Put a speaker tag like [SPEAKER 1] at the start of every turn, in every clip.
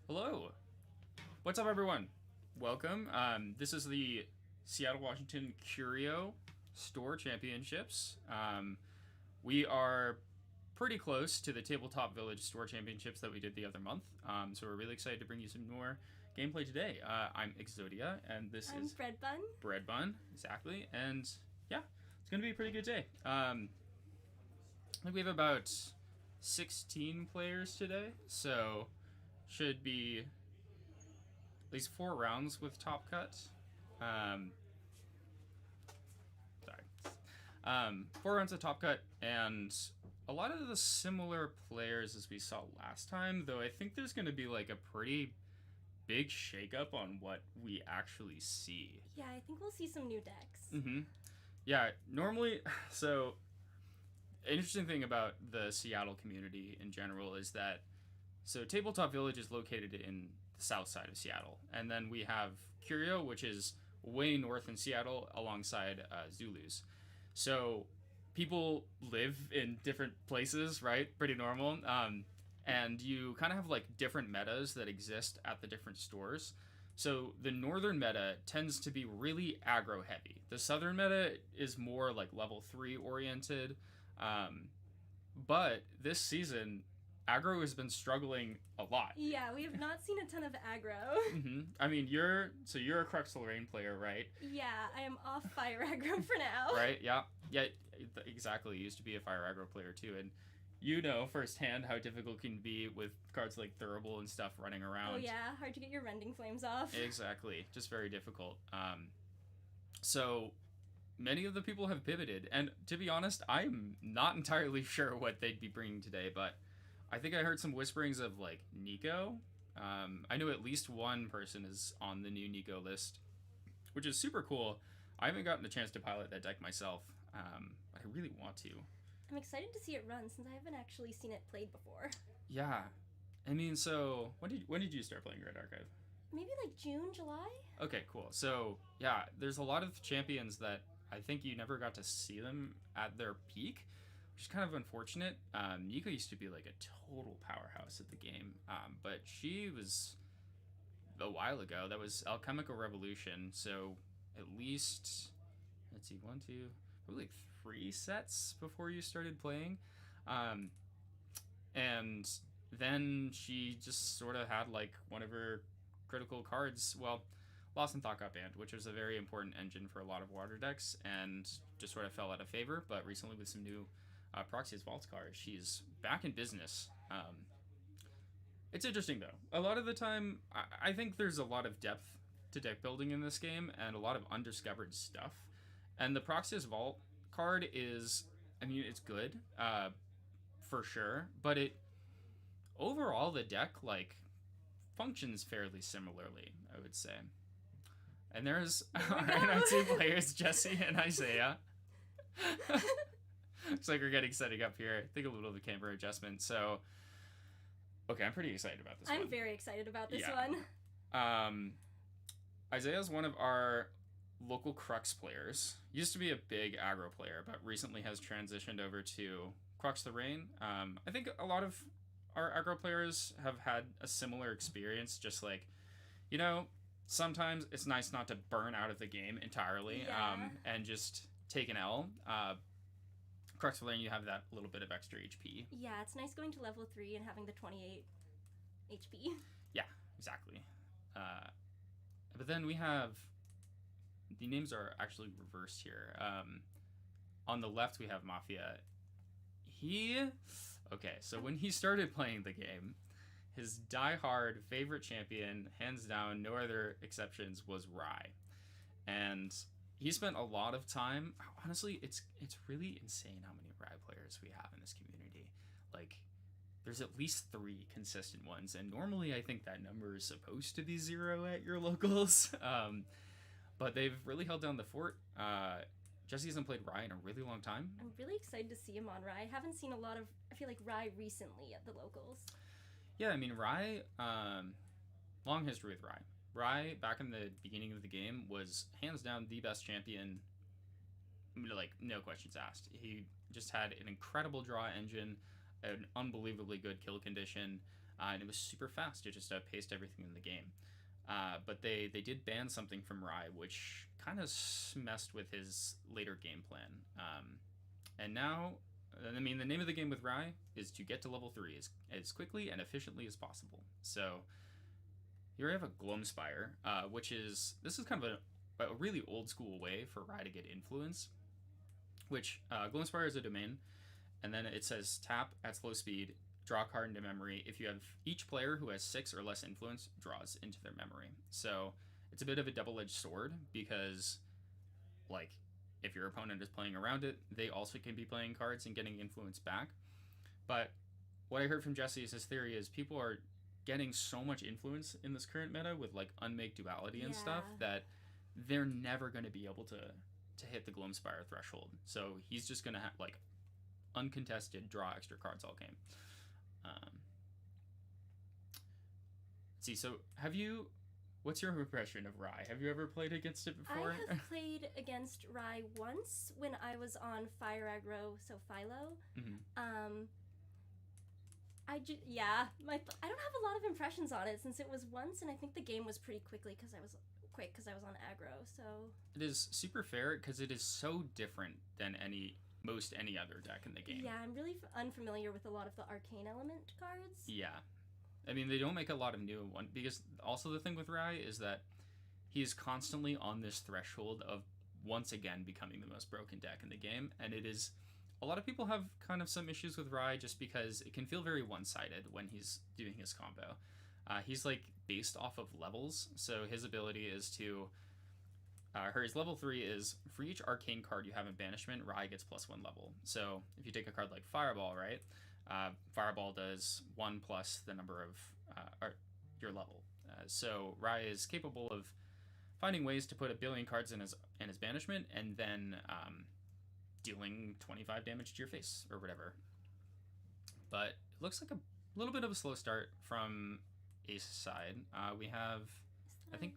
[SPEAKER 1] Hello. What's up, everyone? Welcome. This is the Seattle, Washington Curio Store Championships. We are pretty close to the Tabletop Village Store Championships that we did the other month. So we're really excited to bring you some more gameplay today. I'm Exodia, and this
[SPEAKER 2] I'm
[SPEAKER 1] is
[SPEAKER 2] Bread Bun.
[SPEAKER 1] Bread Bun, exactly. And yeah, it's going to be a pretty good day. I think we have about 16 players today, so should be at least 4 rounds with Top Cut. Sorry. 4 rounds of Top Cut, and a lot of the similar players as we saw last time, though I think there's going to be like a pretty big shakeup on what we actually see.
[SPEAKER 2] Yeah, I think we'll see some new decks.
[SPEAKER 1] Mm-hmm. Yeah, normally, so interesting thing about the Seattle community in general is that Tabletop Village is located in the south side of Seattle, and then we have Curio, which is way north in Seattle alongside Zulus. So people live in different places, right? Pretty normal. And you kind of have like different metas that exist at the different stores. So the northern meta tends to be really aggro heavy. The southern meta is more like level 3 oriented. But this season, aggro has been struggling a lot.
[SPEAKER 2] Yeah, we have not seen a ton of aggro.
[SPEAKER 1] Mm-hmm. I mean, you're a Crux Lorraine player, right?
[SPEAKER 2] Yeah, I am off fire aggro for now.
[SPEAKER 1] Right, yeah. Yeah, exactly. You used to be a fire aggro player too, and you know firsthand how difficult it can be with cards like Thurible and stuff running around.
[SPEAKER 2] Oh yeah, hard to get your Rending Flames off.
[SPEAKER 1] Exactly. Just very difficult. So many of the people have pivoted, and to be honest, I'm not entirely sure what they'd be bringing today, but I think I heard some whisperings of like Nico. I know at least one person is on the new Nico list, which is super cool. I haven't gotten a chance to pilot that deck myself, but I really want to.
[SPEAKER 2] I'm excited to see it run since I haven't actually seen it played before.
[SPEAKER 1] Yeah, I mean, so when did you start playing Red Archive?
[SPEAKER 2] Maybe like June, July?
[SPEAKER 1] Okay, cool. So yeah, there's a lot of champions that I think you never got to see them at their peak, which is kind of unfortunate. Nico used to be like a total powerhouse at the game, but she was a while ago. That was Alchemical Revolution, so at least, let's see, 1, 2, probably like 3 sets before you started playing. And then she just sort of had like one of her critical cards, well, Lost in Thought got banned, which was a very important engine for a lot of water decks, and just sort of fell out of favor. But recently with some new Proxy's Vault cards, she's back in business. It's interesting though. A lot of the time, I think there's a lot of depth to deck building in this game and a lot of undiscovered stuff. And the Proxy's Vault card is, I mean, it's good, for sure, but it overall the deck like functions fairly similarly, I would say. And there's our 2 players, Jesse and Isaiah. Looks like we're getting setting up here. I think a little bit of a camera adjustment. So, okay, I'm pretty excited about this one.
[SPEAKER 2] I'm very excited about this
[SPEAKER 1] Yeah.
[SPEAKER 2] one.
[SPEAKER 1] Isaiah's one of our local Crux players. Used to be a big aggro player, but recently has transitioned over to Crux Lorraine. I think a lot of our aggro players have had a similar experience, just like, you know, sometimes it's nice not to burn out of the game entirely,
[SPEAKER 2] Yeah.
[SPEAKER 1] and just take an L. Crux Lane, you have that little bit of extra HP.
[SPEAKER 2] Yeah, it's nice going to level 3 and having the 28 HP.
[SPEAKER 1] Yeah, exactly. But then we have, the names are actually reversed here. On the left, we have Mafia. Okay, so when he started playing the game, his diehard favorite champion, hands down, no other exceptions, was Rye. And he spent a lot of time, honestly, it's really insane how many Rye players we have in this community. Like, there's at least 3 consistent ones, and normally I think that number is supposed to be 0 at your locals. But they've really held down the fort. Jesse hasn't played Rye in a really long time.
[SPEAKER 2] I'm really excited to see him on Rye. I haven't seen a lot of, I feel like, Rye recently at the locals.
[SPEAKER 1] Yeah, I mean, Rye, long history with Rye. Rye, back in the beginning of the game, was hands down the best champion, like, no questions asked. He just had an incredible draw engine, an unbelievably good kill condition. and it was super fast. It just paced everything in the game. But they did ban something from Rai, which kind of messed with his later game plan. And now, I mean, the name of the game with Rai is to get to level 3 as quickly and efficiently as possible. So here I have a Gloamspire, this is kind of a really old school way for Rai to get influence, which Gloamspire is a domain, and then it says tap at slow speed, draw a card into memory. If you have each player who has 6 or less influence draws into their memory. So it's a bit of a double-edged sword because, like, if your opponent is playing around it, they also can be playing cards and getting influence back. But what I heard from Jesse is his theory is people are getting so much influence in this current meta with like unmake duality and stuff that they're never going to be able to hit the Gloamspire threshold. So he's just going to have like uncontested draw extra cards all game. See, so what's your impression of Rai? Have you ever played against it before?
[SPEAKER 2] I have played against Rai once when I was on Fire Aggro, so Philo.
[SPEAKER 1] Mm-hmm.
[SPEAKER 2] I don't have a lot of impressions on it since it was once, and I think the game was pretty quick because I was on aggro. So
[SPEAKER 1] it is super fair because it is so different than most any other deck in the game.
[SPEAKER 2] Yeah, I'm really unfamiliar with a lot of the arcane element cards.
[SPEAKER 1] Yeah, I mean they don't make a lot of new ones because also the thing with Rai is that he's constantly on this threshold of once again becoming the most broken deck in the game, and it is. A lot of people have kind of some issues with Rai just because it can feel very one-sided when he's doing his combo. He's like based off of levels, so his ability is to... his level 3 is, for each arcane card you have in banishment, Rai gets +1 level. So if you take a card like Fireball, right? Fireball does 1 plus the number of your level. So Rai is capable of finding ways to put 1 billion cards in his banishment and then... dealing 25 damage to your face or whatever. But it looks like a little bit of a slow start from Ace's side. We have, I think,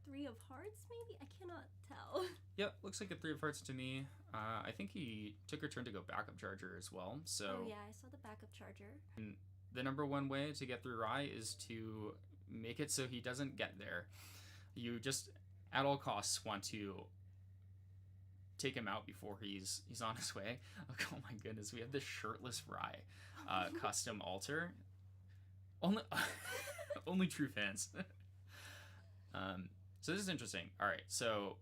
[SPEAKER 2] 3 of hearts maybe? I cannot tell.
[SPEAKER 1] Yep, looks like a 3 of hearts to me. I think he took a turn to go backup charger as well. So
[SPEAKER 2] oh yeah, I saw the backup charger.
[SPEAKER 1] And the number one way to get through Rai is to make it so he doesn't get there. You just at all costs want to take him out before he's on his way. Oh my goodness, we have this shirtless Rai custom altar. Only true fans. So this is interesting. All right, so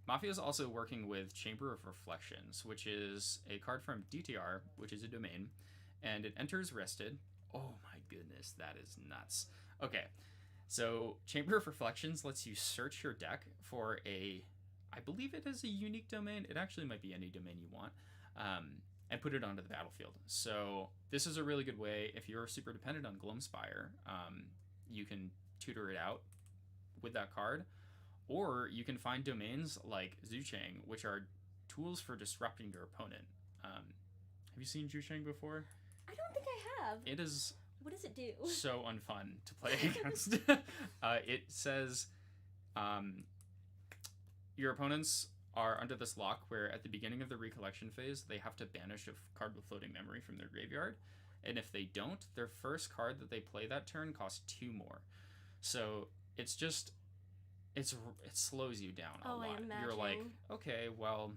[SPEAKER 1] Mafia is also working with Chamber of Reflections, which is a card from DTR, which is a domain, and it enters rested. Oh my goodness, that is nuts. Okay, so Chamber of Reflections lets you search your deck for I believe it is a unique domain. It actually might be any domain you want, and put it onto the battlefield. So this is a really good way, if you're super dependent on Gloamspire, you can tutor it out with that card, or you can find domains like Zuchang, which are tools for disrupting your opponent. Have you seen Zuchang before?
[SPEAKER 2] I don't think I have.
[SPEAKER 1] It is...
[SPEAKER 2] What does it do?
[SPEAKER 1] So unfun to play against. It says... your opponents are under this lock where at the beginning of the recollection phase, they have to banish a card with floating memory from their graveyard. And if they don't, their first card that they play that turn costs 2 more. So it's just, it slows you down a lot.
[SPEAKER 2] I imagine.
[SPEAKER 1] You're like, okay, well,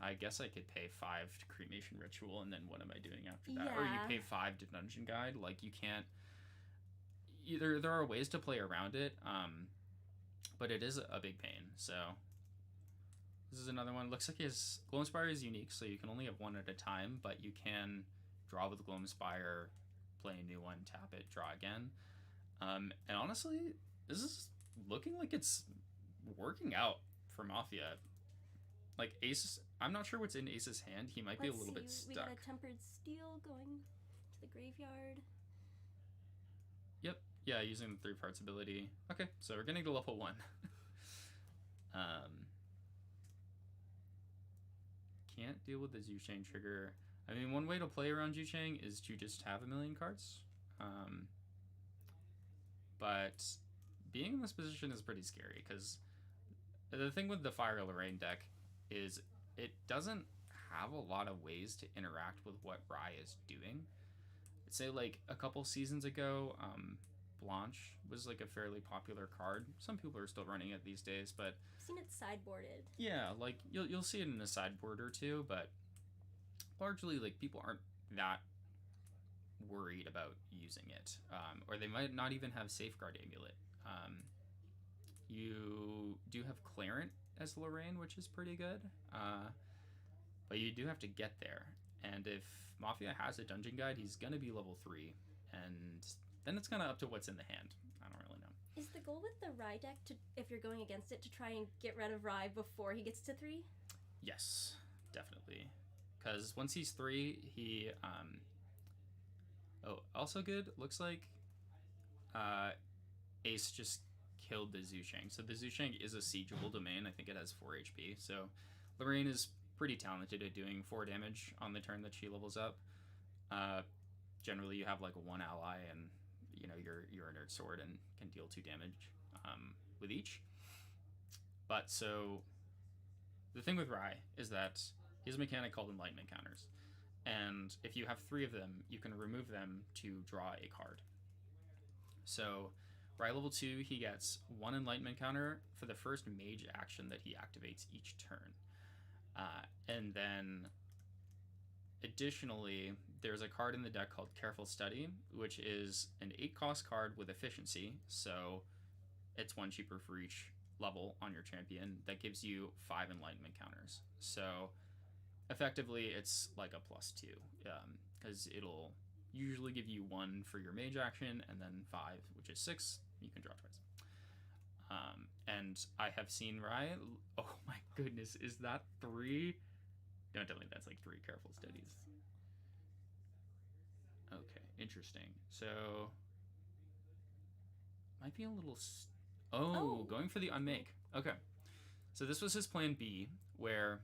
[SPEAKER 1] I guess I could pay 5 to Cremation Ritual, and then what am I doing after that?
[SPEAKER 2] Yeah.
[SPEAKER 1] Or you pay 5 to Dungeon Guide. Like, you can't, there are ways to play around it, but it is a big pain, so... This is another one. Looks like his Gloamspire is unique, so you can only have 1 at a time, but you can draw with Gloamspire, play a new one, tap it, draw again. And honestly, this is looking like it's working out for Mafia. Like Ace, I'm not sure what's in Ace's hand. He might be a little bit stuck.
[SPEAKER 2] We got a Tempered Steel going to the graveyard.
[SPEAKER 1] Yep. Yeah, using the 3 of Hearts ability. Okay, so we're getting to level 1. Can't deal with the Zuchang trigger. I mean, one way to play around Zuchang is to just have 1 million cards. But being in this position is pretty scary, because the thing with the Fire Lorraine deck is it doesn't have a lot of ways to interact with what Rai is doing. I'd say like a couple seasons ago, Blanche was like a fairly popular card. Some people are still running it these days, but
[SPEAKER 2] I've seen it sideboarded.
[SPEAKER 1] yeah, like you'll see it in a sideboard or two, but largely like people aren't that worried about using it, or they might not even have Safeguard Amulet. You do have Clarent as Lorraine, which is pretty good, but you do have to get there. And if Mafia has a dungeon guide, he's gonna be level 3, and then it's kind of up to what's in the hand. I don't really know.
[SPEAKER 2] Is the goal with the Rye deck to, if you're going against it, to try and get rid of Rye before he gets to 3?
[SPEAKER 1] Yes, definitely. Because once he's 3, he oh, also good. Looks like Ace just killed the Zusheng. So the Zusheng is a siegeable domain. I think it has 4 HP. So Lorraine is pretty talented at doing 4 damage on the turn that she levels up. Generally, you have like a 1 ally and your inert sword and can deal 2 damage with each. But so the thing with Rye is that he has a mechanic called Enlightenment Counters. And if you have 3 of them, you can remove them to draw a card. So Rye level 2, he gets 1 Enlightenment Counter for the first mage action that he activates each turn. And then additionally, there's a card in the deck called Careful Study, which is an 8-cost card with efficiency. So it's 1 cheaper for each level on your champion that gives you 5 Enlightenment Counters. So effectively, it's like a +2, because it'll usually give you 1 for your mage action, and then 5, which is 6. You can draw twice. And I have seen Rye. Oh my goodness, is that 3? Don't tell me that's like 3 Careful Studies. Okay, interesting. So might be a little. Going for the unmake. Okay, so this was his plan B, where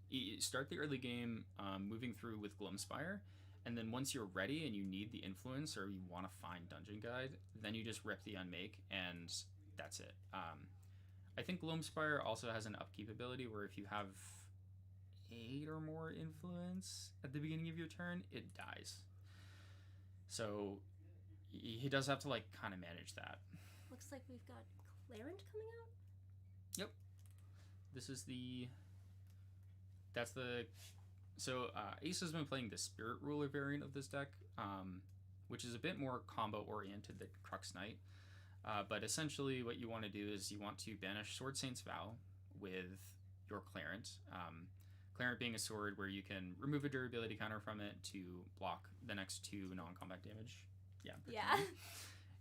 [SPEAKER 1] you start the early game moving through with Gloomspire, and then once you're ready and you need the influence or you want to find Dungeon Guide, then you just rip the unmake and that's it. I think Gloomspire also has an upkeep ability where if you have 8 or more influence at the beginning of your turn, it dies. So he does have to like kind of manage that.
[SPEAKER 2] Looks like we've got Clarent coming out.
[SPEAKER 1] Yep. This is the. That's the. So Ace has been playing the Spirit Ruler variant of this deck, which is a bit more combo oriented than Crux Knight. But essentially, what you want to do is you want to banish Sword Saint's Vow with your Clarent. Clarent being a sword where you can remove a durability counter from it to block the next 2 non-combat damage. Yeah.
[SPEAKER 2] Yeah.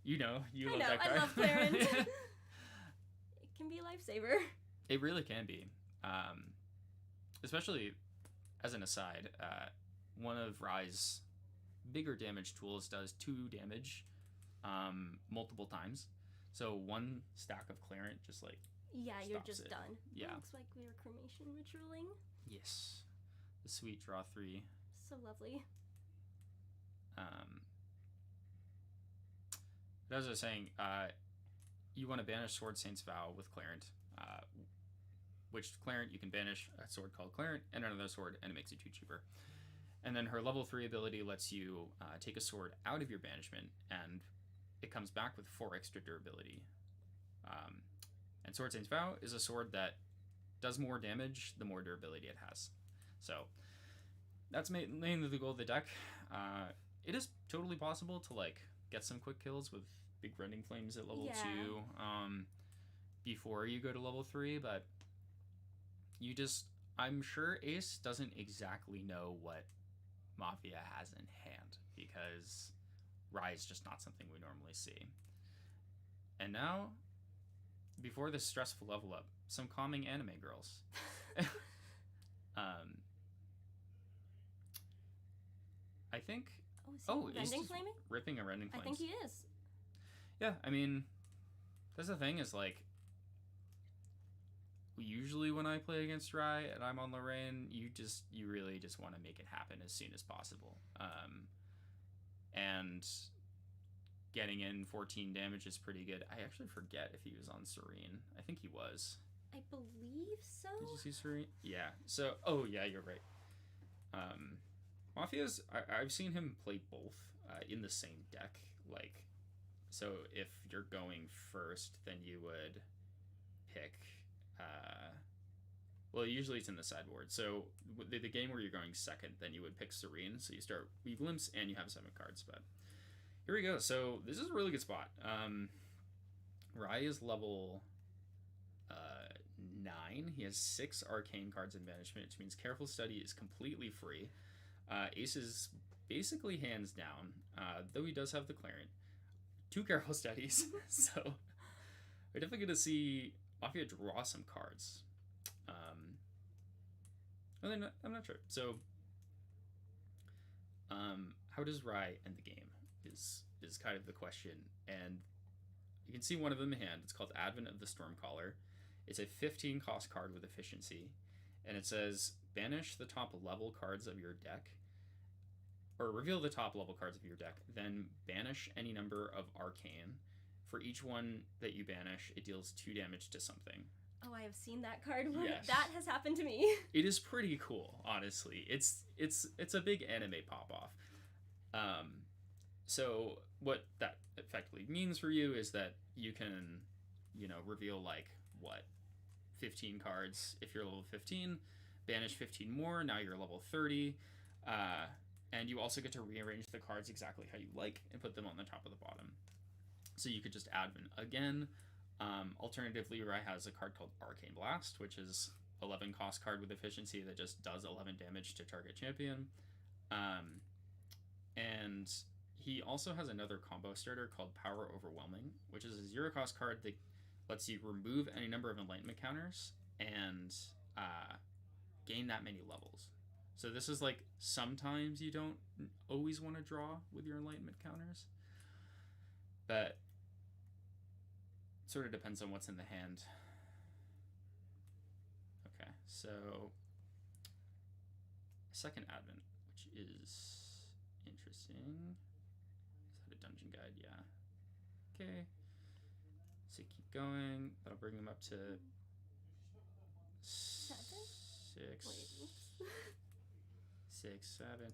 [SPEAKER 1] You know, you
[SPEAKER 2] I
[SPEAKER 1] love
[SPEAKER 2] know,
[SPEAKER 1] that card.
[SPEAKER 2] I love Clarent. It can be a lifesaver.
[SPEAKER 1] It really can be. Especially, as an aside, one of Rye's bigger damage tools does 2 damage multiple times. So 1 stack of Clarent just like
[SPEAKER 2] you're just
[SPEAKER 1] it.
[SPEAKER 2] done.
[SPEAKER 1] Yeah.
[SPEAKER 2] Looks like we are cremation ritualing.
[SPEAKER 1] Yes. The sweet draw 3.
[SPEAKER 2] So lovely.
[SPEAKER 1] As I was saying, you want to banish Sword Saint's Vow with Clarent, which Clarent you can banish a sword called Clarent and another sword, and it makes it 2 cheaper. And then her level 3 ability lets you take a sword out of your banishment, and it comes back with 4 extra durability. And Sword Saint's Vow is a sword that does more damage the more durability it has. So that's mainly the goal of the deck. It is totally possible to like get some quick kills with big Rending Flames at level 2 before you go to level 3, but I'm sure Ace doesn't exactly know what Mafia has in hand, because Rye is just not something we normally see. And now, before this stressful level up, some calming anime girls. I think.
[SPEAKER 2] Oh, is he Rending Flaming?
[SPEAKER 1] Ripping a Rending Flames.
[SPEAKER 2] I think he is.
[SPEAKER 1] Yeah, I mean, that's the thing is like, usually when I play against Rye and I'm on Lorraine, you really just want to make it happen as soon as possible. And getting in 14 damage is pretty good. I actually forget if he was on Serene. I think he was.
[SPEAKER 2] I believe so.
[SPEAKER 1] Did you see Serene? Yeah. So, yeah, you're right. Mafia's, I've seen him play both in the same deck. Like, so if you're going first, then you would pick. Well, usually it's in the sideboard. So the game where you're going second, then you would pick Serene. So you start Weave Glimpse and you have 7 cards. But here we go. So this is a really good spot. Rai is level 9. He has 6 arcane cards in banishment, which means Careful Study is completely free. Ace is basically hands down, though he does have the Clarent. 2 Careful Studies. So we're definitely going to see Mafia draw some cards. I'm not sure. So, how does Rai end the game is kind of the question. And you can see one of them in hand. It's called Advent of the Stormcaller. It's a 15 cost card with efficiency. And it says, banish the top level cards of your deck. Or reveal the top level cards of your deck. Then banish any number of arcane. For each one that you banish, it deals 2 damage to something.
[SPEAKER 2] Oh, I have seen that card.
[SPEAKER 1] Yes.
[SPEAKER 2] That has happened to me.
[SPEAKER 1] It is pretty cool, honestly. It's a big anime pop-off. So what that effectively means for you is that you can, reveal like, 15 cards if you're level 15, banish 15 more, now you're level 30, and you also get to rearrange the cards exactly how you like and put them on the top of the bottom. So you could just Advent again. Alternatively, Rai has a card called Arcane Blast, which is 11 cost card with efficiency that just does 11 damage to target champion. And he also has another combo starter called Power Overwhelming, which is a 0 cost card that lets you remove any number of enlightenment counters and gain that many levels. So this is like, sometimes you don't always want to draw with your enlightenment counters, but sort of depends on what's in the hand. Okay, so second Advent, which is interesting. Is that a dungeon guide? Yeah. Okay. So keep going. That'll bring them up to
[SPEAKER 2] 7?
[SPEAKER 1] 6.
[SPEAKER 2] Wait, oops.
[SPEAKER 1] 6, 7.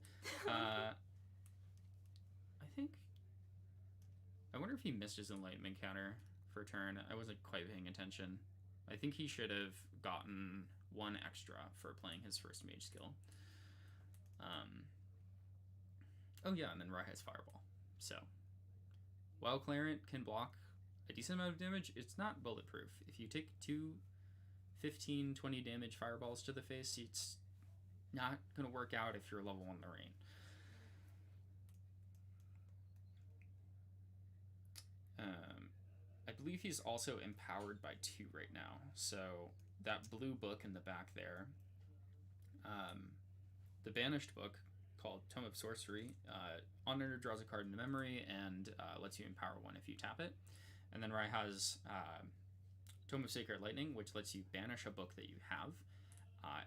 [SPEAKER 1] I wonder if he missed his enlightenment counter for turn. I wasn't quite paying attention. I think he should have gotten 1 extra for playing his first mage skill. Oh yeah, and then Rai has Fireball. So, while Clarent can block a decent amount of damage, it's not bulletproof. If you take 2 15, 20 damage fireballs to the face, it's not going to work out if you're level 1 Lorraine. I believe he's also empowered by 2 right now. So that blue book in the back there, the banished book called Tome of Sorcery, on enter draws a card into memory and lets you empower 1 if you tap it. And then Rai has Tome of Sacred Lightning, which lets you banish a book that you have.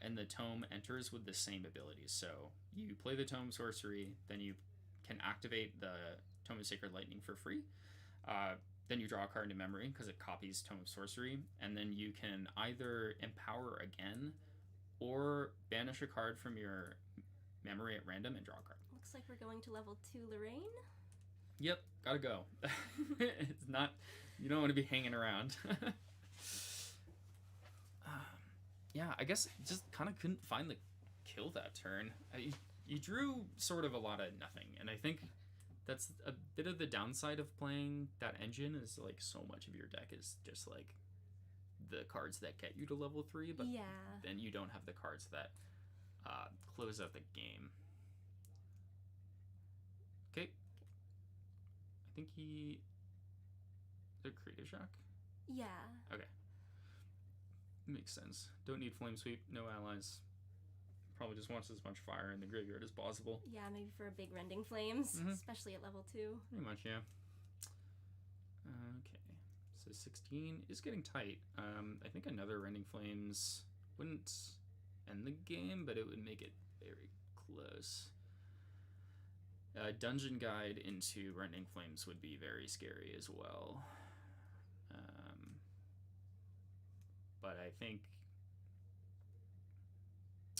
[SPEAKER 1] And the tome enters with the same abilities. So you play the Tome Sorcery, then you can activate the Tome of Sacred Lightning for free. Then you draw a card into memory because it copies Tome of Sorcery, and then you can either empower again or banish a card from your memory at random and draw a card.
[SPEAKER 2] Looks like we're going to level 2 Lorraine.
[SPEAKER 1] Yep, gotta go. It's not, you don't want to be hanging around. Yeah, I guess just kind of couldn't find the kill that turn. You drew sort of a lot of nothing, and I think that's a bit of the downside of playing that engine is like so much of your deck is just like the cards that get you to level 3, but
[SPEAKER 2] yeah,
[SPEAKER 1] then you don't have the cards that close out the game. Okay. I think he... Is it Creative Shock?
[SPEAKER 2] Yeah.
[SPEAKER 1] Okay. Makes sense. Don't need Flame Sweep, no allies. Probably just wants as much fire in the graveyard as possible.
[SPEAKER 2] Yeah, maybe for a big Rending Flames,
[SPEAKER 1] Mhm.
[SPEAKER 2] especially at level 2.
[SPEAKER 1] Pretty much, yeah. Okay. So 16 is getting tight. I think another Rending Flames wouldn't end the game, but it would make it very close. Dungeon Guide into Rending Flames would be very scary as well. But I think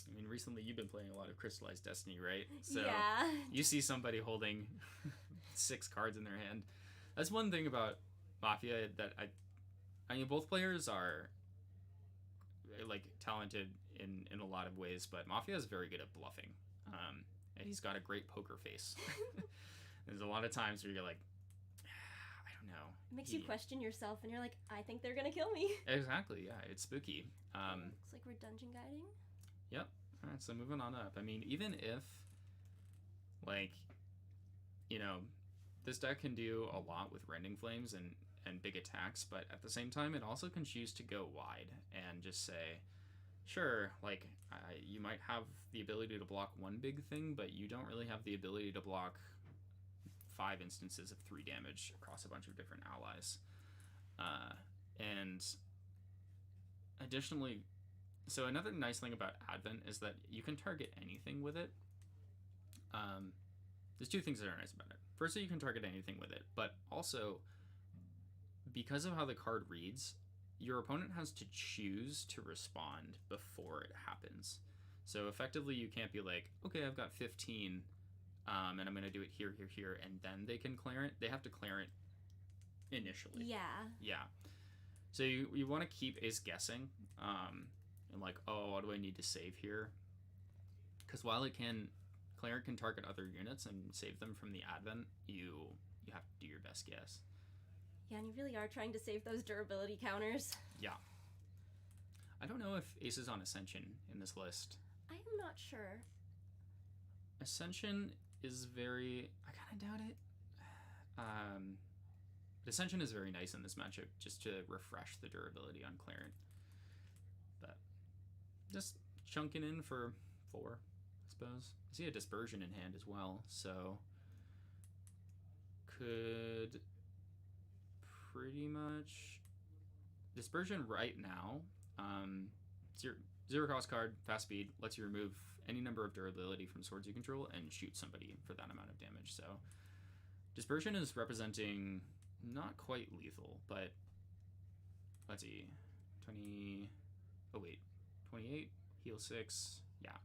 [SPEAKER 1] I mean, recently you've been playing a lot of Crystallized Destiny, right? So
[SPEAKER 2] Yeah.
[SPEAKER 1] you see somebody holding 6 cards in their hand. That's one thing about Mafia that I mean, both players are like talented in a lot of ways, but Mafia is very good at bluffing. And he's got a great poker face. There's a lot of times where you're like, I don't know.
[SPEAKER 2] It makes you question yourself, and you're like, I think they're gonna kill me.
[SPEAKER 1] Exactly, yeah, it's spooky.
[SPEAKER 2] Looks like we're dungeon guiding.
[SPEAKER 1] Yep. All right, so moving on up. I mean, even if, like, you know, this deck can do a lot with Rending Flames and big attacks, but at the same time, it also can choose to go wide and just say, sure, like, you might have the ability to block one big thing, but you don't really have the ability to block 5 instances of 3 damage across a bunch of different allies. And additionally, so another nice thing about Advent is that you can target anything with it. There's 2 things that are nice about it. Firstly, you can target anything with it, but also, because of how the card reads, your opponent has to choose to respond before it happens. So effectively, you can't be like, okay, I've got 15, and I'm going to do it here, here, here, and then they can clear it. They have to clear it initially.
[SPEAKER 2] Yeah.
[SPEAKER 1] Yeah. So you want to keep Ace guessing, and like, oh, what do I need to save here? Because while Clarent can target other units and save them from the Advent, you have to do your best guess.
[SPEAKER 2] Yeah, and you really are trying to save those durability counters.
[SPEAKER 1] Yeah. I don't know if Ace is on Ascension in this list.
[SPEAKER 2] I am not sure.
[SPEAKER 1] Ascension is very... I kind of doubt it. But Ascension is very nice in this matchup, just to refresh the durability on Clarent. But just chunking in for 4, I suppose. I see a Dispersion in hand as well, so could pretty much Dispersion right now. Zero cost card, fast speed, lets you remove any number of durability from swords you control and shoot somebody for that amount of damage. So Dispersion is representing not quite lethal, but let's see, 20. Oh wait, 28, heal 6. Yeah.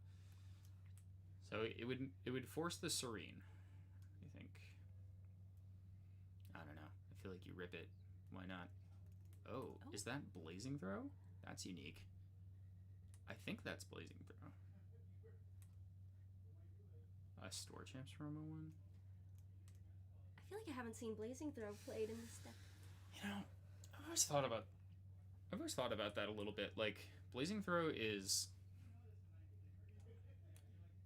[SPEAKER 1] So it would force the Serene, I think. I don't know. I feel like you rip it. Why not? Oh, is that Blazing Throw? That's unique. I think that's Blazing Throw. A Store Champs promo one?
[SPEAKER 2] I feel like I haven't seen Blazing Throw played in this deck.
[SPEAKER 1] You know, I've always thought about that a little bit. Like, Blazing Throw is...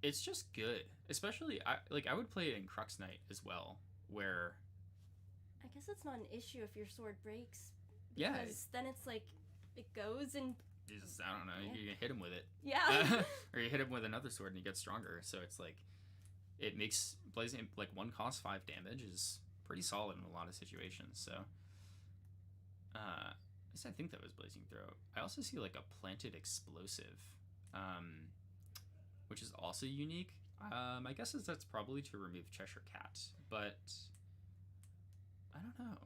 [SPEAKER 1] It's just good. Especially, I would play it in Crux Knight as well, where...
[SPEAKER 2] I guess it's not an issue if your sword breaks.
[SPEAKER 1] Yeah.
[SPEAKER 2] Because then it's like, it goes and...
[SPEAKER 1] You just, I don't know, you hit him with it.
[SPEAKER 2] Yeah.
[SPEAKER 1] Or you hit him with another sword and he gets stronger. So it's like, it makes Blazing, like 1 cost 5 damage is pretty solid in a lot of situations. So, I think that was Blazing Throw. I also see like a Planted Explosive, which is also unique. My guess is that's probably to remove Cheshire Cat, but I don't know.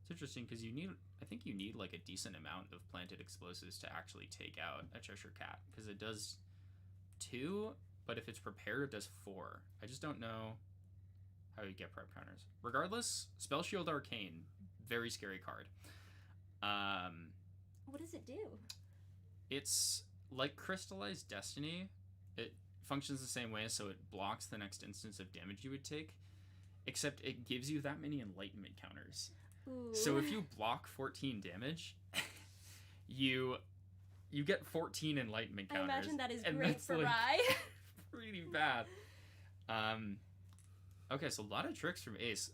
[SPEAKER 1] It's interesting because I think you need like a decent amount of Planted Explosives to actually take out a Cheshire Cat, because it does 2, but if it's prepared, it does 4. I just don't know how you get prep counters. Regardless, Spell Shield Arcane, very scary card.
[SPEAKER 2] What does it do?
[SPEAKER 1] It's like Crystallized Destiny. It functions the same way, so it blocks the next instance of damage you would take, except it gives you that many Enlightenment counters.
[SPEAKER 2] Ooh.
[SPEAKER 1] So if you block 14 damage, you get 14 Enlightenment counters.
[SPEAKER 2] I imagine that is great for Rye.
[SPEAKER 1] Pretty bad. Okay, so a lot of tricks from Ace.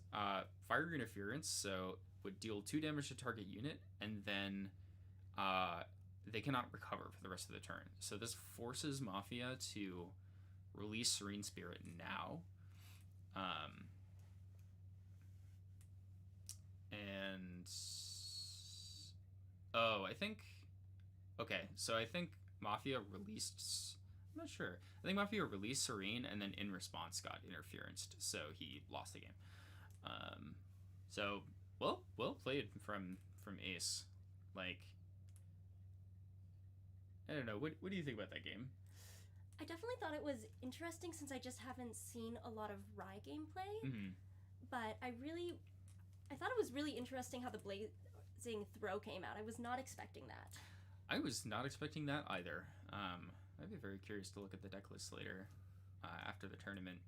[SPEAKER 1] Fire Interference, so would deal 2 damage to target unit, and then they cannot recover for the rest of the turn. So this forces Mafia to release Serene Spirit now. And I think Mafia released, I'm not sure. I think Mafia released Serene and then in response got interferenced, so he lost the game. So well played from Ace. Like, I don't know. What do you think about that game?
[SPEAKER 2] I definitely thought it was interesting since I just haven't seen a lot of Rye gameplay.
[SPEAKER 1] Mm-hmm.
[SPEAKER 2] But I thought it was really interesting how the blazing throw came out. I was not expecting that.
[SPEAKER 1] I was not expecting that either. I'd be very curious to look at the deck list later after the tournament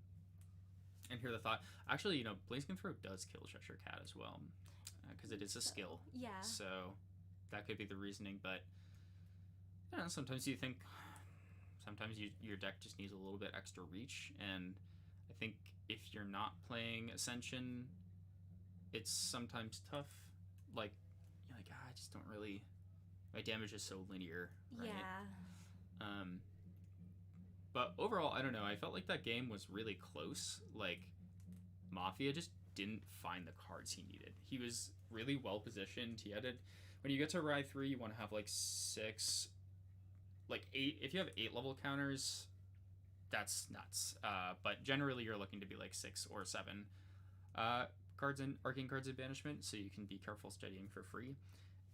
[SPEAKER 1] and hear the thought. Actually, Blazing Throw does kill Cheshire Cat as well because it is a skill.
[SPEAKER 2] Yeah.
[SPEAKER 1] So that could be the reasoning, but sometimes your deck just needs a little bit extra reach, and I think if you're not playing Ascension, it's sometimes tough. Like, you're like, I just don't really. My damage is so linear, right?
[SPEAKER 2] Yeah.
[SPEAKER 1] But overall, I don't know. I felt like that game was really close. Like, Mafia just didn't find the cards he needed. He was really well positioned. He had it. When you get to Rye 3, you want to have like 6, like 8. If you have 8 level counters, that's nuts. But generally, you're looking to be like 6 or 7 cards and arcane cards of banishment, so you can be careful studying for free.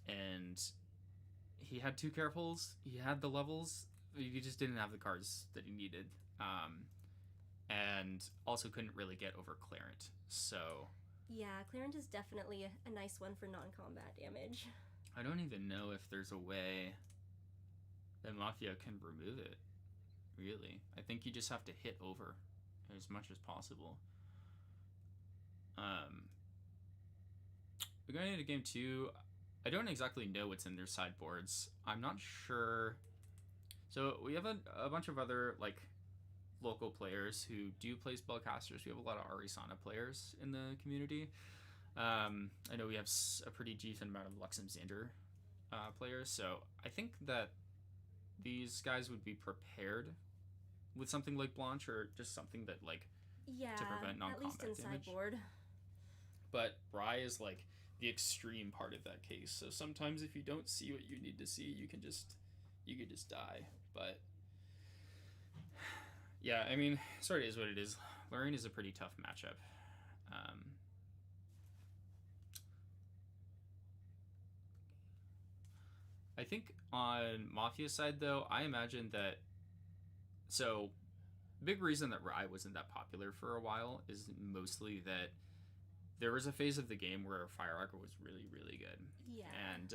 [SPEAKER 1] And he had 2 carefuls. He had the levels. He just didn't have the cards that he needed. And also couldn't really get over Clarent. So
[SPEAKER 2] yeah, Clarent is definitely a nice one for non-combat damage.
[SPEAKER 1] I don't even know if there's a way that Mafia can remove it. Really, I think you just have to hit over as much as possible. We're going into game 2. I don't exactly know what's in their sideboards. I'm not sure. So we have a bunch of other like local players who do play spellcasters. We have a lot of Arisana players in the community. I know we have a pretty decent amount of Luxemzander players, so I think that these guys would be prepared with something like Blanche or just something that like to prevent non-combat
[SPEAKER 2] at least in
[SPEAKER 1] damage. Sideboard. But Rye is like the extreme part of that case. So sometimes if you don't see what you need to see, you can just die. But yeah, I mean, sort of is what it is. Lorraine is a pretty tough matchup. I think on Mafia's side, though, I imagine that. So, big reason that Rye wasn't that popular for a while is mostly that there was a phase of the game where Fire Aggro was really, really good.
[SPEAKER 2] Yeah.
[SPEAKER 1] And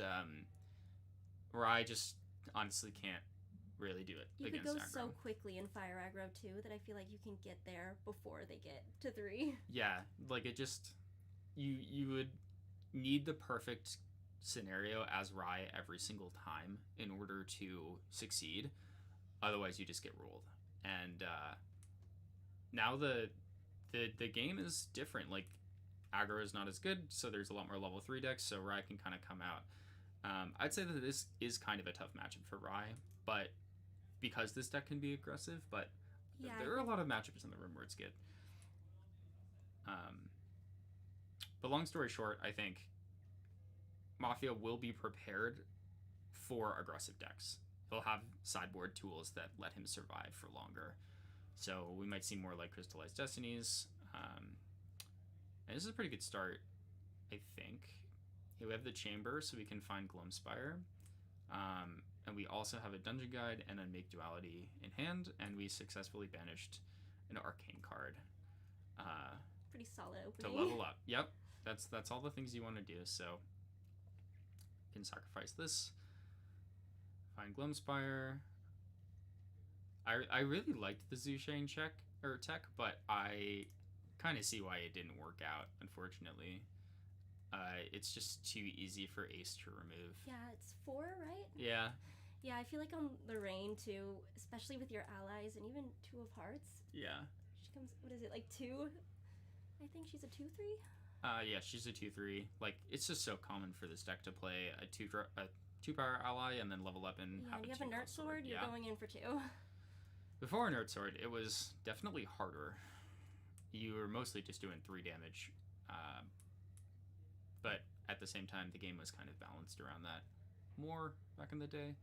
[SPEAKER 1] Rye just honestly can't really do it against
[SPEAKER 2] You could go
[SPEAKER 1] aggro.
[SPEAKER 2] so quickly in Fire Aggro too that I feel like you can get there before they get to 3.
[SPEAKER 1] Yeah, like it just you would need the perfect scenario as Rye every single time in order to succeed. Otherwise, you just get ruled. And now the game is different. Like aggro is not as good, so there's a lot more level 3 decks. So Rye can kind of come out. I'd say that this is kind of a tough matchup for Rye, but because this deck can be aggressive, but yeah, there are a lot of matchups in the room where it's good. But long story short, I think Mafia will be prepared for aggressive decks. He'll have sideboard tools that let him survive for longer. So we might see more like Crystallized Destinies. And this is a pretty good start, I think. Here we have the Chamber, so we can find Gloamspire. And we also have a Dungeon Guide and Unmake Duality in hand, and we successfully banished an Arcane card.
[SPEAKER 2] Pretty solid opening.
[SPEAKER 1] To level up. Yep, that's all the things you want to do. So you can sacrifice this. Find Gloamspire. I really liked the Zushang tech, but I kind of see why it didn't work out, unfortunately. It's just too easy for Ace to remove.
[SPEAKER 2] Yeah, it's 4, right?
[SPEAKER 1] Yeah.
[SPEAKER 2] Yeah, I feel like on Lorraine too, especially with your allies and even 2 of Hearts.
[SPEAKER 1] Yeah.
[SPEAKER 2] She comes, what is it, like 2? I think she's a 2/3.
[SPEAKER 1] Yeah, she's a 2/3. Like it's just so common for this deck to play a 2-power ally and then level up and have
[SPEAKER 2] you have a Nerd Sword. You're going in for 2.
[SPEAKER 1] Before Nerd Sword, it was definitely harder. You were mostly just doing 3 damage, but at the same time, the game was kind of balanced around that more back in the day.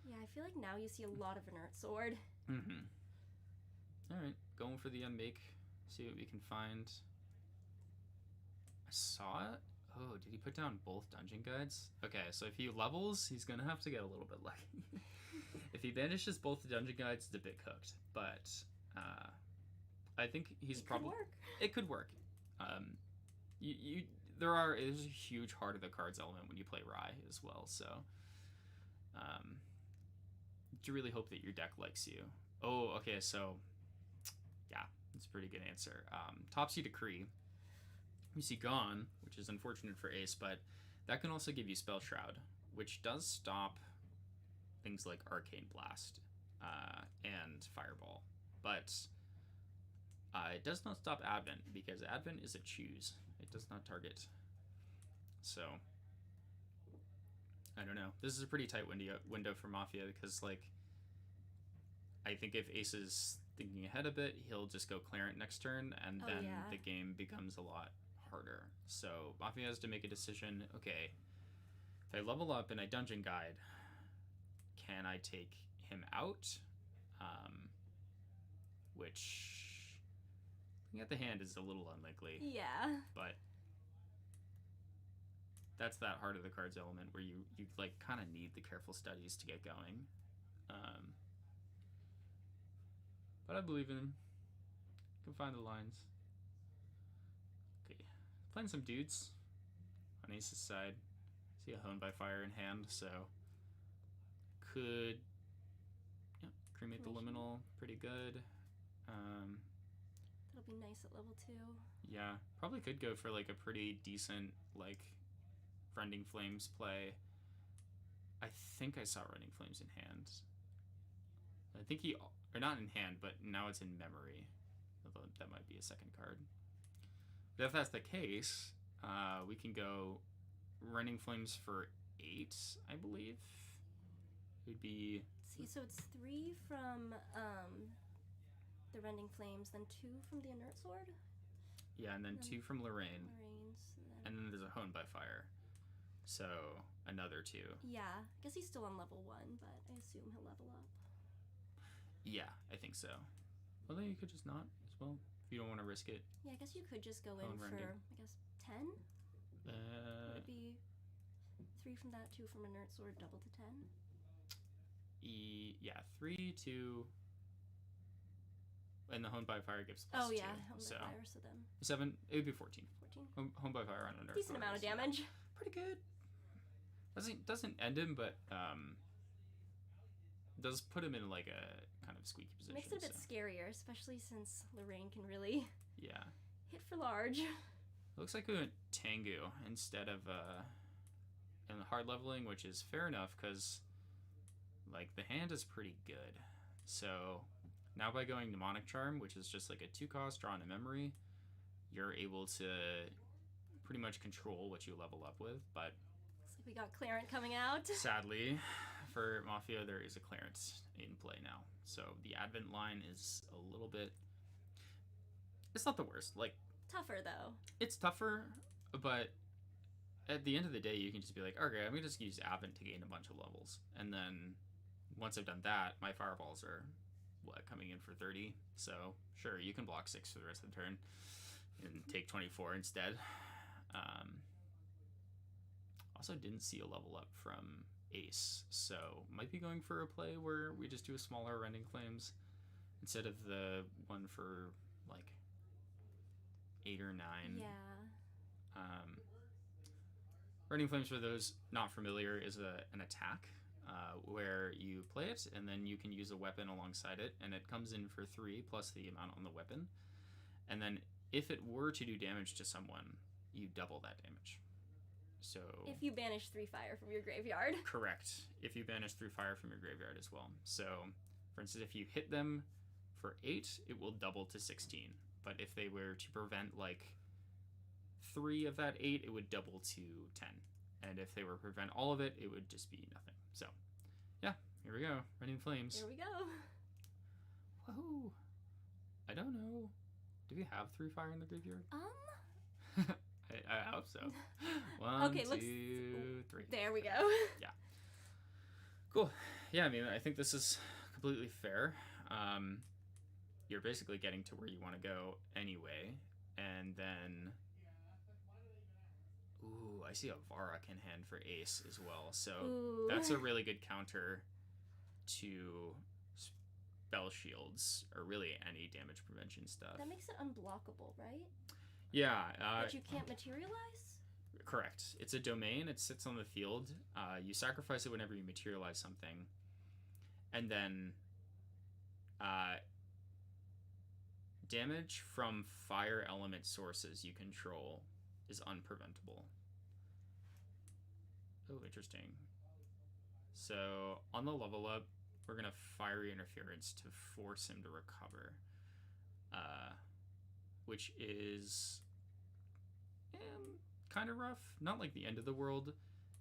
[SPEAKER 2] Yeah, I feel like now you see a lot of a Nerd Sword.
[SPEAKER 1] Mm-hmm. All right, going for the Unmake. See what we can find. I saw it. Oh, did he put down both dungeon guides? Okay, so if he levels, he's gonna have to get a little bit lucky. If he banishes both the dungeon guides, it's a bit cooked. But I think he's probably it could work. You there's a huge heart of the cards element when you play Rye as well. So you really hope that your deck likes you. Oh, okay, so yeah, that's a pretty good answer. Topsy Decree. You see Gone, which is unfortunate for Ace, but that can also give you Spell Shroud, which does stop things like Arcane Blast and Fireball. But it does not stop Advent, because Advent is a choose. It does not target. So, I don't know. This is a pretty tight window for Mafia, because, like, I think if Ace is thinking ahead a bit, he'll just go Clarent next turn, and then the game becomes a lot harder. So Mafia has to make a decision. Okay, if I level up and I dungeon guide, can I take him out? Which, looking at the hand, is a little unlikely.
[SPEAKER 2] Yeah.
[SPEAKER 1] But that's that heart of the cards element where you like kind of need the careful studies to get going. But I believe in him. Can find the lines. Okay, playing some dudes on Ace's side. See a Honed by Fire in hand, so could cremate the liminal pretty good.
[SPEAKER 2] That'll be nice at level 2.
[SPEAKER 1] Yeah, probably could go for like a pretty decent like Rending Flames play. I think I saw Rending Flames in hand. I think or not in hand, but now it's in memory. Although that might be a second card. But if that's the case, we can go Rending Flames for 8, I believe. It would be...
[SPEAKER 2] See, so it's 3 from the Rending Flames, then 2 from the Inert Sword?
[SPEAKER 1] Yeah, and then 2 from Lorraine. And then there's a Honed by Fire. So, another 2.
[SPEAKER 2] Yeah, I guess he's still on level 1, but I assume he'll level up.
[SPEAKER 1] Yeah, I think so. Well, then you could just not as well, if you don't want to risk it.
[SPEAKER 2] Yeah, I guess you could just go in for, I guess, 10? Would be 3 from that, 2 from Inert Sword, double to 10?
[SPEAKER 1] Yeah, 3, 2... And the Honed by Fire gives plus 2.
[SPEAKER 2] Oh, yeah, Honed by Fire, so then...
[SPEAKER 1] 7, it would be 14.
[SPEAKER 2] 14?
[SPEAKER 1] Honed by Fire on under.
[SPEAKER 2] Decent amount of damage.
[SPEAKER 1] Pretty good. Doesn't end him, but does put him in like a kind of squeaky position.
[SPEAKER 2] Makes it a bit scarier, especially since Lorraine can really hit for large.
[SPEAKER 1] It looks like we went Tengu instead of in the hard leveling, which is fair enough because like the hand is pretty good. So now by going Mnemonic Charm, which is just like a 2-cost drawn a memory, you're able to pretty much control what you level up with. But
[SPEAKER 2] looks like we got Clarent coming out.
[SPEAKER 1] Sadly, for Mafia, there is a Clarent in play now. So the Advent line is a little bit... It's not the worst. Like,
[SPEAKER 2] tougher, though.
[SPEAKER 1] It's tougher, but at the end of the day, you can just be like, okay, I'm going to just use Advent to gain a bunch of levels. And then once I've done that, my fireballs are, coming in for 30. So, sure, you can block 6 for the rest of the turn and take 24 instead. Also didn't see a level up from Ace, so might be going for a play where we just do a smaller Rending Flames instead of the one for like 8 or 9.
[SPEAKER 2] Yeah.
[SPEAKER 1] Rending Flames, for those not familiar, is an attack where you play it and then you can use a weapon alongside it, and it comes in for 3 plus the amount on the weapon. And then if it were to do damage to someone, you double that damage. So
[SPEAKER 2] if you banish 3 fire from your graveyard.
[SPEAKER 1] Correct. If you banish 3 fire from your graveyard as well. So, for instance, if you hit them for 8, it will double to 16. But if they were to prevent like 3 of that 8, it would double to 10. And if they were to prevent all of it, it would just be nothing. So, yeah, here we go. Rending Flames.
[SPEAKER 2] Here we go.
[SPEAKER 1] Whoa. I don't know. Do we have 3 fire in the graveyard? I hope so. 1, 2, 3.
[SPEAKER 2] There we go.
[SPEAKER 1] Yeah. Cool. Yeah, I mean, I think this is completely fair. You're basically getting to where you want to go anyway. And then... Ooh. see a Varrock in hand for ace as well, so
[SPEAKER 2] Ooh.
[SPEAKER 1] that's a really good counter to spell shields, or really any damage prevention stuff.
[SPEAKER 2] That makes it unblockable, right?
[SPEAKER 1] Yeah.
[SPEAKER 2] But you can't materialize?
[SPEAKER 1] Correct. It's a domain. It sits on the field. You sacrifice it whenever you materialize something. And then damage from fire element sources you control is unpreventable. Oh, interesting. So on the level up, we're going to Fiery Interference to force him to recover. Which is kind of rough. Not like the end of the world.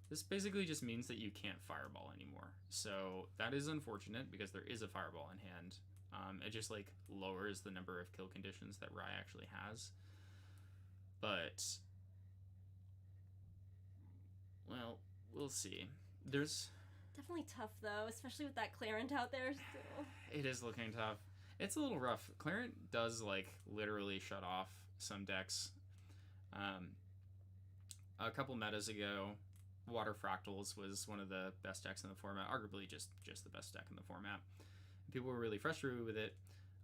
[SPEAKER 1] This basically just means that you can't Fireball anymore. So that is unfortunate because there is a Fireball in hand. It just like lowers the number of kill conditions that Rai actually has. But, well, we'll see. There's
[SPEAKER 2] definitely tough though, especially with that Clarent out there still.
[SPEAKER 1] It is looking tough. It's a little rough. Clarent does like literally shut off some decks. A couple metas ago, Water Fractals was one of the best decks in the format, arguably just the best deck in the format. People were really frustrated with it,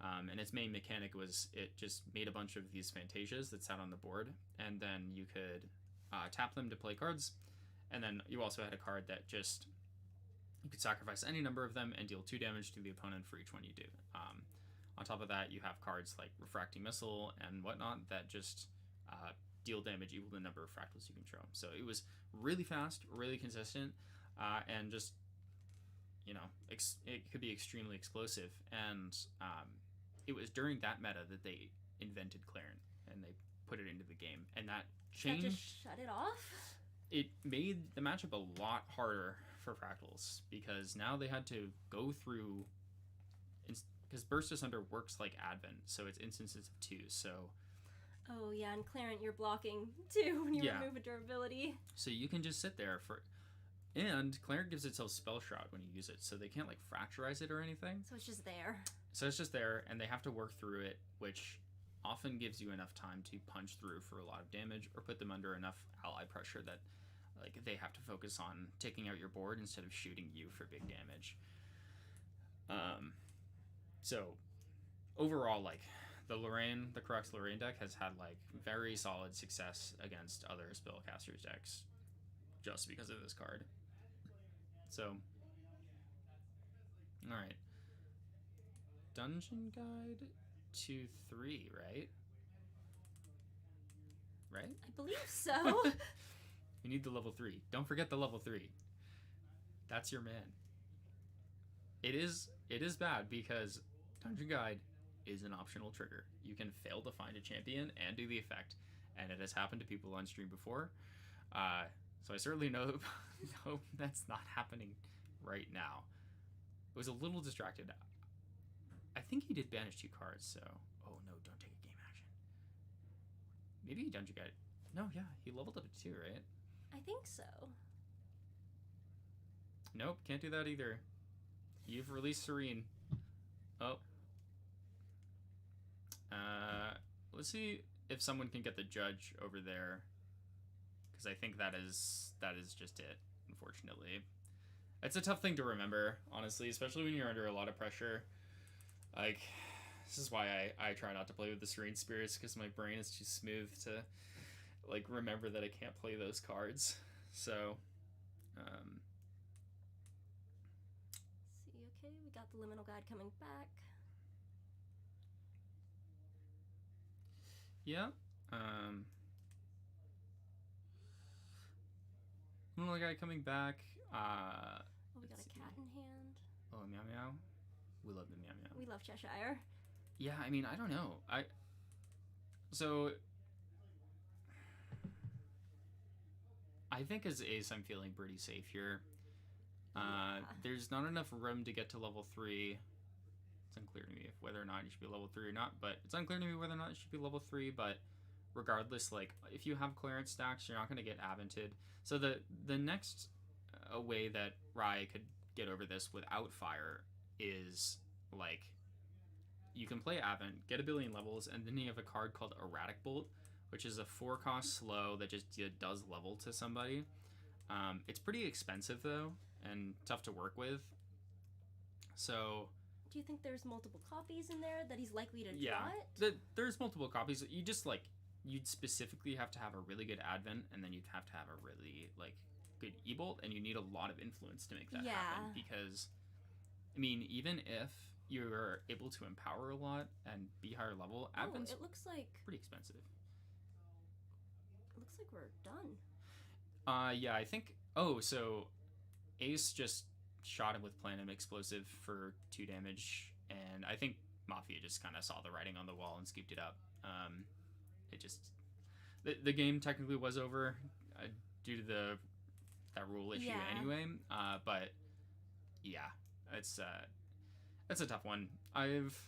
[SPEAKER 1] and its main mechanic was it just made a bunch of these Phantasias that sat on the board, and then you could tap them to play cards, and then you also had a card that just, you could sacrifice any number of them and deal 2 damage to the opponent for each one you do. On top of that, you have cards like Refracting Missile and whatnot that just deal damage equal to the number of fractals you control. So it was really fast, really consistent, and just, you know, it could be extremely explosive. And it was during that meta that they invented Clarent and they put it into the game, and that changed.
[SPEAKER 2] That just shut it off?
[SPEAKER 1] It made the matchup a lot harder for fractals because now they had to go through, because Burst Asunder works like Advent, so it's instances of 2. So
[SPEAKER 2] oh yeah, and Clarent you're blocking too when you remove a durability.
[SPEAKER 1] So you can just sit there for, and Clarent gives itself Spell Shroud when you use it, so they can't like fracturize it or anything.
[SPEAKER 2] So it's just there.
[SPEAKER 1] So it's just there, and they have to work through it, which often gives you enough time to punch through for a lot of damage or put them under enough ally pressure that like they have to focus on taking out your board instead of shooting you for big damage. So overall, like the Crux Lorraine deck has had like very solid success against other spellcasters decks just because of this card. So, all right, Dungeon Guide 2-3, right? Right?
[SPEAKER 2] I believe so.
[SPEAKER 1] You need the level 3. Don't forget the level 3. That's your man. It is bad because Dungeon Guide is an optional trigger. You can fail to find a champion and do the effect, and it has happened to people on stream before. So I certainly know that's not happening right now. I was a little distracted. I think he did banish 2 cards, so... Oh no, don't take a game action. Maybe he Dungeon Guide... No, yeah, he leveled up at 2, right?
[SPEAKER 2] I think so.
[SPEAKER 1] Nope, can't do that either. You've released Serene. Oh. Let's see if someone can get the judge over there, because I think that is just it, unfortunately. It's a tough thing to remember, honestly, especially when you're under a lot of pressure. Like, this is why I try not to play with the Serene Spirits, because my brain is too smooth to, like, remember that I can't play those cards. So,
[SPEAKER 2] see, okay, we got the Liminal Guide coming back.
[SPEAKER 1] Yeah. Liminal Guide coming back.
[SPEAKER 2] Oh, we got a cat in hand.
[SPEAKER 1] Oh, Meow Meow. We love the Meow Meow.
[SPEAKER 2] We love Cheshire.
[SPEAKER 1] Yeah, I mean, I don't know. I think as ace, I'm feeling pretty safe here. There's not enough room to get to level 3. It's unclear to me whether or not you should be level 3 or not, but it's unclear to me whether or not you should be level 3, but regardless, like, if you have Clarent stacks, you're not going to get Avented. So the next way that Rai could get over this without fire is, like, you can play Avent, get a billion levels, and then you have a card called Erratic Bolt, which is a 4 cost slow that just does level to somebody. It's pretty expensive though, and tough to work with. So
[SPEAKER 2] Do you think there's multiple copies in there that he's likely to
[SPEAKER 1] yeah,
[SPEAKER 2] draw it?
[SPEAKER 1] there's multiple copies. You just like you'd specifically have to have a really good advent, and then you'd have to have a really like good e-bolt, and you need a lot of influence to make that happen. Because I mean, even if you're able to empower a lot and be higher level, advent's
[SPEAKER 2] it looks like
[SPEAKER 1] pretty expensive.
[SPEAKER 2] we're done.
[SPEAKER 1] Yeah, I think. Oh, so Ace just shot him with Platinum Explosive for 2 damage, and I think Mafia just kind of saw the writing on the wall and scooped it up. It just the game technically was over due to that rule issue anyway. But yeah, it's a tough one. I've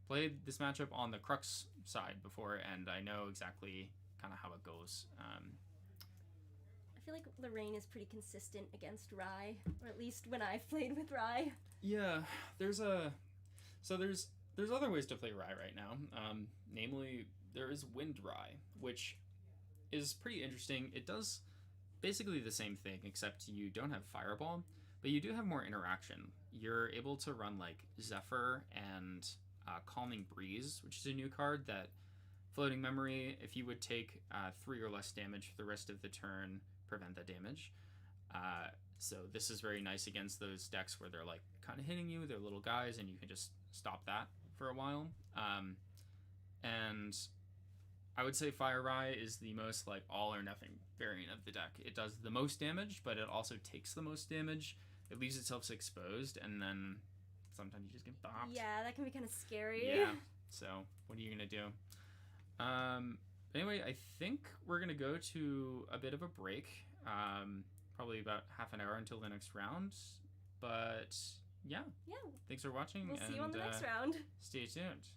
[SPEAKER 1] played this matchup on the Crux side before, and I know exactly kind of how it goes.
[SPEAKER 2] I feel like Lorraine is pretty consistent against Rye, or at least when I've played with Rye.
[SPEAKER 1] Yeah, there's other ways to play Rye right now. Namely, there is Wind Rye, which is pretty interesting. It does basically the same thing, except you don't have Fireball, but you do have more interaction. You're able to run like Zephyr and Calming Breeze, which is a new card that Floating Memory, if you would take 3 or less damage for the rest of the turn, prevent that damage. So this is very nice against those decks where they're like kind of hitting you, they're little guys, and you can just stop that for a while. And I would say Fire Rye is the most like all or nothing variant of the deck. It does the most damage, but it also takes the most damage. It leaves itself exposed, and then sometimes you just get bopped.
[SPEAKER 2] Yeah, that can be kind of scary.
[SPEAKER 1] Yeah. So what are you gonna do? Anyway, I think we're gonna go to a bit of a break. Probably about half an hour until the next round. But yeah. Thanks for watching.
[SPEAKER 2] We'll see you on the next round.
[SPEAKER 1] Stay tuned.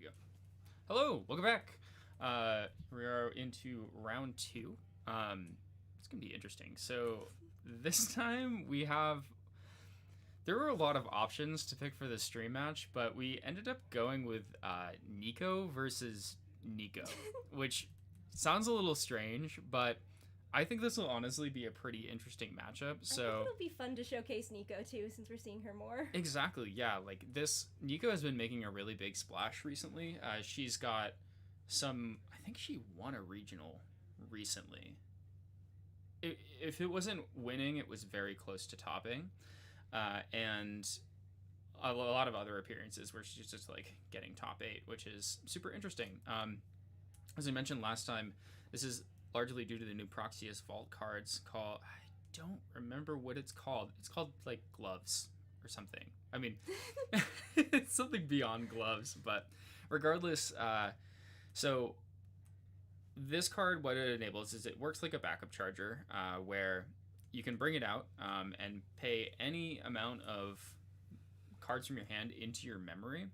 [SPEAKER 1] we go. Hello, welcome back. We are into round 2. It's gonna be interesting. So this time we have. There were a lot of options to pick for the stream match, but we ended up going with Nico versus Nico, which sounds a little strange, but I think this will honestly be a pretty interesting matchup. So
[SPEAKER 2] I think it'll be fun to showcase Nico too, since we're seeing her more.
[SPEAKER 1] Exactly, yeah. Like this, Nico has been making a really big splash recently. She's got some. I think she won a regional recently. If it wasn't winning, it was very close to topping, and a lot of other appearances where she's just like getting top 8, which is super interesting. As I mentioned last time, this is largely due to the new Proxius Vault cards called. I don't remember what it's called. It's called like gloves or something. I mean, it's something beyond gloves, but regardless, so this card, what it enables is it works like a backup charger, where you can bring it out and pay any amount of cards from your hand into your memory,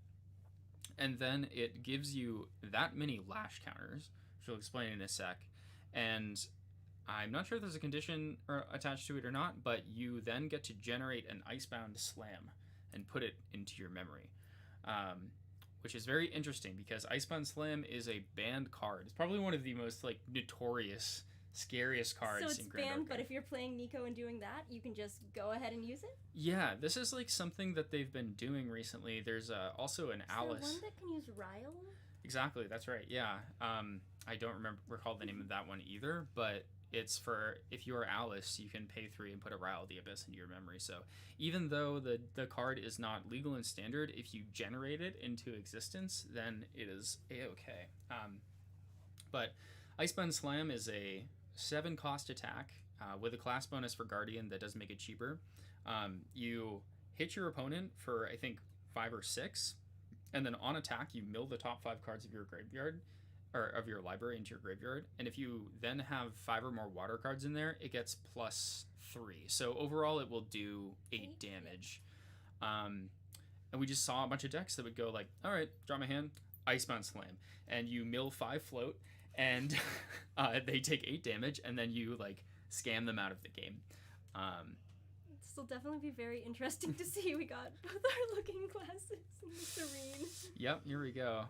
[SPEAKER 1] and then it gives you that many lash counters, which I'll explain in a sec. And I'm not sure if there's a condition attached to it or not, but you then get to generate an Icebound Slam and put it into your memory, which is very interesting because Icebound Slam is a banned card. It's probably one of the most like notorious, scariest cards.
[SPEAKER 2] So it's
[SPEAKER 1] in Grand
[SPEAKER 2] banned,
[SPEAKER 1] Orca.
[SPEAKER 2] but if you're playing Nico and doing that, you can just go ahead and use it?
[SPEAKER 1] Yeah, this is like something that they've been doing recently. There's also an Alice.
[SPEAKER 2] Is there one that can use Ryle?
[SPEAKER 1] Exactly, that's right. Yeah, I don't recall the name of that one either, but it's for if you are Alice, you can pay 3 and put a Ryle of the Abyss into your memory. So even though the card is not legal in Standard, if you generate it into existence, then it is a-okay. But Icebound Slam is a 7 cost attack with a class bonus for Guardian that does make it cheaper. You hit your opponent for I think 5 or 6, and then on attack you mill the top 5 cards of your graveyard or of your library into your graveyard, and if you then have 5 or more water cards in there, it gets +3. So overall it will do 8 damage. And we just saw a bunch of decks that would go like, all right, draw my hand, Icebound Slam, and you mill 5 float, and they take 8 damage, and then you like scam them out of the game.
[SPEAKER 2] This will definitely be very interesting to see. We got both our looking glasses in the Serene.
[SPEAKER 1] Yep, here we go.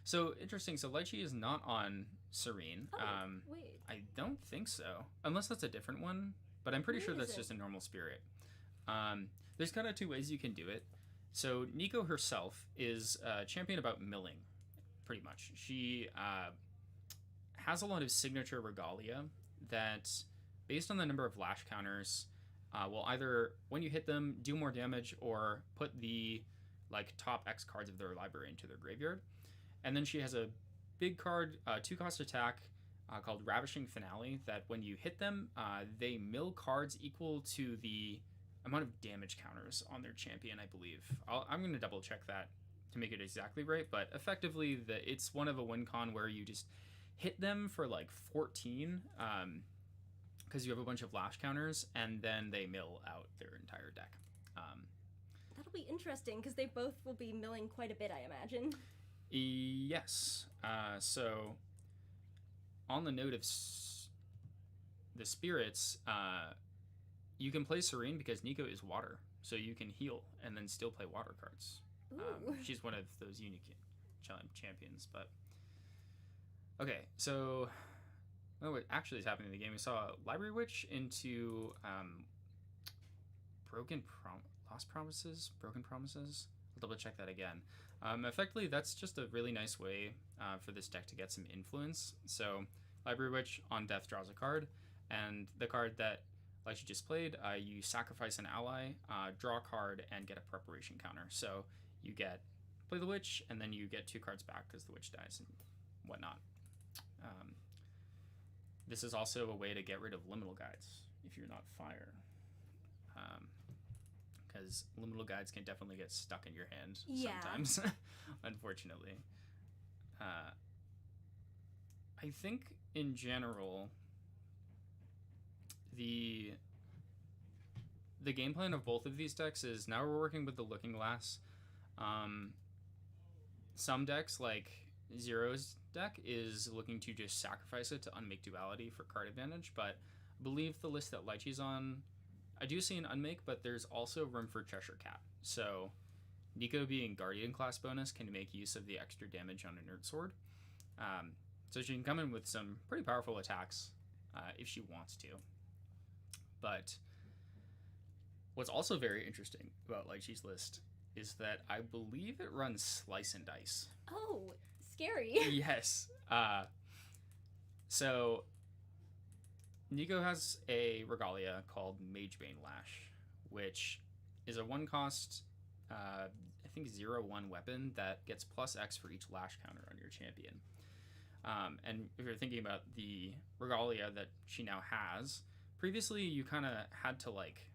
[SPEAKER 1] So interesting. So Lychee is not on Serene.
[SPEAKER 2] Oh, wait.
[SPEAKER 1] I don't think so, unless that's a different one. But I'm pretty sure that's just a normal spirit. There's kind of 2 ways you can do it. So Nico herself is a champion about milling, pretty much. She has a lot of signature regalia that, based on the number of lash counters, will either, when you hit them, do more damage or put the like top X cards of their library into their graveyard. And then she has a big card, 2-cost attack called Ravishing Finale, that when you hit them, they mill cards equal to the amount of damage counters on their champion, I believe. I'm going to double check that to make it exactly right, but effectively it's one of a win con where you just hit them for like 14 because you have a bunch of lash counters, and then they mill out their entire deck.
[SPEAKER 2] That'll be interesting because they both will be milling quite a bit, I imagine.
[SPEAKER 1] Yes. So on the note of the spirits, you can play Serene because Nico is water, so you can heal and then still play water cards. She's one of those unique champions. But okay, so what actually is happening in the game? We saw Library Witch into Lost Promises, Broken Promises. I'll double check that again. Effectively, that's just a really nice way for this deck to get some influence. So Library Witch on death draws a card, and the card that like you just played, you sacrifice an ally, draw a card, and get a preparation counter. So you play the witch, and then you get 2 cards back because the witch dies and whatnot. This is also a way to get rid of liminal guides if you're not fire, because liminal guides can definitely get stuck in your hand sometimes, unfortunately. I think in general, the game plan of both of these decks is now we're working with the Looking Glass. some decks, like Zero's deck, is looking to just sacrifice it to unmake duality for card advantage, but I believe the list that Lychee's on, I do see an unmake, but there's also room for Cheshire Cat. So Nico, being Guardian class bonus, can make use of the extra damage on Inert Sword. So she can come in with some pretty powerful attacks if she wants to. But what's also very interesting about Lychee's list is that I believe it runs Slice and Dice.
[SPEAKER 2] Oh, scary.
[SPEAKER 1] Yes. So Nico has a Regalia called Magebane Lash, which is a 1-cost, I think 0/1 weapon that gets +X for each lash counter on your champion. And if you're thinking about the Regalia that she now has, previously you kind of had to like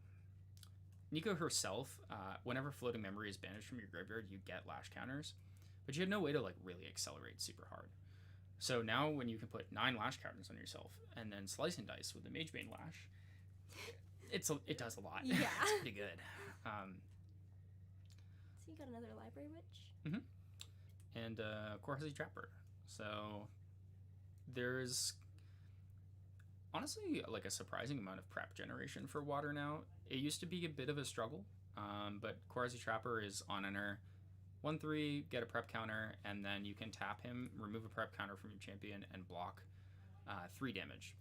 [SPEAKER 1] Nico herself, whenever Floating Memory is banished from your graveyard, you get lash counters, but you had no way to like really accelerate super hard. So now when you can put 9 lash counters on yourself and then Slice and Dice with the Magebane Lash, it does a lot.
[SPEAKER 2] Yeah.
[SPEAKER 1] It's pretty good.
[SPEAKER 2] So you got another Library Witch?
[SPEAKER 1] Mm-hmm. And Korhazi Trapper. So there's honestly like a surprising amount of prep generation for water now. It used to be a bit of a struggle, but Korhazi Trapper is on enter 1/3, get a prep counter, and then you can tap him, remove a prep counter from your champion, and block 3 damage.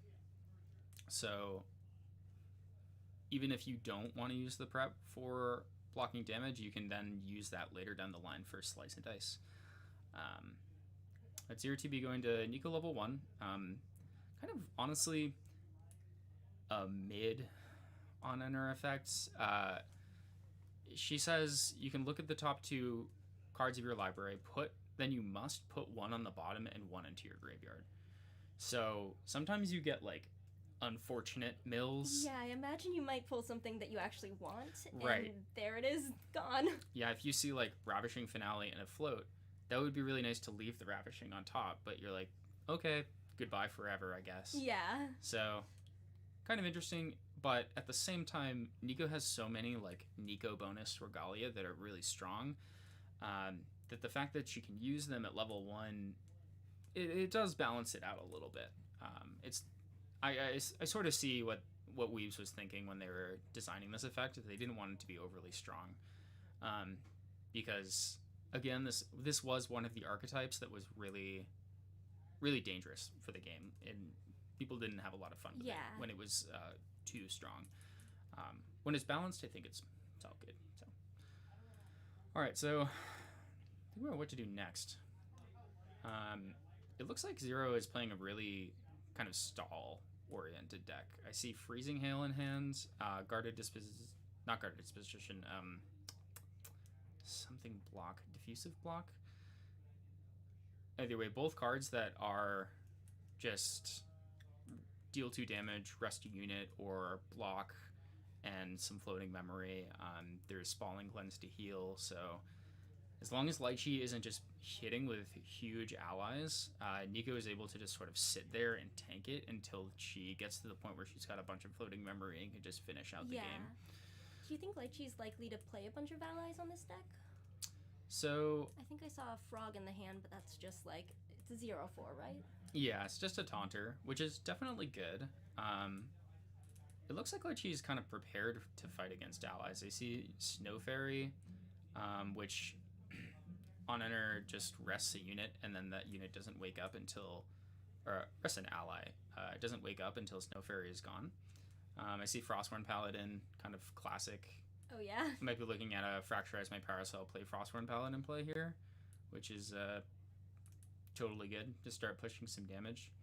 [SPEAKER 1] So even if you don't want to use the prep for blocking damage, you can then use that later down the line for Slice and Dice. That's 0TB going to Nico level 1. Kind of honestly a mid on enter effects. She says you can look at the top 2 cards of your library, then you must put 1 on the bottom and 1 into your graveyard. So sometimes you get like unfortunate mills.
[SPEAKER 2] Yeah, I imagine you might pull something that you actually want,
[SPEAKER 1] Right.
[SPEAKER 2] and there it is, gone.
[SPEAKER 1] Yeah, if you see like Ravishing Finale and a float, that would be really nice to leave the Ravishing on top, but you're like, okay, goodbye forever, I guess.
[SPEAKER 2] Yeah.
[SPEAKER 1] So kind of interesting, but at the same time, Nico has so many like Nico bonus Regalia that are really strong, that the fact that she can use them at level 1, it does balance it out a little bit. I sort of see what Weaves was thinking when they were designing this effect. They didn't want it to be overly strong, because again, this was one of the archetypes that was really, really dangerous for the game, and people didn't have a lot of fun with it when it was too strong. When it's balanced, I think it's all good. So, all right, so think about what to do next. It looks like Zero is playing a really kind of stall-oriented deck. I see Freezing Hail in hand, not Guarded Disposition, something block, Diffusive Block. Either way, both cards that are just deal 2 damage, rest a unit, or block, and some Floating Memory. There's Spalling Cleanse to heal, so as long as Lychee isn't just hitting with huge allies, Nico is able to just sort of sit there and tank it until she gets to the point where she's got a bunch of Floating Memory and can just finish out the game.
[SPEAKER 2] Do you think Lychee's likely to play a bunch of allies on this deck?
[SPEAKER 1] So
[SPEAKER 2] I think I saw a frog in the hand, but that's just like, it's a 0/4, right?
[SPEAKER 1] yeah, it's just a taunter, which is definitely good. It looks like Lychee's kind of prepared to fight against allies. I see Snow Fairy, which on enter just rests a unit, and then that unit doesn't wake up until, or rests an ally. It doesn't wake up until Snow Fairy is gone. I see Frostborn Paladin, kind of classic.
[SPEAKER 2] Oh yeah.
[SPEAKER 1] I might be looking at a Fracturize My Parasol, play Frostborn Paladin play here, which is totally good. Just start pushing some damage.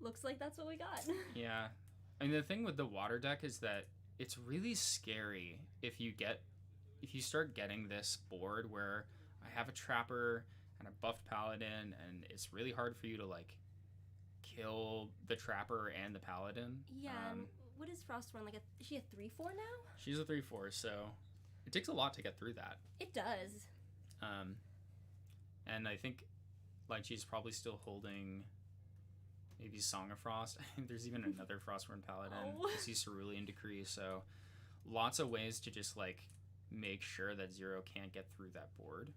[SPEAKER 2] Looks like that's what we got.
[SPEAKER 1] Yeah. I mean, the thing with the water deck is that it's really scary if you start getting this board where I have a Trapper and a buffed Paladin, and it's really hard for you to like kill the Trapper and the Paladin.
[SPEAKER 2] Yeah. What is Frostborn like? Is she a 3/4 now?
[SPEAKER 1] She's a 3/4, so it takes a lot to get through that.
[SPEAKER 2] It does.
[SPEAKER 1] And I think Lychee's probably still holding maybe Song of Frost. I think there's even another Frostborn Paladin.
[SPEAKER 2] Oh.
[SPEAKER 1] I see Cerulean Decree, so lots of ways to just like make sure that Zero can't get through that board.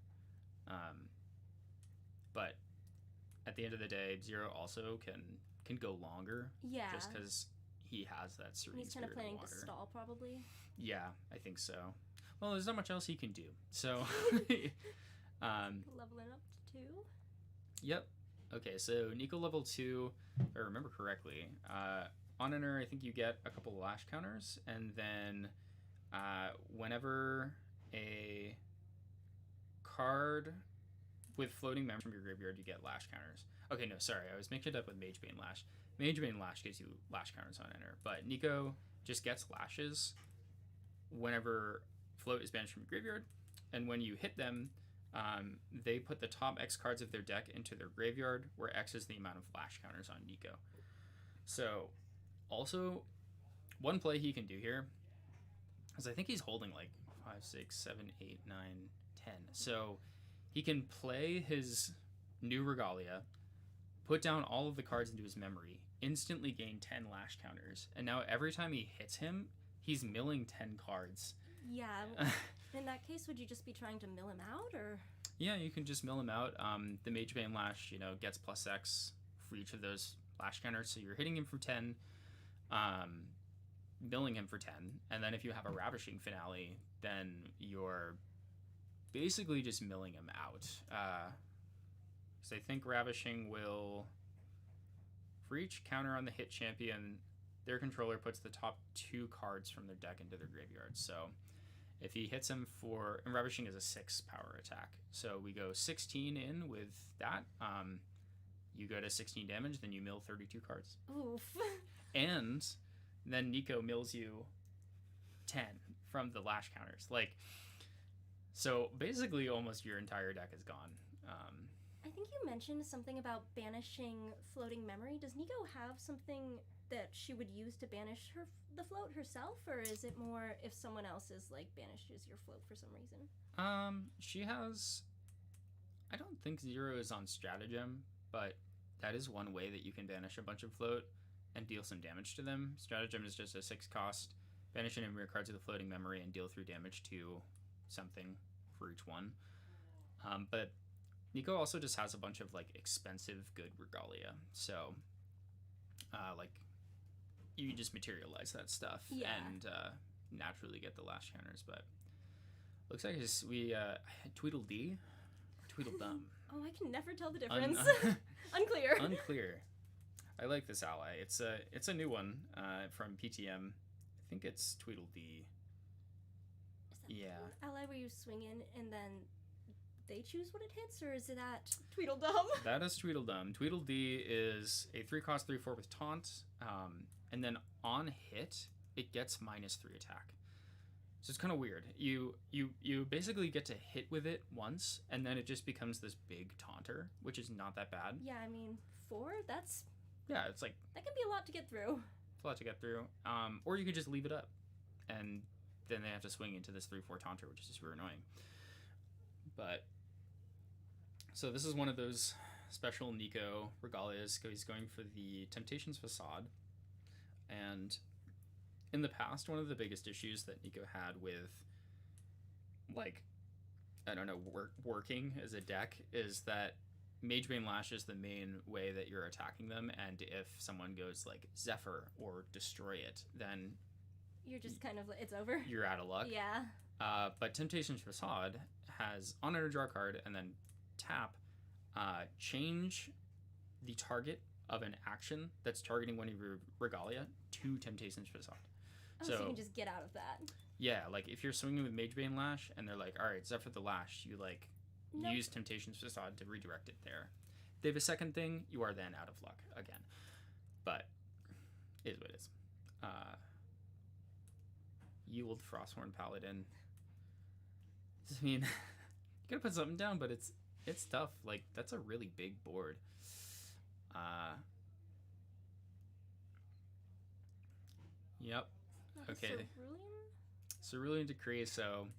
[SPEAKER 1] but at the end of the day, Zero also can go longer.
[SPEAKER 2] Yeah.
[SPEAKER 1] Just because he has that serene
[SPEAKER 2] He's kind of
[SPEAKER 1] spirit
[SPEAKER 2] planning
[SPEAKER 1] of water.
[SPEAKER 2] to stall, probably.
[SPEAKER 1] Yeah, I think so. Well, there's not much else he can do. So,
[SPEAKER 2] Leveling up to 2.
[SPEAKER 1] Yep. Okay, so Nico level 2, if I remember correctly. On enter, I think you get a couple of lash counters, and then whenever a card with floating memory from your graveyard, you get lash counters. Okay, no, sorry, I was mixing it up with Mage Bane Lash. Mage Bane Lash gives you lash counters on enter, but Nico just gets lashes whenever float is banished from your graveyard, and when you hit them, they put the top X cards of their deck into their graveyard, where X is the amount of lash counters on Nico. So, also, one play he can do here is I think he's holding like 5, 6, 7, 8, 9, 10. So, he can play his new Regalia, put down all of the cards into his memory, instantly gain 10 lash counters, and now every time he hits him, he's milling 10 cards.
[SPEAKER 2] Yeah. In that case, would you just be trying to mill him out, or?
[SPEAKER 1] Yeah, you can just mill him out. The Mage Bane Lash, gets plus X for each of those lash counters, so you're hitting him for 10, milling him for 10, and then if you have a Ravishing Finale, then you're basically just milling him out. So I think Ravishing will, for each counter on the hit champion, their controller puts the top 2 cards from their deck into their graveyard. So if he hits him for, and Ravishing is a 6 power attack, so we go 16 in with that. You go to 16 damage, then you mill 32 cards.
[SPEAKER 2] Oof.
[SPEAKER 1] And then Nico mills you 10 from the lash counters. So basically almost your entire deck is gone.
[SPEAKER 2] I think you mentioned something about banishing floating memory. Does Nico have something that she would use to banish the float herself, or is it more if someone else is banishes your float for some reason?
[SPEAKER 1] She has, I don't think Zero is on Stratagem, but that is one way that you can banish a bunch of float and deal some damage to them. Stratagem is just a 6 cost, banish an mirror cards with a floating memory and deal 3 damage to something for each one. But Nico also just has a bunch of expensive good Regalia, so you just materialize that stuff and naturally get the lash counters. But looks like we Tweedledee or Tweedledum.
[SPEAKER 2] Oh, I can never tell the difference. Unclear.
[SPEAKER 1] I like this ally. It's a new one from PTM. I think it's Tweedledee.
[SPEAKER 2] Is that the ally where you swing in and then they choose what it hits, or is it that Tweedledum?
[SPEAKER 1] That is Tweedledum. Tweedledee is a 3 cost 3/4 with taunt, and then on hit it gets -3 attack. So it's kind of weird. You basically get to hit with it once, and then it just becomes this big taunter, which is not that bad.
[SPEAKER 2] Yeah, I mean 4. It's
[SPEAKER 1] that
[SPEAKER 2] can be a lot to get through.
[SPEAKER 1] It's a lot to get through. Or you could just leave it up, and then they have to swing into this 3/4 taunter, which is super annoying. But so this is one of those special Nico Regalias. He's going for the Temptations Facade. And in the past, one of the biggest issues that Nico had with, working as a deck is that Mage Bane Lash is the main way that you're attacking them, and if someone goes Zephyr or Destroy It, then
[SPEAKER 2] you're just kind of, it's over.
[SPEAKER 1] You're out of luck.
[SPEAKER 2] Yeah.
[SPEAKER 1] But Temptations Facade has on enter, draw a card, and then tap, change the target of an action that's targeting one of your Regalia to Temptations Facade.
[SPEAKER 2] Oh, so you can just get out of that.
[SPEAKER 1] Yeah, if you're swinging with Mage Bane Lash and they're all right, Zephyr the Lash, you use Temptations Facade to redirect it there. If they have a second thing, you are then out of luck again. But it is what it is. Yield Frosthorn Paladin. I mean, you gotta put something down, but it's tough. That's a really big board. Yep. Okay. Cerulean Decree. So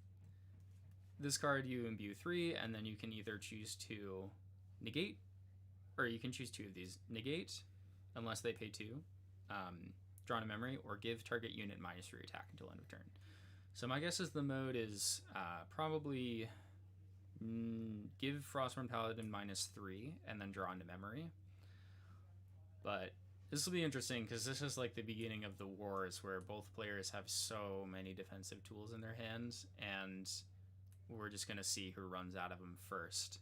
[SPEAKER 1] this card you imbue 3, and then you can either choose to negate, or you can choose 2 of these. Negate, unless they pay 2, draw a memory, or give target unit -3 attack until end of turn. So my guess is the mode is probably Give Frostborn Paladin -3 and then draw into memory. But this will be interesting because this is like the beginning of the wars where both players have so many defensive tools in their hands, and we're just going to see who runs out of them first.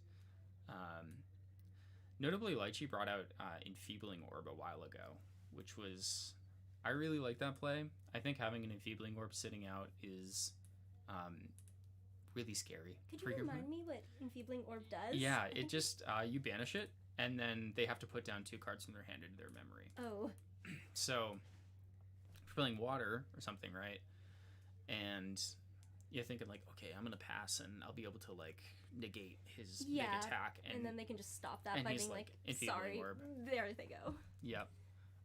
[SPEAKER 1] Notably, Lychee brought out Enfeebling Orb a while ago, which was... I really like that play. I think having an Enfeebling Orb sitting out is really scary.
[SPEAKER 2] Could you remind me what Enfeebling Orb does?
[SPEAKER 1] Yeah, it just... you banish it, and then they have to put down 2 cards from their hand into their memory.
[SPEAKER 2] Oh.
[SPEAKER 1] So, if you're playing water or something, right? And you're thinking like, okay, I'm gonna pass and I'll be able to like negate his big attack,
[SPEAKER 2] and then they can just stop that by being like sorry,
[SPEAKER 1] orb.
[SPEAKER 2] There they go.
[SPEAKER 1] Yep.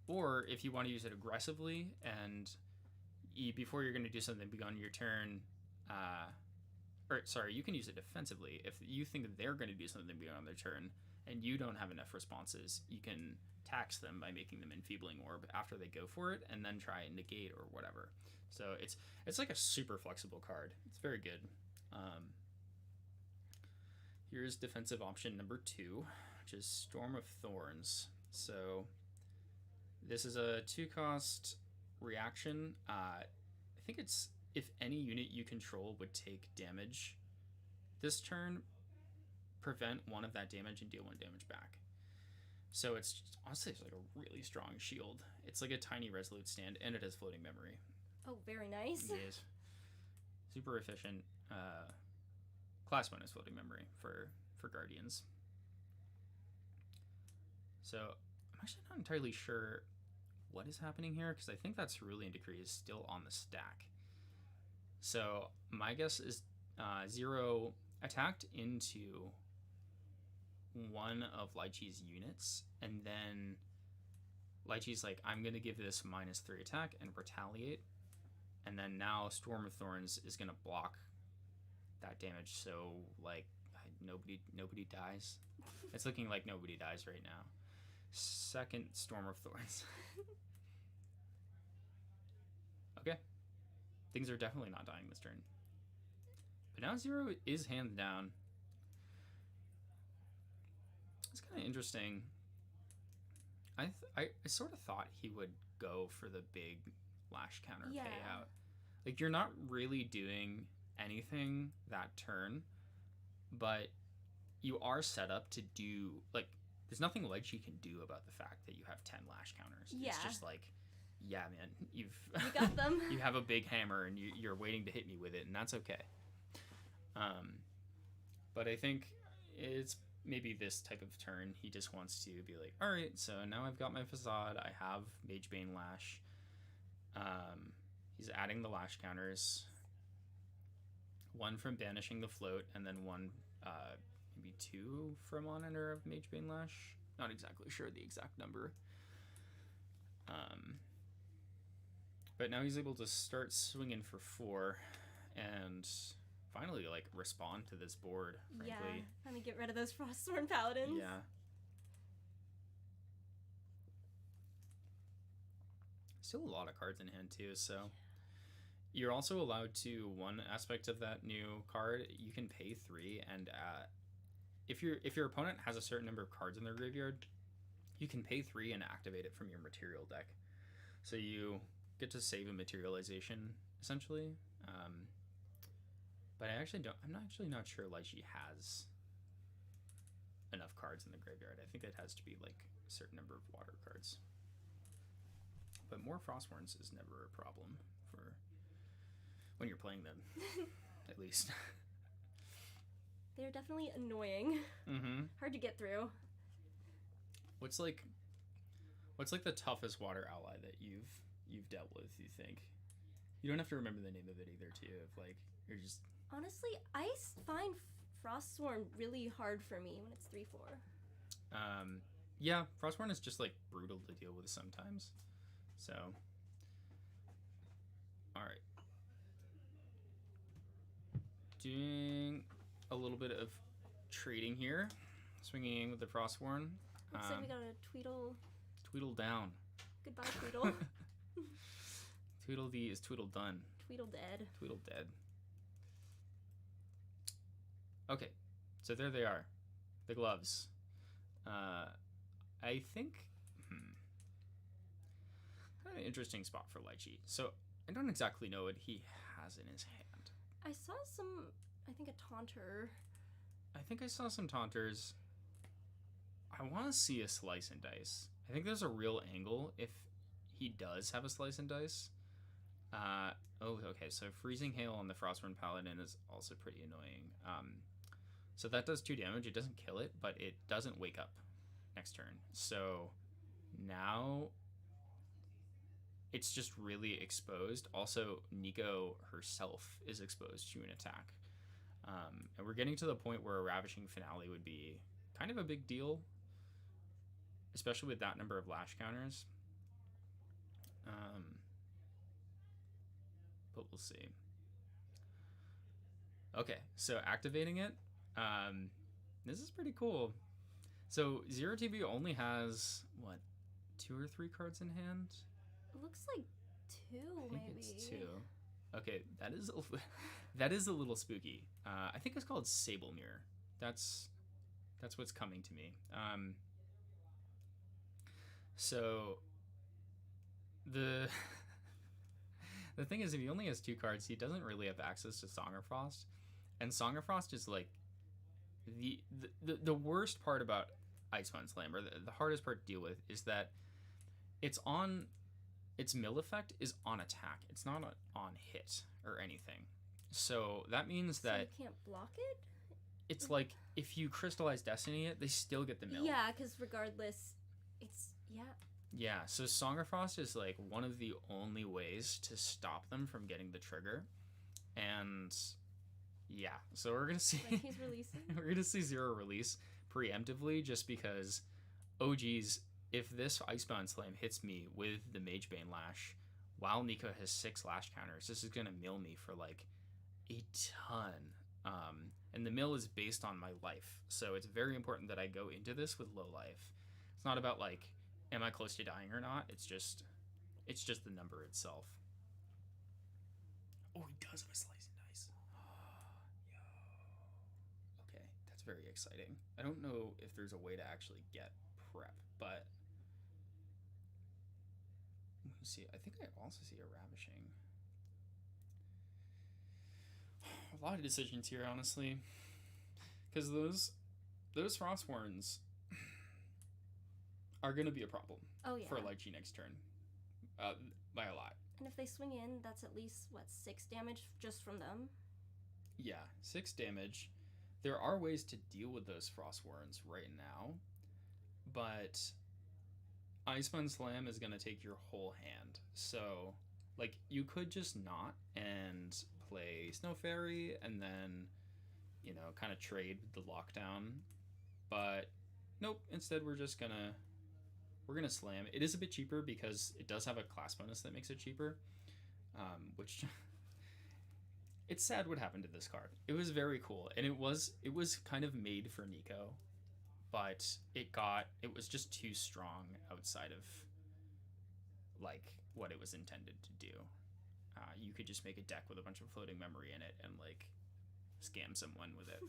[SPEAKER 1] Or if you want to use it aggressively and before you're going to do something beyond your turn, you can use it defensively. If you think that they're going to do something beyond their turn and you don't have enough responses, you can tax them by making them Enfeebling Orb after they go for it and then try and negate or whatever. So it's like a super flexible card. It's very good. Here's defensive option number 2, which is Storm of Thorns. So this is a 2-cost reaction. I think it's if any unit you control would take damage this turn, prevent 1 of that damage and deal 1 damage back. So it's honestly it's like a really strong shield. It's like a tiny Resolute Stand, and it has floating memory.
[SPEAKER 2] Oh, very nice.
[SPEAKER 1] It is. Super efficient. Class bonus floating memory for Guardians. So I'm actually not entirely sure what is happening here, because I think that Cerulean Decree is still on the stack. So my guess is 0 attacked into one of Lychee's units, and then Lychee's like, I'm going to give this -3 attack and retaliate, and then now Storm of Thorns is going to block that damage, so like nobody dies. It's looking like nobody dies right now. Second Storm of Thorns. Okay. Things are definitely not dying this turn. But now 0 is hands down. It's kind of interesting. I sort of thought he would go for the big lash counter payout. Like, you're not really doing anything that turn, but you are set up to do, like, there's nothing Lychee can do about the fact that you have 10 lash counters.
[SPEAKER 2] Yeah.
[SPEAKER 1] It's just like, yeah, man, you
[SPEAKER 2] got them.
[SPEAKER 1] You have a big hammer and you're waiting to hit me with it, and that's okay. But I think it's maybe this type of turn he just wants to be like, all right, so now I've got my Facade, I have Magebane Lash. He's adding the lash counters, 1 from banishing the float, and then 1 maybe 2 from Monitor of Magebane Lash. Not exactly sure the exact number. But now he's able to start swinging for 4 and finally like respond to this board, frankly.
[SPEAKER 2] Yeah, finally get rid of those Frostthorn Paladins.
[SPEAKER 1] Yeah. Still a lot of cards in hand too, so you're also allowed to, one aspect of that new card, you can pay 3, and if your opponent has a certain number of cards in their graveyard, you can pay 3 and activate it from your material deck. So you get to save a materialization essentially. But I'm actually not sure Lychee has enough cards in the graveyard. I think it has to be like a certain number of water cards. But more Frostborns is never a problem for when you're playing them, at least.
[SPEAKER 2] They're definitely annoying.
[SPEAKER 1] Mm-hmm.
[SPEAKER 2] Hard to get through.
[SPEAKER 1] What's like the toughest water ally that you've dealt with, you think? You don't have to remember the name of it either, too. If like you're just
[SPEAKER 2] honestly, I find Frostsworn really hard for me when it's 3/4.
[SPEAKER 1] Yeah, Frostborn is just like brutal to deal with sometimes. So, all right, doing a little bit of trading here, swinging in with the Frostborn.
[SPEAKER 2] Looks like we got a Tweedle.
[SPEAKER 1] Tweedle down.
[SPEAKER 2] Goodbye, Tweedle.
[SPEAKER 1] Tweedledee is Tweedle done.
[SPEAKER 2] Tweedle dead.
[SPEAKER 1] Tweedle dead. Okay, So there they are, the gloves. I think kind of an interesting spot for Lychee. So I don't exactly know what he has in his hand.
[SPEAKER 2] I saw some, I think a taunter.
[SPEAKER 1] I think I saw some taunters. I want to see a slice and dice. I think there's a real angle if he does have a slice and dice. Okay, so Freezing Hail on the Frostborn Paladin is also pretty annoying. So that does 2 damage. It doesn't kill it, but it doesn't wake up next turn. So now it's just really exposed. Also, Nico herself is exposed to an attack. And we're getting to the point where a Ravishing Finale would be kind of a big deal, especially with that number of lash counters. But we'll see. Okay, so activating it. This is pretty cool. So Zero TB only has, what, 2 or 3 cards in hand?
[SPEAKER 2] It looks like 2,
[SPEAKER 1] I think
[SPEAKER 2] maybe.
[SPEAKER 1] it's 2. Okay, that is a little spooky. I think it's called Sable Mirror. That's what's coming to me. So the the thing is, if he only has 2 cards, he doesn't really have access to Song of Frost, and Song of Frost is like the worst part about Icewind Slam, or the hardest part to deal with, is that its mill effect is on attack. It's not on hit or anything. So that means
[SPEAKER 2] So
[SPEAKER 1] that
[SPEAKER 2] you can't block it?
[SPEAKER 1] it's like if you Crystallize Destiny it, they still get the mill.
[SPEAKER 2] Yeah, because regardless, it's, yeah.
[SPEAKER 1] Yeah, so Song of Frost is like one of the only ways to stop them from getting the trigger. And yeah, so we're gonna see
[SPEAKER 2] Like he's releasing?
[SPEAKER 1] we're gonna see 0 release preemptively, just because, oh geez, if this Icebound Slam hits me with the Magebane Lash while Nico has 6 lash counters, this is gonna mill me for like a ton. And the mill is based on my life, so it's very important that I go into this with low life. It's not about like, am I close to dying or not? It's just the number itself. Oh, he does have a slice and dice. Yo. Okay, that's very exciting. I don't know if there's a way to actually get prep, but let me see. I think I also see a Ravishing. A lot of decisions here, honestly, because those Frostborns are gonna be a problem.
[SPEAKER 2] Oh, yeah.
[SPEAKER 1] For Lychee next turn, by a lot.
[SPEAKER 2] And if they swing in, that's at least, what, 6 damage just from them?
[SPEAKER 1] Yeah, 6 damage. There are ways to deal with those Frostborns right now, but Icewind Slam is gonna take your whole hand. So, like, you could just not and play Snow Fairy and then, you know, kind of trade the lockdown. But nope, instead we're gonna slam. It is a bit cheaper because it does have a class bonus that makes it cheaper, which it's sad what happened to this card. It was very cool, and it was kind of made for Nico, but it was just too strong outside of like what it was intended to do. You could just make a deck with a bunch of floating memory in it and like scam someone with it.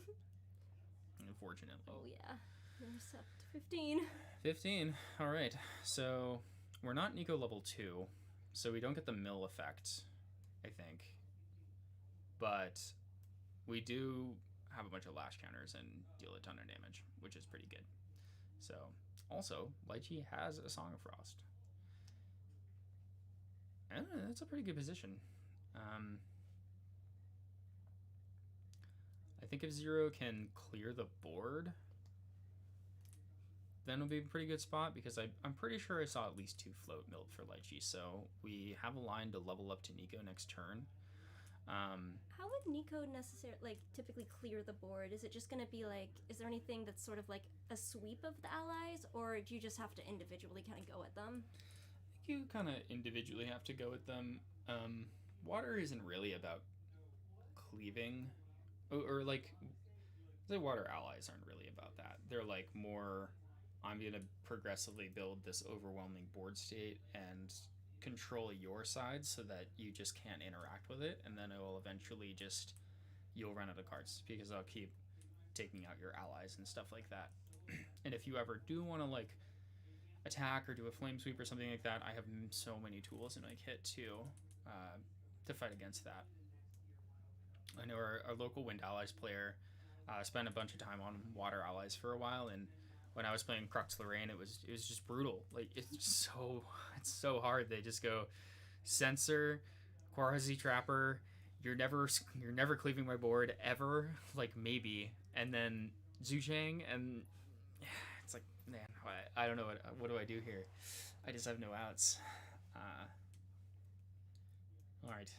[SPEAKER 1] Unfortunately.
[SPEAKER 2] Oh yeah, intercept 15.
[SPEAKER 1] 15. All right. So we're not Nico level 2, so we don't get the mill effect, I think. But we do have a bunch of lash counters and deal a ton of damage, which is pretty good. So also, Lychee has a Song of Frost. And that's a pretty good position. I think if 0 can clear the board, then it'll be a pretty good spot, because I'm pretty sure I saw at least 2 float milled for Lychee. So we have a line to level up to Nico next turn.
[SPEAKER 2] How would Nico necessarily, typically clear the board? Is it just going to be like, is there anything that's sort of like a sweep of the allies, or do you just have to individually kind of go at them?
[SPEAKER 1] I think you kind of individually have to go with them. Water isn't really about cleaving, or like, the water allies aren't really about that. They're like more, I'm going to progressively build this overwhelming board state and control your side so that you just can't interact with it, and then it will eventually just, you'll run out of cards, because I'll keep taking out your allies and stuff like that. And if you ever do want to like attack or do a flame sweep or something like that, I have so many tools in my kit too to fight against that. I know our local Wind Allies player spent a bunch of time on Water Allies for a while, and when I was playing Crux Lorraine, it was just brutal. Like it's so hard. They just go Censor, Quasi Trapper. You're never cleaving my board ever. Like maybe, and then Zuchang, and it's like, man, I don't know what do I do here. I just have no outs. All right.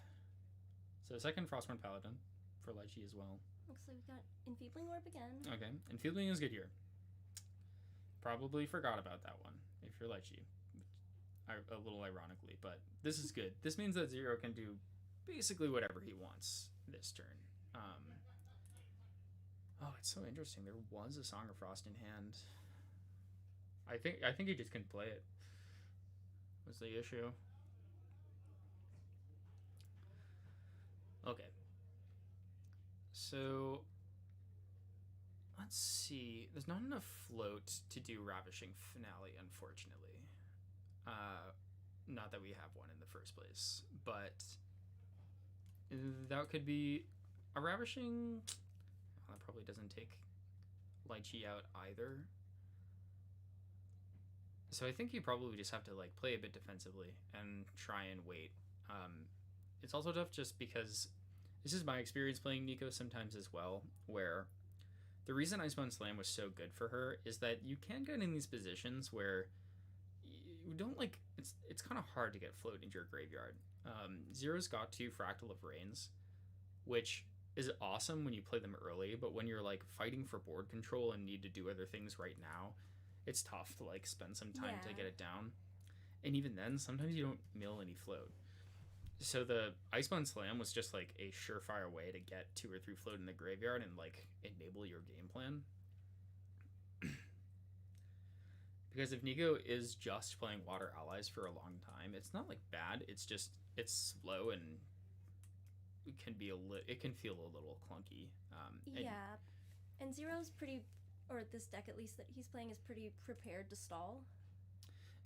[SPEAKER 1] So second Frostborn Paladin for Lychee as well.
[SPEAKER 2] Looks like we got Enfeebling Orb again.
[SPEAKER 1] Okay, Enfeebling is good here. Probably forgot about that one if you're Lychee. A little ironically, but this is good. This means that Zero can do basically whatever he wants this turn. Oh, it's so interesting. There was a Song of Frost in hand. I think he just couldn't play it. Was the issue? Okay. So let's see. There's not enough float to do Ravishing Finale, unfortunately. Not that we have one in the first place, but that could be a Ravishing. Well, that probably doesn't take Lychee out either. So I think you probably just have to like play a bit defensively and try and wait. It's also tough just because this is my experience playing Nico sometimes as well, where the reason Icebound Slam was so good for her is that you can get in these positions where you don't like it's kind of hard to get float into your graveyard. Zero's got 2 Fractal of Rains, which is awesome when you play them early, but when you're like fighting for board control and need to do other things right now, it's tough to like spend some time to get it down. And even then, sometimes you don't mill any float. So the Icebound Slam was just like a surefire way to get 2 or 3 float in the graveyard and like enable your game plan. Because if Nico is just playing Water Allies for a long time, it's not like bad. It's just it's slow and it can be it can feel a little clunky.
[SPEAKER 2] And Zero's pretty, or this deck at least that he's playing is pretty prepared to stall.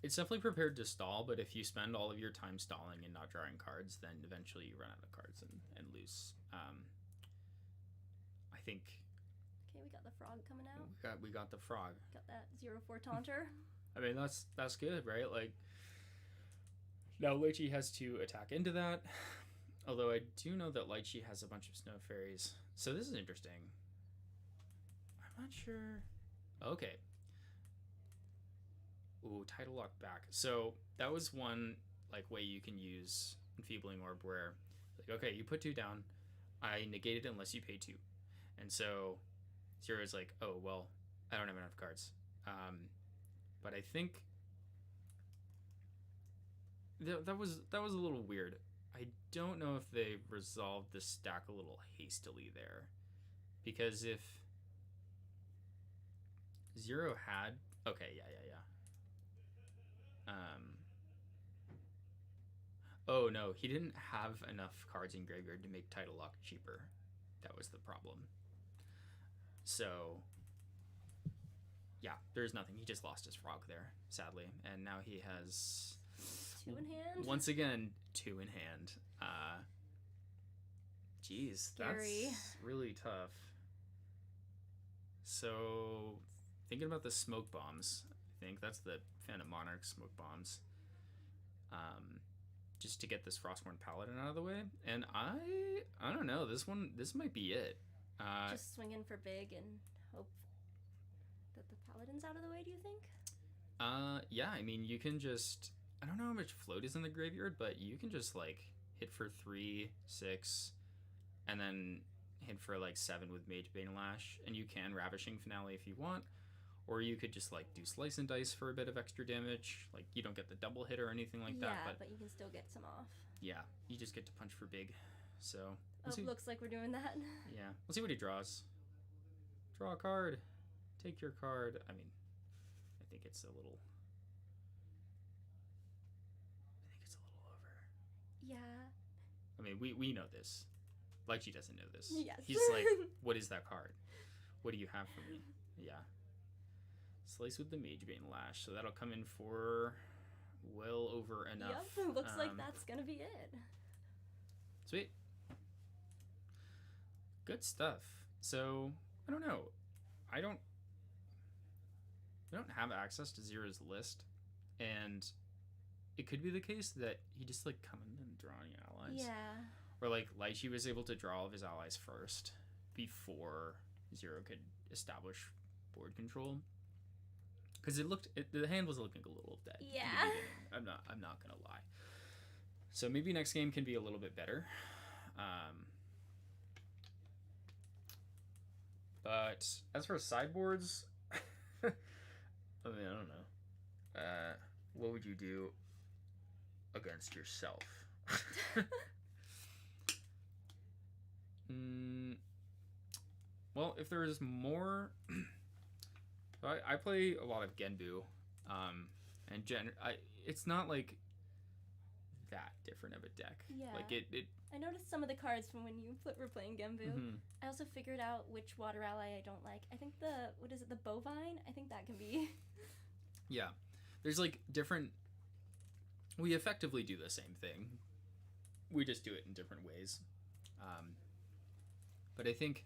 [SPEAKER 1] It's definitely prepared to stall, but if you spend all of your time stalling and not drawing cards, then eventually you run out of cards and lose. I think.
[SPEAKER 2] Okay, we got the frog coming out.
[SPEAKER 1] We got the frog.
[SPEAKER 2] Got that 0/4 taunter.
[SPEAKER 1] I mean that's good, right? Like now Lychee has to attack into that. Although I do know that Lychee has a bunch of snow fairies, so this is interesting. I'm not sure. Okay. Ooh, Tidal Lock back. So that was one like way you can use Enfeebling Orb where like, okay, you put 2 down, I negate it unless you pay 2. And so Zero is like, oh well, I don't have enough cards. But I think that was a little weird. I don't know if they resolved the stack a little hastily there. Because if Zero had okay, yeah. Oh no, he didn't have enough cards in graveyard to make Tidal Lock cheaper. That was the problem. So yeah, there's nothing. He just lost his frog there, sadly. And now he has
[SPEAKER 2] 2 in hand.
[SPEAKER 1] Once again, 2 in hand. Geez,
[SPEAKER 2] Scary.
[SPEAKER 1] That's really tough. So thinking about the smoke bombs, I think that's the Phantom Monarch smoke bombs. Just to get this Frostborn Paladin out of the way. And I don't know, this might be it.
[SPEAKER 2] Just swinging for big and hope that the Paladin's out of the way, do you think?
[SPEAKER 1] Yeah, I mean, you can just I don't know how much float is in the graveyard, but you can just like hit for 3, 6, and then hit for like 7 with Mage Bane Lash, and you can Ravishing Finale if you want. Or you could just like do Slice and Dice for a bit of extra damage. Like you don't get the double hit or anything like that.
[SPEAKER 2] Yeah, but you can still get some off.
[SPEAKER 1] Yeah, you just get to punch for big. So
[SPEAKER 2] looks like we're doing that.
[SPEAKER 1] Yeah, we'll see what he draws. Draw a card. Take your card. I mean, I think it's a little over.
[SPEAKER 2] Yeah.
[SPEAKER 1] I mean, we know this. Like she doesn't know this.
[SPEAKER 2] Yes.
[SPEAKER 1] He's like, what is that card? What do you have for me? Yeah. Slice with the Magebane Lash. So that'll come in for well over enough.
[SPEAKER 2] Yep, looks like that's gonna be it.
[SPEAKER 1] Sweet. Good stuff. So, I don't know. I don't have access to Zero's list, and it could be the case that he just like coming and drawing allies.
[SPEAKER 2] Yeah.
[SPEAKER 1] Or like Lychee was able to draw all of his allies first before Zero could establish board control. Because the hand was looking a little dead.
[SPEAKER 2] Yeah.
[SPEAKER 1] I'm not gonna lie. So maybe next game can be a little bit better. But as for sideboards, I mean, I don't know. What would you do against yourself? Well, if there is more, I play a lot of Genbu, and it's not like that different of a deck.
[SPEAKER 2] Yeah.
[SPEAKER 1] Like it
[SPEAKER 2] I noticed some of the cards from when you were playing Genbu.
[SPEAKER 1] Mhm.
[SPEAKER 2] I also figured out which water ally I don't like. I think the bovine? I think that can be.
[SPEAKER 1] Yeah. There's like different. We effectively do the same thing. We just do it in different ways. But I think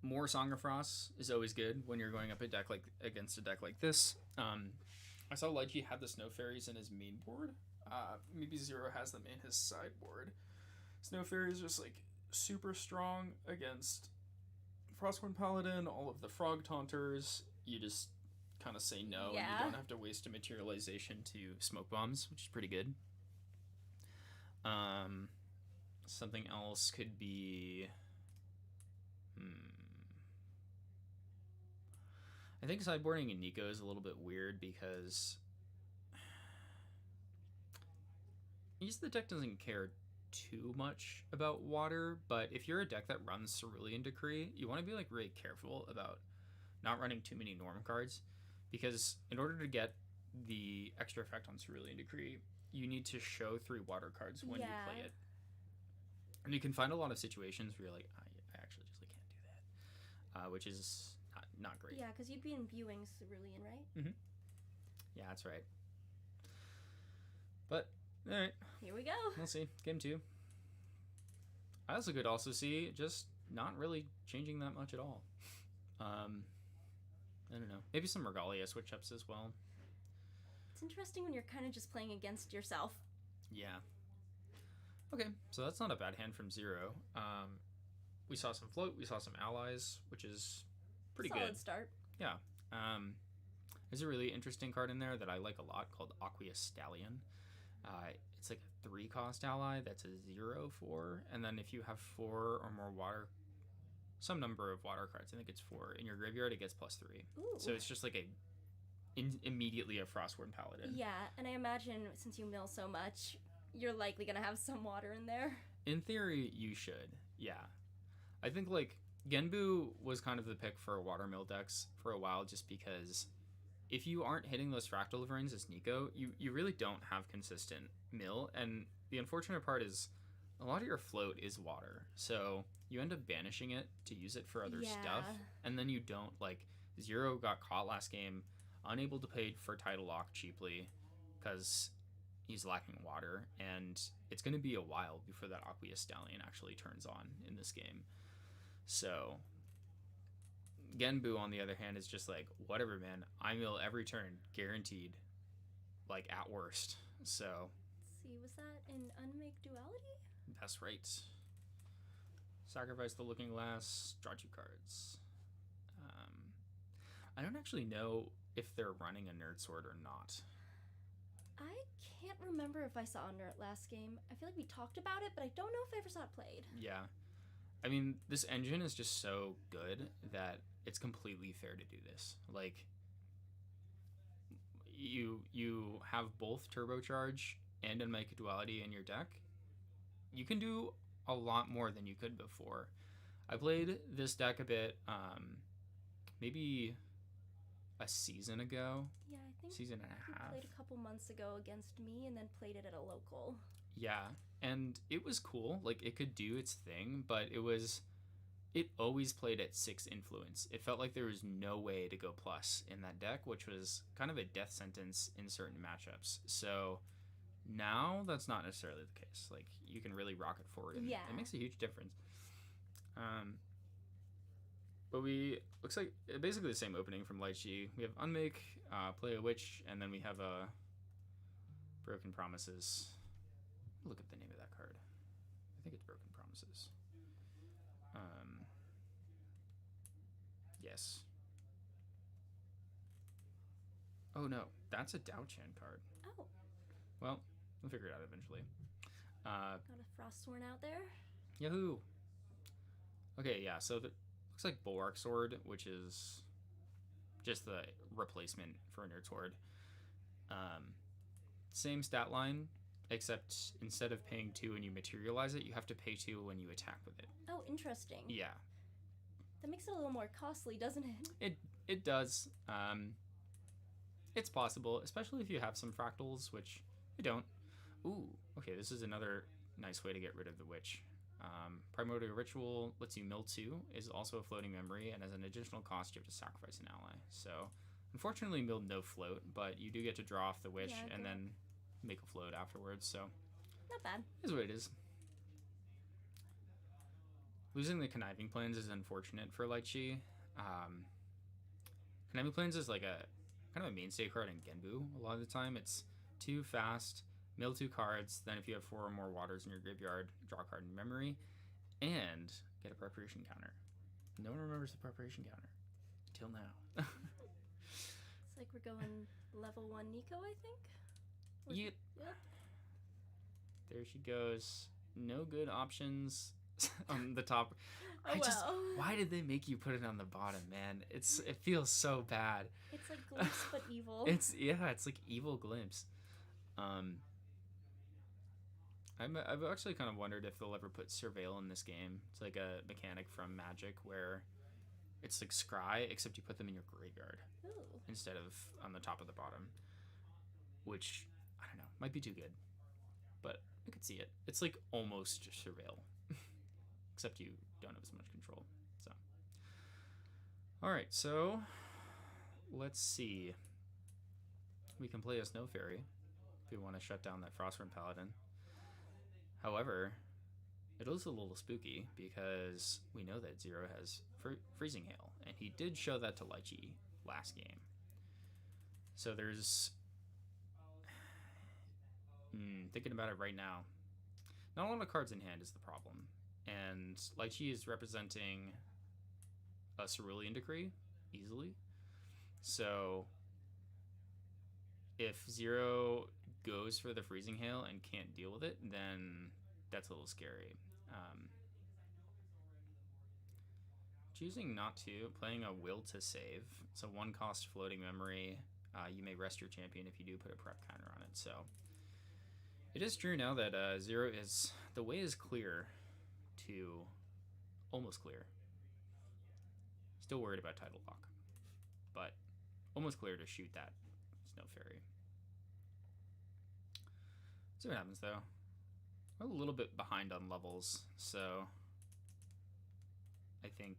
[SPEAKER 1] more Song of Frost is always good when you're going up against a deck like this. I saw Lychee had the Snow Fairies in his main board. Maybe Zero has them in his sideboard. Snow Fairies just like super strong against Frostborn Paladin, all of the Frog Taunters. You just kind of say no, and you don't have to waste a materialization to smoke bombs, which is pretty good. Something else could be. I think sideboarding in Nico is a little bit weird because the deck doesn't care too much about water, but if you're a deck that runs Cerulean Decree, you want to be like really careful about not running too many norm cards, because in order to get the extra effect on Cerulean Decree, you need to show 3 water cards when you play it. And you can find a lot of situations where you're like, I actually just like can't do that, which is not great.
[SPEAKER 2] Yeah, because you'd be imbuing Cerulean, right?
[SPEAKER 1] Mm-hmm. Yeah, that's right. But all right,
[SPEAKER 2] here we go.
[SPEAKER 1] We'll see. Game 2. I also could see just not really changing that much at all. I don't know. Maybe some Regalia switch ups as well.
[SPEAKER 2] It's interesting when you're kind of just playing against yourself.
[SPEAKER 1] Yeah. Okay, so that's not a bad hand from Zero. We saw some float. We saw some allies, which is pretty good.
[SPEAKER 2] Solid start.
[SPEAKER 1] Yeah. There's a really interesting card in there that I like a lot called Aqueous Stallion. It's like a 3-cost ally that's a 0/4, and then if you have 4 or more water, some number of water cards, I think it's 4 in your graveyard, it gets +3.
[SPEAKER 2] Ooh.
[SPEAKER 1] So it's just like immediately a Frostborn Paladin.
[SPEAKER 2] Yeah, and I imagine since you mill so much, you're likely gonna have some water in there.
[SPEAKER 1] In theory, you should. Yeah, I think like Genbu was kind of the pick for water mill decks for a while, just because if you aren't hitting those Fractal Lavernes as Nico, you really don't have consistent mill. And the unfortunate part is a lot of your float is water, so you end up banishing it to use it for other stuff, and then you don't. Like Zero got caught last game, unable to pay for Tidal Lock cheaply because he's lacking water, and it's going to be a while before that Aqueous Stallion actually turns on in this game. So Genbu, on the other hand, is just like, whatever, man. I mill every turn, guaranteed, like at worst. So.
[SPEAKER 2] Let's see, was that an Unmake Duality?
[SPEAKER 1] That's right. Sacrifice the Looking Glass, draw 2 cards. I don't actually know if they're running a Nerd Sword or not.
[SPEAKER 2] I can't remember if I saw Nerd last game. I feel like we talked about it, but I don't know if I ever saw it played.
[SPEAKER 1] Yeah. I mean, this engine is just so good that it's completely fair to do this. Like, you have both Turbocharge and Unmake Duality in your deck. You can do a lot more than you could before. I played this deck a bit, maybe a season ago.
[SPEAKER 2] Yeah, I think
[SPEAKER 1] season and a half.
[SPEAKER 2] Played a couple months ago against me, and then played it at a local.
[SPEAKER 1] Yeah, and it was cool. Like, it could do its thing, but it was it always played at 6 influence. It felt like there was no way to go plus in that deck, which was kind of a death sentence in certain matchups. So now that's not necessarily the case. Like, you can really rock it forward, and
[SPEAKER 2] Yeah.
[SPEAKER 1] it makes a huge difference. But we looks like basically the same opening from Lychee. We have Unmake, play a Witch, and then we have a Broken Promises. Look at the name of that card. I think it's Broken Promises. Yes. Oh no, that's a Dao-Chan card.
[SPEAKER 2] Oh.
[SPEAKER 1] Well, we'll figure it out eventually.
[SPEAKER 2] Got a Frostsworn out there.
[SPEAKER 1] Yahoo! Okay, yeah, so looks like Bulwark Sword, which is just the replacement for Nerd Sword. Same stat line, except instead of paying 2 when you materialize it, you have to pay 2 when you attack with it.
[SPEAKER 2] Oh, interesting.
[SPEAKER 1] Yeah.
[SPEAKER 2] That makes it a little more costly, doesn't it?
[SPEAKER 1] It does. It's possible, especially if you have some fractals, which I don't. Ooh, okay, this is another nice way to get rid of the Witch. Primordial Ritual lets you mill 2, is also a floating memory, and as an additional cost, you have to sacrifice an ally. So, unfortunately, milled no float, but you do get to draw off the Witch and then make a float afterwards, so.
[SPEAKER 2] Not bad.
[SPEAKER 1] Is what it is. Losing the Conniving Plains is unfortunate for Lychee. Conniving Plains is like a kind of a mainstay card in Genbu a lot of the time. It's 2 fast, mill 2 cards, then if you have 4 or more waters in your graveyard, draw a card in memory, and get a preparation counter. No one remembers the preparation counter. Till now.
[SPEAKER 2] It's like we're going level 1 Nico, I think?
[SPEAKER 1] Yep.
[SPEAKER 2] Yep.
[SPEAKER 1] There she goes. No good options on the top.
[SPEAKER 2] Oh,
[SPEAKER 1] Why did they make you put it on the bottom, man? It feels so bad.
[SPEAKER 2] It's like Glimpse but evil.
[SPEAKER 1] It's like evil Glimpse. I've actually kind of wondered if they'll ever put Surveil in this game. It's like a mechanic from Magic where it's like Scry, except you put them in your graveyard instead of on the top of the bottom, which I don't know, might be too good, but I could see it. It's like almost Surveil, except you don't have as much control. So, all right, so let's see. We can play a Snow Fairy if we want to shut down that Frostborn Paladin. However, it is a little spooky because we know that Zero has Freezing Hail, and he did show that to Lychee last game. So there's... thinking about it right now, not a lot of cards in hand is the problem. And Lychee is representing a Cerulean Decree easily. So if Zero goes for the Freezing Hail and can't deal with it, then that's a little scary. Choosing not to, playing a Will to Save. It's a 1-cost floating memory. You may rest your champion if you do put a prep counter on it. So it is true now that Zero is, the way is clear to almost clear. Still worried about Tidal Lock, but almost clear to shoot that Snow Fairy. See what happens though. We're a little bit behind on levels, so I think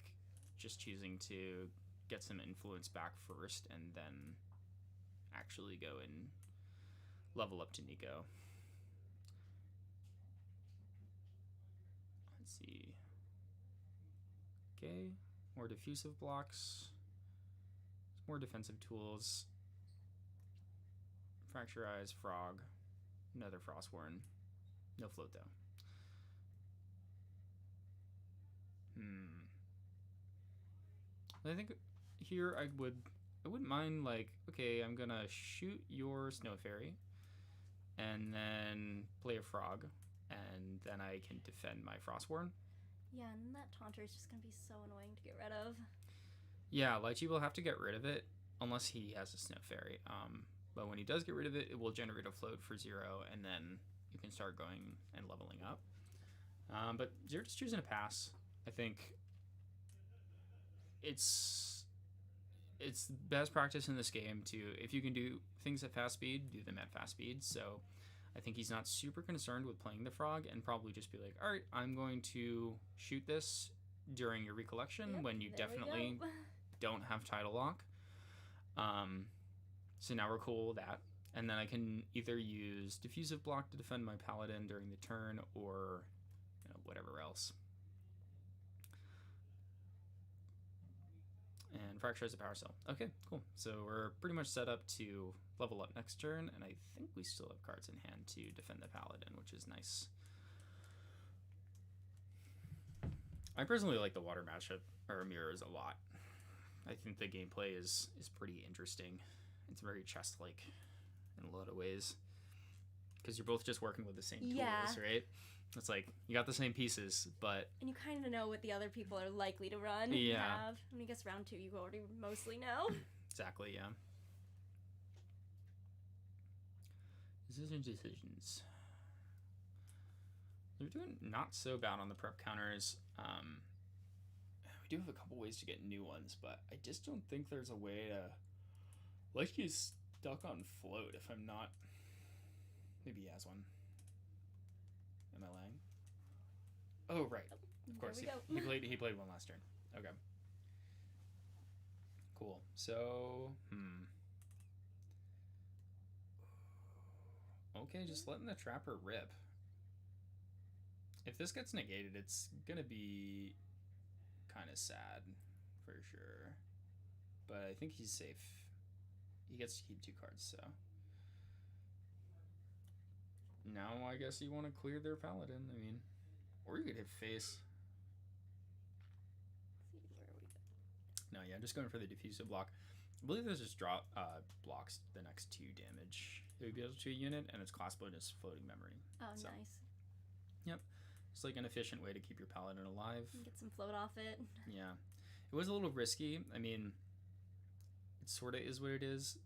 [SPEAKER 1] just choosing to get some influence back first and then actually go and level up to Nico. Let's see. Okay, more diffusive blocks, more defensive tools. Fracture Eyes, Frog, another Frostborn. No float though. I think here I wouldn't mind, like, okay, I'm gonna shoot your Snow Fairy and then play a Frog, and then I can defend my Frostborn.
[SPEAKER 2] Yeah, and that Taunter is just gonna be so annoying to get rid of.
[SPEAKER 1] Yeah, Lychee will have to get rid of it unless he has a Snow Fairy. But when he does get rid of it, it will generate a float for Zero, and then you can start going and leveling up. But Zero just choosing a pass. I think it's best practice in this game to, if you can do things at fast speed, do them at fast speed. So I think he's not super concerned with playing the Frog and probably just be like, all right, I'm going to shoot this during your recollection
[SPEAKER 2] Yep,
[SPEAKER 1] when you
[SPEAKER 2] there we
[SPEAKER 1] definitely
[SPEAKER 2] go.
[SPEAKER 1] don't have title lock. So now we're cool with that. And then I can either use diffusive block to defend my paladin during the turn, or whatever else. And fracture as a power cell. Okay, cool. So we're pretty much set up to level up next turn, and I think we still have cards in hand to defend the paladin, which is nice. I personally like the water matchup or mirrors a lot. I think the gameplay is pretty interesting. It's very chess-like in a lot of ways, because you're both just working with the same tools, right? It's like you got the same pieces, but
[SPEAKER 2] and you kind of know what the other people are likely to run.
[SPEAKER 1] Yeah.
[SPEAKER 2] Have. I mean, I guess round 2 you already mostly know.
[SPEAKER 1] Exactly, yeah. Decisions. We're doing not so bad on the prep counters. We do have a couple ways to get new ones, but I just don't think there's a way to like get stuck on float if I'm not. Maybe he has one. Am I lying? Oh, right. Of course. He played one last turn. Okay. Cool. So, okay, just letting the trapper rip. If this gets negated, it's gonna be kind of sad, for sure. But I think he's safe. He gets to keep 2 cards, so. Now I guess you want to clear their paladin. I mean, or you could hit face.
[SPEAKER 2] Let's see where we go.
[SPEAKER 1] No, yeah, I'm just going for the diffusive block. I believe this just blocks the next 2 damage it would be able to a unit, and its class bonus floating memory.
[SPEAKER 2] Oh,
[SPEAKER 1] So,
[SPEAKER 2] nice.
[SPEAKER 1] Yep. It's like an efficient way to keep your paladin alive.
[SPEAKER 2] Get some float off it.
[SPEAKER 1] Yeah. It was a little risky. I mean, it sort of is what it is.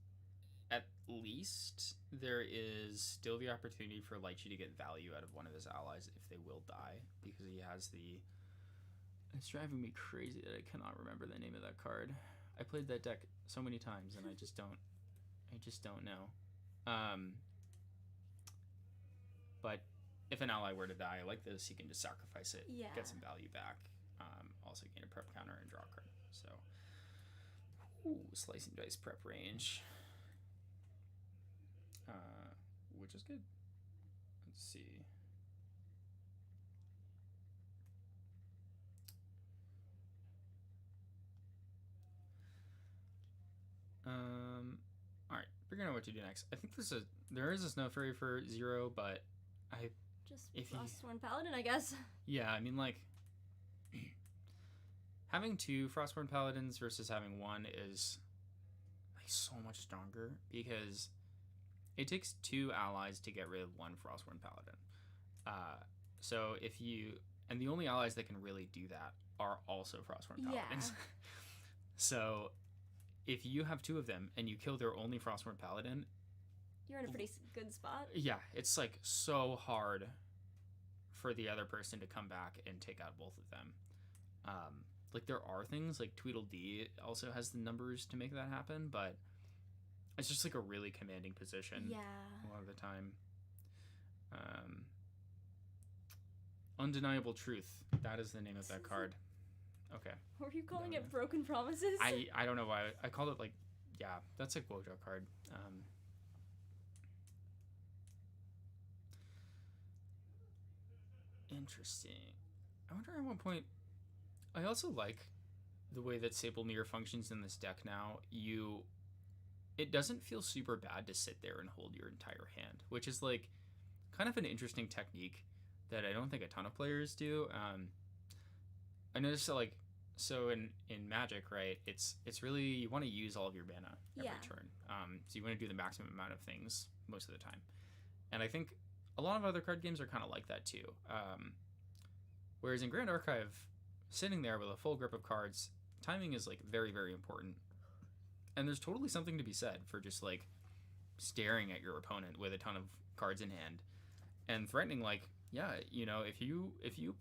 [SPEAKER 1] At least there is still the opportunity for Lychee to get value out of one of his allies if they will die, because he has the. It's driving me crazy that I cannot remember the name of that card. I played that deck so many times and I just don't know. But if an ally were to die like this, he can just sacrifice it, get some value back, also gain a prep counter and draw a card. So, slicing dice prep range. Which is good. Let's see. Alright, figuring out what to do next. I think there is a Snow Fairy for 0, but
[SPEAKER 2] just Frostborn Paladin, I guess.
[SPEAKER 1] Yeah, I mean, like, having 2 Frostborn Paladins versus having 1 is like so much stronger, because it takes 2 allies to get rid of 1 Frostborn Paladin. So if you, and the only allies that can really do that are also Frostborn Paladins.
[SPEAKER 2] Yeah.
[SPEAKER 1] So if you have 2 of them and you kill their only Frostborn Paladin,
[SPEAKER 2] you're in a pretty good spot.
[SPEAKER 1] Yeah, it's like so hard for the other person to come back and take out both of them. Like there are things like Tweedledee also has the numbers to make that happen, but it's just like a really commanding position.
[SPEAKER 2] Yeah.
[SPEAKER 1] A lot of the time. Undeniable Truth. That is the name of that card. Okay.
[SPEAKER 2] Were you calling it Broken Promises?
[SPEAKER 1] I don't know why. I called it like, yeah, that's a Guojo card. Interesting. I wonder at what point. I also like the way that Sable Mirror functions in this deck now. It doesn't feel super bad to sit there and hold your entire hand, which is like kind of an interesting technique that I don't think a ton of players do. I noticed that like, so in Magic, right, it's really, you want to use all of your mana every turn. So you want to do the maximum amount of things most of the time. And I think a lot of other card games are kind of like that too. Whereas in Grand Archive, sitting there with a full grip of cards, timing is like very, very important. And there's totally something to be said for just like staring at your opponent with a ton of cards in hand and threatening, like, yeah, you know, if you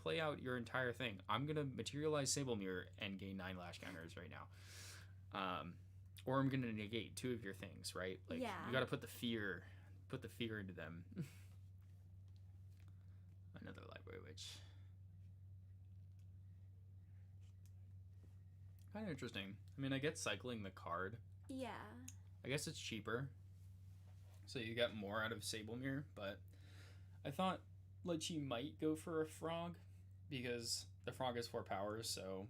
[SPEAKER 1] play out your entire thing, I'm gonna materialize Sable Mirror and gain 9 lash counters right now, or I'm gonna negate 2 of your things, right? Like, you gotta put the fear into them. Another Library Witch. Kind of interesting. I mean, I get cycling the card.
[SPEAKER 2] Yeah.
[SPEAKER 1] I guess it's cheaper, so you get more out of Sablemere, but I thought Lychee might go for a frog because the frog has 4 powers, so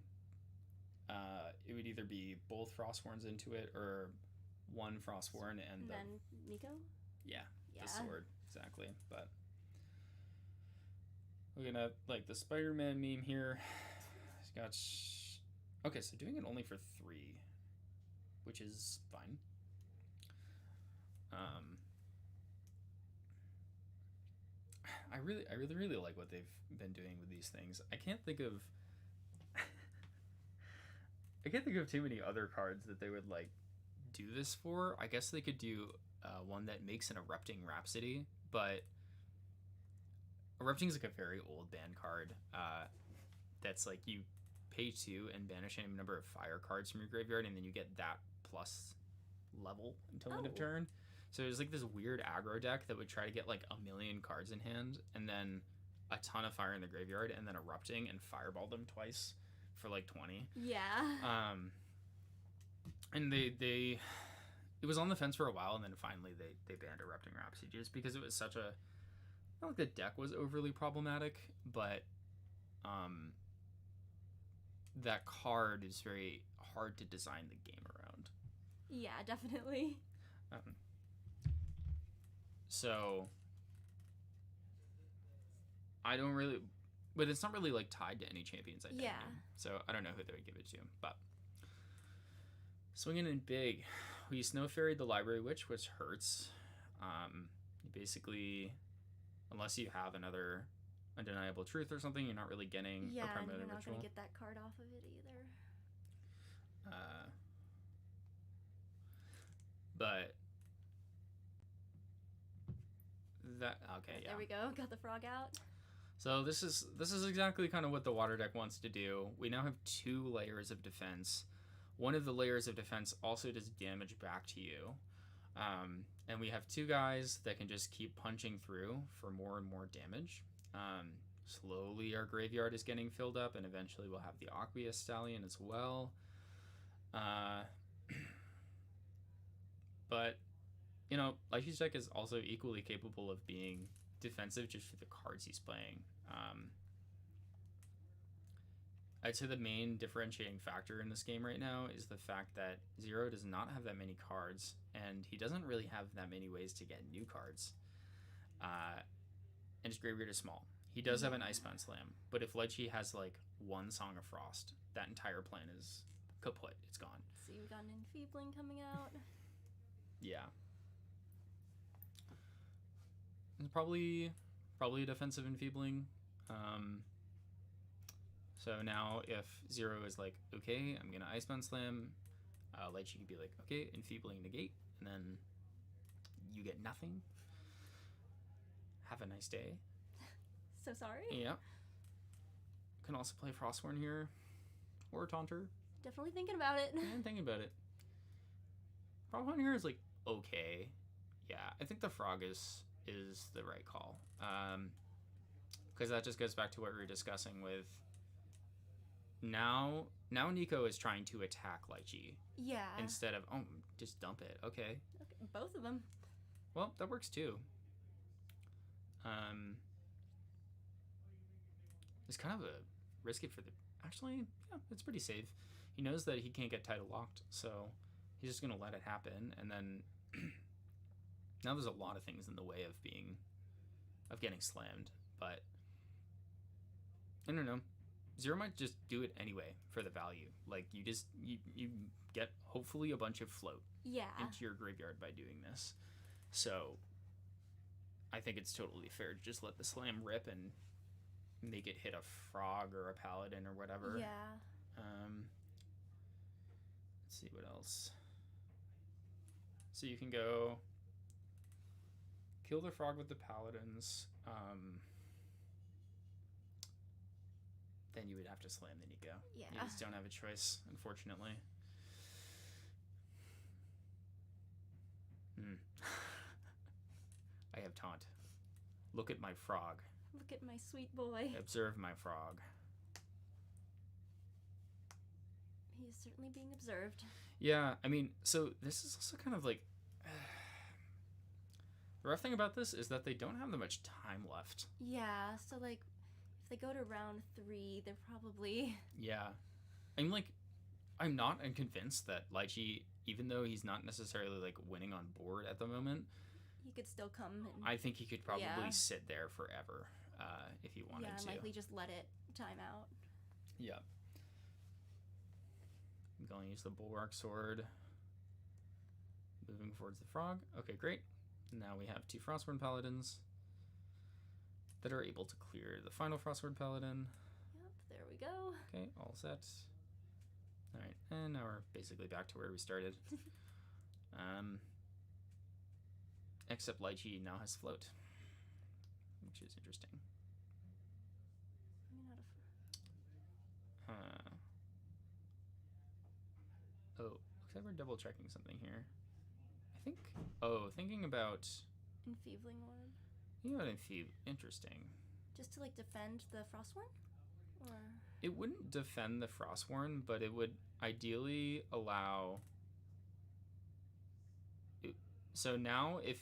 [SPEAKER 1] it would either be both Frostborns into it or one Frostborn and
[SPEAKER 2] then Nico?
[SPEAKER 1] Yeah,
[SPEAKER 2] Yeah.
[SPEAKER 1] the sword. Exactly. But we're gonna like the Spider-Man meme here. He's got okay, so doing it only for 3, which is fine. I really like what they've been doing with these things. I can't think of too many other cards that they would like do this for. I guess they could do one that makes an Erupting Rhapsody, but Erupting is like a very old ban card. That's like you pay 2 and banish any number of fire cards from your graveyard, and then you get that plus level until end of turn. So there's like this weird aggro deck that would try to get like a million cards in hand, and then a ton of fire in the graveyard, and then Erupting and fireball them twice for like 20.
[SPEAKER 2] Yeah.
[SPEAKER 1] And they it was on the fence for a while, and then finally they banned Erupting Rhapsody just because it was such a, not like the deck was overly problematic, but that card is very hard to design the game around.
[SPEAKER 2] Yeah, definitely.
[SPEAKER 1] So I don't really, but it's not really like tied to any champions identity.
[SPEAKER 2] Yeah.
[SPEAKER 1] So I don't know who they would give it to, but swinging in big, we Snow Fairy the Library Witch, which hurts. You basically, unless you have another Undeniable Truth or something, you're not really getting
[SPEAKER 2] yeah,
[SPEAKER 1] a Primitive
[SPEAKER 2] and you're not
[SPEAKER 1] Ritual.
[SPEAKER 2] going to get that card off of it either.
[SPEAKER 1] But that okay, yeah.
[SPEAKER 2] There we go. Got the frog out.
[SPEAKER 1] So this is exactly kind of what the water deck wants to do. We now have 2 layers of defense. One of the layers of defense also does damage back to you. And we have 2 guys that can just keep punching through for more and more damage. Slowly our graveyard is getting filled up, and eventually we'll have the Aquia Stallion as well. But, you know, Lychee's deck is also equally capable of being defensive just for the cards he's playing. I'd say the main differentiating factor in this game right now is the fact that Zero does not have that many cards, and he doesn't really have that many ways to get new cards. And his graveyard is small. He does have an Icebound Slam, but if Lychee has like 1 Song of Frost, that entire plan is kaput. It's gone.
[SPEAKER 2] See, we got an Enfeebling coming out.
[SPEAKER 1] Yeah. It's probably a defensive Enfeebling. So now if Zero is like, okay, I'm going to Icebound Slam, Lychee could be like, okay, Enfeebling negate, and then you get nothing. Have a nice day.
[SPEAKER 2] So sorry?
[SPEAKER 1] Yeah. Can also play Frostborn here. Or Taunter.
[SPEAKER 2] Definitely thinking about it.
[SPEAKER 1] Yeah, I'm thinking about it. Frostborn here is like, okay. Yeah, I think the Frog is the right call. Because that just goes back to what we were discussing with now Nico is trying to attack Lychee.
[SPEAKER 2] Yeah.
[SPEAKER 1] Instead of, oh, just dump it. Okay.
[SPEAKER 2] Both of them.
[SPEAKER 1] Well, that works too. It's kind of a risky for the, actually, yeah, it's pretty safe. He knows that he can't get title locked, so he's just going to let it happen, and then now there's a lot of things in the way of getting slammed, but I don't know. Zero might just do it anyway for the value. Like, you get hopefully a bunch of float into your graveyard by doing this. So I think it's totally fair to just let the slam rip and make it hit a frog or a paladin or whatever.
[SPEAKER 2] Yeah.
[SPEAKER 1] Let's see what else. So you can go kill the frog with the paladins. Then you would have to slam the Nico.
[SPEAKER 2] Yeah.
[SPEAKER 1] You just don't have a choice, unfortunately. I have taunt. Look at my frog.
[SPEAKER 2] Look at my sweet boy.
[SPEAKER 1] Observe my frog.
[SPEAKER 2] He's certainly being observed.
[SPEAKER 1] Yeah, I mean, so this is also kind of like the rough thing about this is that they don't have that much time left.
[SPEAKER 2] Yeah, so like if they go to round 3, they're probably
[SPEAKER 1] Yeah, I'm not unconvinced that Lychee, even though he's not necessarily like winning on board at the moment,
[SPEAKER 2] he could still come and
[SPEAKER 1] I think he could probably
[SPEAKER 2] Yeah.
[SPEAKER 1] sit there forever if he wanted
[SPEAKER 2] and
[SPEAKER 1] to.
[SPEAKER 2] likely just let it time out.
[SPEAKER 1] Yeah. I'm going to use the Bulwark Sword. Moving towards the Frog. Okay, great. Now we have 2 Frostborn Paladins that are able to clear the final Frostborn Paladin.
[SPEAKER 2] Yep, there we go.
[SPEAKER 1] Okay, all set. Alright, and now we're basically back to where we started. Except Lychee now has Float, which is interesting.
[SPEAKER 2] Maybe not
[SPEAKER 1] Oh, looks like we're double checking something here. I think. Thinking about.
[SPEAKER 2] Enfeebling Orb.
[SPEAKER 1] Interesting.
[SPEAKER 2] Just to like defend the Frostworn? Or
[SPEAKER 1] It wouldn't defend the Frostworn, but it would ideally allow. So now, if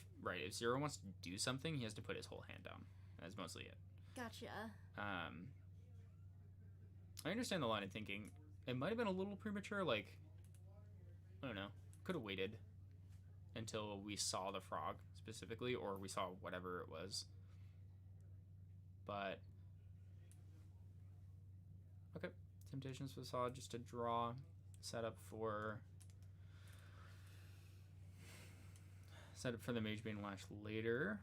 [SPEAKER 1] Zero wants to do something, he has to put his whole hand down. That's mostly it.
[SPEAKER 2] Gotcha.
[SPEAKER 1] I understand the line of thinking. It might have been a little premature. Like, I don't know. Could have waited until we saw the frog specifically, or we saw whatever it was. But okay, Temptations Facade just to draw, set up for the Magebane Lash later.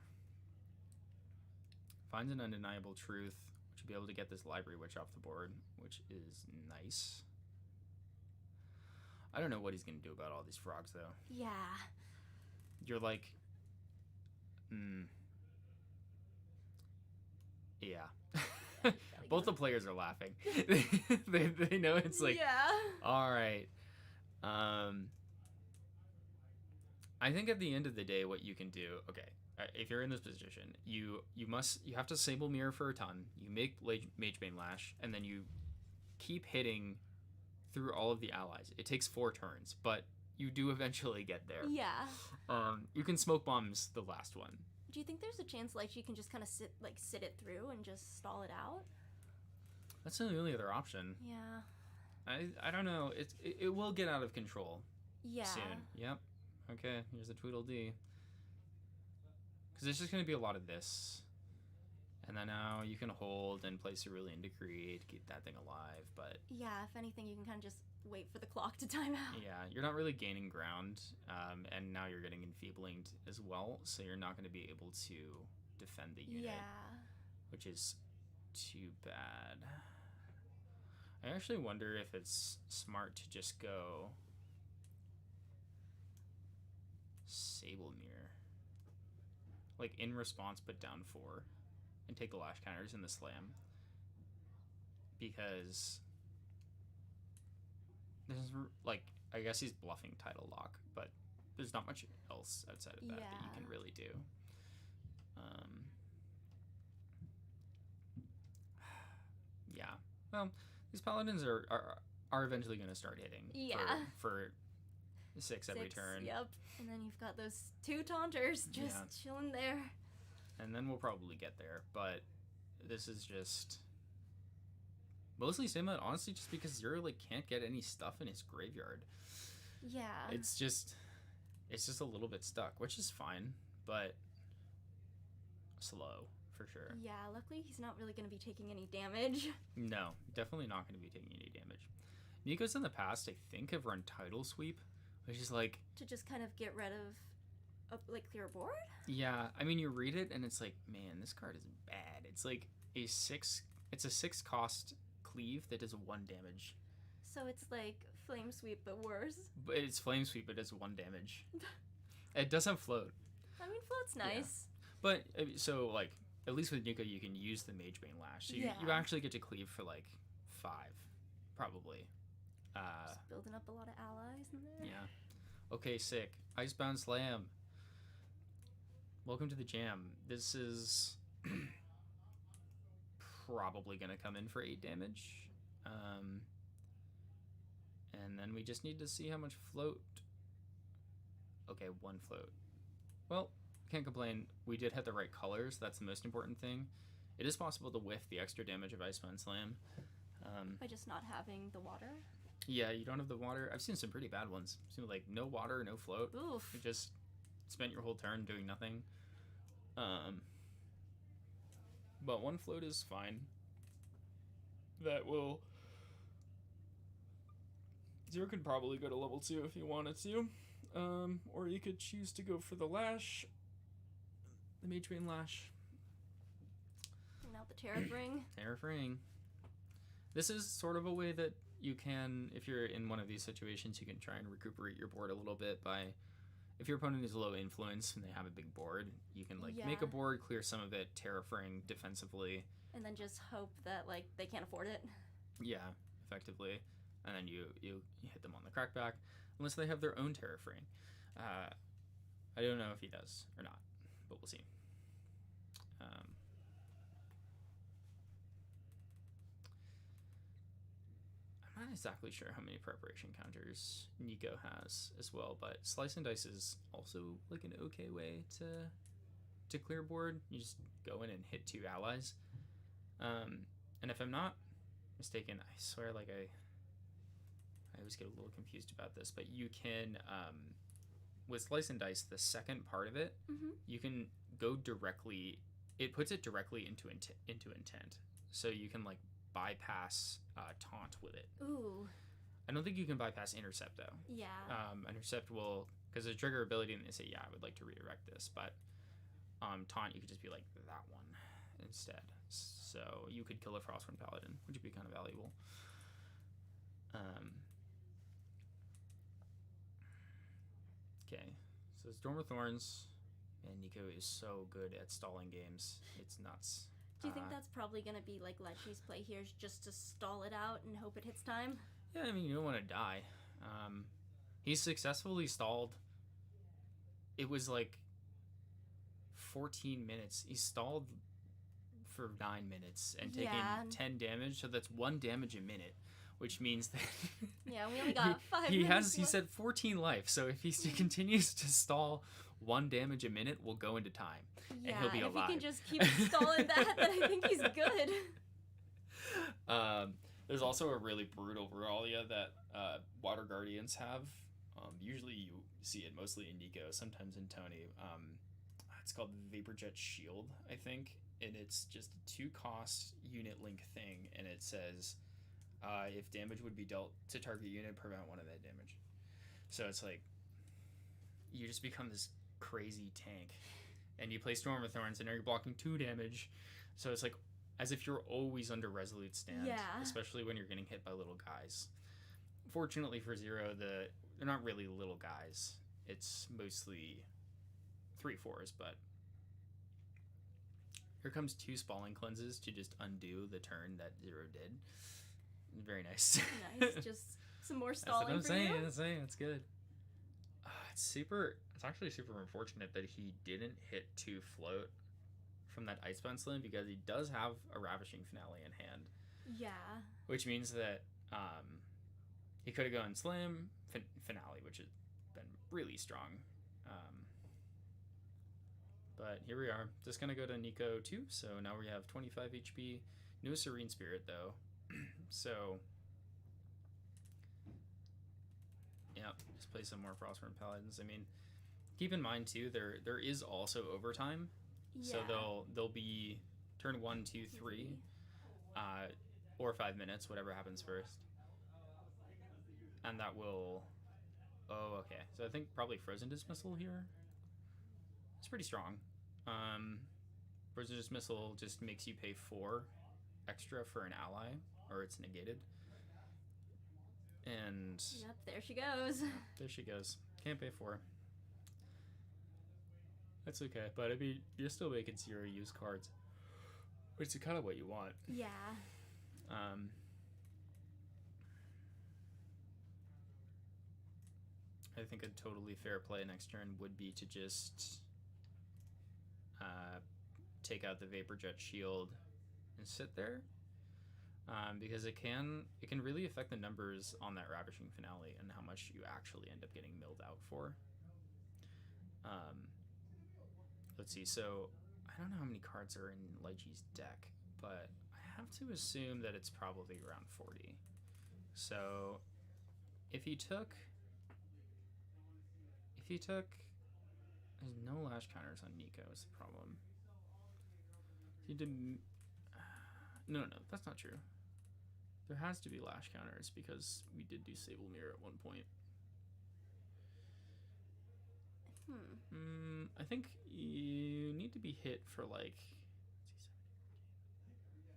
[SPEAKER 1] Finds an Undeniable Truth, which will be able to get this Library Witch off the board, which is nice. I don't know what he's going to do about all these frogs, though.
[SPEAKER 2] Yeah.
[SPEAKER 1] You're like, yeah. Both the players are laughing. they know it's like,
[SPEAKER 2] yeah.
[SPEAKER 1] all right. I think at the end of the day, what you can do, okay, if you're in this position, you have to Sable Mirror for a ton. You make Magebane Lash, and then you keep hitting through all of the allies. It takes 4 turns, but you do eventually get there.
[SPEAKER 2] Yeah.
[SPEAKER 1] You can Smoke Bombs the last one.
[SPEAKER 2] Do you think there's a chance like you can just kind of sit it through and just stall it out?
[SPEAKER 1] That's the only other option.
[SPEAKER 2] Yeah.
[SPEAKER 1] I don't know. It will get out of control.
[SPEAKER 2] Yeah.
[SPEAKER 1] Soon. Yep. Okay. Here's the Tweedledee. Because there's just going to be a lot of this. And then now you can hold and place Cerulean Decree to keep that thing alive, but...
[SPEAKER 2] Yeah, if anything, you can kind of just wait for the clock to time out.
[SPEAKER 1] Yeah, you're not really gaining ground, and now you're getting Enfeebling as well, so you're not going to be able to defend the unit.
[SPEAKER 2] Yeah.
[SPEAKER 1] Which is too bad. I actually wonder if it's smart to just go... Sable Mirror. Like, in response, put down 4. And take the lash counters in the slam, because there's like, I guess he's bluffing Tidal Lock, but there's not much else outside of that that you can really do. Yeah, well, these paladins are eventually going to start hitting.
[SPEAKER 2] Yeah.
[SPEAKER 1] For 6 every turn.
[SPEAKER 2] Yep. And then you've got those 2 taunters just chilling there.
[SPEAKER 1] And then we'll probably get there, but this is just mostly Sima, honestly, just because Zero like can't get any stuff in his graveyard.
[SPEAKER 2] Yeah.
[SPEAKER 1] It's just a little bit stuck, which is fine, but slow for sure.
[SPEAKER 2] Yeah, luckily he's not really going to be taking any damage.
[SPEAKER 1] No, definitely not going to be taking any damage. Nico's in the past, I think, have run Tidal Sweep, which is like
[SPEAKER 2] to just kind of get rid of like clear board?
[SPEAKER 1] Yeah, I mean, you read it and it's like, man, this card is bad. It's like a 6 cost cleave that does 1 damage.
[SPEAKER 2] So it's like Flame Sweep but worse.
[SPEAKER 1] But it's Flame Sweep, but it does 1 damage. It does have Float.
[SPEAKER 2] I mean, Float's nice.
[SPEAKER 1] Yeah. But so like, at least with Nico, you can use the Magebane Lash. So you actually get to cleave for like 5, probably.
[SPEAKER 2] Just building up a lot of allies in there.
[SPEAKER 1] Yeah. Okay, sick. Icebound Slam. Welcome to the jam. This is probably going to come in for 8 damage. And then we just need to see how much float. Okay, 1 float. Well, can't complain. We did have the right colors. That's the most important thing. It is possible to whiff the extra damage of Icewind Slam.
[SPEAKER 2] By just not having the water?
[SPEAKER 1] Yeah, you don't have the water. I've seen some pretty bad ones. Seen like no water, no float.
[SPEAKER 2] Oof.
[SPEAKER 1] You just spent your whole turn doing nothing. But 1 float is fine. That will... Zero could probably go to level 2 if you wanted to. Or you could choose to go for the Lash. The Mage Vein Lash.
[SPEAKER 2] And now the Tariff Ring.
[SPEAKER 1] Tariff Ring. This is sort of a way that you can, if you're in one of these situations, you can try and recuperate your board a little bit by... If your opponent is low influence and they have a big board, you can make a board, clear some of it, Tariff Ring defensively.
[SPEAKER 2] And then just hope that they can't afford it.
[SPEAKER 1] Yeah, effectively. And then you hit them on the crackback, unless they have their own Tariff Ring. I don't know if he does or not, but we'll see. I'm not exactly sure how many preparation counters Nico has as well, but Slice and Dice is also like an okay way to clear board. You just go in and hit 2 allies. And if I'm not mistaken, I swear I always get a little confused about this, but you can, with Slice and Dice, the second part of it, you can go directly, it puts it directly into intent. So you can bypass taunt with it.
[SPEAKER 2] Ooh.
[SPEAKER 1] I don't think you can bypass intercept though.
[SPEAKER 2] Yeah.
[SPEAKER 1] Intercept will, because the trigger ability, and they say, yeah, I would like to redirect this, but taunt, you could just be like that one instead. So you could kill a Frostwind Paladin, which would be kind of valuable. Okay, so it's Storm of Thorns, and Nico is so good at stalling games. It's nuts.
[SPEAKER 2] Do you think that's probably going to be Lechy's play here, is just to stall it out and hope it hits time?
[SPEAKER 1] Yeah, I mean, you don't want to die. He's successfully stalled. It was 14 minutes. He stalled for 9 minutes and taken 10 damage, so that's 1 damage a minute, which means that
[SPEAKER 2] yeah, we only got 5 minutes.
[SPEAKER 1] He said 14 life, so if he continues to stall 1 damage a minute, we'll go into time, and he'll be alive.
[SPEAKER 2] If he can just keep stalling that, then I think he's good.
[SPEAKER 1] There's also a really brutal Regalia that Water Guardians have. Usually you see it mostly in Nico, sometimes in Tony. It's called Vaporjet Shield, I think, and it's just a 2-cost unit link thing, and it says if damage would be dealt to target unit, prevent 1 of that damage. So it's you just become this crazy tank, and you play Storm of Thorns, and now you're blocking 2 damage, so it's as if you're always under Resolute Stand, especially when you're getting hit by little guys. Fortunately for Zero, they're not really little guys. It's mostly 3/4s, but here comes 2 Spalling Cleanses to just undo the turn that Zero did. Very nice.
[SPEAKER 2] Nice, just some more stalling for you.
[SPEAKER 1] That's what I'm saying. It's good. It's actually super unfortunate that he didn't hit 2 float from that Icebound Slam, because he does have a Ravishing Finale in hand.
[SPEAKER 2] Yeah.
[SPEAKER 1] Which means that he could have gone Slam, Finale, which has been really strong. But here we are. Just going to go to Nico 2, so now we have 25 HP. No Serene Spirit, though. So, yeah, just play some more Frostborn Paladins. I mean, keep in mind, too, there is also overtime.
[SPEAKER 2] Yeah.
[SPEAKER 1] So they'll be turn 1, 2, 3, or 5 minutes, whatever happens first. And that will... Oh, okay. So I think probably Frozen Dismissal here. It's pretty strong. Frozen Dismissal just makes you pay 4 extra for an ally, or it's negated. And...
[SPEAKER 2] Yep, there she goes.
[SPEAKER 1] Yeah, there she goes. Can't pay 4. That's okay, but I mean, you're still making 0 use cards, which is kind of what you want.
[SPEAKER 2] Yeah.
[SPEAKER 1] I think a totally fair play next turn would be to just take out the Vaporjet Shield and sit there. because it can really affect the numbers on that Ravishing Finale and how much you actually end up getting milled out for. Um, let's see. So I don't know how many cards are in Lychee's deck, but I have to assume that it's probably around 40. So if he took, there's no lash counters on Nico. Is the problem? He did. No, that's not true. There has to be lash counters because we did do Sable Mirror at one point. I think you need to be hit for like.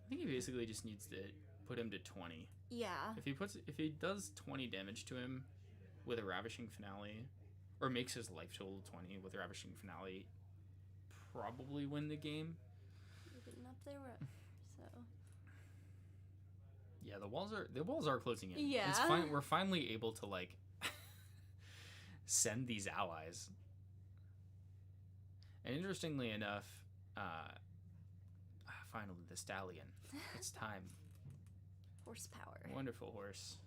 [SPEAKER 1] I think he basically just needs to put him to 20.
[SPEAKER 2] Yeah.
[SPEAKER 1] If he does 20 damage to him with a Ravishing Finale, or makes his life total 20 with a Ravishing Finale, probably win the game.
[SPEAKER 2] We're getting up there, so.
[SPEAKER 1] Yeah, the walls are closing in.
[SPEAKER 2] Yeah.
[SPEAKER 1] It's fine. We're finally able to like send these allies. And interestingly enough, finally the stallion. It's time.
[SPEAKER 2] Horsepower.
[SPEAKER 1] Wonderful horse.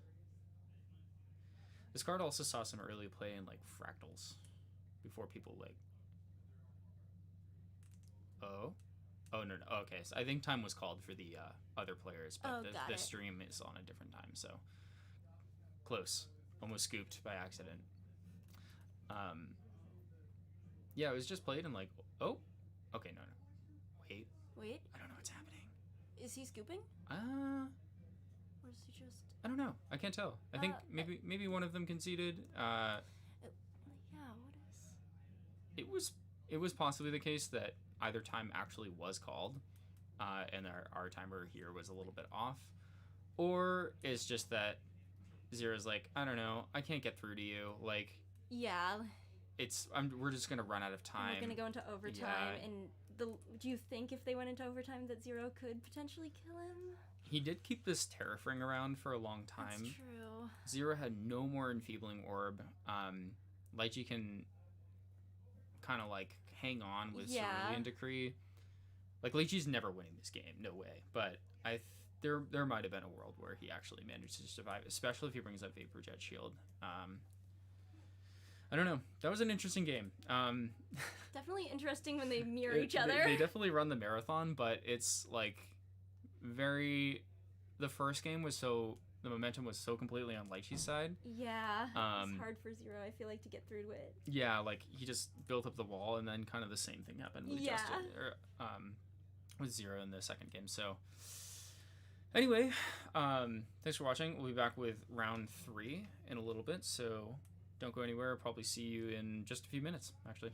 [SPEAKER 1] This card also saw some early play in like fractals before people like. Oh no. Okay, so I think time was called for the other players, but the stream is on a different time, so close, almost scooped by accident. Yeah, it was just played and like, oh, okay, no, wait, I don't know what's happening.
[SPEAKER 2] Is he scooping? Or is he just?
[SPEAKER 1] I don't know. I can't tell. I think maybe one of them conceded.
[SPEAKER 2] Yeah, what is?
[SPEAKER 1] It was possibly the case that either time actually was called, and our timer here was a little bit off, or it's just that Zero's like, I don't know, I can't get through to you. Like,
[SPEAKER 2] yeah,
[SPEAKER 1] we're just gonna run out of time.
[SPEAKER 2] And we're gonna go into overtime, and do you think if they went into overtime that Zero could potentially kill him?
[SPEAKER 1] He did keep this Terrafring around for a long time.
[SPEAKER 2] That's true.
[SPEAKER 1] Zero had no more Enfeebling Orb. Lychee can kind of like hang on with Cerulean Decree. Like, Lychee's never winning this game, no way. But there might have been a world where he actually managed to survive, especially if he brings up Vapor Jet Shield. I don't know. That was an interesting game.
[SPEAKER 2] Definitely interesting when they mirror each other.
[SPEAKER 1] They definitely run the marathon, but it's like the first game was the momentum was so completely on Lychee's side.
[SPEAKER 2] Yeah, it's hard for Zero, I feel like, to get through to it.
[SPEAKER 1] Yeah, like he just built up the wall, and then kind of the same thing happened with with Zero in the second game. So anyway, thanks for watching. We'll be back with round 3 in a little bit, so don't go anywhere. I'll probably see you in just a few minutes, actually.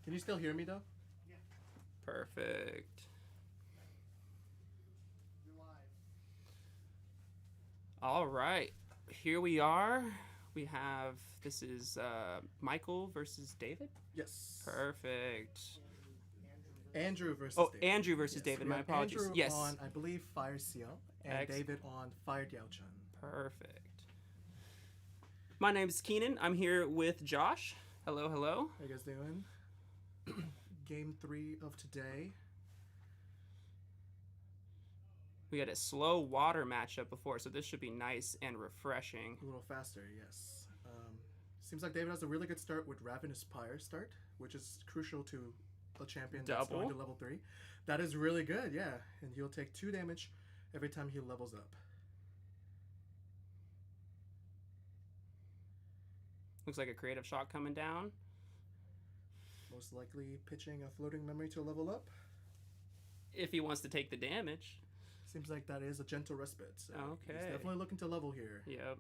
[SPEAKER 3] Can you still hear me though?
[SPEAKER 1] Perfect.
[SPEAKER 3] You're live.
[SPEAKER 1] All right. Here we are. We have, this is Michael versus David.
[SPEAKER 3] Yes.
[SPEAKER 1] Perfect.
[SPEAKER 3] Andrew versus
[SPEAKER 1] Oh,
[SPEAKER 3] David.
[SPEAKER 1] Andrew versus
[SPEAKER 3] Yes,
[SPEAKER 1] David.
[SPEAKER 3] we
[SPEAKER 1] My
[SPEAKER 3] have
[SPEAKER 1] apologies.
[SPEAKER 3] Andrew
[SPEAKER 1] Yes.
[SPEAKER 3] on, I believe, Fire Seal, and David on Fire Diao-chan.
[SPEAKER 1] Perfect. My name is Keenan. I'm here with Josh. Hello, hello.
[SPEAKER 3] How you guys doing? Game 3 of today.
[SPEAKER 1] We had a slow water matchup before, so this should be nice and refreshing.
[SPEAKER 3] A little faster, yes. Seems like David has a really good start with Ravenous Pyre start, which is crucial to a champion that's going to level 3. That is really good, yeah. And he'll take 2 damage every time he levels up.
[SPEAKER 1] Looks like a creative shock coming down.
[SPEAKER 3] Most likely pitching a floating memory to level up.
[SPEAKER 1] If he wants to take the damage.
[SPEAKER 3] Seems like that is a gentle respite. So
[SPEAKER 1] Okay.
[SPEAKER 3] he's definitely looking to level here.
[SPEAKER 1] Yep.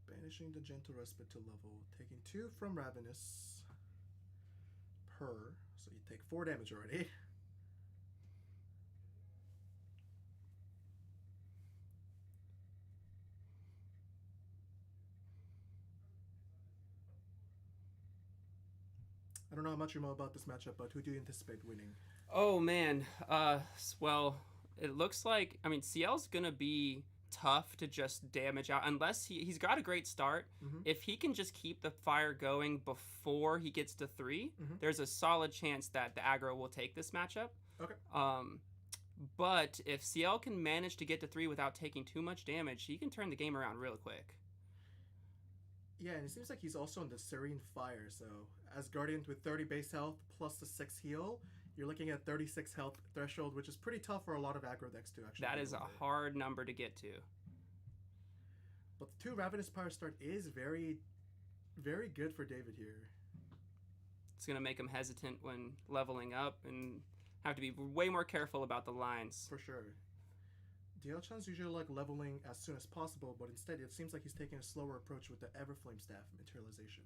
[SPEAKER 3] Banishing the gentle respite to level. Taking 2 from Ravenous per. So you take 4 damage already. I don't know how much you know about this matchup, but who do you anticipate winning?
[SPEAKER 1] Oh, man. Well, it looks like, I mean, CL's going to be tough to just damage out unless he's got a great start.
[SPEAKER 3] Mm-hmm.
[SPEAKER 1] If he can just keep the fire going before he gets to 3,
[SPEAKER 3] Mm-hmm.
[SPEAKER 1] there's a solid chance that the aggro will take this matchup.
[SPEAKER 3] Okay.
[SPEAKER 1] But if CL can manage to get to 3 without taking too much damage, he can turn the game around real quick.
[SPEAKER 3] Yeah, and it seems like he's also in the Serene Fire, so as Guardian with 30 base health plus the 6 heal, you're looking at 36 health threshold, which is pretty tough for a lot of aggro decks to actually.
[SPEAKER 1] That is a hard number to get to.
[SPEAKER 3] But the 2 Ravenous Pyre start is very, very good for David here.
[SPEAKER 1] It's going to make him hesitant when leveling up and have to be way more careful about the lines.
[SPEAKER 3] For sure. Diao-chan's usually like leveling as soon as possible, but instead it seems like he's taking a slower approach with the Everflame Staff materialization.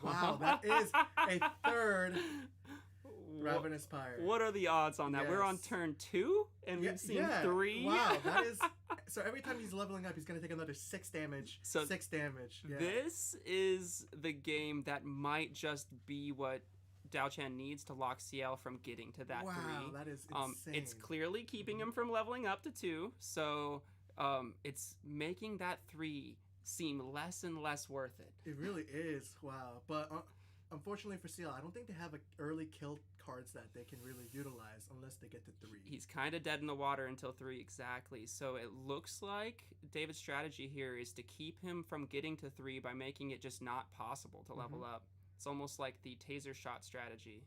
[SPEAKER 3] Wow, that is a third Ravenous Pyre.
[SPEAKER 1] What are the odds on that?
[SPEAKER 3] Yes.
[SPEAKER 1] We're on turn 2 and we've seen 3.
[SPEAKER 3] Wow, that is. So every time he's leveling up, he's going to take another 6 damage.
[SPEAKER 1] So
[SPEAKER 3] 6 damage. Yeah.
[SPEAKER 1] This is the game that might just be what Diao-chan needs to lock CL from getting to that 3.
[SPEAKER 3] Wow, that is insane.
[SPEAKER 1] It's clearly keeping him from leveling up to 2, so it's making that 3 seem less and less worth it.
[SPEAKER 3] It really is. Wow. But unfortunately for CL, I don't think they have early kill cards that they can really utilize unless they get to 3.
[SPEAKER 1] He's kind of dead in the water until 3, exactly. So it looks like David's strategy here is to keep him from getting to 3 by making it just not possible to level up. It's almost like the taser shot strategy.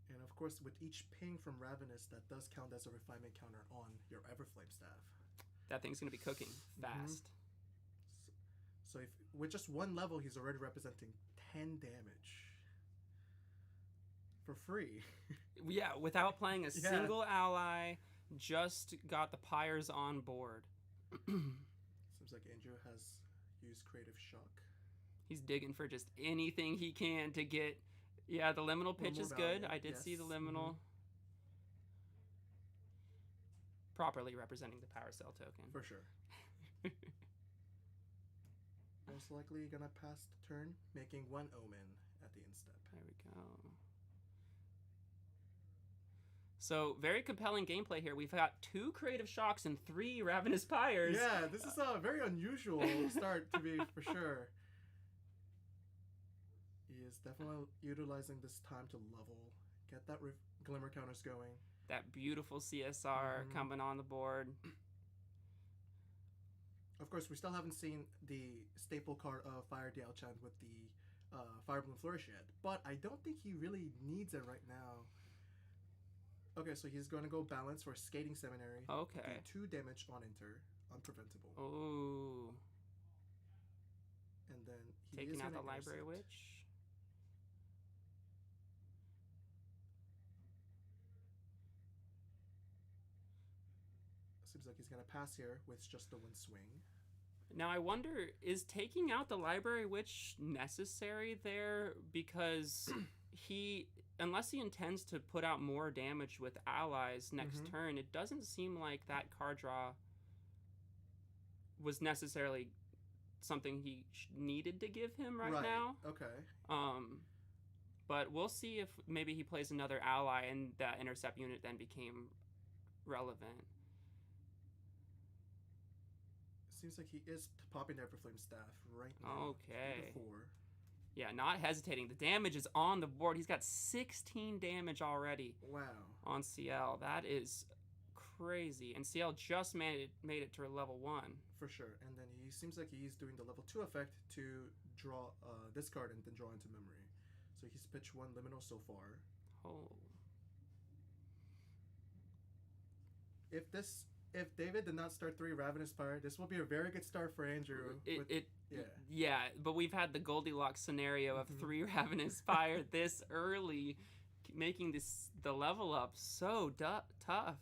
[SPEAKER 3] And of course, with each ping from Ravenous, that does count as a refinement counter on your Everflame Staff.
[SPEAKER 1] That thing's going to be cooking fast.
[SPEAKER 3] So if with just 1 level, he's already representing 10 damage. For free.
[SPEAKER 1] Yeah, without playing a single ally, just got the pyres on board.
[SPEAKER 3] Seems like Andrew has used Creative Shock.
[SPEAKER 1] He's digging for just anything he can to get. Yeah, the liminal pitch is good. I did see the liminal. Properly representing the power cell token.
[SPEAKER 3] For sure. Most likely gonna pass the turn, making 1 Omen at the end step.
[SPEAKER 1] There we go. So, very compelling gameplay here. We've got 2 Creative Shocks and 3 Ravenous Pyres.
[SPEAKER 3] Yeah, this is a very unusual start to be, for sure. He is definitely utilizing this time to level, get that glimmer counters going.
[SPEAKER 1] That beautiful CSR coming on the board.
[SPEAKER 3] Of course, we still haven't seen the staple card of Fire Diao-chan with the Fire Bloom Flourish yet, but I don't think he really needs it right now. Okay, so he's going to go balance for Skating Seminary.
[SPEAKER 1] Okay.
[SPEAKER 3] Do 2 damage on enter. unpreventable.
[SPEAKER 4] Oh.
[SPEAKER 3] And then he
[SPEAKER 4] Taking
[SPEAKER 3] is
[SPEAKER 4] out the
[SPEAKER 3] gonna
[SPEAKER 4] Library
[SPEAKER 3] intercept.
[SPEAKER 4] Witch.
[SPEAKER 3] Seems like he's gonna pass here with just the one swing.
[SPEAKER 4] Now I wonder, is taking out the Library Witch necessary there? Because unless he intends to put out more damage with allies next turn, it doesn't seem like that card draw was necessarily something he needed to give him right now.
[SPEAKER 3] Okay.
[SPEAKER 4] But we'll see if maybe he plays another ally and that intercept unit then became relevant.
[SPEAKER 3] Seems like he is popping there for Flame Staff right now.
[SPEAKER 4] Okay.
[SPEAKER 3] 4.
[SPEAKER 4] Yeah, not hesitating. The damage is on the board. He's got 16 damage already.
[SPEAKER 3] Wow.
[SPEAKER 4] On CL. That is crazy. And CL just made it to level 1.
[SPEAKER 3] For sure. And then he seems like he's doing the level 2 effect to draw this card and then draw into memory. So he's pitched 1 liminal so far.
[SPEAKER 4] Oh.
[SPEAKER 3] If David did not start 3 Ravenous Pyre, this will be a very good start for Andrew.
[SPEAKER 4] Yeah, but we've had the Goldilocks scenario of 3 Ravenous Pyre this early, making the level up so tough.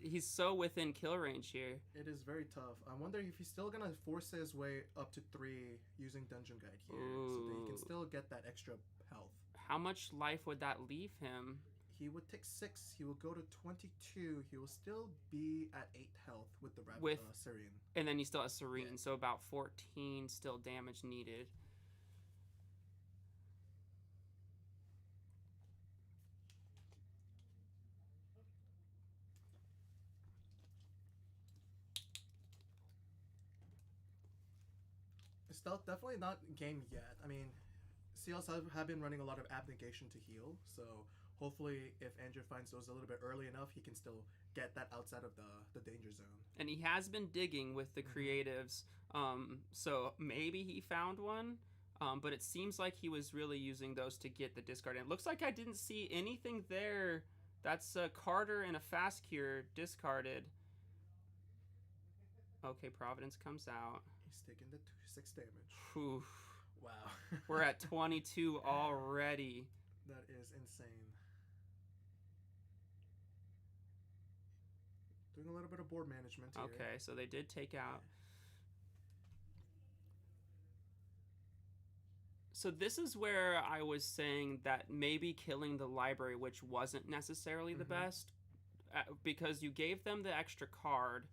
[SPEAKER 4] He's so within kill range here.
[SPEAKER 3] It is very tough. I wonder if he's still gonna force his way up to 3 using Dungeon Guide here, so that he can still get that extra health.
[SPEAKER 4] How much life would that leave him?
[SPEAKER 3] He would take 6. He will go to 22. He will still be at 8 health with the Syrian.
[SPEAKER 4] And then he still has Serene, so about 14 still damage needed.
[SPEAKER 3] It's definitely not game yet. I mean, CLs have been running a lot of Abnegation to heal, so hopefully if Andrew finds those a little bit early enough, he can still get that outside of the danger zone.
[SPEAKER 4] And he has been digging with the creatives, so maybe he found one, but it seems like he was really using those to get the discard. And it looks like I didn't see anything there. That's a Carter and a Fast Cure discarded. Okay, Providence comes out.
[SPEAKER 3] He's taking the 6 damage.
[SPEAKER 4] Oof.
[SPEAKER 3] Wow.
[SPEAKER 4] We're at 22 already.
[SPEAKER 3] That is insane. Doing a little bit of board management here.
[SPEAKER 4] Okay, so they did take out. So this is where I was saying that maybe killing the Library Witch wasn't necessarily the best, because you gave them the extra card,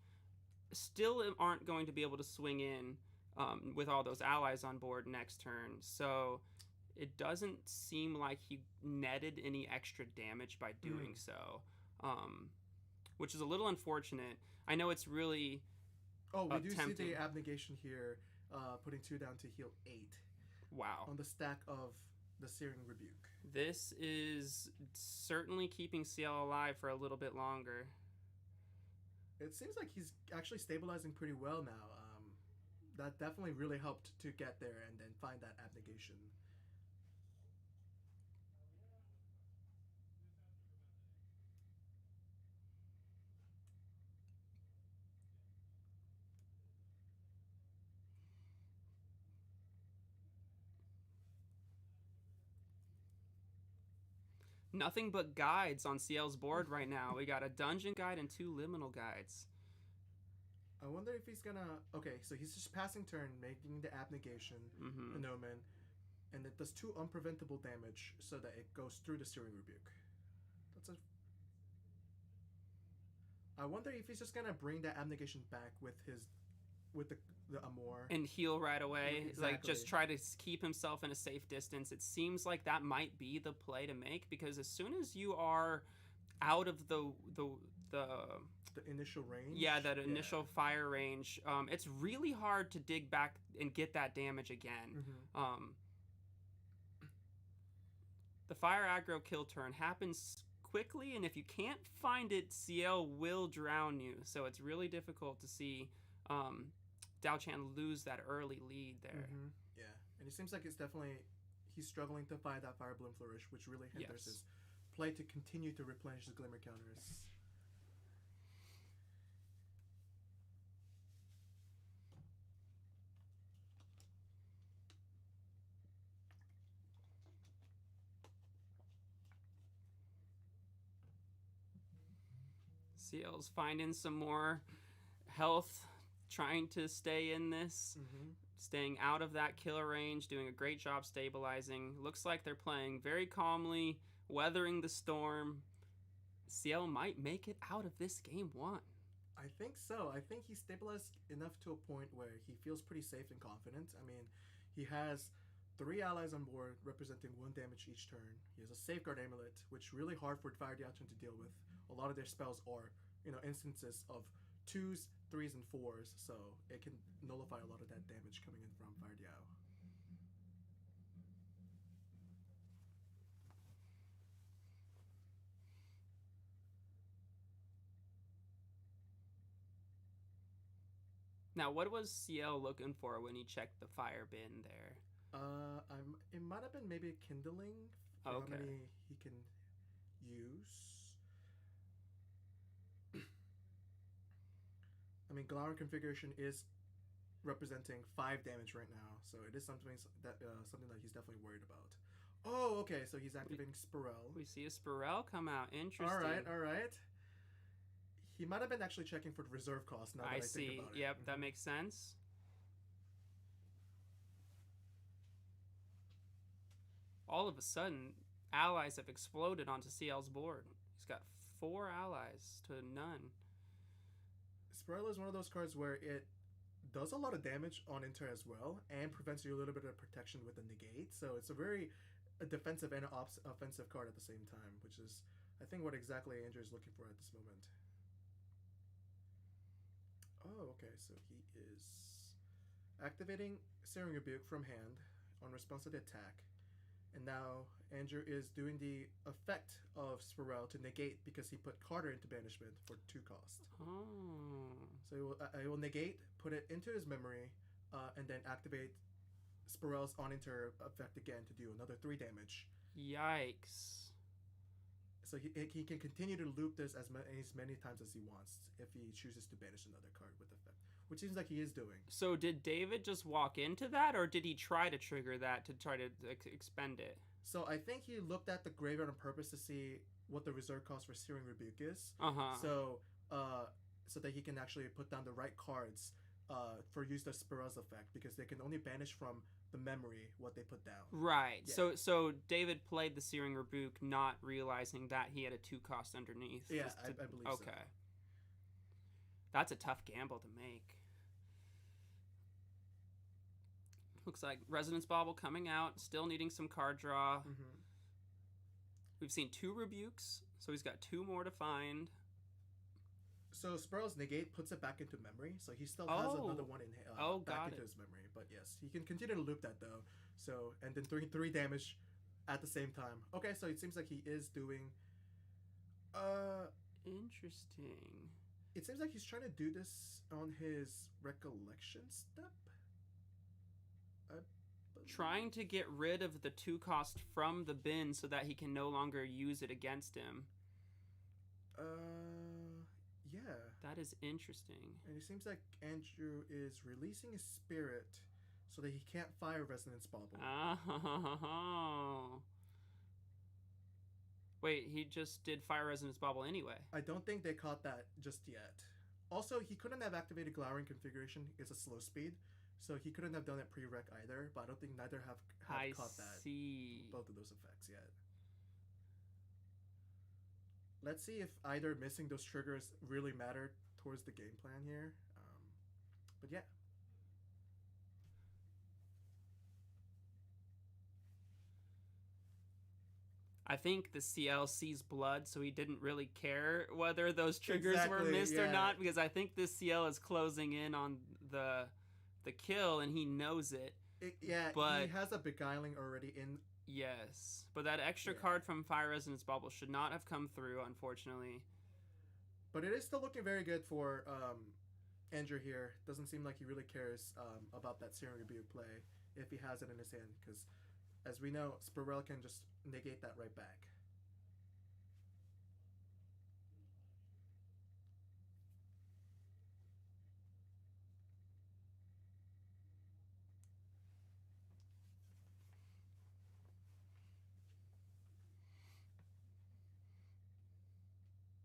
[SPEAKER 4] still aren't going to be able to swing in with all those allies on board next turn. So it doesn't seem like he netted any extra damage by doing so, which is a little unfortunate. I know it's really
[SPEAKER 3] we do
[SPEAKER 4] tempting.
[SPEAKER 3] see the Abnegation here, putting 2 down to heal 8.
[SPEAKER 4] Wow.
[SPEAKER 3] On the stack of the Searing Rebuke.
[SPEAKER 4] This is certainly keeping CL alive for a little bit longer.
[SPEAKER 3] It seems like he's actually stabilizing pretty well now. That definitely really helped to get there and then find that Abnegation.
[SPEAKER 4] Nothing but guides on CL's board right now. We got a Dungeon Guide and 2 Liminal Guides.
[SPEAKER 3] I wonder if he's gonna... Okay, so he's just passing turn, making the Abnegation, Anomen, and it does 2 unpreventable damage so that it goes through the Searing Rebuke. I wonder if he's just gonna bring that Abnegation back with the Amor.
[SPEAKER 4] And heal right away.
[SPEAKER 3] Exactly.
[SPEAKER 4] Like, just try to keep himself in a safe distance. It seems like that might be the play to make, because as soon as you are out of the
[SPEAKER 3] initial range?
[SPEAKER 4] Yeah, that initial fire range. It's really hard to dig back and get that damage again. The fire aggro kill turn happens quickly, and if you can't find it, CL will drown you. So it's really difficult to see Dao Chan lose that early lead there.
[SPEAKER 3] Yeah, and it seems like he's struggling to find that Fire Bloom Flourish, which really hinders his play to continue to replenish his Glimmer counters.
[SPEAKER 4] CL's finding some more health, trying to stay in this, staying out of that killer range, doing a great job stabilizing. Looks like they're playing very calmly, weathering the storm. CL might make it out of this game 1.
[SPEAKER 3] I think so. I think he's stabilized enough to a point where he feels pretty safe and confident. I mean, he has 3 allies on board representing 1 damage each turn. He has a Safeguard Amulet, which is really hard for Fire Diachin to deal with. A lot of their spells are, instances of 2s, 3s, and 4s, so it can nullify a lot of that damage coming in from Fire Diao.
[SPEAKER 4] Now, what was CL looking for when he checked the fire bin there?
[SPEAKER 3] It might have been maybe kindling. For
[SPEAKER 4] Okay.
[SPEAKER 3] How many he can use. I mean, Galarian configuration is representing 5 damage right now, so it is something that he's definitely worried about. Oh, okay, so he's activating Spirel.
[SPEAKER 4] We see a Spirel come out. Interesting.
[SPEAKER 3] All right. He might have been actually checking for the reserve cost now that I
[SPEAKER 4] see.
[SPEAKER 3] think about it.
[SPEAKER 4] Yep, that makes sense. All of a sudden, allies have exploded onto CL's board. He's got 4 allies to none.
[SPEAKER 3] Spirel is one of those cards where it does a lot of damage on enter as well and prevents you a little bit of protection with the negate. So it's a very defensive and offensive card at the same time, which is, I think, what exactly Andrew is looking for at this moment. Oh, okay, so he is activating Searing Rebuke from hand on response to the attack. And now Andrew is doing the effect of Spirel to negate because he put Carter into banishment for 2 cost.
[SPEAKER 4] Oh.
[SPEAKER 3] So he will negate, put it into his memory, and then activate Spirel's on-enter effect again to do another 3 damage.
[SPEAKER 4] Yikes.
[SPEAKER 3] So he can continue to loop this as many times as he wants if he chooses to banish another card with effect, which seems like he is doing.
[SPEAKER 4] So did David just walk into that, or did he try to trigger that to try to expend it?
[SPEAKER 3] So I think he looked at the graveyard on purpose to see what the reserve cost for Searing Rebuke is. So that he can actually put down the right cards for use the Spirel's effect, because they can only banish from the memory what they put down.
[SPEAKER 4] Right.
[SPEAKER 3] Yeah.
[SPEAKER 4] So David played the Searing Rebuke not realizing that he had a 2 cost underneath.
[SPEAKER 3] Yeah, I believe so.
[SPEAKER 4] Okay. That's a tough gamble to make. Looks like Resonance Bauble coming out, still needing some card draw.
[SPEAKER 3] Mm-hmm.
[SPEAKER 4] We've seen 2 Rebukes, so he's got 2 more to find.
[SPEAKER 3] So Spirel's negate puts it back into memory, so he still has another one in back into his memory. But yes, he can continue to loop that though. So and then 3 damage at the same time. Okay, so it seems like he is doing.
[SPEAKER 4] Interesting.
[SPEAKER 3] It seems like he's trying to do this on his recollection step.
[SPEAKER 4] Trying to get rid of the 2 cost from the bin so that he can no longer use it against him.
[SPEAKER 3] Yeah.
[SPEAKER 4] That is interesting.
[SPEAKER 3] And it seems like Andrew is releasing his spirit so that he can't fire Resonance Bauble.
[SPEAKER 4] Oh. Wait, he just did Fire Resonance Bauble anyway.
[SPEAKER 3] I don't think they caught that just yet. Also, he couldn't have activated Galarian configuration. It's a slow speed. So he couldn't have done it pre-rec either, but I don't think neither have caught that.
[SPEAKER 4] See.
[SPEAKER 3] Both of those effects yet. Let's see if either missing those triggers really matter towards the game plan here. But yeah.
[SPEAKER 4] I think the CL sees blood, so he didn't really care whether those triggers were missed or not, because I think this CL is closing in on the kill, and he knows it.
[SPEAKER 3] But he has a Beguiling already in.
[SPEAKER 4] Yes, but that extra card from Fire Resonance Bauble should not have come through, unfortunately.
[SPEAKER 3] But it is still looking very good for Andrew here. Doesn't seem like he really cares about that Searing Rebuke play if he has it in his hand, because as we know, Spirel can just negate that right back.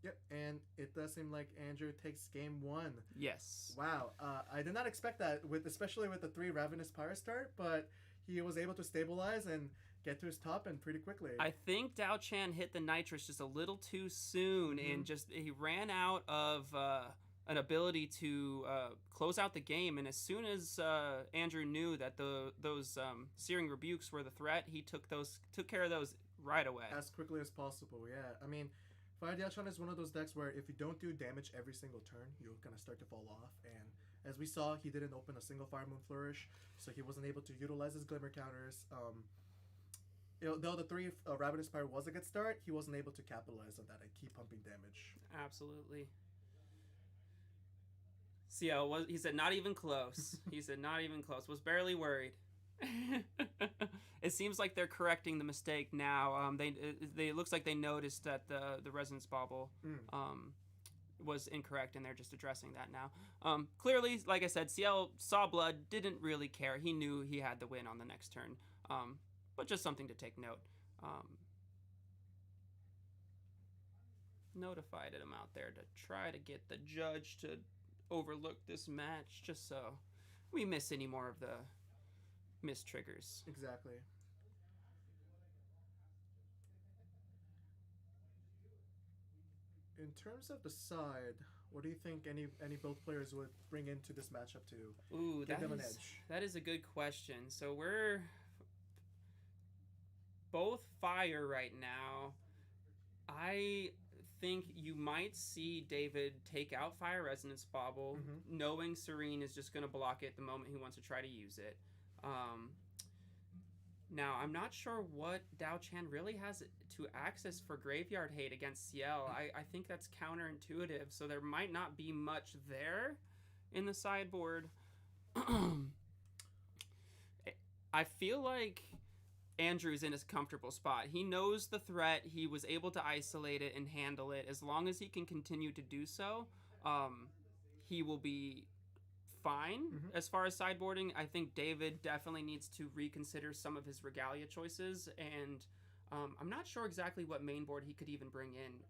[SPEAKER 3] Yep, and it does seem like Andrew takes game one.
[SPEAKER 4] Yes.
[SPEAKER 3] Wow, I did not expect that, especially with the 3 Ravenous Pyre start, but he was able to stabilize and get to his top end pretty quickly.
[SPEAKER 4] I think Dao Chan hit the nitrous just a little too soon, and he ran out of an ability to close out the game. And as soon as Andrew knew that those Searing Rebukes were the threat, he took care of those right away.
[SPEAKER 3] As quickly as possible, yeah. I mean, Fire Dao Chan is one of those decks where if you don't do damage every single turn, you'll kind of start to fall off. And as we saw, he didn't open a single Fire Moon Flourish, so he wasn't able to utilize his Glimmer counters. Though the 3 Ravenous Pyre was a good start, he wasn't able to capitalize on that and keep pumping damage.
[SPEAKER 4] Absolutely. CL he said not even close. He said not even close. Was barely worried. It seems like they're correcting the mistake now. They looks like they noticed that the Resonance Bauble was incorrect, and they're just addressing that now. Clearly, like I said, CL saw blood, didn't really care. He knew he had the win on the next turn. But just something to take note. Notified him out there to try to get the judge to overlook this match, just so we miss any more of the missed triggers.
[SPEAKER 3] Exactly. In terms of the side, what do you think any both players would bring into this matchup to give them an edge?
[SPEAKER 4] That is a good question. So we're both fire right now. I think you might see David take out Fire Resonance Bauble, knowing Serene is just going to block it the moment he wants to try to use it. Now, I'm not sure what Dao Chan really has to access for Graveyard Hate against CL. I think that's counterintuitive, so there might not be much there in the sideboard. I feel like Andrew's in his comfortable spot. He knows the threat. He was able to isolate it and handle it. As long as he can continue to do so, he will be fine. As far as sideboarding, I think David definitely needs to reconsider some of his Regalia choices, and I'm not sure exactly what main board he could even bring in.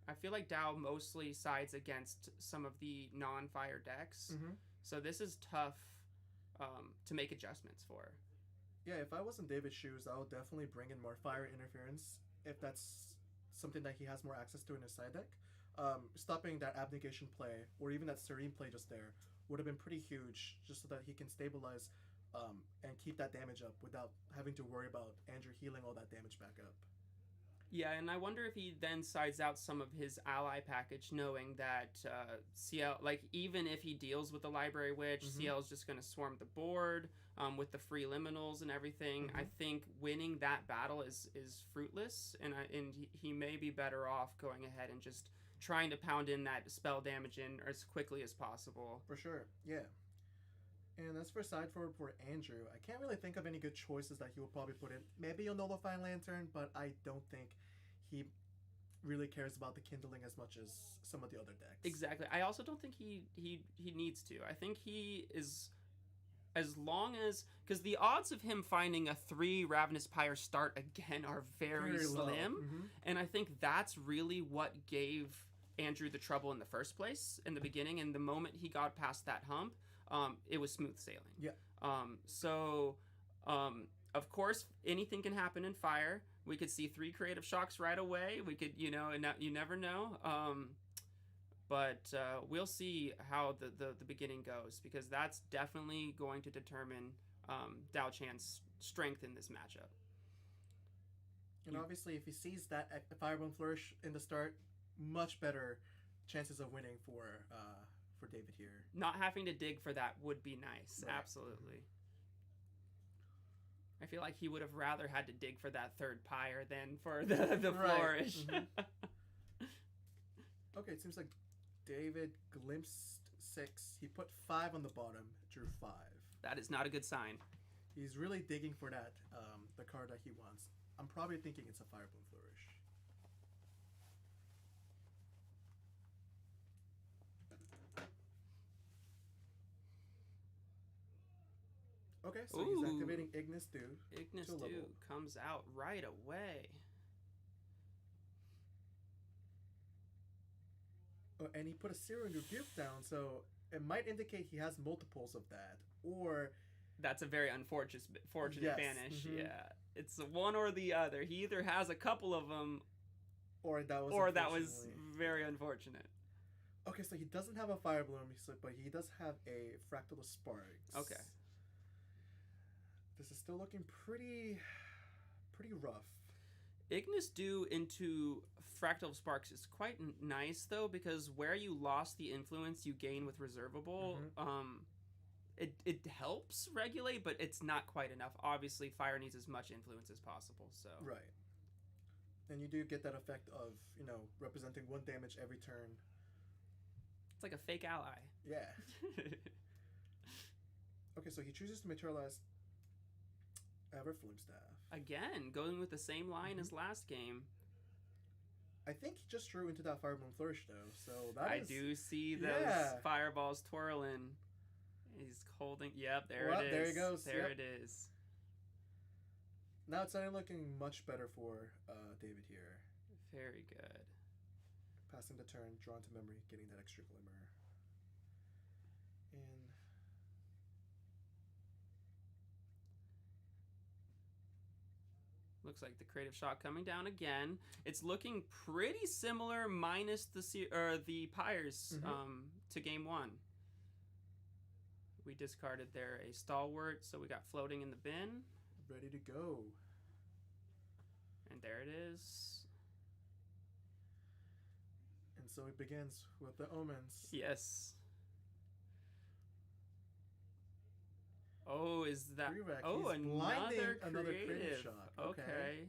[SPEAKER 4] I feel like Dao mostly sides against some of the non-fire decks, so this is tough to make adjustments for.
[SPEAKER 3] Yeah, if I was in David's shoes, I would definitely bring in more fire interference if that's something that he has more access to in his side deck. Stopping that Abnegation play, or even that Serene play just there, would have been pretty huge, just so that he can stabilize and keep that damage up without having to worry about Andrew healing all that damage back up.
[SPEAKER 4] Yeah, and I wonder if he then sides out some of his ally package, knowing that CL, like, even if he deals with the Library Witch, CL is just going to swarm the board with the free liminals and everything. I think winning that battle is fruitless, and he may be better off going ahead and just trying to pound in that spell damage in as quickly as possible.
[SPEAKER 3] For sure, yeah. And as for side forward for Andrew, I can't really think of any good choices that he will probably put in. Maybe he'll Nullify Lantern, but I don't think he really cares about the Kindling as much as some of the other decks.
[SPEAKER 4] Exactly. I also don't think he needs to. I think he is, as long as, because the odds of him finding a 3 Ravenous Pyre start again are very slim, and I think that's really what gave Andrew the trouble in the first place in the beginning. And the moment he got past that hump, it was smooth sailing.
[SPEAKER 3] Yeah.
[SPEAKER 4] Of course, anything can happen in fire. We could see 3 creative shocks right away. We could, and you never know. But we'll see how the beginning goes, because that's definitely going to determine Dao Chan's strength in this matchup.
[SPEAKER 3] And obviously, if he sees that Firebone Flourish in the start, much better chances of winning for David here.
[SPEAKER 4] Not having to dig for that would be nice. Right. Absolutely. I feel like he would have rather had to dig for that 3rd pyre than for the flourish.
[SPEAKER 3] Okay, it seems like David glimpsed 6. He put 5 on the bottom, drew 5.
[SPEAKER 4] That is not a good sign.
[SPEAKER 3] He's really digging for that, the card that he wants. I'm probably thinking it's a Firebloom Flourish. Okay, so he's activating Ignis Dew.
[SPEAKER 4] Ignis Dew comes out right away.
[SPEAKER 3] Oh, and he put a Searing Rebuke down, so it might indicate he has multiples of that. Or
[SPEAKER 4] That's a very fortunate
[SPEAKER 3] Yes,
[SPEAKER 4] banish.
[SPEAKER 3] mhm.
[SPEAKER 4] Yeah, it's one or the other. He either has a couple of them,
[SPEAKER 3] or that was
[SPEAKER 4] or that was
[SPEAKER 3] unfortunately-
[SPEAKER 4] very unfortunate.
[SPEAKER 3] Okay, so he doesn't have a Fire Bloom, but he does have a Fractal of Sparks.
[SPEAKER 4] Okay.
[SPEAKER 3] This is still looking pretty rough.
[SPEAKER 4] Ignis Dew into Fractal of Sparks is quite nice though, because where you lost the influence you gain with Reservable, it helps regulate, but it's not quite enough. Obviously, fire needs as much influence as possible. So
[SPEAKER 3] Right. And you do get that effect of, representing 1 damage every turn.
[SPEAKER 4] it's like a fake ally.
[SPEAKER 3] Yeah. Okay, so he chooses to materialize Everflume Staff.
[SPEAKER 4] Again, going with the same line as last game.
[SPEAKER 3] I think he just drew into that Firebloom Flourish, though. So that
[SPEAKER 4] I
[SPEAKER 3] is...
[SPEAKER 4] do see those
[SPEAKER 3] Yeah.
[SPEAKER 4] fireballs twirling. He's holding. Yep, there
[SPEAKER 3] Well,
[SPEAKER 4] it is.
[SPEAKER 3] there he goes,
[SPEAKER 4] There
[SPEAKER 3] yep.
[SPEAKER 4] it is.
[SPEAKER 3] Now it's starting looking much better for David here.
[SPEAKER 4] Very good.
[SPEAKER 3] Passing the turn, drawn to memory, getting that extra glimmer. And
[SPEAKER 4] Looks like the creative shock coming down again. It's looking pretty similar, minus the pyres to game 1. We discarded there a stalwart, so we got floating in the bin,
[SPEAKER 3] ready to go.
[SPEAKER 4] and there it is.
[SPEAKER 3] And so it begins with the omens.
[SPEAKER 4] Yes. Oh, is that?
[SPEAKER 3] Re-rec.
[SPEAKER 4] Oh,
[SPEAKER 3] He's blinding
[SPEAKER 4] another
[SPEAKER 3] creative
[SPEAKER 4] creative.
[SPEAKER 3] shock.
[SPEAKER 4] Okay.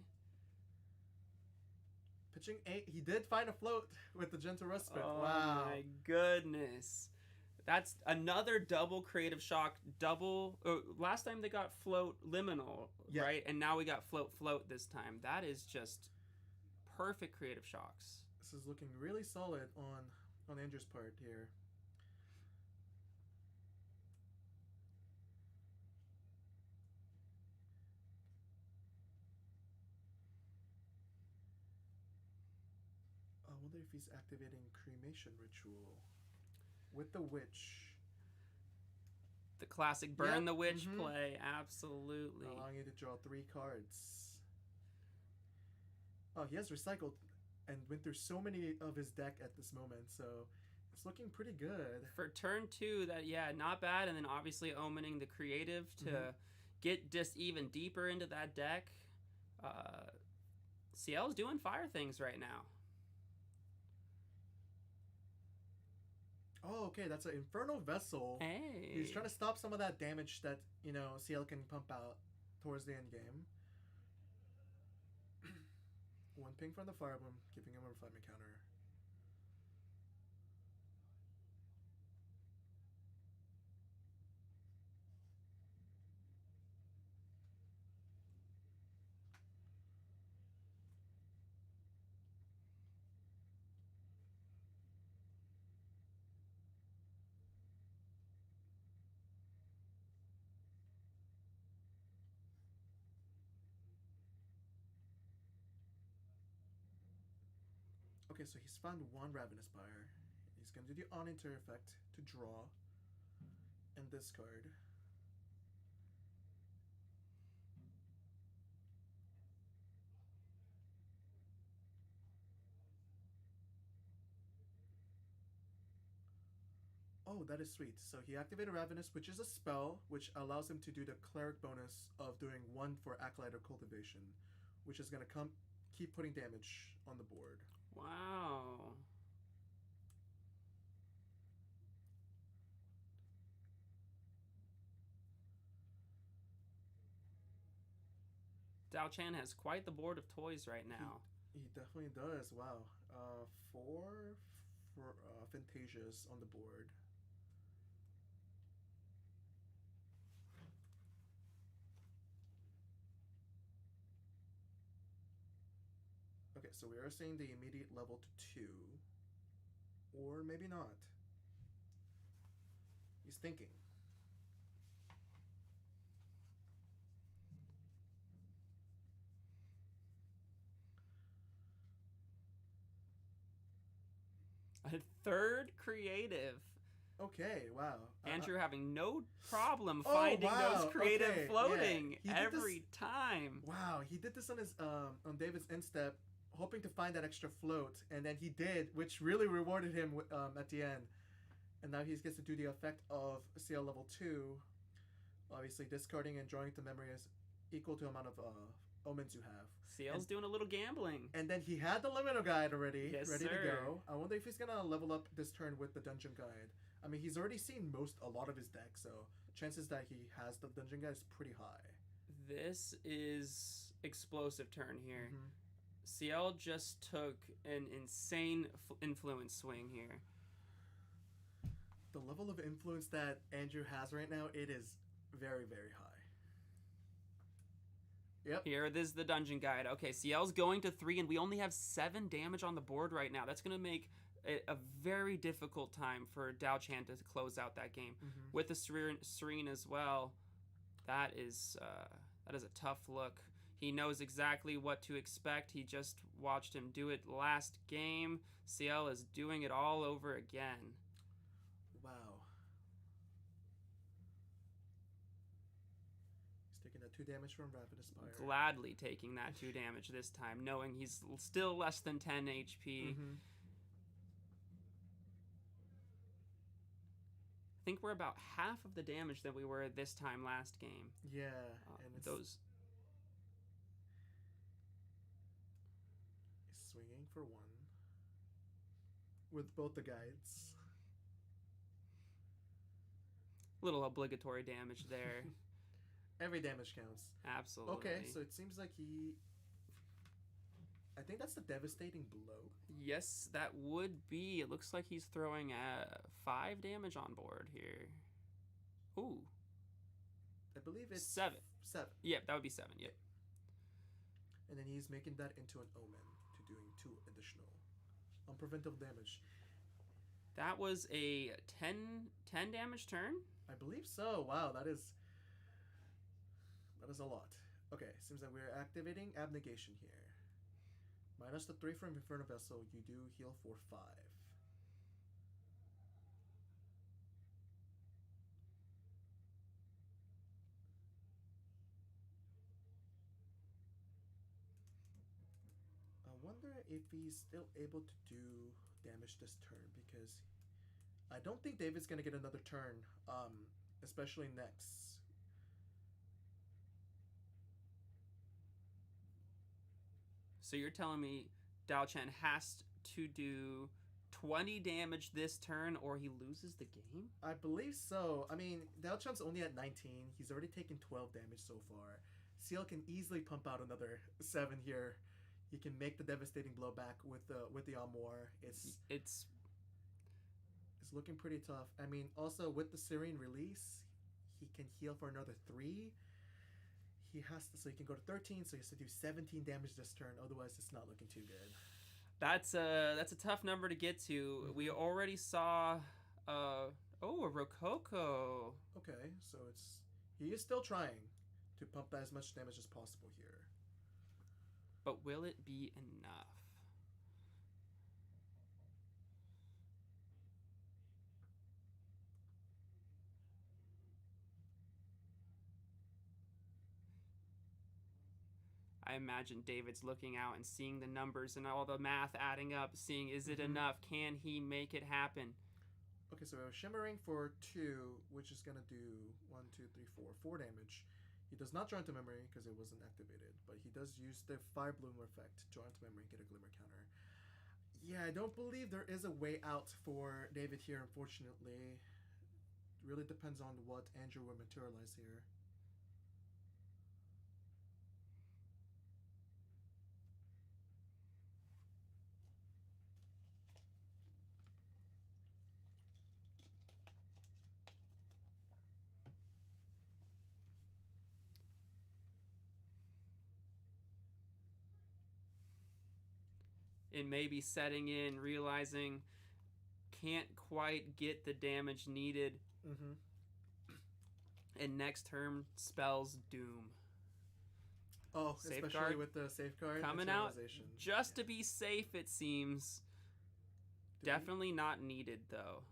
[SPEAKER 3] Pitching 8. He did find a float with the Gentle Respite.
[SPEAKER 4] Oh
[SPEAKER 3] Wow.
[SPEAKER 4] my goodness. That's another double creative shock. Last time they got float liminal,
[SPEAKER 3] Yeah.
[SPEAKER 4] right? And now we got float this time. That is just perfect creative shocks.
[SPEAKER 3] This is looking really solid on Andrew's part here. I wonder if he's activating Cremation Ritual with the Witch,
[SPEAKER 4] The classic burn
[SPEAKER 3] Yep,
[SPEAKER 4] the witch
[SPEAKER 3] mhm.
[SPEAKER 4] play. Absolutely.
[SPEAKER 3] allowing you to draw 3 cards. Oh, he has recycled and went through so many of his deck at this moment, so it's looking pretty good.
[SPEAKER 4] For turn 2, not bad. And then obviously omening the creative to get just even deeper into that deck. CL's doing fire things right now.
[SPEAKER 3] Oh, okay, that's an Infernal Vessel.
[SPEAKER 4] Hey.
[SPEAKER 3] He's trying to stop some of that damage that, CL can pump out towards the end game. 1 ping from the Firebloom, giving him a refinement counter. Okay, so he's found 1 Ravenous Pyre. He's going to do the on-enter effect to draw and discard. Oh, that is sweet. So he activated Ravenous, which is a spell which allows him to do the cleric bonus of doing 1 for Acolyte or Cultivation, which is going to keep putting damage on the board.
[SPEAKER 4] Wow. Dao Chan has quite the board of toys right now.
[SPEAKER 3] He definitely does. Wow. 4 for Fantasias on the board. Okay, so we are seeing the immediate level to 2. Or maybe not. He's thinking.
[SPEAKER 4] A third creative.
[SPEAKER 3] Okay, wow.
[SPEAKER 4] Andrew having no problem
[SPEAKER 3] Oh,
[SPEAKER 4] finding
[SPEAKER 3] wow,
[SPEAKER 4] those creative
[SPEAKER 3] okay,
[SPEAKER 4] floating
[SPEAKER 3] yeah. He did
[SPEAKER 4] every time.
[SPEAKER 3] Wow, he did this on his on David's instep, hoping to find that extra float, and then he did, which really rewarded him at the end. And now he gets to do the effect of CL level 2. Obviously, discarding and drawing to memory is equal to amount of omens you have.
[SPEAKER 4] CL's doing a little gambling.
[SPEAKER 3] And then he had the Limino Guide already,
[SPEAKER 4] Yes,
[SPEAKER 3] ready
[SPEAKER 4] sir.
[SPEAKER 3] to go. I wonder if he's gonna level up this turn with the Dungeon Guide. I mean, he's already seen a lot of his deck, so chances that he has the Dungeon Guide is pretty high.
[SPEAKER 4] This is explosive turn here.
[SPEAKER 3] Mhm.
[SPEAKER 4] CL just took an insane influence swing here.
[SPEAKER 3] The level of influence that Andrew has right now, it is very, very high. Yep.
[SPEAKER 4] Here, this is the Dungeon Guide. Okay, CL's going to 3, and we only have 7 damage on the board right now. That's going to make it a very difficult time for Dao Chan to close out that game.
[SPEAKER 3] Mhm.
[SPEAKER 4] With the Serene as well, that is a tough look. He knows exactly what to expect. He just watched him do it last game. CL is doing it all over again.
[SPEAKER 3] Wow. He's taking that 2 damage from Ravenous Spire.
[SPEAKER 4] Gladly taking that 2 damage this time, knowing he's still less than 10 HP.
[SPEAKER 3] Mhm.
[SPEAKER 4] I think we're about half of the damage that we were this time last game.
[SPEAKER 3] Yeah, and it's
[SPEAKER 4] Those
[SPEAKER 3] he's swinging for 1 with both the guides.
[SPEAKER 4] little obligatory damage there.
[SPEAKER 3] Every damage counts.
[SPEAKER 4] Absolutely.
[SPEAKER 3] Okay, so it seems like I think that's the devastating blow.
[SPEAKER 4] Yes, that would be. It looks like he's throwing 5 damage on board here. Ooh.
[SPEAKER 3] I believe it's
[SPEAKER 4] 7.
[SPEAKER 3] 7.
[SPEAKER 4] Yep, that would be 7. Yep.
[SPEAKER 3] And then he's making that into an omen to doing 2 additional unpreventable damage.
[SPEAKER 4] That was a 10 damage turn.
[SPEAKER 3] I believe so. Wow, that is a lot. Okay, seems like we're activating Abnegation here. Minus the 3 from Inferno Vessel, you do heal for 5. I wonder if he's still able to do damage this turn, because I don't think David's gonna get another turn, especially next.
[SPEAKER 4] So you're telling me Dao Chen has to do 20 damage this turn or he loses the game?
[SPEAKER 3] I believe so. I mean, Dao Chan's only at 19. He's already taken 12 damage so far. Seal can easily pump out another 7 here. He can make the devastating blow back with the Amour. It's looking pretty tough. I mean, also with the Serene release, he can heal for another 3. So he can go to 13, so he has to do 17 damage this turn. Otherwise, it's not looking too good.
[SPEAKER 4] That's a tough number to get to. We already saw a Rococo.
[SPEAKER 3] Okay, so he is still trying to pump as much damage as possible here.
[SPEAKER 4] But will it be enough? I imagine David's looking out and seeing the numbers and all the math adding up, seeing is it enough? Can he make it happen?
[SPEAKER 3] Okay, so we're shimmering for 2, which is gonna do 1, 2, 3, 4 damage. He does not join to memory because it wasn't activated, but he does use the Fire Bloom effect to join to memory and get a Glimmer counter. Yeah, I don't believe there is a way out for David here, unfortunately. It really depends on what Andrew will materialize here.
[SPEAKER 4] It may be setting in, realizing can't quite get the damage needed. And next turn spells doom.
[SPEAKER 3] Oh,
[SPEAKER 4] Safeguard
[SPEAKER 3] especially with the safeguard
[SPEAKER 4] coming out
[SPEAKER 3] materialization.
[SPEAKER 4] just to be safe, it seems. Definitely not needed, though.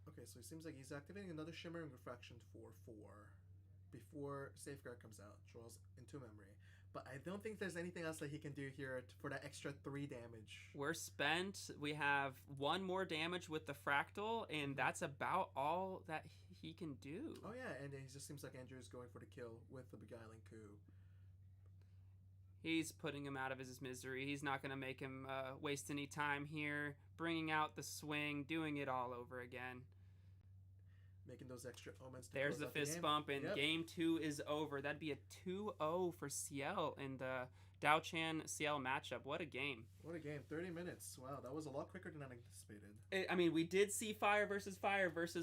[SPEAKER 3] Okay, so it seems like he's activating another Shimmering Refraction for 4 before Safeguard comes out, draws into memory. But I don't think there's anything else that he can do here for that extra 3 damage.
[SPEAKER 4] We're spent. We have 1 more damage with the Fractal, and that's about all that he can do.
[SPEAKER 3] Oh yeah, and it just seems like Andrew is going for the kill with the Beguiling Coup.
[SPEAKER 4] He's putting him out of his misery. He's not going to make him waste any time here. Bringing out the swing, doing it all over again.
[SPEAKER 3] Making those extra omens.
[SPEAKER 4] There's the fist bump, and game 2 is over. That'd be a 2-0 for CL in the Dao Chan CL matchup. What a game.
[SPEAKER 3] What a game. 30 minutes. Wow, that was a lot quicker than I anticipated.
[SPEAKER 4] I mean, we did see fire versus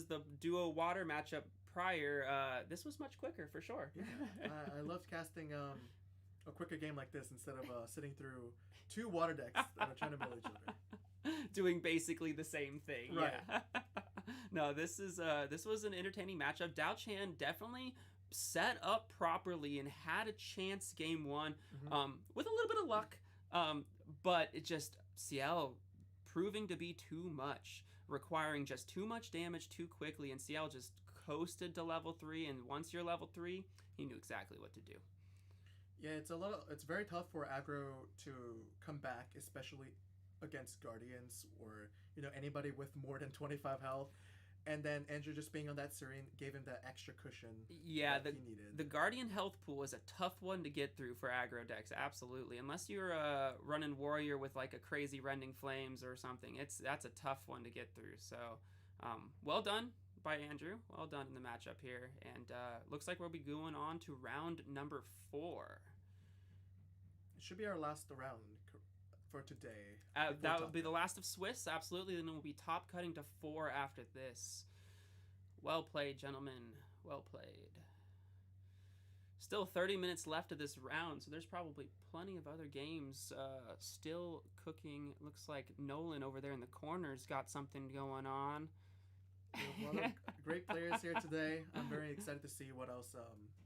[SPEAKER 4] the duo water matchup prior. This was much quicker for sure.
[SPEAKER 3] Yeah, I loved casting a quicker game like this instead of sitting through 2 water decks that are trying to mill each other.
[SPEAKER 4] Doing basically the same thing.
[SPEAKER 3] Right.
[SPEAKER 4] Yeah. No, this was an entertaining matchup. Dao Chan definitely set up properly and had a chance game 1 with a little bit of luck. But it just CL proving to be too much, requiring just too much damage too quickly, and CL just coasted to level 3, and once you're level 3, he knew exactly what to do.
[SPEAKER 3] Yeah, it's very tough for aggro to come back, especially against Guardians or anybody with more than 25 health. And then Andrew just being on that Serene gave him that extra cushion
[SPEAKER 4] he needed. The Guardian health pool is a tough one to get through for aggro decks, absolutely. Unless you're running Warrior with like a crazy Rending Flames or something, that's a tough one to get through. So, well done by Andrew. Well done in the matchup here. And looks like we'll be going on to round number 4.
[SPEAKER 3] It should be our last round for today.
[SPEAKER 4] That would be the last of Swiss, absolutely. Then we'll be top cutting to 4 after this. Well played, gentlemen. Well played. Still 30 minutes left of this round, so there's probably plenty of other games still cooking. Looks like Nolan over there in the corner's got something going on.
[SPEAKER 3] We have a lot of great players here today. I'm very excited to see what else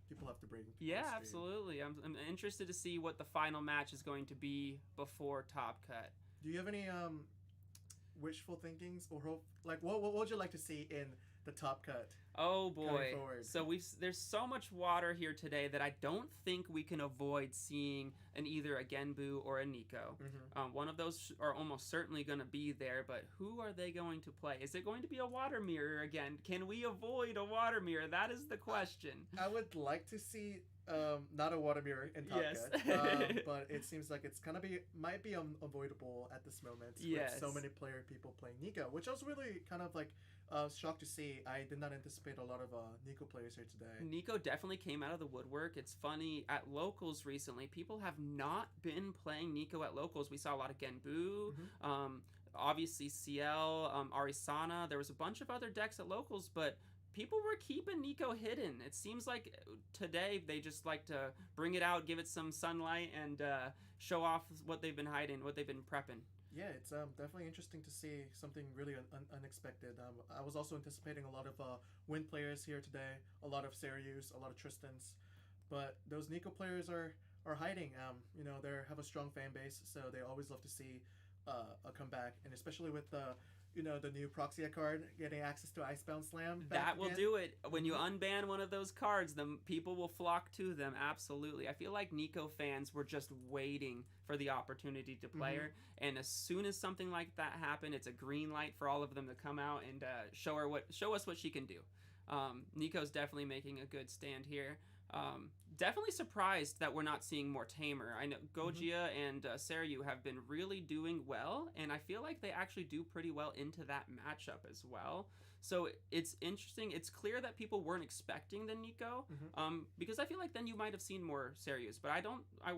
[SPEAKER 3] people have to bring.
[SPEAKER 4] Yeah, absolutely. I'm interested to see what the final match is going to be before Top Cut.
[SPEAKER 3] Do you have any wishful thinkings or hope? Like, what would you like to see in the Top Cut?
[SPEAKER 4] Oh boy! So there's so much water here today that I don't think we can avoid seeing either a Genbu or a Nico. One of those are almost certainly going to be there, but who are they going to play? Is it going to be a water mirror again? Can we avoid a water mirror? That is the question.
[SPEAKER 3] I would like to see not a water mirror in Top Cut, but it seems like it's might be unavoidable at this moment with so many people playing Nico, which I was really kind of like shocked to see. I did not anticipate a lot of Nico players here today.
[SPEAKER 4] Nico definitely came out of the woodwork. It's funny, at locals recently, people have not been playing Nico at locals. We saw a lot of Genbu, obviously CL, Arisana. There was a bunch of other decks at locals, but people were keeping Nico hidden. It seems like today they just like to bring it out, give it some sunlight, and show off what they've been hiding, what they've been prepping.
[SPEAKER 3] Yeah, it's definitely interesting to see something really unexpected. I was also anticipating a lot of Wind players here today, a lot of Sirius, a lot of Tristans, but those Nico players are hiding. They have a strong fan base, so they always love to see a comeback, and especially with the new Proxia card, getting access to Icebound Slam.
[SPEAKER 4] That will do it. When you unban one of those cards, the people will flock to them. Absolutely. I feel like Nico fans were just waiting for the opportunity to play her, and as soon as something like that happened, it's a green light for all of them to come out and show us what she can do. Nico's definitely making a good stand here. Definitely surprised that we're not seeing more Tamer. I know Gojia and Seryu have been really doing well, and I feel like they actually do pretty well into that matchup as well. So it's interesting. It's clear that people weren't expecting the Nico, because I feel like then you might have seen more Seryus. But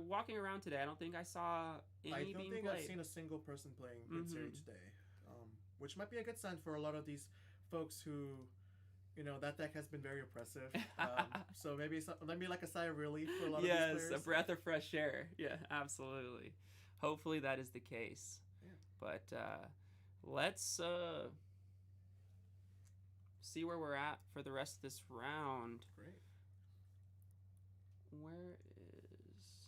[SPEAKER 4] walking around today, I don't think I saw any being played.
[SPEAKER 3] I don't think I've seen a single person playing Good Seryu today, which might be a good sign for a lot of these folks who... that deck has been very oppressive. So maybe like a sigh of relief for a lot of these players.
[SPEAKER 4] Yes, a breath of fresh air. Yeah, absolutely. Hopefully that is the case.
[SPEAKER 3] Yeah.
[SPEAKER 4] But let's see where we're at for the rest of this round.
[SPEAKER 3] Great.
[SPEAKER 4] Where is...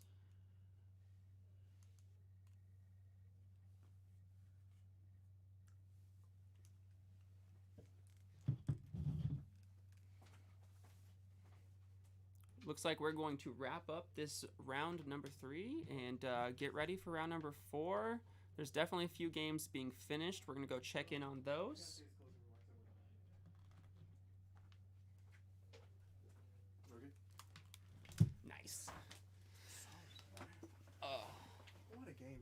[SPEAKER 4] looks like we're going to wrap up this round number 3 and get ready for round number 4. There's definitely a few games being finished. We're going to go check in on those. Nice.
[SPEAKER 3] What a game.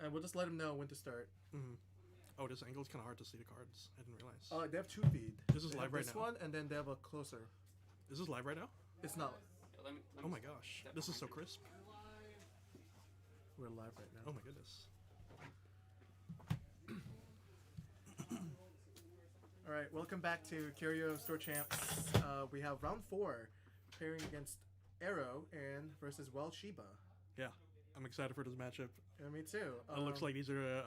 [SPEAKER 3] And we'll just let him know when to start.
[SPEAKER 5] Mm-hmm. Oh, this angle is kind of hard to see the cards. I didn't realize.
[SPEAKER 3] They have 2 feed.
[SPEAKER 5] This is
[SPEAKER 3] They
[SPEAKER 5] live
[SPEAKER 3] have
[SPEAKER 5] right
[SPEAKER 3] this
[SPEAKER 5] now.
[SPEAKER 3] one, and then they have a closer.
[SPEAKER 5] Is this live right now?
[SPEAKER 3] It's not.
[SPEAKER 4] Yeah, let me
[SPEAKER 5] Oh my gosh,
[SPEAKER 4] step
[SPEAKER 5] this is
[SPEAKER 4] behind
[SPEAKER 5] so
[SPEAKER 4] you.
[SPEAKER 5] crisp.
[SPEAKER 3] We're live right now.
[SPEAKER 5] Oh my goodness.
[SPEAKER 3] All right, welcome back to Curio Store Champs. We have round 4, pairing against Arrow and versus Well Sheba.
[SPEAKER 5] Yeah, I'm excited for this matchup.
[SPEAKER 3] And me too.
[SPEAKER 5] It looks like these are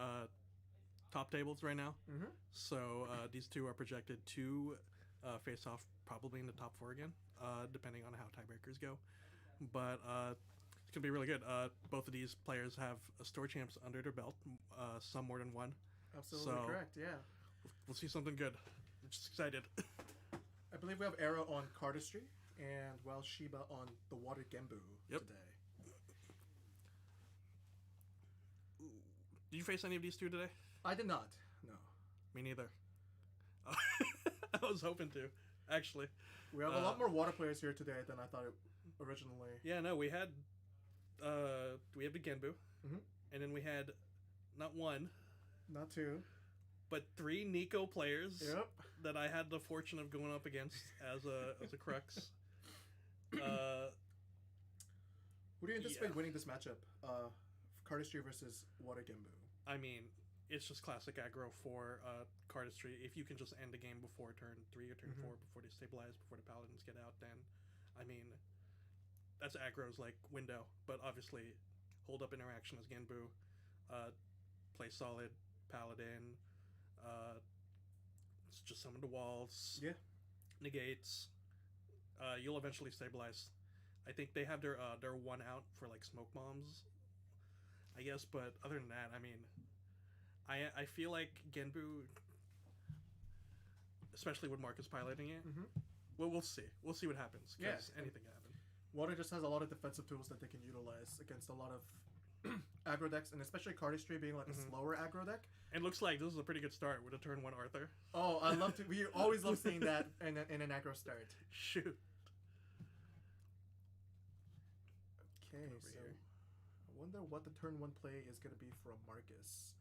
[SPEAKER 5] top tables right now.
[SPEAKER 3] Mm-hmm.
[SPEAKER 5] So these two are projected to face off probably in the top 4 again, depending on how tiebreakers go. But it's going to be really good. Both of these players have store champs under their belt, some more than one.
[SPEAKER 3] Absolutely
[SPEAKER 5] So-
[SPEAKER 3] correct. Yeah.
[SPEAKER 5] We'll see something good. I'm just excited.
[SPEAKER 3] I believe we have Arrow on Cardistry and Well Sheba on the Water Gembu
[SPEAKER 5] Yep.
[SPEAKER 3] today.
[SPEAKER 5] Did you face any of these two today?
[SPEAKER 3] I did not. No.
[SPEAKER 5] Me neither. I was hoping to, actually.
[SPEAKER 3] We have a lot more water players here today than I thought it originally.
[SPEAKER 5] Yeah, no, we had the Genbu,
[SPEAKER 3] Mhm.
[SPEAKER 5] and then we had not one,
[SPEAKER 3] Not 2.
[SPEAKER 5] but 3 Nico players
[SPEAKER 3] Yep.
[SPEAKER 5] that I had the fortune of going up against as a crux.
[SPEAKER 3] Who do you anticipate
[SPEAKER 5] Yeah.
[SPEAKER 3] winning this matchup? Cardistry versus Water Gembu.
[SPEAKER 5] I mean, it's just classic aggro for cardistry. If you can just end the game before turn 3 or turn
[SPEAKER 3] Mhm.
[SPEAKER 5] 4, before they stabilize, before the paladins get out, then, I mean, that's aggro's like window. But obviously, hold up interaction as Genbu, play solid paladin, it's just summon the walls,
[SPEAKER 3] Yeah.
[SPEAKER 5] negates. You'll eventually stabilize. I think they have their 1 out for like smoke bombs, I guess. But other than that, I mean, I feel like Genbu, especially with Marcus piloting it,
[SPEAKER 3] Mhm.
[SPEAKER 5] well, we'll see. We'll see what happens.
[SPEAKER 3] Yeah,
[SPEAKER 5] Because
[SPEAKER 3] and-
[SPEAKER 5] anything can happen.
[SPEAKER 3] Water just has a lot of defensive tools that they can utilize against a lot of aggro decks, and especially Cardistry being like a
[SPEAKER 5] Mhm.
[SPEAKER 3] slower aggro deck.
[SPEAKER 5] And it looks like this is a pretty good start with a turn 1 Arthur.
[SPEAKER 3] Oh, I love to. We always love seeing that in an aggro start.
[SPEAKER 5] Shoot.
[SPEAKER 3] Okay,
[SPEAKER 5] Over
[SPEAKER 3] so
[SPEAKER 5] here.
[SPEAKER 3] I wonder what the turn 1 play is going to be from Marcus.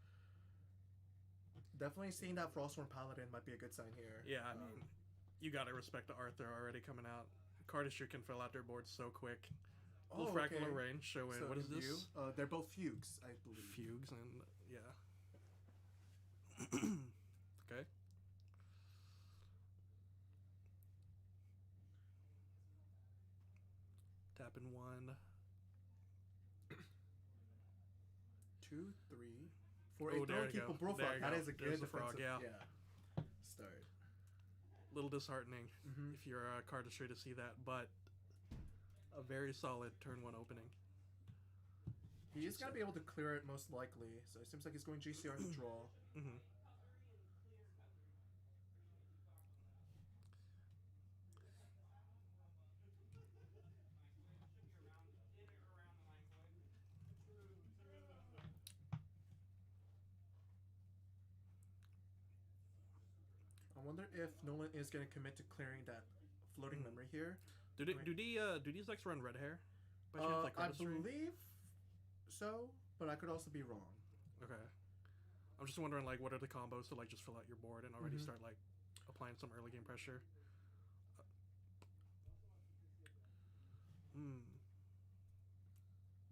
[SPEAKER 3] Definitely seeing that Frostworn Paladin might be a good sign here.
[SPEAKER 5] Yeah, I mean, you gotta respect the Arthur already coming out. Cardistry can fill out their boards so quick. Little fractal range showing.
[SPEAKER 3] So
[SPEAKER 5] What is
[SPEAKER 3] in view,
[SPEAKER 5] this?
[SPEAKER 3] they're both fugues, I believe.
[SPEAKER 5] Fugues and yeah. Okay. Tapping 1.
[SPEAKER 3] 2, 3, 4,
[SPEAKER 5] Oh,
[SPEAKER 3] 8.
[SPEAKER 5] there
[SPEAKER 3] Don't
[SPEAKER 5] you
[SPEAKER 3] keep
[SPEAKER 5] go.
[SPEAKER 3] a Brofog.
[SPEAKER 5] There you
[SPEAKER 3] That
[SPEAKER 5] go.
[SPEAKER 3] is a good
[SPEAKER 5] There's the frog,
[SPEAKER 3] defensive
[SPEAKER 5] yeah.
[SPEAKER 3] start.
[SPEAKER 5] Little disheartening
[SPEAKER 3] Mhm.
[SPEAKER 5] if you're a cardistry to see that, but a very solid turn 1 opening.
[SPEAKER 3] He is going to be able to clear it most likely, so it seems like he's going GCR to draw.
[SPEAKER 5] Mm-hmm.
[SPEAKER 3] I wonder if Nolan is going to commit to clearing that floating
[SPEAKER 5] Mhm.
[SPEAKER 3] memory here.
[SPEAKER 5] Do these decks run red hair? By chance, like
[SPEAKER 3] I
[SPEAKER 5] cardistry?
[SPEAKER 3] believe so, but I could also be wrong.
[SPEAKER 5] Okay. I'm just wondering, like, what are the combos to, like, just fill out your board and already
[SPEAKER 3] Mhm.
[SPEAKER 5] start, like, applying some early game pressure?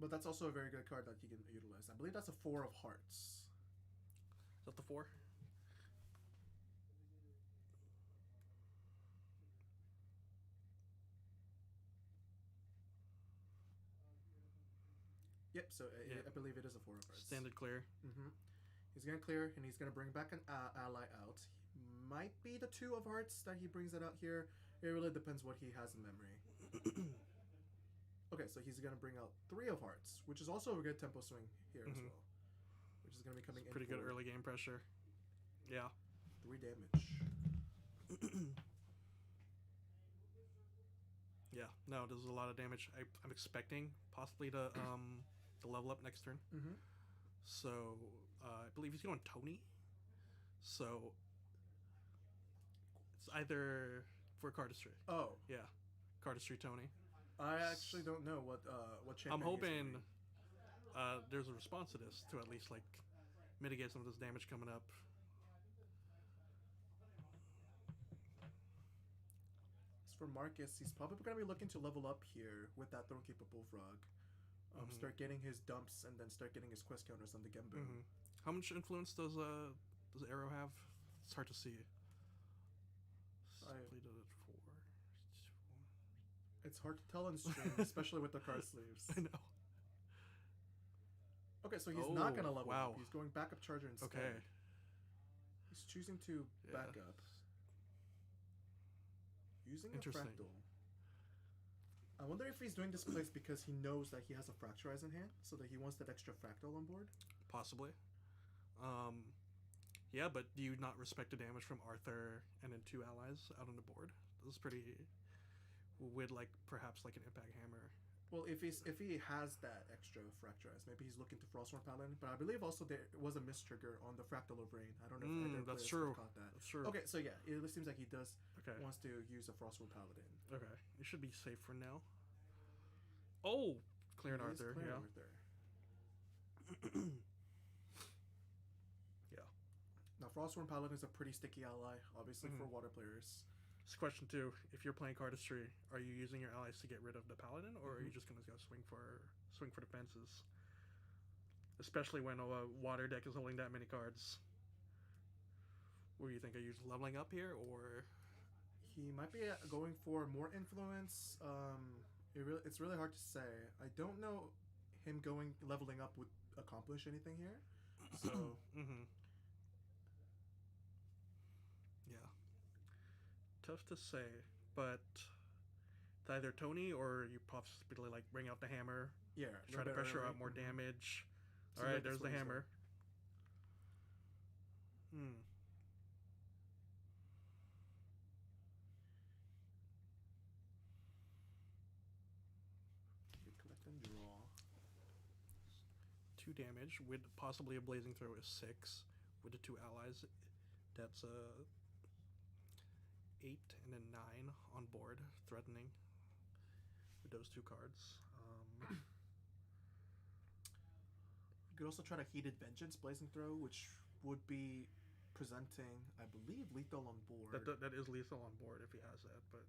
[SPEAKER 3] But that's also a very good card that he can utilize. I believe that's a 4 of hearts.
[SPEAKER 5] Is that the 4?
[SPEAKER 3] Yep, so
[SPEAKER 5] Yeah.
[SPEAKER 3] I believe it is a 4 of hearts.
[SPEAKER 5] Standard clear.
[SPEAKER 3] Mm-hmm. He's going to clear, and he's going to bring back an ally out. Might be the 2 of hearts that he brings it out here. It really depends what he has in memory. Okay, so he's going to bring out 3 of hearts, which is also a good tempo swing here as
[SPEAKER 5] Mhm.
[SPEAKER 3] well. Which is going to be coming in
[SPEAKER 5] Pretty good
[SPEAKER 3] for
[SPEAKER 5] early game pressure. Yeah.
[SPEAKER 3] 3 damage.
[SPEAKER 5] Yeah. No, this is a lot of damage. I'm expecting possibly to level up next turn.
[SPEAKER 3] Mm-hmm.
[SPEAKER 5] So I believe he's going Tony. So it's either for cardistry.
[SPEAKER 3] Oh,
[SPEAKER 5] Yeah, cardistry Tony.
[SPEAKER 3] I actually don't know what champion.
[SPEAKER 5] I'm
[SPEAKER 3] he's gonna
[SPEAKER 5] hoping.
[SPEAKER 3] be.
[SPEAKER 5] there's a response to this to at least like mitigate some of this damage coming up.
[SPEAKER 3] As for Marcus, he's probably going to be looking to level up here with that throw capable frog. Start getting his dumps and then start getting his quest counters on the Gembu.
[SPEAKER 5] How much influence does Arrow have? It's hard to see.
[SPEAKER 3] It's hard to tell on stream, especially with the card sleeves.
[SPEAKER 5] I know.
[SPEAKER 3] Okay, so he's not going to level
[SPEAKER 5] wow.
[SPEAKER 3] up. He's going backup charger instead.
[SPEAKER 5] Okay.
[SPEAKER 3] He's choosing to back up. Using a fractal. I wonder if he's doing this place because he knows that he has a Fracturize in hand, so that he wants that extra fractal on board?
[SPEAKER 5] Possibly. Yeah, but do you not respect the damage from Arthur and then 2 allies out on the board? This is pretty... with like perhaps like an impact hammer.
[SPEAKER 3] Well, if he has that extra Fracturize, maybe he's looking to Frostborn Paladin. But I believe also there was a mistrigger on the Fractal of Rain. I don't know if either
[SPEAKER 5] that's
[SPEAKER 3] players
[SPEAKER 5] true.
[SPEAKER 3] have caught that.
[SPEAKER 5] That's true.
[SPEAKER 3] Okay, so yeah, it seems like he does wants to use a Frostborn Paladin.
[SPEAKER 5] Okay, you should be safe for now. Oh, clearing Arthur. Yeah.
[SPEAKER 3] Arthur.
[SPEAKER 5] Yeah.
[SPEAKER 3] Now, Frostborn Paladin is a pretty sticky ally, obviously for water players.
[SPEAKER 5] It's question 2. If you're playing cardistry, are you using your allies to get rid of the paladin, or are you just gonna go swing for defenses? Especially when a water deck is holding that many cards. What do you think? Are you just leveling up here, or
[SPEAKER 3] he might be going for more influence? It's really hard to say. I don't know him leveling up would accomplish anything here. So.
[SPEAKER 5] Yeah. Tough to say, but it's either Tony or you possibly like bring out the hammer.
[SPEAKER 3] Yeah.
[SPEAKER 5] Try to pressure out more damage. All right, there's the hammer.
[SPEAKER 3] Collect and draw.
[SPEAKER 5] 2 damage with possibly a blazing throw is 6 with the 2 allies. That's 8 and then 9 on board, threatening with those 2 cards.
[SPEAKER 3] You could also try to Heated Vengeance Blazing Throw, which would be presenting, I believe, lethal on board.
[SPEAKER 5] That is lethal on board if he has that, but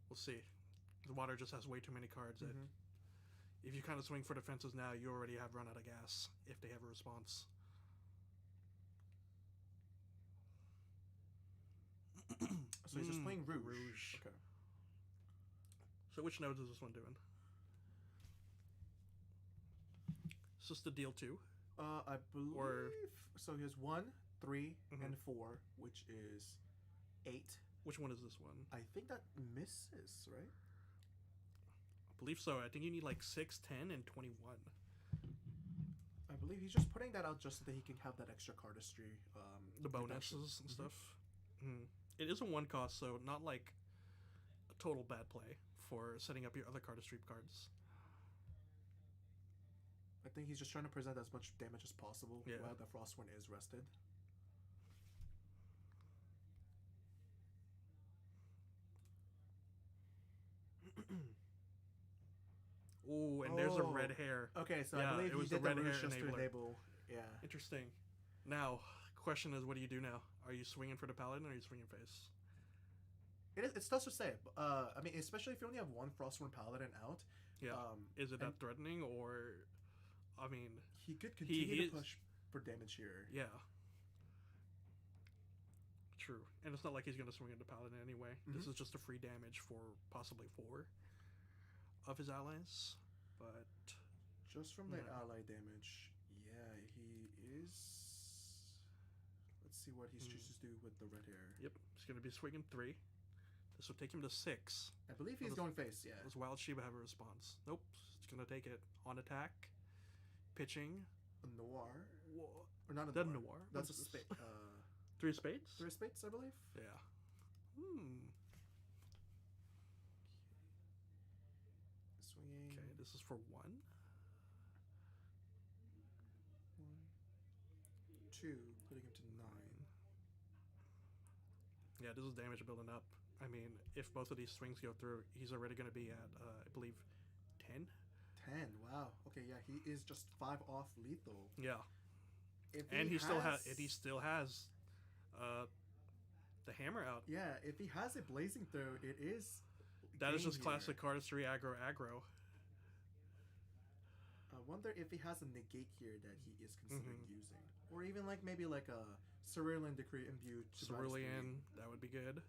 [SPEAKER 5] we'll see. The water just has way too many cards that if you kind of swing for defenses now, you already have run out of gas if they have a response.
[SPEAKER 3] So he's just playing Rouge. Okay.
[SPEAKER 5] So which nodes is this one doing? Is this the deal 2?
[SPEAKER 3] I believe so. He has 1, 3, and 4, which is 8.
[SPEAKER 5] Which one is this one?
[SPEAKER 3] I think that misses, right?
[SPEAKER 5] I believe so. I think you need like 6, 10, and 21.
[SPEAKER 3] I believe he's just putting that out just so that he can have that extra cardistry.
[SPEAKER 5] The bonuses and stuff. It is a 1 cost, so not like a total bad play for setting up your other cardistry cards.
[SPEAKER 3] I think he's just trying to present as much damage as possible while the Frostborn is rested.
[SPEAKER 5] Ooh, and there's a red hair.
[SPEAKER 3] Okay, so I believe
[SPEAKER 5] it was
[SPEAKER 3] he did
[SPEAKER 5] the red
[SPEAKER 3] the
[SPEAKER 5] hair
[SPEAKER 3] Rouge just to
[SPEAKER 5] enabler.
[SPEAKER 3] enable. Yeah.
[SPEAKER 5] Interesting. Now, question is, what do you do now? Are you swinging for the paladin or are you swinging face?
[SPEAKER 3] It's tough to say. I mean, especially if you only have 1 Frostborn Paladin out.
[SPEAKER 5] Yeah. Is it that threatening, or, I mean,
[SPEAKER 3] he could continue to push for damage here.
[SPEAKER 5] Yeah. True. And it's not like he's going to swing into paladin anyway. This is just a free damage for possibly 4 of his allies. But
[SPEAKER 3] just from that ally damage, yeah, he is. Let's see what he chooses to do with the red hair.
[SPEAKER 5] Yep, he's going to be swinging 3. This will take him to 6.
[SPEAKER 3] I believe he's going face, yeah.
[SPEAKER 5] Does Wild Shiba have a response? Nope. It's going to take it on attack. Pitching.
[SPEAKER 3] A Noir. Or not a
[SPEAKER 5] Noir.
[SPEAKER 3] Noir. That's a spade.
[SPEAKER 5] 3 spades?
[SPEAKER 3] 3 spades, I believe.
[SPEAKER 5] Yeah.
[SPEAKER 3] Swinging.
[SPEAKER 5] Okay, this is for 1.
[SPEAKER 3] 1, 2, putting him to 9.
[SPEAKER 5] Yeah, this is damage building up. I mean, if both of these swings go through, he's already going to be at, I believe, 10?
[SPEAKER 3] 10. hand. Wow. Okay, yeah, he is just 5 off lethal.
[SPEAKER 5] Yeah.
[SPEAKER 3] If
[SPEAKER 5] And he still has uh, the hammer out.
[SPEAKER 3] Yeah, if he has a blazing throw, it is.
[SPEAKER 5] That is
[SPEAKER 3] game
[SPEAKER 5] just
[SPEAKER 3] here.
[SPEAKER 5] classic cardistry aggro.
[SPEAKER 3] I wonder if he has a negate here that he is considering using, or even like maybe like a Cerulean Decree imbued. To
[SPEAKER 5] Cerulean, that would be good.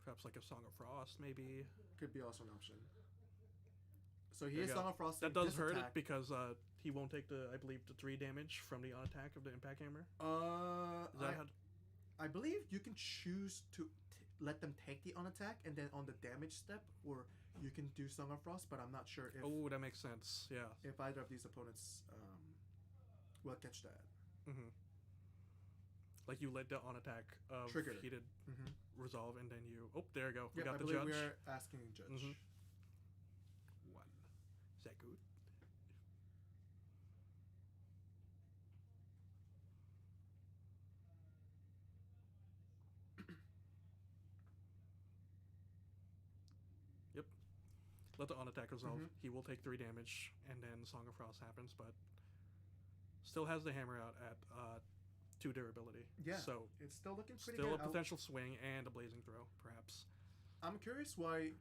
[SPEAKER 5] Perhaps like a Song of Frost, maybe.
[SPEAKER 3] Could be also an option. So he is Song of Frost.
[SPEAKER 5] That does hurt it because he won't take I believe, the 3 damage from the on attack of the impact hammer. Is that
[SPEAKER 3] I believe you can choose to let them take the on attack, and then on the damage step, or you can do Song of Frost. But I'm not sure if.
[SPEAKER 5] Oh, that makes sense. Yeah.
[SPEAKER 3] If either of these opponents will catch that.
[SPEAKER 5] Like you let the on attack of
[SPEAKER 3] Trigger.
[SPEAKER 5] heated resolve, and then you. Oh, there you go. We
[SPEAKER 3] Yep,
[SPEAKER 5] got
[SPEAKER 3] I
[SPEAKER 5] the
[SPEAKER 3] believe
[SPEAKER 5] judge.
[SPEAKER 3] we're asking judge.
[SPEAKER 5] 1. Is that good? Yep. Let the on attack resolve. He will take 3 damage, and then Song of Frost happens, but still has the hammer out at 2 durability.
[SPEAKER 3] Yeah.
[SPEAKER 5] So
[SPEAKER 3] it's still looking pretty
[SPEAKER 5] still
[SPEAKER 3] good.
[SPEAKER 5] a potential swing and a blazing throw, perhaps.
[SPEAKER 3] I'm curious why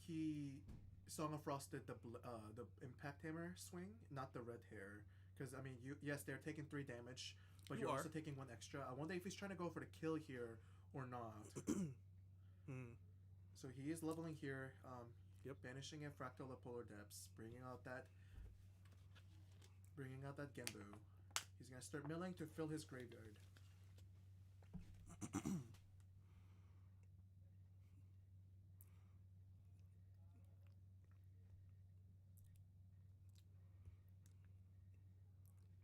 [SPEAKER 3] he Song of Frost did the impact hammer swing, not the red hair. Because I mean, yes, they're taking 3 damage, but you're also taking 1 extra. I wonder if he's trying to go for the kill here or not. So he is leveling here. Banishing a Fractal of Polar Depths, bringing out that Genbu. He's gonna start milling to fill his graveyard.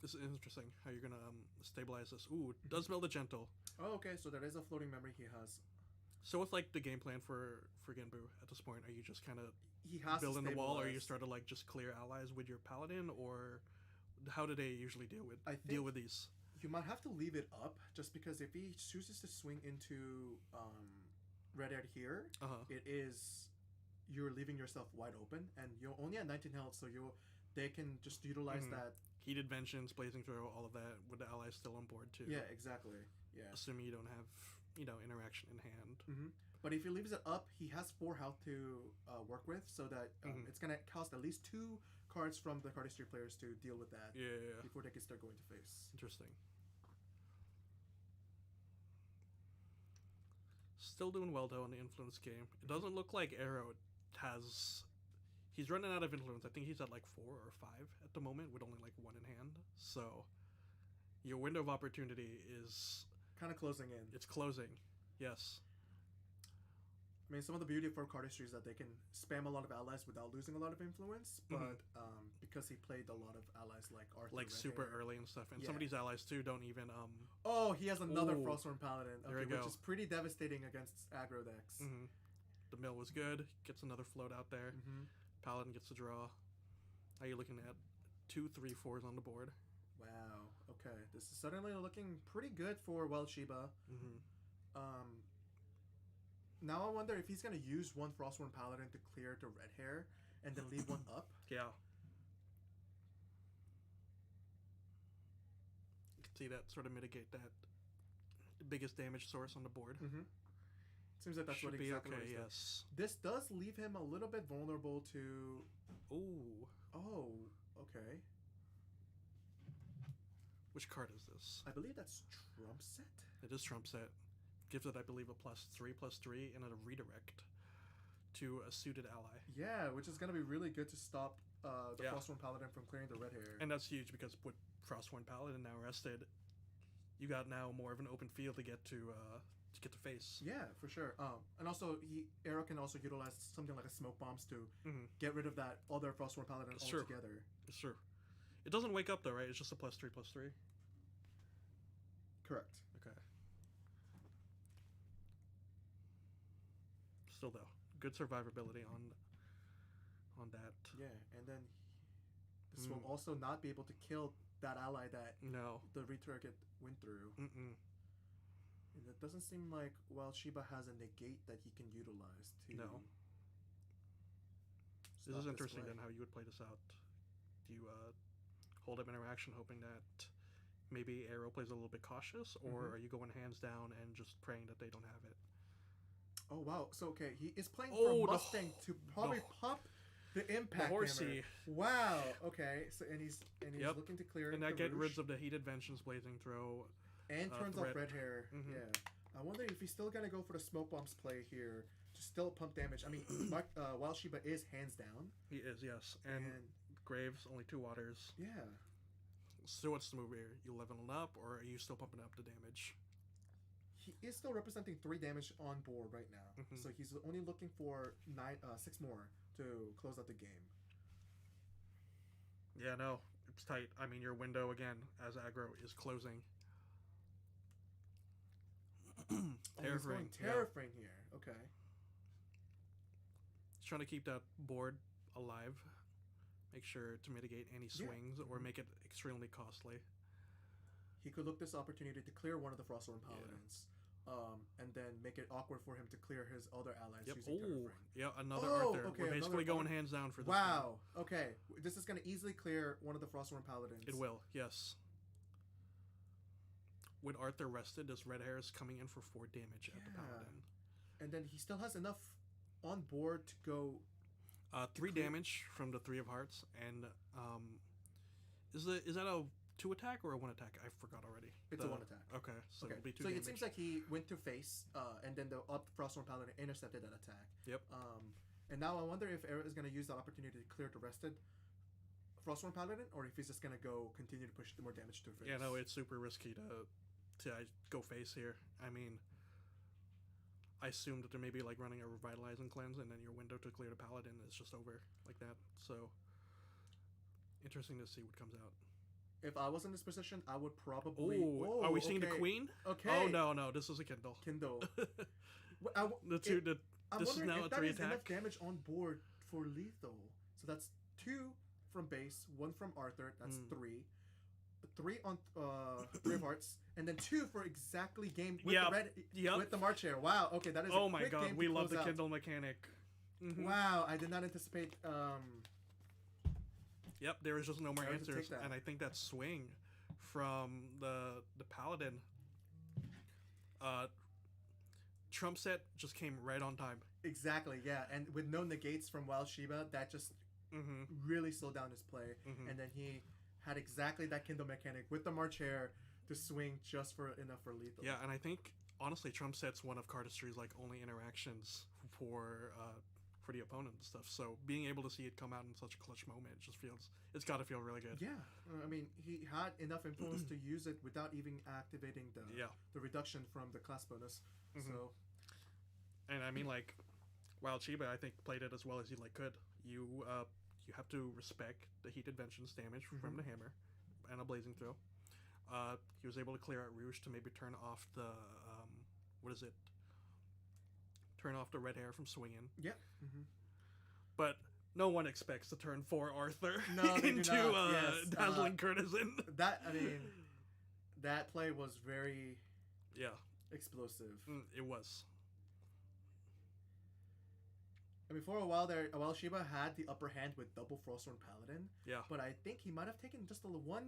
[SPEAKER 5] This is interesting. How you're gonna stabilize this? Ooh, it does mill the gentle.
[SPEAKER 3] Oh, okay. So that is a floating memory he has.
[SPEAKER 5] So what's like the game plan for Genbu at this point? Are you just kind of
[SPEAKER 3] He has
[SPEAKER 5] building
[SPEAKER 3] to
[SPEAKER 5] the wall, or you
[SPEAKER 3] stabilize.
[SPEAKER 5] start to like just clear allies with your paladin, or how do they usually deal with these?
[SPEAKER 3] You might have to leave it up, just because if he chooses to swing into Red Air here, it is you're leaving yourself wide open, and you're only at 19 health, so they can just utilize that.
[SPEAKER 5] Heated Vengeance, Blazing Throw, all of that with the allies still on board too.
[SPEAKER 3] Yeah, exactly. Yeah.
[SPEAKER 5] Assuming you don't have interaction in hand.
[SPEAKER 3] But if he leaves it up, he has 4 health to work with, so that it's gonna cost at least 2 cards from the cardistry players to deal with that.
[SPEAKER 5] Yeah.
[SPEAKER 3] Before they can start going to face.
[SPEAKER 5] Interesting. Still doing well though in the influence game. It doesn't look like Arrow has. He's running out of influence. I think he's at like 4 or 5 at the moment with only like 1 in hand. So your window of opportunity is
[SPEAKER 3] kind of closing in.
[SPEAKER 5] It's closing. Yes.
[SPEAKER 3] I mean, some of the beauty for cardistry is that they can spam a lot of allies without losing a lot of influence, but because he played a lot of allies like Arthur,
[SPEAKER 5] like super early and stuff, and some of these allies too don't even.
[SPEAKER 3] Oh, he has another Frostworn Paladin, which is pretty devastating against aggro decks.
[SPEAKER 5] The mill was good. Gets another float out there. Paladin gets a draw. Now you're looking at 2, 3, 4s on the board.
[SPEAKER 3] Wow. Okay, this is suddenly looking pretty good for Wild Shiba. Now I wonder if he's gonna use 1 Frostworn Paladin to clear the red hair and then leave 1 up.
[SPEAKER 5] Yeah. You can see that sort of mitigate that biggest damage source on the board.
[SPEAKER 3] Seems like that's
[SPEAKER 5] Should
[SPEAKER 3] what
[SPEAKER 5] be
[SPEAKER 3] exactly
[SPEAKER 5] okay.
[SPEAKER 3] what he's doing.
[SPEAKER 5] Yes.
[SPEAKER 3] This does leave him a little bit vulnerable to.
[SPEAKER 5] Ooh.
[SPEAKER 3] Oh. Okay.
[SPEAKER 5] Which card is this?
[SPEAKER 3] I believe that's Trump Set.
[SPEAKER 5] It is Trump Set. Gives it, I believe, a +3/+3 and a redirect to a suited ally.
[SPEAKER 3] Yeah, which is gonna be really good to stop the Frostworn Paladin from clearing the red hair.
[SPEAKER 5] And that's huge because with Frostworn Paladin now rested, you got now more of an open field to get to face.
[SPEAKER 3] Yeah, for sure. And also Arrow can also utilize something like a smoke bombs to get rid of that other Frostworn Paladin altogether.
[SPEAKER 5] It's true. It doesn't wake up though, right? It's just a +3/+3.
[SPEAKER 3] Correct.
[SPEAKER 5] Okay. Still though, good survivability on that.
[SPEAKER 3] Yeah, and then this will also not be able to kill that ally that the retarget went through. And it doesn't seem like Wild Shiba has a negate that he can utilize to
[SPEAKER 5] This is
[SPEAKER 3] stop
[SPEAKER 5] interesting
[SPEAKER 3] play.
[SPEAKER 5] then how you would play this out. Do you hold up interaction hoping that maybe Arrow plays a little bit cautious, or are you going hands down and just praying that they don't have it?
[SPEAKER 3] Oh wow! So okay, he is playing
[SPEAKER 5] Oh,
[SPEAKER 3] for Mustang to probably pop the impact
[SPEAKER 5] horsey.
[SPEAKER 3] hammer. Wow. Okay. So and he's
[SPEAKER 5] Yep.
[SPEAKER 3] looking to clear
[SPEAKER 5] And
[SPEAKER 3] the
[SPEAKER 5] that get
[SPEAKER 3] Rouge
[SPEAKER 5] rid of the Heated Vengeance Blazing Throw.
[SPEAKER 3] and turns off
[SPEAKER 5] threat.
[SPEAKER 3] red hair.
[SPEAKER 5] Mhm.
[SPEAKER 3] Yeah. I wonder if he's still gonna go for the smoke bombs play here to still pump damage. I mean, Wild Shiba is hands down.
[SPEAKER 5] He is, yes. And Graves, only 2 waters.
[SPEAKER 3] yeah,
[SPEAKER 5] So what's the move here? You leveling up, or are you still pumping up the damage?
[SPEAKER 3] he is still representing 3 damage on board right now.
[SPEAKER 5] Mhm.
[SPEAKER 3] So he's only looking for 6 more to close out the game.
[SPEAKER 5] Yeah, no, it's tight. I mean, your window, again, as aggro, is closing.
[SPEAKER 3] He's going Terrafring here. Okay.
[SPEAKER 5] He's trying to keep that board alive. Make sure to mitigate any swings or make it extremely costly.
[SPEAKER 3] He could look this opportunity to clear one of the Frostborn Paladins, and then make it awkward for him to clear his other allies
[SPEAKER 5] Yep.
[SPEAKER 3] using Terrafring.
[SPEAKER 5] Yeah, another
[SPEAKER 3] Oh,
[SPEAKER 5] Arthur.
[SPEAKER 3] okay,
[SPEAKER 5] We're basically
[SPEAKER 3] another
[SPEAKER 5] going hands down for this.
[SPEAKER 3] Wow. Okay. This is going to easily clear one of the Frostborn Paladins.
[SPEAKER 5] It will, yes. With Arthur rested, this red hair is coming in for 4 damage at the Paladin.
[SPEAKER 3] And then he still has enough on board to go.
[SPEAKER 5] 3 damage from the 3 of Hearts, and is that a 2 attack or a 1 attack? I forgot already.
[SPEAKER 3] It's a 1 attack.
[SPEAKER 5] Okay, so
[SPEAKER 3] Okay.
[SPEAKER 5] it'll be 2
[SPEAKER 3] So
[SPEAKER 5] damage.
[SPEAKER 3] it seems like he went to face, and then the Frostborn Paladin intercepted that attack.
[SPEAKER 5] Yep.
[SPEAKER 3] And now I wonder if Eric is going to use that opportunity to clear the rested Frostborn Paladin, or if he's just going to go continue to push more damage to face.
[SPEAKER 5] Yeah, no, it's super risky to go face here. I mean, I assume that they're maybe like running a revitalizing cleanse, and then your window to clear the paladin is just over like that. So interesting to see what comes out.
[SPEAKER 3] If I was in this position, I would probably.
[SPEAKER 5] Oh, are we seeing the queen?
[SPEAKER 3] Okay.
[SPEAKER 5] Oh no, this is a Kindle.
[SPEAKER 3] Kindle.
[SPEAKER 5] I'm
[SPEAKER 3] this is
[SPEAKER 5] now a
[SPEAKER 3] that
[SPEAKER 5] 3
[SPEAKER 3] is enough
[SPEAKER 5] attack.
[SPEAKER 3] damage on board for lethal. So that's 2 from base, 1 from Arthur. That's 3. 3 on 3 of Hearts, and then 2 for exactly game with the red with the March Hare. Wow. Okay, that is.
[SPEAKER 5] Oh
[SPEAKER 3] a
[SPEAKER 5] my
[SPEAKER 3] quick
[SPEAKER 5] god,
[SPEAKER 3] game
[SPEAKER 5] we
[SPEAKER 3] to
[SPEAKER 5] love the
[SPEAKER 3] close out.
[SPEAKER 5] Kindle mechanic. Mhm.
[SPEAKER 3] Wow, I did not anticipate.
[SPEAKER 5] Yep, there was just no more
[SPEAKER 3] Hard to take
[SPEAKER 5] answers,
[SPEAKER 3] that.
[SPEAKER 5] and I think that swing from the paladin, Trump set just came right on time.
[SPEAKER 3] Exactly. Yeah, and with no negates from Wild Shiba, that just really slowed down his play, and then he had exactly that Kindle mechanic with the March Hare to swing just for enough for lethal.
[SPEAKER 5] Yeah, and I think honestly, Trump set's one of cardistry's like only interactions for the opponent and stuff. So being able to see it come out in such a clutch moment it's got to feel really good.
[SPEAKER 3] Yeah, I mean, he had enough influence to use it without even activating the reduction from the class bonus. So,
[SPEAKER 5] and I mean, like, Wild Shiba, I think played it as well as he could. You have to respect the Heated Vengeance damage from the hammer and a Blazing Throw. He was able to clear out Rouge to maybe turn off the turn off the red hair from swinging.
[SPEAKER 3] yeah.
[SPEAKER 5] But no one expects to turn 4 Arthur
[SPEAKER 3] No, they do
[SPEAKER 5] into
[SPEAKER 3] not. Yes,
[SPEAKER 5] Dazzling Courtesan.
[SPEAKER 3] That play was very explosive.
[SPEAKER 5] It was.
[SPEAKER 3] I mean, for a while there, Wild Shiba had the upper hand with double Frostborn Paladin.
[SPEAKER 5] Yeah.
[SPEAKER 3] But I think he might have taken just one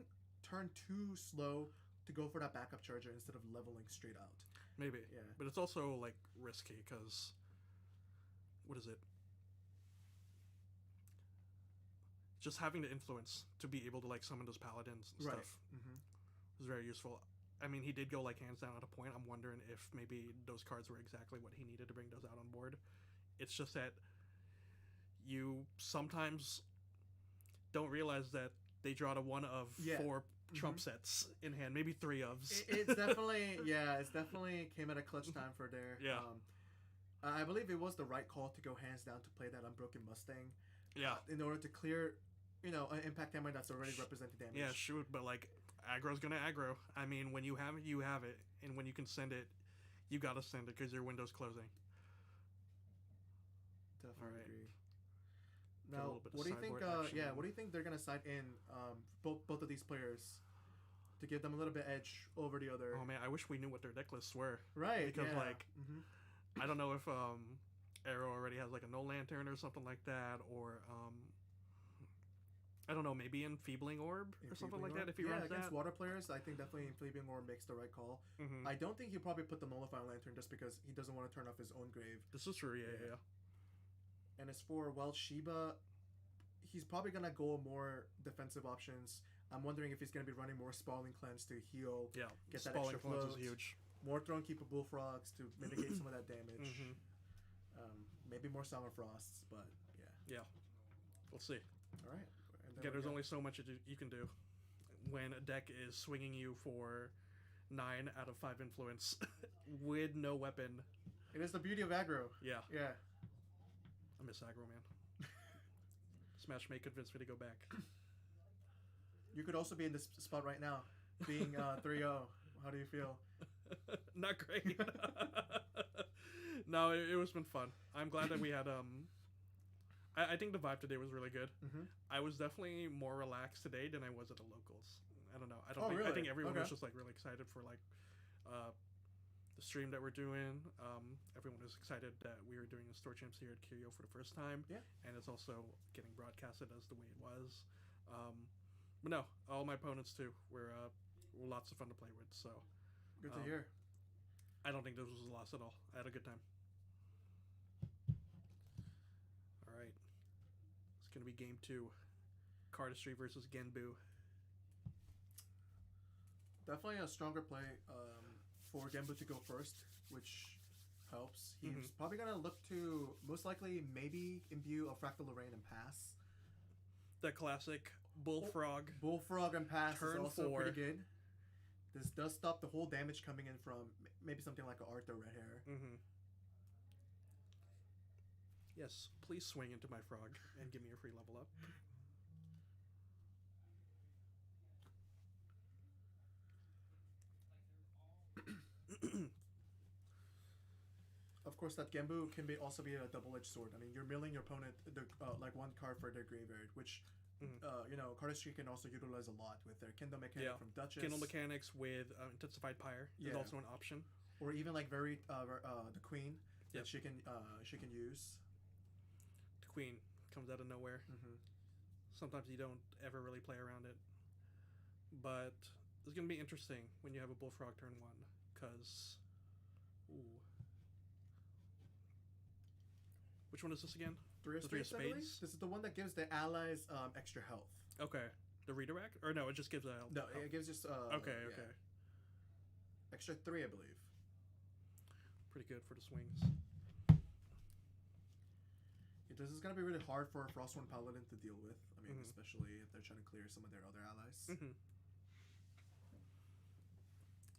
[SPEAKER 3] turn too slow to go for that backup charger instead of leveling straight out.
[SPEAKER 5] Maybe.
[SPEAKER 3] Yeah.
[SPEAKER 5] But it's also risky because what is it? Just having the influence to be able to summon those paladins and stuff is very useful. I mean, he did go hands down at a point. I'm wondering if maybe those cards were exactly what he needed to bring those out on board. It's just that you sometimes don't realize that they draw to one of 4 Trump sets in hand, maybe 3 ofs.
[SPEAKER 3] It's definitely came at a clutch time for there.
[SPEAKER 5] Yeah.
[SPEAKER 3] I believe it was the right call to go hands down to play that Unbroken Mustang.
[SPEAKER 5] Yeah.
[SPEAKER 3] In order to clear, an impact hammer that's already represented damage.
[SPEAKER 5] Yeah, shoot, but aggro's gonna aggro. I mean, when you have it, you have it, and when you can send it, you gotta send it because your window's closing.
[SPEAKER 3] Definitely
[SPEAKER 5] Alright.
[SPEAKER 3] agree.
[SPEAKER 5] Get a
[SPEAKER 3] Now,
[SPEAKER 5] little bit of
[SPEAKER 3] what do you think?
[SPEAKER 5] sideboard action.
[SPEAKER 3] What do you think they're gonna side in both of these players to give them a little bit edge over the other?
[SPEAKER 5] Oh man, I wish we knew what their deck lists were.
[SPEAKER 3] Right.
[SPEAKER 5] Because
[SPEAKER 3] yeah.
[SPEAKER 5] I don't know if Arrow already has like a no lantern or something like that, or I don't know, maybe Enfeebling Orb or something like that. If he runs
[SPEAKER 3] against
[SPEAKER 5] that,
[SPEAKER 3] water players, I think definitely Enfeebling Orb makes the right call.
[SPEAKER 5] mm-hmm.
[SPEAKER 3] I don't think he'll probably put the Nullifying Lantern just because he doesn't want to turn off his own grave.
[SPEAKER 5] This is true, yeah.
[SPEAKER 3] And as for Wild Shiba, he's probably gonna go more defensive options. I'm wondering if he's gonna be running more Spalling Cleanse to heal,
[SPEAKER 5] Yeah,
[SPEAKER 3] get that
[SPEAKER 5] Spalling
[SPEAKER 3] extra
[SPEAKER 5] Cleanse
[SPEAKER 3] float.
[SPEAKER 5] is huge.
[SPEAKER 3] More Thronekeeper Bullfrogs to mitigate some of that damage.
[SPEAKER 5] Mm-hmm.
[SPEAKER 3] Maybe more Summer Frosts, but yeah.
[SPEAKER 5] We'll see.
[SPEAKER 3] All right. And then
[SPEAKER 5] Yeah,
[SPEAKER 3] we
[SPEAKER 5] there's
[SPEAKER 3] got-
[SPEAKER 5] only so much you can do when a deck is swinging you for 9 out of 5 influence with no weapon.
[SPEAKER 3] It is the beauty of aggro.
[SPEAKER 5] Yeah,
[SPEAKER 3] Yeah.
[SPEAKER 5] I miss aggro, man. Smash may convince me to go back.
[SPEAKER 3] You could also be in this spot right now, being 3-0. How do you feel?
[SPEAKER 5] Not great. No, it was been fun. I'm glad that we had I think the vibe today was really good.
[SPEAKER 3] Mm-hmm.
[SPEAKER 5] I was definitely more relaxed today than I was at the locals. I don't know. I
[SPEAKER 3] Really?
[SPEAKER 5] think everyone
[SPEAKER 3] Okay.
[SPEAKER 5] was just like really excited for like the stream that we're doing. Everyone was excited that we were doing the store champs here at Curio for the first time.
[SPEAKER 3] Yeah.
[SPEAKER 5] And it's also getting broadcasted as the way it was. But no, all my opponents too were lots of fun to play with. So
[SPEAKER 3] Good to hear.
[SPEAKER 5] I don't think this was a loss at all. I had a good time. All right. It's going to be game 2. Cardistry versus Genbu.
[SPEAKER 3] Definitely a stronger play for Genbu to go first, which helps. He's probably going to look to, most likely, maybe imbue a Fractal Lorraine and pass.
[SPEAKER 5] The classic Bullfrog.
[SPEAKER 3] Bullfrog and pass
[SPEAKER 5] Turn
[SPEAKER 3] is also
[SPEAKER 5] 4.
[SPEAKER 3] pretty good. This does stop the whole damage coming in from maybe something like an Arthur Red Hair.
[SPEAKER 5] Mm-hmm. Yes, please swing into my frog and give me a free level up.
[SPEAKER 3] Of course, that Genbu can be also be a double-edged sword. I mean, you're milling your opponent like one card for their graveyard, which Cardistry can also utilize a lot with their Kindle Mechanic from Duchess.
[SPEAKER 5] Kindle Mechanics with Intensified Pyre is also an option.
[SPEAKER 3] Or even like the Queen that she can use.
[SPEAKER 5] The Queen comes out of nowhere.
[SPEAKER 3] Mm-hmm.
[SPEAKER 5] Sometimes you don't ever really play around it. But it's going to be interesting when you have a Bullfrog turn 1, because... Ooh. Which one is this again?
[SPEAKER 3] Three of
[SPEAKER 5] The Three of
[SPEAKER 3] Spades, I believe?
[SPEAKER 5] Spades?
[SPEAKER 3] This is the one that gives the allies extra health.
[SPEAKER 5] Okay. The redirect? Or no, it just gives a health.
[SPEAKER 3] No, it gives just
[SPEAKER 5] Okay.
[SPEAKER 3] extra 3, I believe.
[SPEAKER 5] Pretty good for the swings.
[SPEAKER 3] This is gonna be really hard for a Frostborn Paladin to deal with. I mean,
[SPEAKER 5] Mhm.
[SPEAKER 3] especially if they're trying to clear some of their other allies.
[SPEAKER 5] Mm-hmm.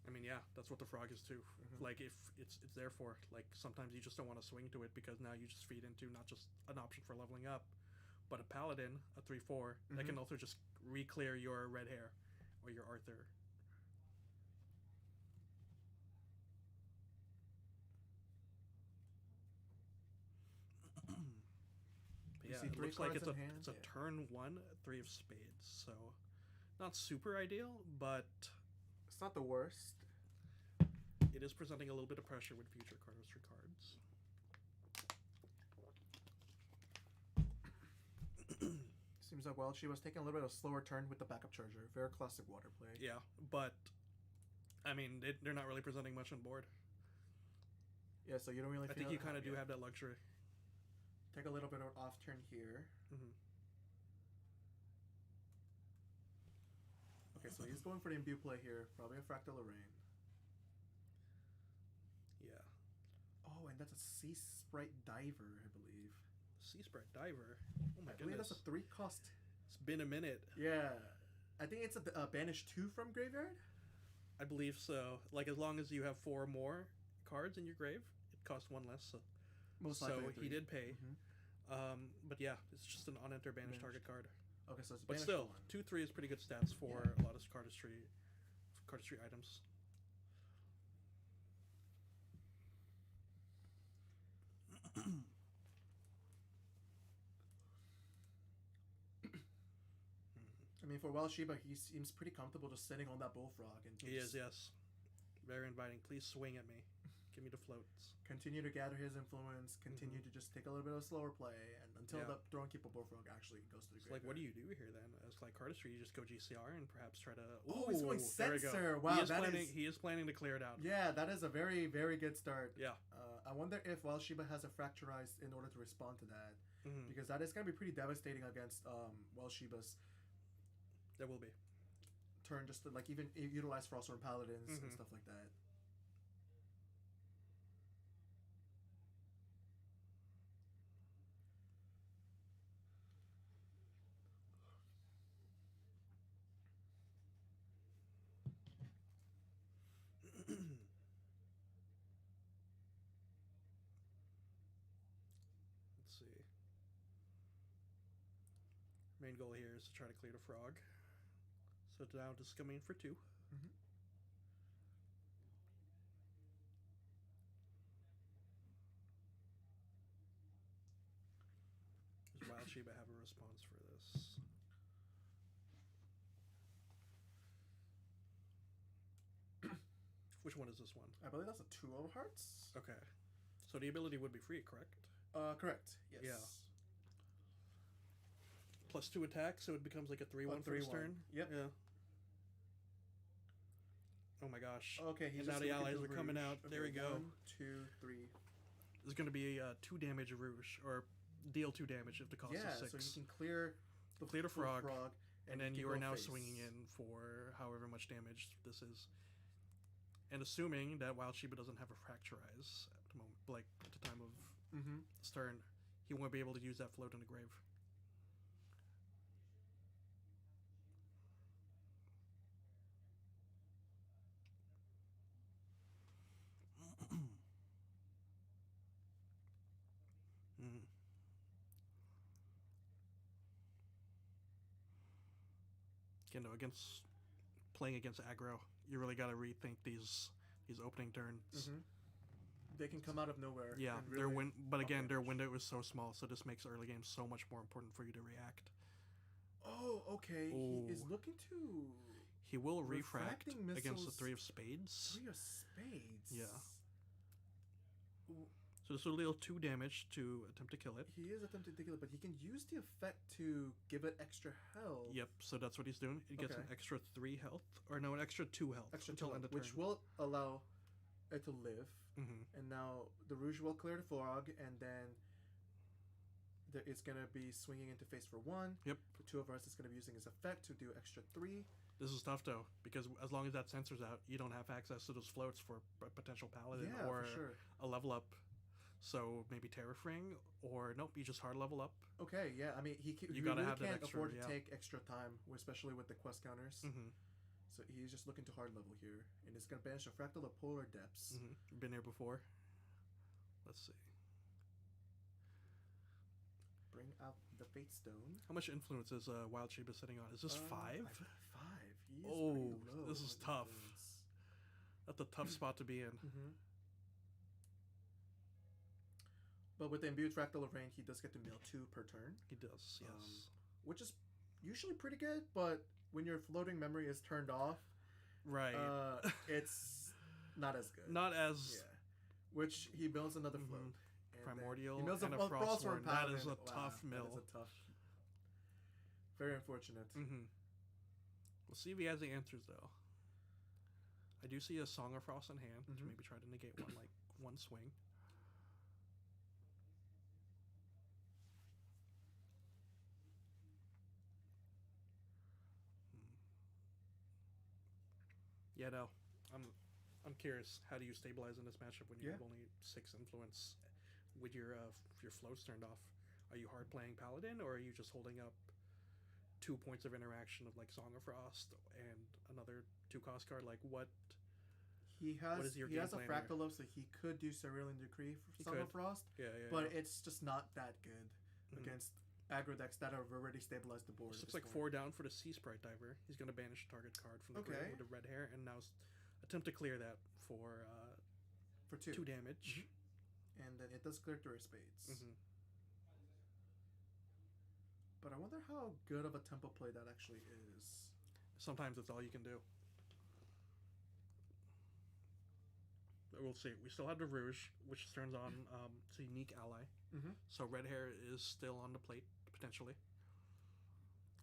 [SPEAKER 5] I mean, yeah, that's what the frog is too.
[SPEAKER 3] Mhm.
[SPEAKER 5] Like, if it's there for, like, sometimes you just don't want to swing to it because now you just feed into not just an option for leveling up, but a paladin, a 3/4 that can also just re-clear your red hair or your Arthur. But yeah,
[SPEAKER 3] see
[SPEAKER 5] it
[SPEAKER 3] 3
[SPEAKER 5] looks like
[SPEAKER 3] cards
[SPEAKER 5] it's a
[SPEAKER 3] in hand,
[SPEAKER 5] it's a
[SPEAKER 3] yeah.
[SPEAKER 5] turn 1 3 of spades, so not super ideal, but
[SPEAKER 3] It's not the worst.
[SPEAKER 5] it is presenting a little bit of pressure with future cardistry cards.
[SPEAKER 3] Seems like she was taking a little bit of a slower turn with the backup charger. Very classic water play.
[SPEAKER 5] Yeah, but I mean, they're not really presenting much on board.
[SPEAKER 3] Yeah, so you don't really
[SPEAKER 5] I
[SPEAKER 3] feel
[SPEAKER 5] think you kind of do have that luxury.
[SPEAKER 3] Take a little bit of off turn here.
[SPEAKER 5] Mm-hmm.
[SPEAKER 3] Okay, so he's going for the imbue play here. Probably a Fractal Lorraine.
[SPEAKER 5] Yeah.
[SPEAKER 3] Oh, and that's a Sea Sprite Diver, I believe.
[SPEAKER 5] Sea Sprite Diver. Oh my
[SPEAKER 3] I believe
[SPEAKER 5] goodness.
[SPEAKER 3] that's a 3 cost.
[SPEAKER 5] It's been a minute.
[SPEAKER 3] Yeah. I think it's a banish 2 from graveyard.
[SPEAKER 5] I believe so. Like, as long as you have 4 more cards in your grave, it costs 1 less. So,
[SPEAKER 3] Most
[SPEAKER 5] so
[SPEAKER 3] likely a
[SPEAKER 5] he
[SPEAKER 3] 3.
[SPEAKER 5] did pay.
[SPEAKER 3] Mhm.
[SPEAKER 5] But yeah, it's just an unenter banished target
[SPEAKER 3] Banished.
[SPEAKER 5] card.
[SPEAKER 3] Okay, so it's
[SPEAKER 5] But
[SPEAKER 3] banish
[SPEAKER 5] still,
[SPEAKER 3] 1.
[SPEAKER 5] 2/3 is pretty good stats for a lot of cardistry items.
[SPEAKER 3] I mean, for Wild Shiba, he seems pretty comfortable just sitting on that Bullfrog. And
[SPEAKER 5] He is,
[SPEAKER 3] just-
[SPEAKER 5] yes. Very inviting. Please swing at me. Give me the floats.
[SPEAKER 3] Continue to gather his influence. Continue to just take a little bit of slower play, and until the Throne Keeper Bullfrog actually goes to the
[SPEAKER 5] So
[SPEAKER 3] graveyard.
[SPEAKER 5] what do you do here then? As like cardistry, you just go GCR and perhaps try to.
[SPEAKER 3] Oh, he's going
[SPEAKER 5] there we go.
[SPEAKER 3] Censor. Wow,
[SPEAKER 5] he is planning to clear it out.
[SPEAKER 3] Yeah, that is a very, very good start.
[SPEAKER 5] Yeah.
[SPEAKER 3] I wonder if Wild Shiba has a Fracturized in order to respond to that. Because that is going to be pretty devastating against Wild Shiba's
[SPEAKER 5] There will be.
[SPEAKER 3] turn, just to like even utilize Frostborn Paladins and stuff like that.
[SPEAKER 5] Let's see. Main goal here is to try to clear the frog. So now just coming in for 2. Does Wild Shiba have a response for this? Which one is this one?
[SPEAKER 3] I believe that's a 2 of hearts.
[SPEAKER 5] Okay. So the ability would be free, correct?
[SPEAKER 3] Correct. Yes.
[SPEAKER 5] Yeah. Plus 2 attack, so it becomes like a 3-1 for this
[SPEAKER 3] 3-1.
[SPEAKER 5] turn.
[SPEAKER 3] Yep.
[SPEAKER 5] Yeah. Oh my gosh.
[SPEAKER 3] Okay, he's
[SPEAKER 5] And now
[SPEAKER 3] just
[SPEAKER 5] the
[SPEAKER 3] looking
[SPEAKER 5] allies
[SPEAKER 3] to
[SPEAKER 5] are coming
[SPEAKER 3] Rouge.
[SPEAKER 5] out. There we go.
[SPEAKER 3] 1, 2, 3.
[SPEAKER 5] There's going to be 2 damage Rouge, or deal 2 damage if the cost
[SPEAKER 3] Yeah,
[SPEAKER 5] is 6.
[SPEAKER 3] so you can clear the
[SPEAKER 5] frog, and then
[SPEAKER 3] can
[SPEAKER 5] you are
[SPEAKER 3] go
[SPEAKER 5] now
[SPEAKER 3] face.
[SPEAKER 5] swinging in for however much damage this is. And assuming that Wild Shiba doesn't have a Fracturize at the moment, like at the time of this turn, he won't be able to use that float in the grave. You know, playing against aggro, you really got to rethink these opening turns.
[SPEAKER 3] They can come out of nowhere.
[SPEAKER 5] Yeah,
[SPEAKER 3] and really
[SPEAKER 5] but again, their
[SPEAKER 3] damage.
[SPEAKER 5] window is so small, so this makes early game so much more important for you to react.
[SPEAKER 3] Oh, okay.
[SPEAKER 5] Ooh.
[SPEAKER 3] He is looking to
[SPEAKER 5] He will refract
[SPEAKER 3] Refracting
[SPEAKER 5] against the
[SPEAKER 3] missiles-
[SPEAKER 5] 3 of spades.
[SPEAKER 3] 3 of spades.
[SPEAKER 5] Yeah. So this will deal 2 damage to attempt to kill it.
[SPEAKER 3] He is attempting to kill it, but he can use the effect to give it extra health.
[SPEAKER 5] Yep, so that's what he's doing. It gets an
[SPEAKER 3] Okay.
[SPEAKER 5] extra 3 health, or no, an extra 2 health
[SPEAKER 3] Extra
[SPEAKER 5] until
[SPEAKER 3] 2,
[SPEAKER 5] end of
[SPEAKER 3] which
[SPEAKER 5] turn.
[SPEAKER 3] will allow it to live.
[SPEAKER 5] Mm-hmm.
[SPEAKER 3] And now the Rouge will clear the frog, and then it's going to be swinging into face for 1.
[SPEAKER 5] Yep.
[SPEAKER 3] For 2 of us, it's going to be using his effect to do extra 3.
[SPEAKER 5] This is tough though, because as long as that sensor's out, you don't have access to those floats for a potential paladin
[SPEAKER 3] Yeah,
[SPEAKER 5] or
[SPEAKER 3] for sure.
[SPEAKER 5] a level up. So maybe Terrafring, or nope, you just hard level up.
[SPEAKER 3] Okay, yeah. I mean, he
[SPEAKER 5] You
[SPEAKER 3] really
[SPEAKER 5] gotta have that
[SPEAKER 3] can't
[SPEAKER 5] extra,
[SPEAKER 3] afford
[SPEAKER 5] yeah.
[SPEAKER 3] to take extra time, especially with the quest counters.
[SPEAKER 5] Mm-hmm.
[SPEAKER 3] So he's just looking to hard level here, and it's going to banish a Fractal of Polar Depths.
[SPEAKER 5] Mm-hmm. Been here before. Let's see.
[SPEAKER 3] Bring out the Fate Stone.
[SPEAKER 5] How much influence is Wild Shiba sitting on? Is this 5?
[SPEAKER 3] I think 5. He is
[SPEAKER 5] Oh,
[SPEAKER 3] pretty low
[SPEAKER 5] this is
[SPEAKER 3] on
[SPEAKER 5] tough.
[SPEAKER 3] influence.
[SPEAKER 5] That's a tough spot to be in.
[SPEAKER 3] But with the Imbued Fractal of Rain, he does get to mill 2 per turn,
[SPEAKER 5] He does, yes.
[SPEAKER 3] which is usually pretty good, but when your floating memory is turned off,
[SPEAKER 5] Right.
[SPEAKER 3] it's not as good.
[SPEAKER 5] Not as
[SPEAKER 3] Yeah. Which he builds another
[SPEAKER 5] Mhm.
[SPEAKER 3] float. And then
[SPEAKER 5] Primordial
[SPEAKER 3] he mills
[SPEAKER 5] and a
[SPEAKER 3] Frostborn
[SPEAKER 5] Frostborn. That
[SPEAKER 3] Paladin.
[SPEAKER 5] is a
[SPEAKER 3] Wow,
[SPEAKER 5] tough mill.
[SPEAKER 3] That is a tough. Very unfortunate.
[SPEAKER 5] Mm-hmm. We'll see if he has the answers though. I do see a Song of Frost in hand to
[SPEAKER 3] Mhm.
[SPEAKER 5] maybe try to negate one swing. Yeah, no. I'm curious. How do you stabilize in this matchup when you
[SPEAKER 3] Yeah.
[SPEAKER 5] have only 6 influence with your floats turned off? Are you hard playing Paladin, or are you just holding up 2 points of interaction of like Song of Frost and another 2-cost card? Like what?
[SPEAKER 3] He has
[SPEAKER 5] is your
[SPEAKER 3] he
[SPEAKER 5] game
[SPEAKER 3] has a
[SPEAKER 5] plan here?
[SPEAKER 3] Fractal of, so he could do Cerulean Decree for
[SPEAKER 5] He
[SPEAKER 3] Summer
[SPEAKER 5] could.
[SPEAKER 3] Frost,
[SPEAKER 5] Yeah, yeah.
[SPEAKER 3] but
[SPEAKER 5] yeah.
[SPEAKER 3] it's just not that good
[SPEAKER 5] Mhm.
[SPEAKER 3] against aggro decks that have already stabilized the board.
[SPEAKER 5] This
[SPEAKER 3] at
[SPEAKER 5] looks
[SPEAKER 3] this
[SPEAKER 5] like
[SPEAKER 3] point.
[SPEAKER 5] 4 down for the Sea Sprite Diver. He's going to banish a target card from the grave
[SPEAKER 3] Okay.
[SPEAKER 5] with the red hair, and now attempt to clear that for
[SPEAKER 3] for 2.
[SPEAKER 5] 2 damage.
[SPEAKER 3] And then it does clear 3 of spades.
[SPEAKER 5] Mm-hmm.
[SPEAKER 3] But I wonder how good of a tempo play that actually is.
[SPEAKER 5] Sometimes it's all you can do. we'll see. We still have the Rouge, which turns on it's a unique ally.
[SPEAKER 3] Mm-hmm.
[SPEAKER 5] So red hair is still on the plate potentially.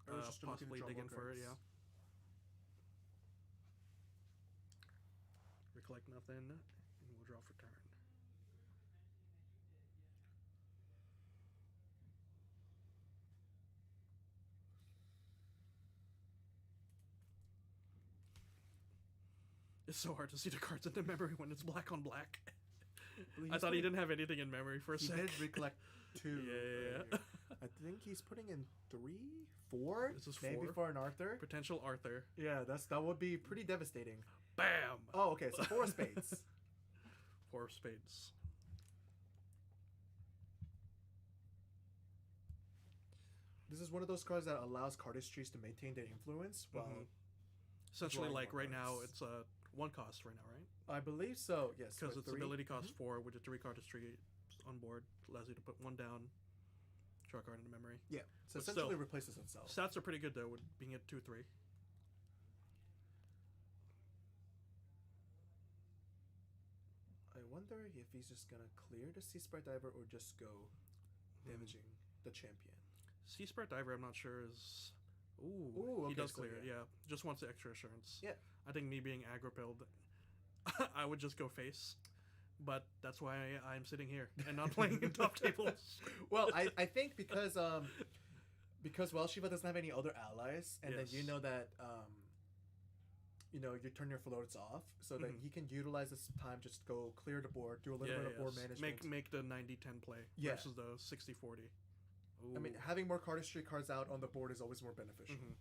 [SPEAKER 3] Or just looking to
[SPEAKER 5] Possibly
[SPEAKER 3] draw
[SPEAKER 5] dig
[SPEAKER 3] more
[SPEAKER 5] in for it.
[SPEAKER 3] cards.
[SPEAKER 5] Yeah. Recollect nothing, and we'll draw for turn. It's so hard to see the cards in the memory when it's black on black.
[SPEAKER 3] Well,
[SPEAKER 5] I thought he didn't have anything in memory for a
[SPEAKER 3] He
[SPEAKER 5] sec.
[SPEAKER 3] did recollect 2.
[SPEAKER 5] Yeah.
[SPEAKER 3] earlier. I think he's putting in 3, 4.
[SPEAKER 5] This is
[SPEAKER 3] maybe
[SPEAKER 5] 4.
[SPEAKER 3] for an Arthur.
[SPEAKER 5] Potential Arthur.
[SPEAKER 3] Yeah, that would be pretty devastating.
[SPEAKER 5] Bam!
[SPEAKER 3] Oh, okay, so 4 spades.
[SPEAKER 5] 4 of spades.
[SPEAKER 3] This is one of those cards that allows cardistries to maintain their influence. While
[SPEAKER 5] Essentially,
[SPEAKER 3] drawing
[SPEAKER 5] like
[SPEAKER 3] more
[SPEAKER 5] right now,
[SPEAKER 3] cards.
[SPEAKER 5] it's a 1 cost right now, right?
[SPEAKER 3] I believe so. Yes,
[SPEAKER 5] Because
[SPEAKER 3] with
[SPEAKER 5] its
[SPEAKER 3] 3.
[SPEAKER 5] ability costs 4, with a 3 cardistry on board, allows you to put 1 down, draw a card into memory.
[SPEAKER 3] Yeah, so
[SPEAKER 5] But
[SPEAKER 3] essentially
[SPEAKER 5] still,
[SPEAKER 3] replaces himself.
[SPEAKER 5] Stats are pretty good though, with being at 2-3.
[SPEAKER 3] I wonder if he's just gonna clear the Sea Sprite Diver or just go damaging the champion.
[SPEAKER 5] Sea Sprite Diver, I'm not sure is. Ooh,
[SPEAKER 3] Ooh,
[SPEAKER 5] he
[SPEAKER 3] okay,
[SPEAKER 5] does
[SPEAKER 3] so
[SPEAKER 5] clear it.
[SPEAKER 3] yeah.
[SPEAKER 5] Yeah, just wants the extra assurance.
[SPEAKER 3] Yeah.
[SPEAKER 5] I think me being aggro pilled, I would just go face, but that's why I'm sitting here and not playing in top tables.
[SPEAKER 3] Well, I think because Well Shiva doesn't have any other allies, and then
[SPEAKER 5] Yes.
[SPEAKER 3] you know that you turn your floats off, so that
[SPEAKER 5] Mhm.
[SPEAKER 3] he can utilize this time just go clear the board, do a little bit of board management.
[SPEAKER 5] Make the 90-10 play
[SPEAKER 3] Yeah.
[SPEAKER 5] versus the 60-40.
[SPEAKER 3] I mean, having more cardistry cards out on the board is always more beneficial.
[SPEAKER 5] Mhm.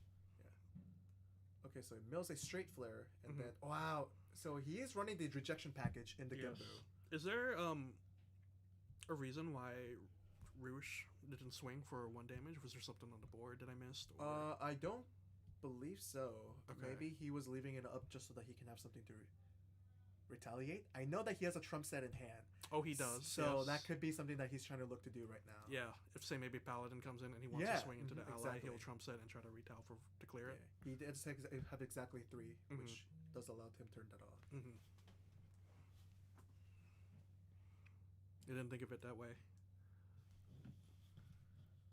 [SPEAKER 3] Okay, so he mills a straight flare, and
[SPEAKER 5] Mhm.
[SPEAKER 3] then wow, so he is running the rejection package in the
[SPEAKER 5] Yes.
[SPEAKER 3] Gembu.
[SPEAKER 5] Is there a reason why Rouge didn't swing for 1 damage? Was there something on the board that I missed? Or...
[SPEAKER 3] I don't believe so.
[SPEAKER 5] Okay.
[SPEAKER 3] Maybe he was leaving it up just so that he can have something to retaliate. I know that he has a trump set in hand.
[SPEAKER 5] oh, he does.
[SPEAKER 3] So
[SPEAKER 5] yes.
[SPEAKER 3] that could be something that he's trying to look to do right now.
[SPEAKER 5] Yeah, if say maybe Paladin comes in and he wants
[SPEAKER 3] Yeah,
[SPEAKER 5] to swing into the ally,
[SPEAKER 3] exactly.
[SPEAKER 5] he'll trump set and try to retell to clear
[SPEAKER 3] Yeah.
[SPEAKER 5] it.
[SPEAKER 3] He did have exactly 3,
[SPEAKER 5] Mhm.
[SPEAKER 3] which does allow him to turn that off.
[SPEAKER 5] Mm-hmm. I didn't think of it that way.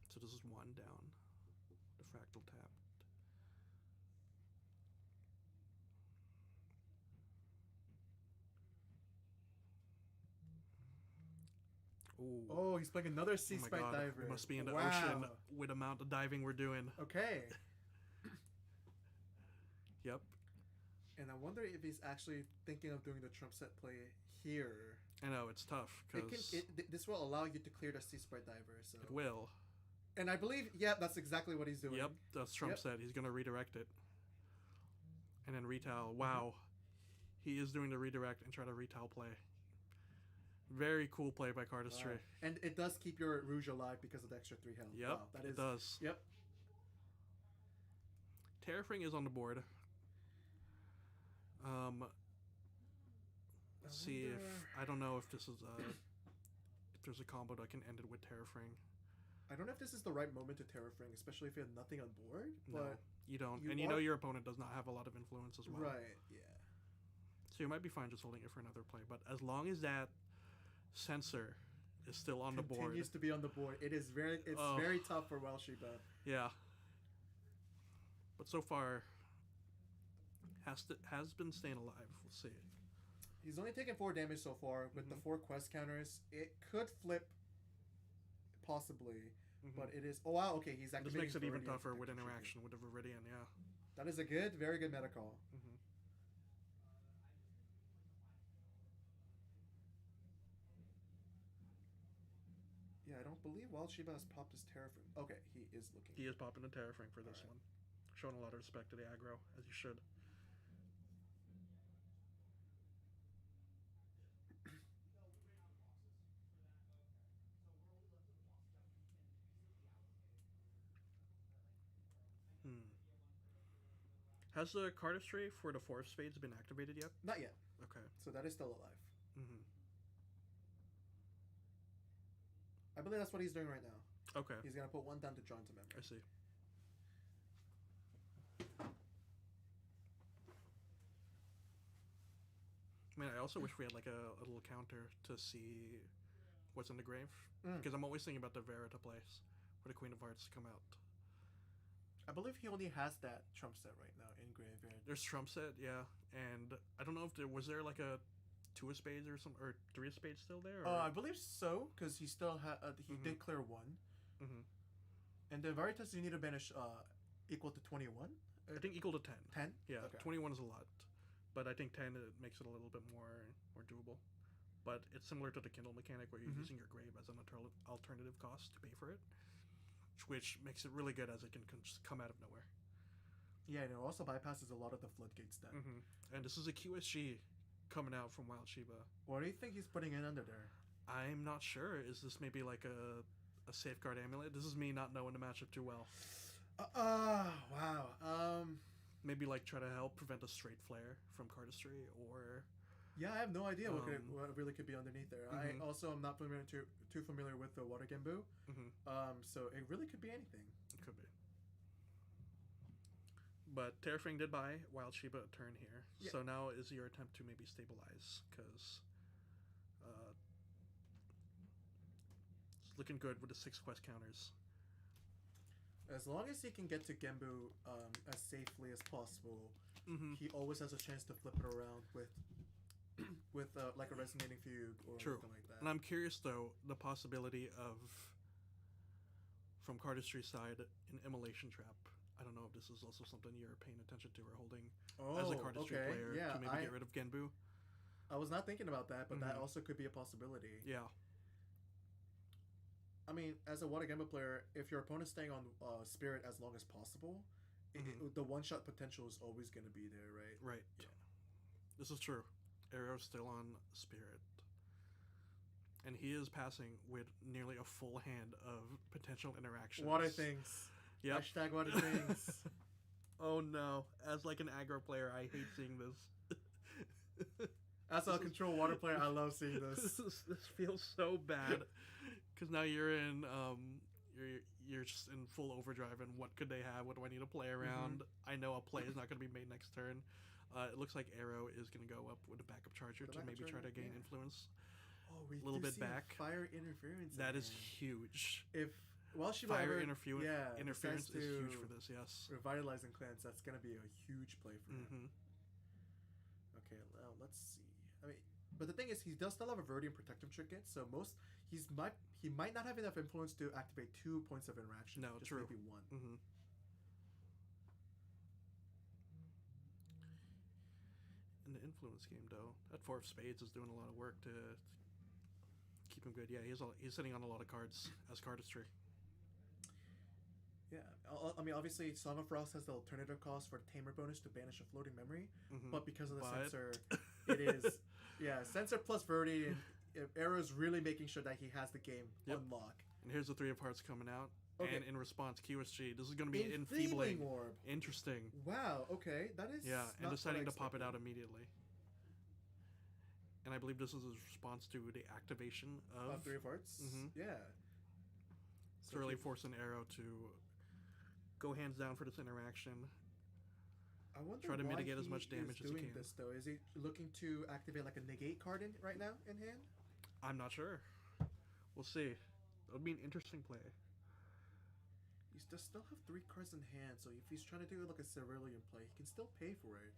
[SPEAKER 5] So this is 1 down. The fractal tapped. Ooh.
[SPEAKER 3] Oh, he's playing another Sea
[SPEAKER 5] my
[SPEAKER 3] Sprite
[SPEAKER 5] God.
[SPEAKER 3] Diver.
[SPEAKER 5] We must be in the
[SPEAKER 3] Wow.
[SPEAKER 5] ocean with the amount of diving we're doing.
[SPEAKER 3] Okay.
[SPEAKER 5] Yep.
[SPEAKER 3] And I wonder if he's actually thinking of doing the trump set play here.
[SPEAKER 5] I know, it's tough, because
[SPEAKER 3] This will allow you to clear the Sea Sprite Diver. So.
[SPEAKER 5] it will.
[SPEAKER 3] And I believe, yeah, that's exactly what he's doing.
[SPEAKER 5] Yep, that's Trump
[SPEAKER 3] Yep.
[SPEAKER 5] said. He's going to redirect it. And then retell. Wow. He is doing the redirect and try to retell play. Very cool play by Cardistry.
[SPEAKER 3] Wow. And it does keep your Rouge alive because of the extra 3 health.
[SPEAKER 5] Yep,
[SPEAKER 3] Wow, that is.
[SPEAKER 5] it does.
[SPEAKER 3] Yep.
[SPEAKER 5] Terrafring is on the board. Let's see if I don't know if this is if there's a combo that can end it with Terrafring.
[SPEAKER 3] I don't know if this is the right moment to Terrafring, especially if you have nothing on board.
[SPEAKER 5] No,
[SPEAKER 3] But
[SPEAKER 5] you don't,
[SPEAKER 3] you
[SPEAKER 5] and you know
[SPEAKER 3] are-
[SPEAKER 5] your opponent does not have a lot of influence as well.
[SPEAKER 3] right, yeah.
[SPEAKER 5] So you might be fine just holding it for another play, but as long as that sensor is still on the board,
[SPEAKER 3] Continues to be on the board. It's
[SPEAKER 5] Oh.
[SPEAKER 3] very tough for Welshiba.
[SPEAKER 5] yeah. But so far, has been staying alive. We'll see.
[SPEAKER 3] He's only taken 4 damage so far. With the 4 quest counters, it could flip, possibly.
[SPEAKER 5] Mhm.
[SPEAKER 3] But it is. Oh wow. Okay, he's
[SPEAKER 5] This
[SPEAKER 3] activating.
[SPEAKER 5] makes it even
[SPEAKER 3] Viridian
[SPEAKER 5] tougher with
[SPEAKER 3] Technology.
[SPEAKER 5] interaction with the Viridian. Yeah.
[SPEAKER 3] That is a very good meta call.
[SPEAKER 5] Mm-hmm.
[SPEAKER 3] Yeah, I don't believe Welshiba has popped his Terrafring. Okay, he is looking.
[SPEAKER 5] He is popping the Terrafring for this
[SPEAKER 3] Alright.
[SPEAKER 5] one. Showing a lot of respect to the aggro, as you should. Has the cardistry for the 4 of spades been activated yet?
[SPEAKER 3] Not yet.
[SPEAKER 5] Okay.
[SPEAKER 3] So that is still alive.
[SPEAKER 5] Mm-hmm.
[SPEAKER 3] I believe that's what he's doing right now.
[SPEAKER 5] Okay.
[SPEAKER 3] He's gonna put 1 down to draw into memory.
[SPEAKER 5] I see. I mean, I also wish we had like a little counter to see what's in the grave, because I'm always thinking about the Vera to place for the Queen of Hearts to come out.
[SPEAKER 3] I believe he only has that trump set right now in graveyard.
[SPEAKER 5] There's trump set, yeah, and I don't know if there was like a 2 of spades or 3 of spades still there. Or?
[SPEAKER 3] I believe so, because he still he did clear 1. And then Veritas, you need to banish equal to 21.
[SPEAKER 5] I think equal to 10.
[SPEAKER 3] 10?
[SPEAKER 5] Yeah,
[SPEAKER 3] Okay.
[SPEAKER 5] 21 is a lot, but I think 10 it makes it a little bit more doable. But it's similar to the Kindle mechanic where you're using your grave as an alternative cost to pay for it, which makes it really good as it can just come out of nowhere.
[SPEAKER 3] Yeah, and it also bypasses a lot of the floodgates then.
[SPEAKER 5] And this is a QSG coming out from Wild Shiba.
[SPEAKER 3] What do you think he's putting in under there?
[SPEAKER 5] I'm not sure. Is this maybe like a safeguard amulet? This is me not knowing the matchup too well.
[SPEAKER 3] Wow.
[SPEAKER 5] Maybe like try to help prevent a straight flare from cardistry, or
[SPEAKER 3] yeah, I have no idea what really could be underneath there. I also am not too familiar with the water Gembu. So it really could be anything.
[SPEAKER 5] It could be. But Terrafang did buy Wild Shiba a turn here, so now is your attempt to maybe stabilize, because it's looking good with the 6 quest counters.
[SPEAKER 3] As long as he can get to Gembu as safely as possible, he always has a chance to flip it around with like a resonating fugue or something like that.
[SPEAKER 5] And I'm curious though, the possibility of, from cardistry side, an immolation trap. I don't know if this is also something you're paying attention to or holding as a cardistry player to maybe get rid of Genbu.
[SPEAKER 3] I was not thinking about that, but that also could be a possibility.
[SPEAKER 5] Yeah.
[SPEAKER 3] I mean, as a Water Gembu player, if your opponent's staying on Spirit as long as possible, the one-shot potential is always going to be there, right?
[SPEAKER 5] Right. Yeah. This is true. Arrow's still on Spirit. And he is passing with nearly a full hand of potential interactions.
[SPEAKER 3] Water things.
[SPEAKER 5] Yep.
[SPEAKER 3] Hashtag water things.
[SPEAKER 5] Oh no. As like an aggro player, I hate seeing this.
[SPEAKER 3] As a control water player, I love seeing this.
[SPEAKER 5] This feels so bad. Because now you're in, you're just in full overdrive, and what could they have? What do I need to play around? I know a play is not going to be made next turn. It looks like Arrow is going to go up with a backup charger to maybe try to gain influence.
[SPEAKER 3] Oh, we
[SPEAKER 5] a little bit
[SPEAKER 3] see
[SPEAKER 5] back.
[SPEAKER 3] Fire interference.
[SPEAKER 5] That is huge.
[SPEAKER 3] If
[SPEAKER 5] fire interference is huge for this. Yes.
[SPEAKER 3] Revitalizing clans, that's going to be a huge play for him. Okay, well, let's see. I mean, but the thing is, he does still have a Verdian protective trinket, so he might not have enough influence to activate 2 points of interaction.
[SPEAKER 5] No,
[SPEAKER 3] just
[SPEAKER 5] true.
[SPEAKER 3] Maybe 1.
[SPEAKER 5] In the influence game, though, that 4 of spades is doing a lot of work to keep him good. Yeah, he's sitting on a lot of cards as cardistry.
[SPEAKER 3] Yeah, I mean, obviously, Song of Frost has the alternative cost for the Tamer bonus to banish a floating memory, but because of the sensor, it is sensor plus Verdi, and Arrow's really making sure that he has the game unlocked.
[SPEAKER 5] And here's the 3 of Hearts coming out, and in response, QSG. This is going to be
[SPEAKER 3] Enfeebling
[SPEAKER 5] enfeebling.
[SPEAKER 3] Orb.
[SPEAKER 5] Interesting.
[SPEAKER 3] Wow. Okay, that is
[SPEAKER 5] and deciding to pop it out immediately. And I believe this is a response to the activation of
[SPEAKER 3] 3 of Hearts. Yeah.
[SPEAKER 5] To really force an Arrow to go hands down for this interaction.
[SPEAKER 3] I wonder
[SPEAKER 5] try to
[SPEAKER 3] why
[SPEAKER 5] mitigate as much damage as he
[SPEAKER 3] doing
[SPEAKER 5] can.
[SPEAKER 3] This though, is he looking to activate like a negate card right now in hand?
[SPEAKER 5] I'm not sure. We'll see. That would be an interesting play.
[SPEAKER 3] He does still have 3 cards in hand, so if he's trying to do like a Cerulean play, he can still pay for it.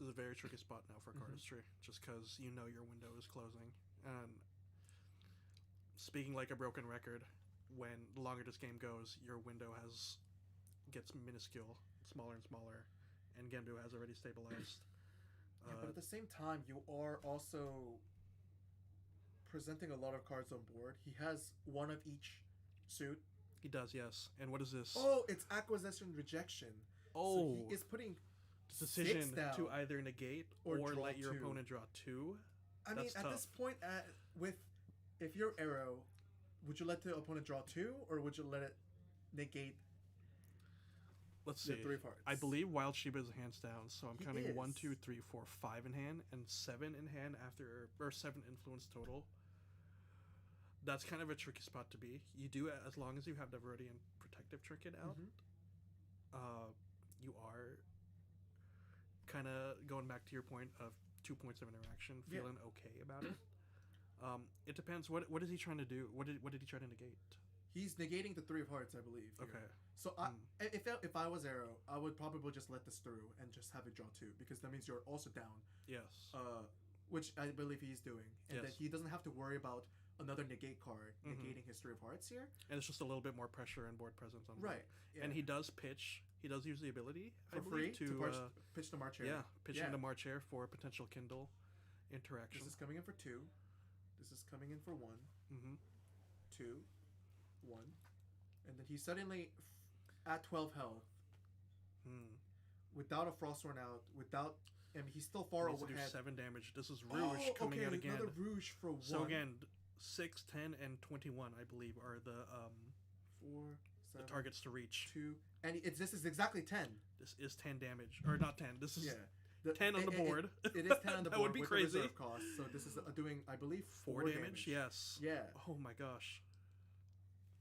[SPEAKER 5] This is a very tricky spot now for cardistry, just because you know your window is closing. And speaking like a broken record, when the longer this game goes, your window gets minuscule, smaller and smaller, and Genbu has already stabilized.
[SPEAKER 3] But at the same time, you are also presenting a lot of cards on board. He has 1 of each suit.
[SPEAKER 5] He does, yes. And what is this?
[SPEAKER 3] Oh, it's Acquisition Rejection. So he is putting
[SPEAKER 5] decision
[SPEAKER 3] down
[SPEAKER 5] to either negate or let your opponent draw 2.
[SPEAKER 3] I mean, at this point, if you're Arrow, would you let the opponent draw 2, or would you let it negate
[SPEAKER 5] let's see.
[SPEAKER 3] The 3 of hearts.
[SPEAKER 5] I believe Wild Shiba is hands down, so I'm
[SPEAKER 3] He
[SPEAKER 5] counting
[SPEAKER 3] is.
[SPEAKER 5] 1, 2, 3, 4, 5 in hand, and 7 in hand after, or 7 influence total. That's kind of a tricky spot to be. You do, as long as you have the Viridian Protective Trinket out, you are kind of going back to your point of 2 points of interaction, feeling okay about it. It depends. What is he trying to do? What did he try to negate?
[SPEAKER 3] He's negating the 3 of hearts, I believe. Here.
[SPEAKER 5] Okay.
[SPEAKER 3] So if I was Arrow, I would probably just let this through and just have it draw 2 because that means you're also down.
[SPEAKER 5] Yes.
[SPEAKER 3] Which I believe he's doing, and
[SPEAKER 5] Yes.
[SPEAKER 3] that he doesn't have to worry about another negate card negating his 3 of hearts here.
[SPEAKER 5] And it's just a little bit more pressure and board presence on board.
[SPEAKER 3] Right. Yeah.
[SPEAKER 5] And he does pitch. He does use the ability
[SPEAKER 3] for
[SPEAKER 5] I
[SPEAKER 3] free
[SPEAKER 5] believe, to
[SPEAKER 3] pitch the March Air.
[SPEAKER 5] yeah, pitching the March Air for a potential Kindle interaction.
[SPEAKER 3] This is coming in for 2. This is coming in for 1. 2, 1, and then he's suddenly at 12 health without a Frostborn out, without. I mean, he's still far
[SPEAKER 5] Needs to do
[SPEAKER 3] ahead.
[SPEAKER 5] 7 damage. This is Rouge coming out again.
[SPEAKER 3] Another Rouge for 1.
[SPEAKER 5] So again, 6, 10, and 21, I believe, are the
[SPEAKER 3] 4, 7,
[SPEAKER 5] the targets to reach.
[SPEAKER 3] 2, and this is exactly 10.
[SPEAKER 5] This is 10 damage, or not 10. This is 10 on the board.
[SPEAKER 3] It is 10 on the board.
[SPEAKER 5] That would be
[SPEAKER 3] with
[SPEAKER 5] crazy.
[SPEAKER 3] The reserve cost. So this is doing, I believe,
[SPEAKER 5] 4 damage. Yes.
[SPEAKER 3] Yeah.
[SPEAKER 5] Oh my gosh.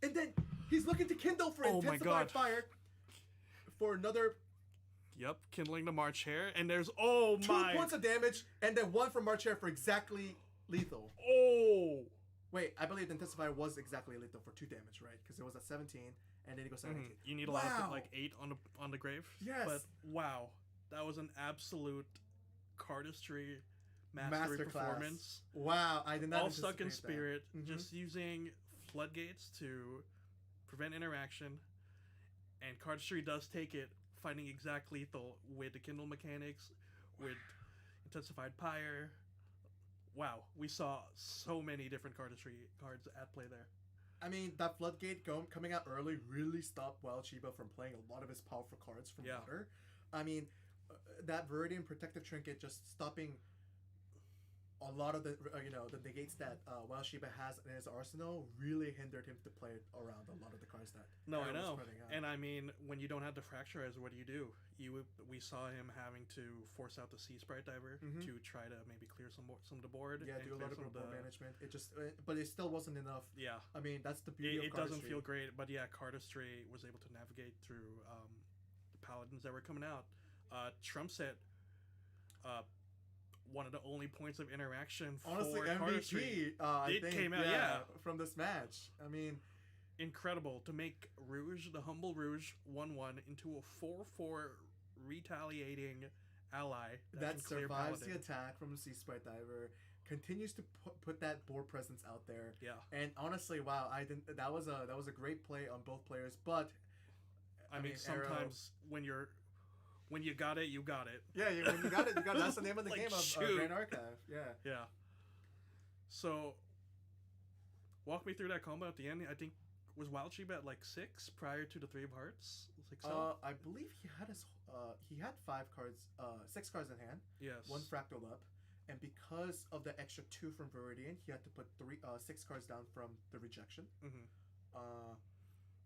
[SPEAKER 3] And then he's looking to kindle for
[SPEAKER 5] Oh my
[SPEAKER 3] intensified
[SPEAKER 5] God.
[SPEAKER 3] fire for another
[SPEAKER 5] Yep, kindling the March Hare, and there's
[SPEAKER 3] 2 points of damage, and then 1 from March Hare for exactly lethal.
[SPEAKER 5] Oh.
[SPEAKER 3] Wait, I believe the intensifier was exactly lethal for 2 damage, right? Because it was at 17, and then he goes 17.
[SPEAKER 5] You need a lot of like 8 on the grave.
[SPEAKER 3] Yes.
[SPEAKER 5] But wow, that was an absolute cardistry mastery
[SPEAKER 3] Masterclass.
[SPEAKER 5] performance.
[SPEAKER 3] Wow, I did not
[SPEAKER 5] All stuck in
[SPEAKER 3] anticipate that.
[SPEAKER 5] spirit,
[SPEAKER 3] Mhm.
[SPEAKER 5] just using floodgates to prevent interaction. And cardistry does take it, finding exact lethal with the Kindle mechanics, with intensified pyre. Wow, we saw so many different cardistry cards at play there.
[SPEAKER 3] I mean, that floodgate coming out early really stopped Wild Shiba from playing a lot of his powerful cards from water. I mean, that Viridian Protective Trinket just stopping a lot of the the negates that Wild Shiba has in his arsenal really hindered him to play around a lot of the cards that.
[SPEAKER 5] No, I
[SPEAKER 3] Arrow was
[SPEAKER 5] know.
[SPEAKER 3] putting out.
[SPEAKER 5] And I mean, when you don't have the Fracturizer, what do? We saw him having to force out the Sea Sprite Diver to try to maybe clear some of the board.
[SPEAKER 3] Yeah,
[SPEAKER 5] and
[SPEAKER 3] do a
[SPEAKER 5] clear
[SPEAKER 3] lot of
[SPEAKER 5] some
[SPEAKER 3] board management. It just, but it still wasn't enough.
[SPEAKER 5] Yeah.
[SPEAKER 3] I mean, that's the beauty of
[SPEAKER 5] It doesn't
[SPEAKER 3] cardistry.
[SPEAKER 5] feel great, but yeah, Cardistry was able to navigate through the Paladins that were coming out. Trump set one of the only points of interaction
[SPEAKER 3] Honestly,
[SPEAKER 5] for Cardistry.
[SPEAKER 3] MVP. I think,
[SPEAKER 5] came out,
[SPEAKER 3] from this match. I mean,
[SPEAKER 5] Incredible to make Rouge, the humble Rouge, 1/1 into a 4/4 retaliating ally
[SPEAKER 3] that
[SPEAKER 5] can clear
[SPEAKER 3] survives
[SPEAKER 5] Paladin.
[SPEAKER 3] the attack from the Sea Sprite Diver, continues to put that board presence out there.
[SPEAKER 5] Yeah.
[SPEAKER 3] And honestly, wow, I didn't. That was a great play on both players. But
[SPEAKER 5] I mean, sometimes when you got it, you got it.
[SPEAKER 3] Yeah, when you got it, you got it. That's the name of the
[SPEAKER 5] Like,
[SPEAKER 3] game of
[SPEAKER 5] shoot.
[SPEAKER 3] Grand Archive. Yeah.
[SPEAKER 5] Yeah. So, walk me through that combo at the end. I think was Wild Shiba at like 6 prior to the 3 of Hearts. 6.
[SPEAKER 3] I believe he had 5 cards, 6 cards in hand.
[SPEAKER 5] Yes.
[SPEAKER 3] 1 fractal up, and because of the extra 2 from Viridian, he had to put 6 cards down from the rejection.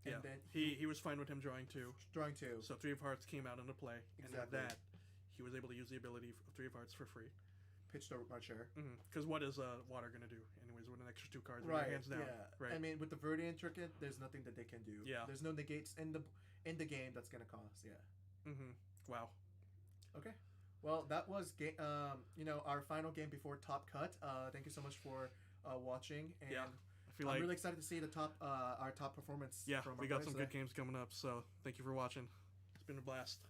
[SPEAKER 5] And then he was fine with him drawing 2.
[SPEAKER 3] Drawing 2.
[SPEAKER 5] So 3 of Hearts came out into play, and with
[SPEAKER 3] Exactly.
[SPEAKER 5] that, he was able to use the ability of 3 of Hearts for free.
[SPEAKER 3] Pitched over my chair.
[SPEAKER 5] Because what is water gonna do, anyways, with an extra 2 cards? With
[SPEAKER 3] Right.
[SPEAKER 5] your hands down.
[SPEAKER 3] Yeah.
[SPEAKER 5] Right.
[SPEAKER 3] I mean, with the Viridian Trinket, there's nothing that they can do.
[SPEAKER 5] Yeah.
[SPEAKER 3] There's no negates in the game that's gonna cause. Yeah.
[SPEAKER 5] Wow.
[SPEAKER 3] Okay. Well, that was our final game before Top Cut. Thank you so much for watching. And
[SPEAKER 5] Yeah. I feel
[SPEAKER 3] I'm
[SPEAKER 5] like
[SPEAKER 3] really excited to see our top performance.
[SPEAKER 5] yeah,
[SPEAKER 3] from
[SPEAKER 5] we
[SPEAKER 3] our
[SPEAKER 5] got
[SPEAKER 3] players
[SPEAKER 5] some
[SPEAKER 3] today.
[SPEAKER 5] good games coming up. So thank you for watching. It's been a blast.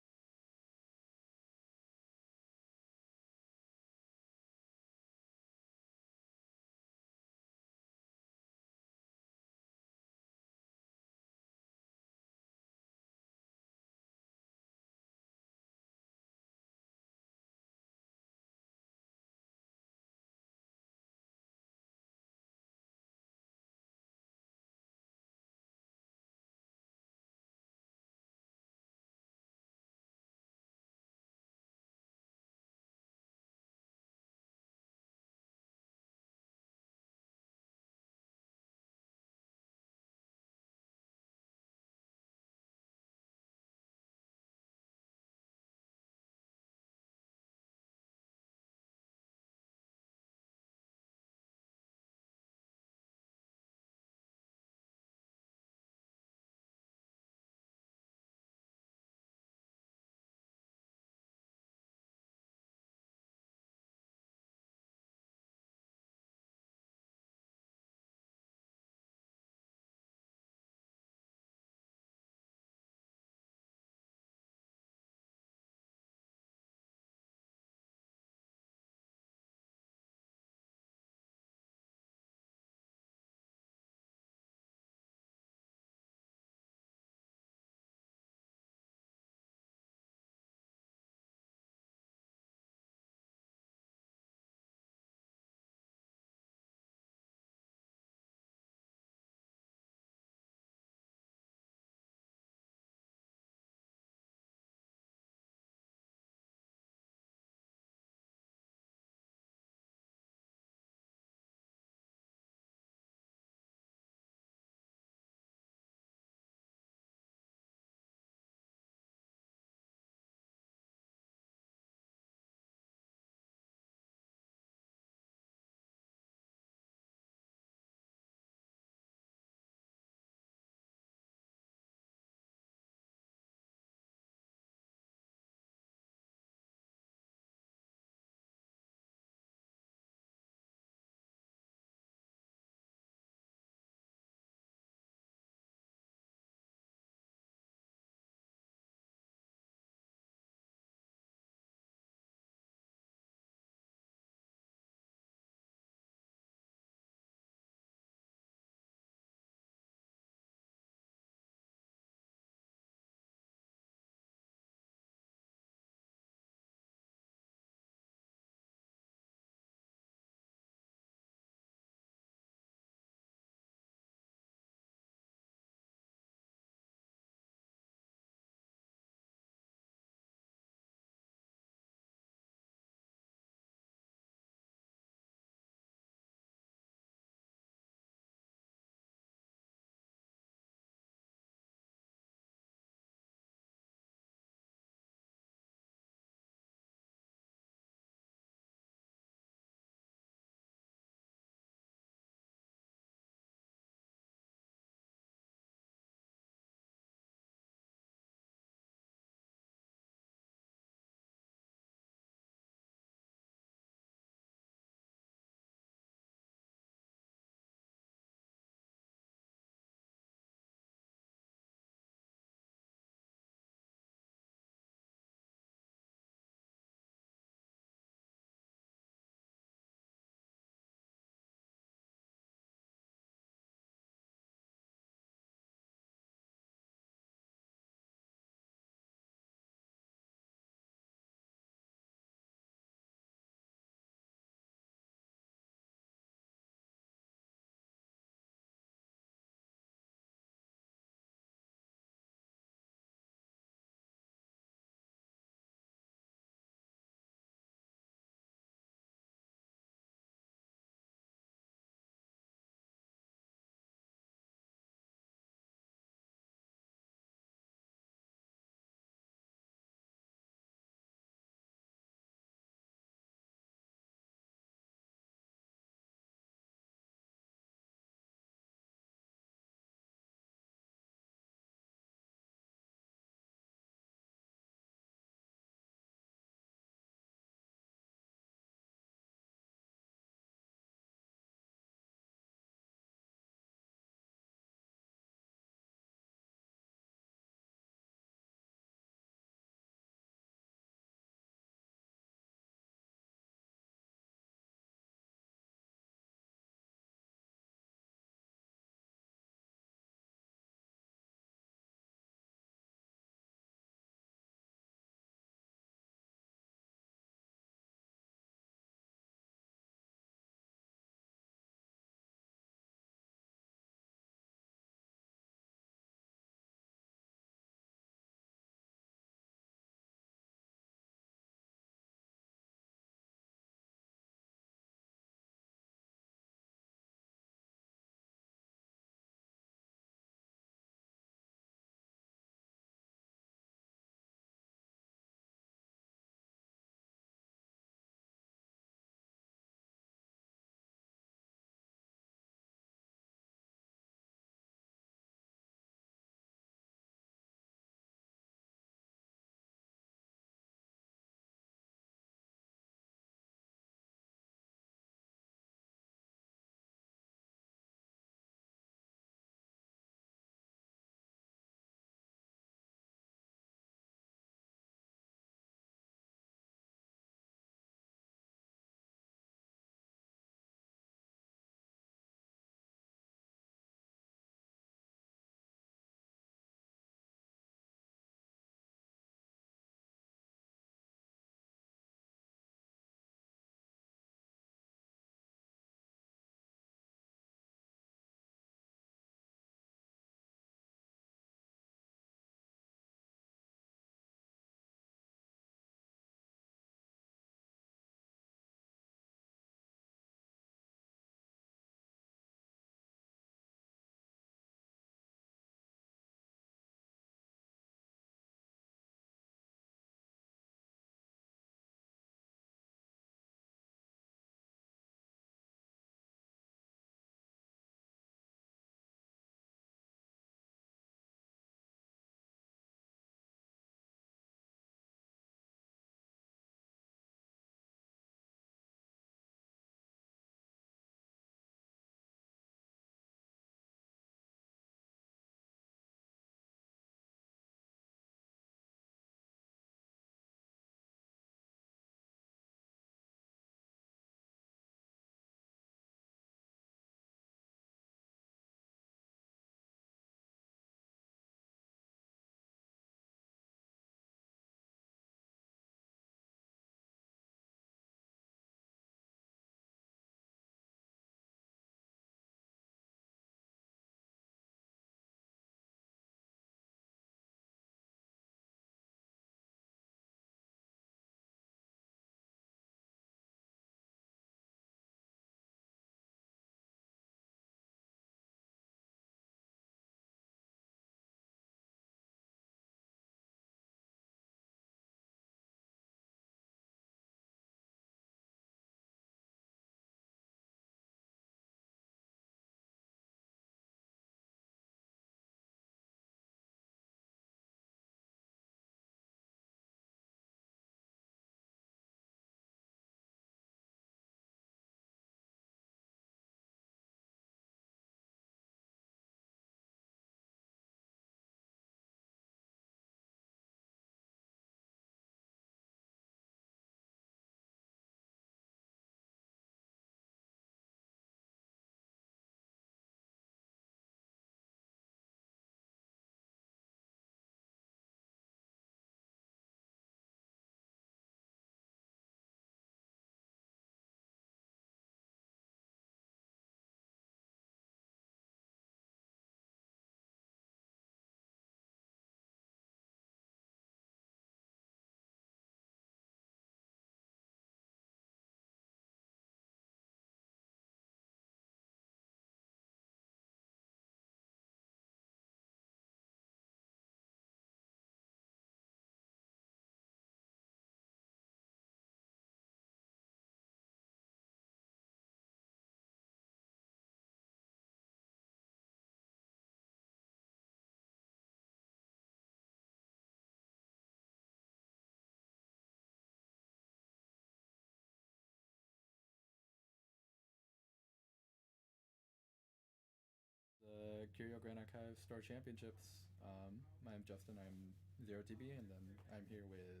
[SPEAKER 6] Curio Grand Archive Store Championships. I'm Justin, I'm 0TB, and then I'm here with...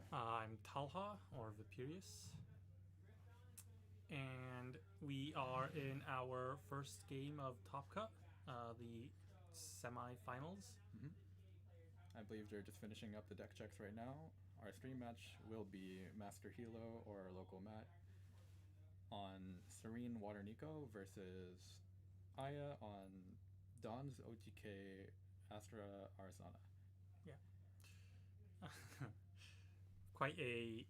[SPEAKER 7] I'm Talha, or Viperius. And we are in our first game of Top Cut, the semi-finals.
[SPEAKER 6] I believe they're just finishing up the deck checks right now. Our stream match will be Master Hilo or our local Matt on Serene Water Nico versus Aya on Don's OTK Astra Arsana.
[SPEAKER 7] Quite a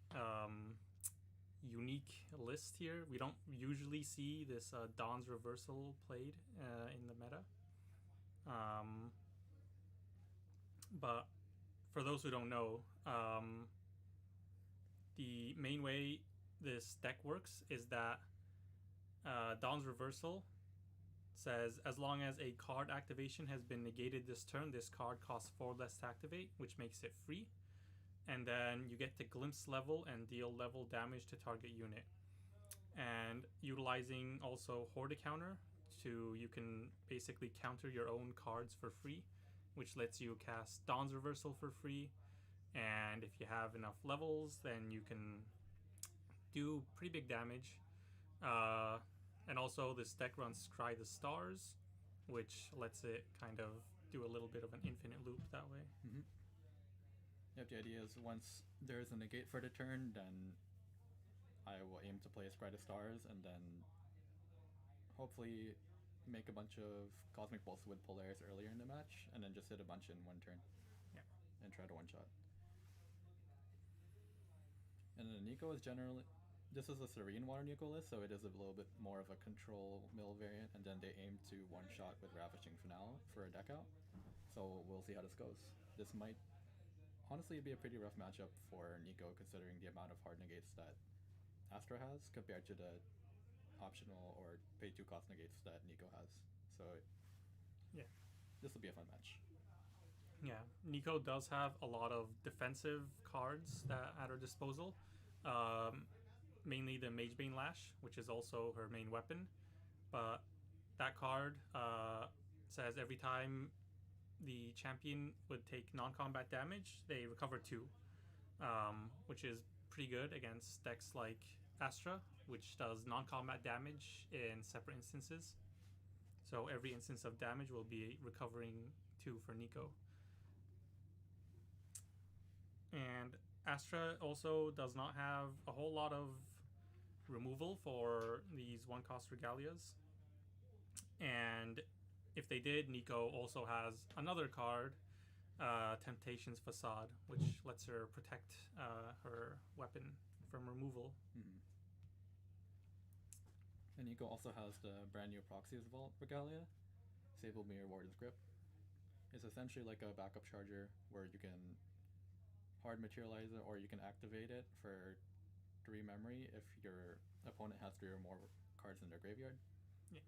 [SPEAKER 7] unique list here. We don't usually see this Dawn's Reversal played in the meta. But for those who don't know, the main way this deck works is that Dawn's Reversal says as long as a card activation has been negated this turn, this card costs 4 less to activate, which makes it free. And then you get to glimpse level and deal level damage to target unit. And utilizing also Horde counter you can basically counter your own cards for free, which lets you cast Dawn's Reversal for free. And if you have enough levels, then you can do pretty big damage. And also this deck runs Scry the Stars, which lets it kind of do a little bit of an infinite loop that way.
[SPEAKER 6] Yep, the idea is once there's a negate for the turn, then I will aim to play Scry the Stars and then hopefully make a bunch of Cosmic Pulse with Polaris earlier in the match, and then just hit a bunch in one turn.
[SPEAKER 7] Yeah.
[SPEAKER 6] And try to one-shot. And then Nico is generally... This is a Serene Water Nico list, so it is a little bit more of a control mill variant, and then they aim to one-shot with Ravishing Finale for a deck out. So we'll see how this goes. This might honestly be a pretty rough matchup for Nico, considering the amount of hard negates that Astra has compared to the optional or pay 2 cost negates that Nico has. So
[SPEAKER 7] yeah,
[SPEAKER 6] this will be a fun match.
[SPEAKER 7] Yeah, Nico does have a lot of defensive cards that at her disposal. Mainly the Magebane Lash, which is also her main weapon. But that card says every time the champion would take non-combat damage, they recover 2, which is pretty good against decks like Astra, which does non-combat damage in separate instances. So every instance of damage will be recovering 2 for Nico. And Astra also does not have a whole lot of removal for these 1-cost Regalias. And if they did, Nico also has another card, Temptation's Facade, which lets her protect her weapon from removal.
[SPEAKER 6] And Nico also has the brand new Proxy's Vault Regalia, Sable Mirror Warden's Grip. It's essentially like a backup charger where you can hard materialize it or you can activate it for 3 memory if your opponent has 3 or more cards in their graveyard.
[SPEAKER 7] Yeah.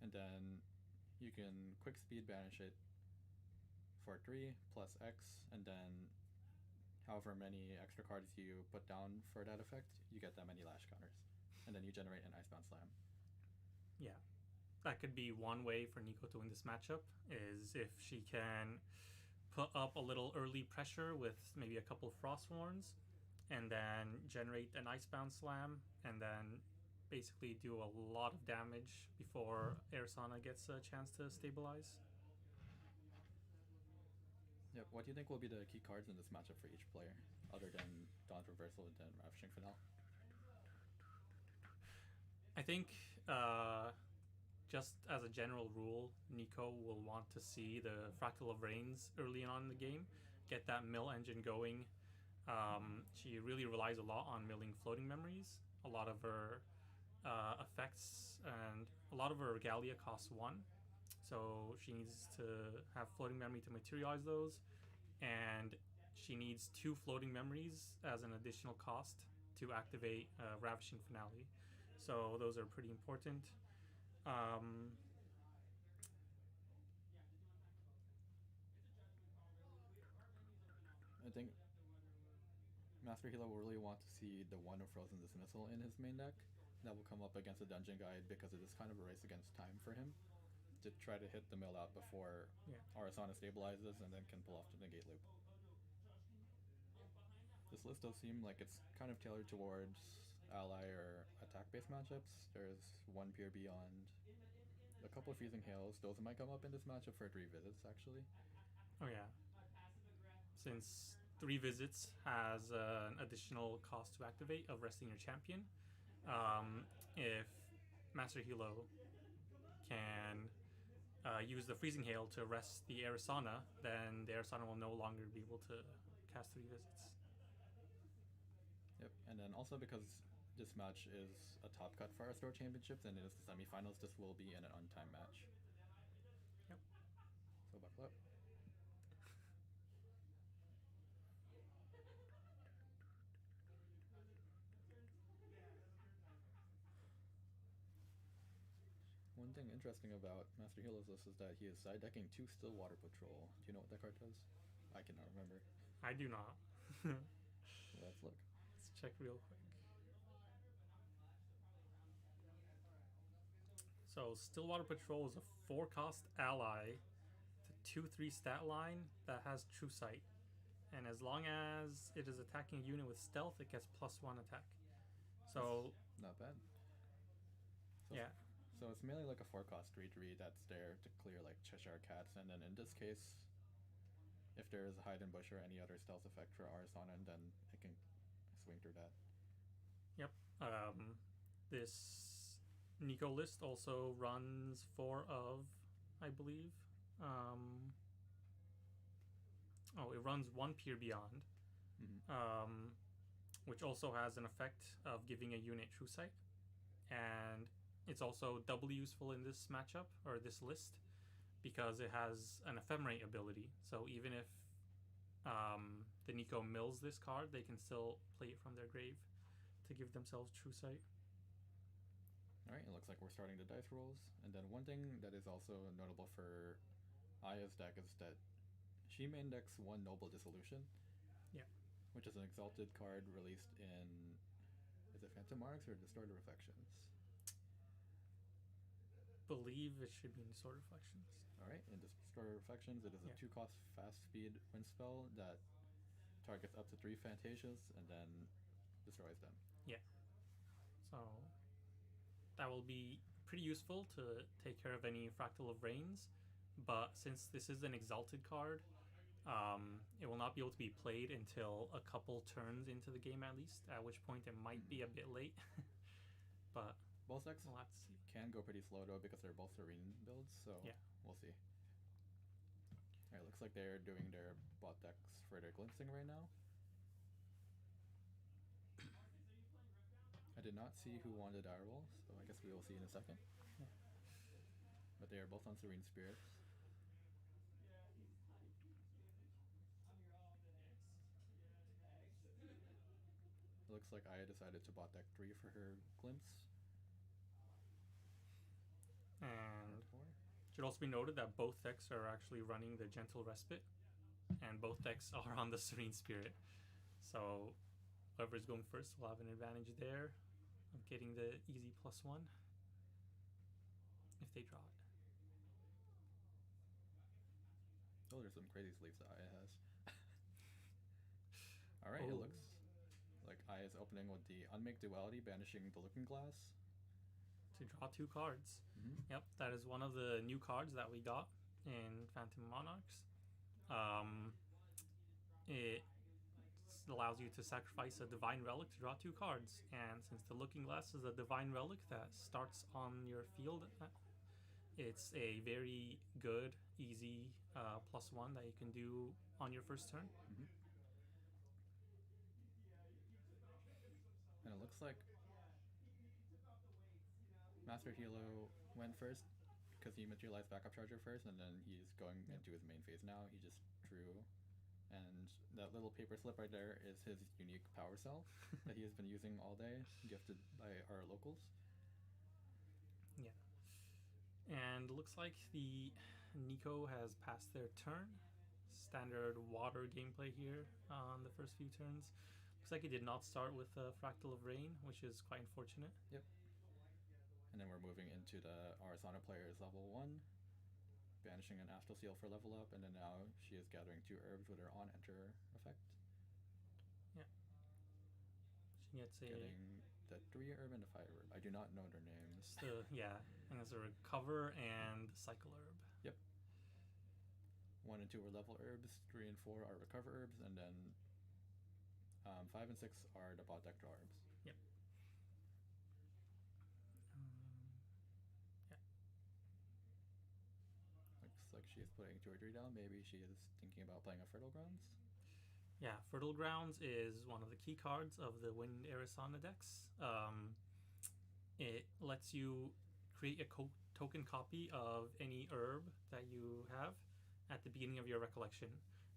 [SPEAKER 6] And then you can quick speed banish it for 3 plus X, and then however many extra cards you put down for that effect, you get that many lash counters. And then you generate an Icebound Slam.
[SPEAKER 7] Yeah. That could be one way for Nico to win this matchup, is if she can put up a little early pressure with maybe a couple Frostwarns, and then generate an Icebound Slam, and then basically do a lot of damage before Arsana gets a chance to stabilize.
[SPEAKER 6] Yep, what do you think will be the key cards in this matchup for each player, other than Dawn's Reversal and then Ravishing Finale?
[SPEAKER 7] I think just as a general rule, Nico will want to see the Fractal of Rains early on in the game, get that mill engine going. She really relies a lot on milling floating memories. A lot of her effects and a lot of her regalia costs 1, so she needs to have floating memory to materialize those, and she needs 2 floating memories as an additional cost to activate Ravishing Finale. So those are pretty important.
[SPEAKER 6] I think Master Hilo will really want to see the 1 of Frozen Dismissal in his main deck. That will come up against a dungeon guide because it is kind of a race against time for him. to try to hit the mill out before
[SPEAKER 7] Yeah.
[SPEAKER 6] Arasana stabilizes and then can pull off the negate loop. This list does seem like it's kind of tailored towards ally or attack-based matchups. There's one Pure Beyond, a couple of Freezing Hails. Those might come up in this matchup for 3 visits, actually.
[SPEAKER 7] Oh yeah. Since 3 visits has an additional cost to activate of resting your champion, if Master Hilo can use the Freezing Hail to rest the Arisana, then the Arisana will no longer be able to cast 3 visits.
[SPEAKER 6] Yep, and then also because this match is a top cut for our Store Championships and it is the semifinals, this will be in an on-time match.
[SPEAKER 7] Yep.
[SPEAKER 6] So buckle up. One thing interesting about Master Hilo's list is that he is side decking 2 Stillwater Patrol. Do you know what that card does? I cannot remember.
[SPEAKER 7] I do not.
[SPEAKER 6] Let's look.
[SPEAKER 7] Let's check real quick. So Stillwater Patrol is a 4-cost ally to 2/3 stat line that has True Sight, and as long as it is attacking a unit with stealth, it gets +1 attack. So
[SPEAKER 6] Not bad. So
[SPEAKER 7] yeah,
[SPEAKER 6] So it's mainly like a 4-cost 3/3 that's there to clear like Cheshire Cats, and then in this case, if there is a Hide and Bush or any other stealth effect for Arisana, then it can swing through that.
[SPEAKER 7] yep. This Nico list also runs 4 of, I believe. It runs 1 Peer Beyond, which also has an effect of giving a unit True Sight, and it's also doubly useful in this matchup or this list because it has an Ephemerate ability. So even if the Nico mills this card, they can still play it from their grave to give themselves True Sight.
[SPEAKER 6] Alright, it looks like we're starting the dice rolls. And then one thing that is also notable for Aya's deck is that she main decks 1 Noble Dissolution.
[SPEAKER 7] Yeah.
[SPEAKER 6] Which is an exalted card released in, is it Phantom Marks or Distorted Reflections?
[SPEAKER 7] Believe it should be in Sword Reflections.
[SPEAKER 6] Alright, in Distorted Reflections, it is a 2-cost fast speed wind spell that targets up to 3 Fantasias and then destroys them.
[SPEAKER 7] Yeah. So that will be pretty useful to take care of any Fractal of Rains, but since this is an exalted card, it will not be able to be played until a couple turns into the game at least, at which point it might be a bit late. But
[SPEAKER 6] both decks
[SPEAKER 7] we'll have to see.
[SPEAKER 6] can go pretty slow though because they're both Serene builds, so
[SPEAKER 7] Yeah.
[SPEAKER 6] we'll see. Alright, looks like they're doing their bot decks for their glimpsing right now. I did not see who won the dire roll, so I guess we will see in a second.
[SPEAKER 7] Yeah.
[SPEAKER 6] But they are both on Serene Spirits. It looks like Aya decided to bot deck 3 for her glimpse.
[SPEAKER 7] And
[SPEAKER 6] Or 4.
[SPEAKER 7] it should also be noted that both decks are actually running the Gentle Respite, and both decks are on the Serene Spirit. So whoever's going first will have an advantage there of getting the easy +1 if they draw it.
[SPEAKER 6] Oh, there's some crazy sleeves that Aya has. Alright, it
[SPEAKER 7] Oh.
[SPEAKER 6] looks like Aya's opening with the Unmake Duality, banishing the Looking Glass.
[SPEAKER 7] To draw 2 cards.
[SPEAKER 6] Mm-hmm.
[SPEAKER 7] Yep, that is one of the new cards that we got in Phantom Monarchs. It allows you to sacrifice a Divine Relic to draw 2 cards, and since the Looking Glass is a Divine Relic that starts on your field, it's a very good, easy +1 that you can do on your first turn.
[SPEAKER 6] Mm-hmm. And it looks like Master Hilo went first because he materialized Backup Charger first, and then he's going into his main phase now. He just drew, and that little paper slip right there is his unique power cell that he has been using all day, gifted by our locals.
[SPEAKER 7] Yeah. And looks like the Nico has passed their turn. Standard water gameplay here on the first few turns. Looks like it did not start with a Fractal of Rain, which is quite unfortunate.
[SPEAKER 6] Yep. And then we're moving into the Arisana players level 1. banishing an Astral Seal for level up, and then now she is gathering 2 herbs with her on-enter effect.
[SPEAKER 7] She gets a
[SPEAKER 6] Getting the 3 herb and the 5 herb. I do not know their names.
[SPEAKER 7] it's the and it's a recover and cycle herb.
[SPEAKER 6] 1 and 2 are level herbs, 3 and 4 are recover herbs, and then 5 and 6 are the bot deck draw herbs. Looks like she is putting 2 or 3 down. Maybe she is thinking about playing a Fertile Grounds.
[SPEAKER 7] Yeah, Fertile Grounds is one of the key cards of the Wind Arizona decks. It lets you create a token copy of any herb that you have at the beginning of your recollection.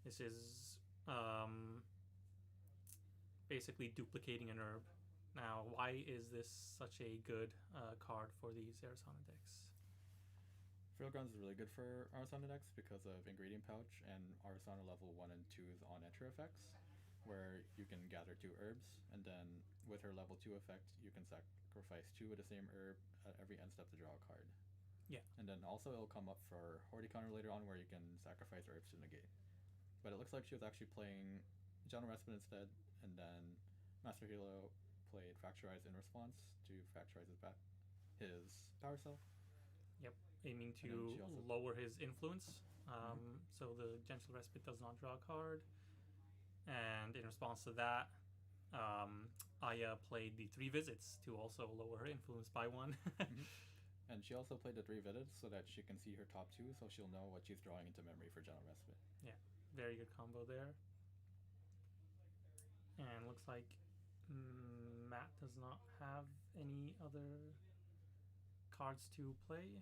[SPEAKER 7] This is basically duplicating an herb. Now, why is this such a good card for these Arizona decks?
[SPEAKER 6] Fertile Grounds is really good for Arsana decks because of Ingredient Pouch and Arsana level 1 and 2's on-enter effects, where you can gather 2 herbs, and then with her level 2 effect, you can sacrifice 2 of the same herb at every end step to draw a card.
[SPEAKER 7] Yeah.
[SPEAKER 6] And then also it'll come up for Horticounter later on, where you can sacrifice herbs to negate. But it looks like she was actually playing General Respite instead, and then Master Hilo played Fracturize in response to Fracturize his power cell.
[SPEAKER 7] Aiming
[SPEAKER 6] And then
[SPEAKER 7] to
[SPEAKER 6] she also-
[SPEAKER 7] lower his influence, so the Gentle Respite does not draw a card. And in response to that, Aya played the 3 Visits to also lower her influence by 1.
[SPEAKER 6] And she also played the 3 Visits so that she can see her top 2, so she'll know what she's drawing into memory for General Respite.
[SPEAKER 7] Very good combo there. And looks like Matt does not have any other cards to play.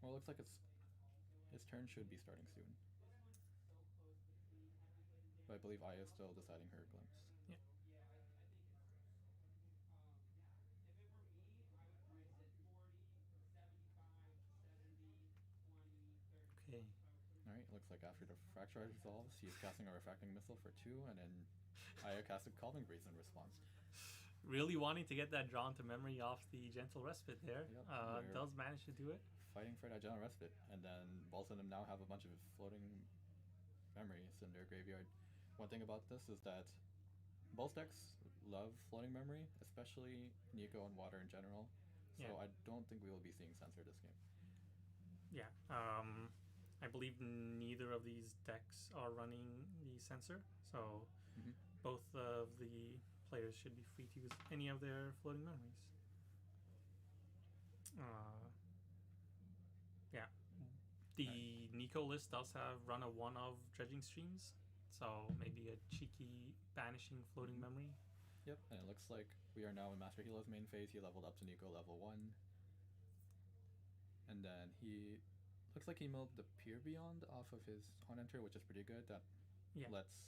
[SPEAKER 6] Well, it looks like his turn should be starting soon. But I believe Aya is still deciding her glimpse.
[SPEAKER 7] Okay.
[SPEAKER 6] Alright, looks like after the Fracture resolves, he's casting a Refracting Missile for 2, and then Aya casted Calving Breeze in response.
[SPEAKER 7] Really wanting to get that drawn to memory off the Gentle Respite there.
[SPEAKER 6] Yep,
[SPEAKER 7] Does manage to do it.
[SPEAKER 6] Fighting for that General Respite, and then both of them now have a bunch of floating memories in their graveyard. One thing about this is that both decks love floating memory, especially Nico and Water in general. So
[SPEAKER 7] Yeah.
[SPEAKER 6] I don't think we will be seeing Censor this game.
[SPEAKER 7] Yeah. I believe neither of these decks are running the Censor, so
[SPEAKER 6] Mhm.
[SPEAKER 7] both of the players should be free to use any of their floating memories. Yeah. The Nico list does have run a 1 of Dredging Streams, so maybe a cheeky banishing floating memory.
[SPEAKER 6] Yep, and it looks like we are now in Master Hilo's main phase. He leveled up to Nico level 1. And then he looks like he milled the Peer Beyond off of his on-enter, which is pretty good. That
[SPEAKER 7] Yeah.
[SPEAKER 6] lets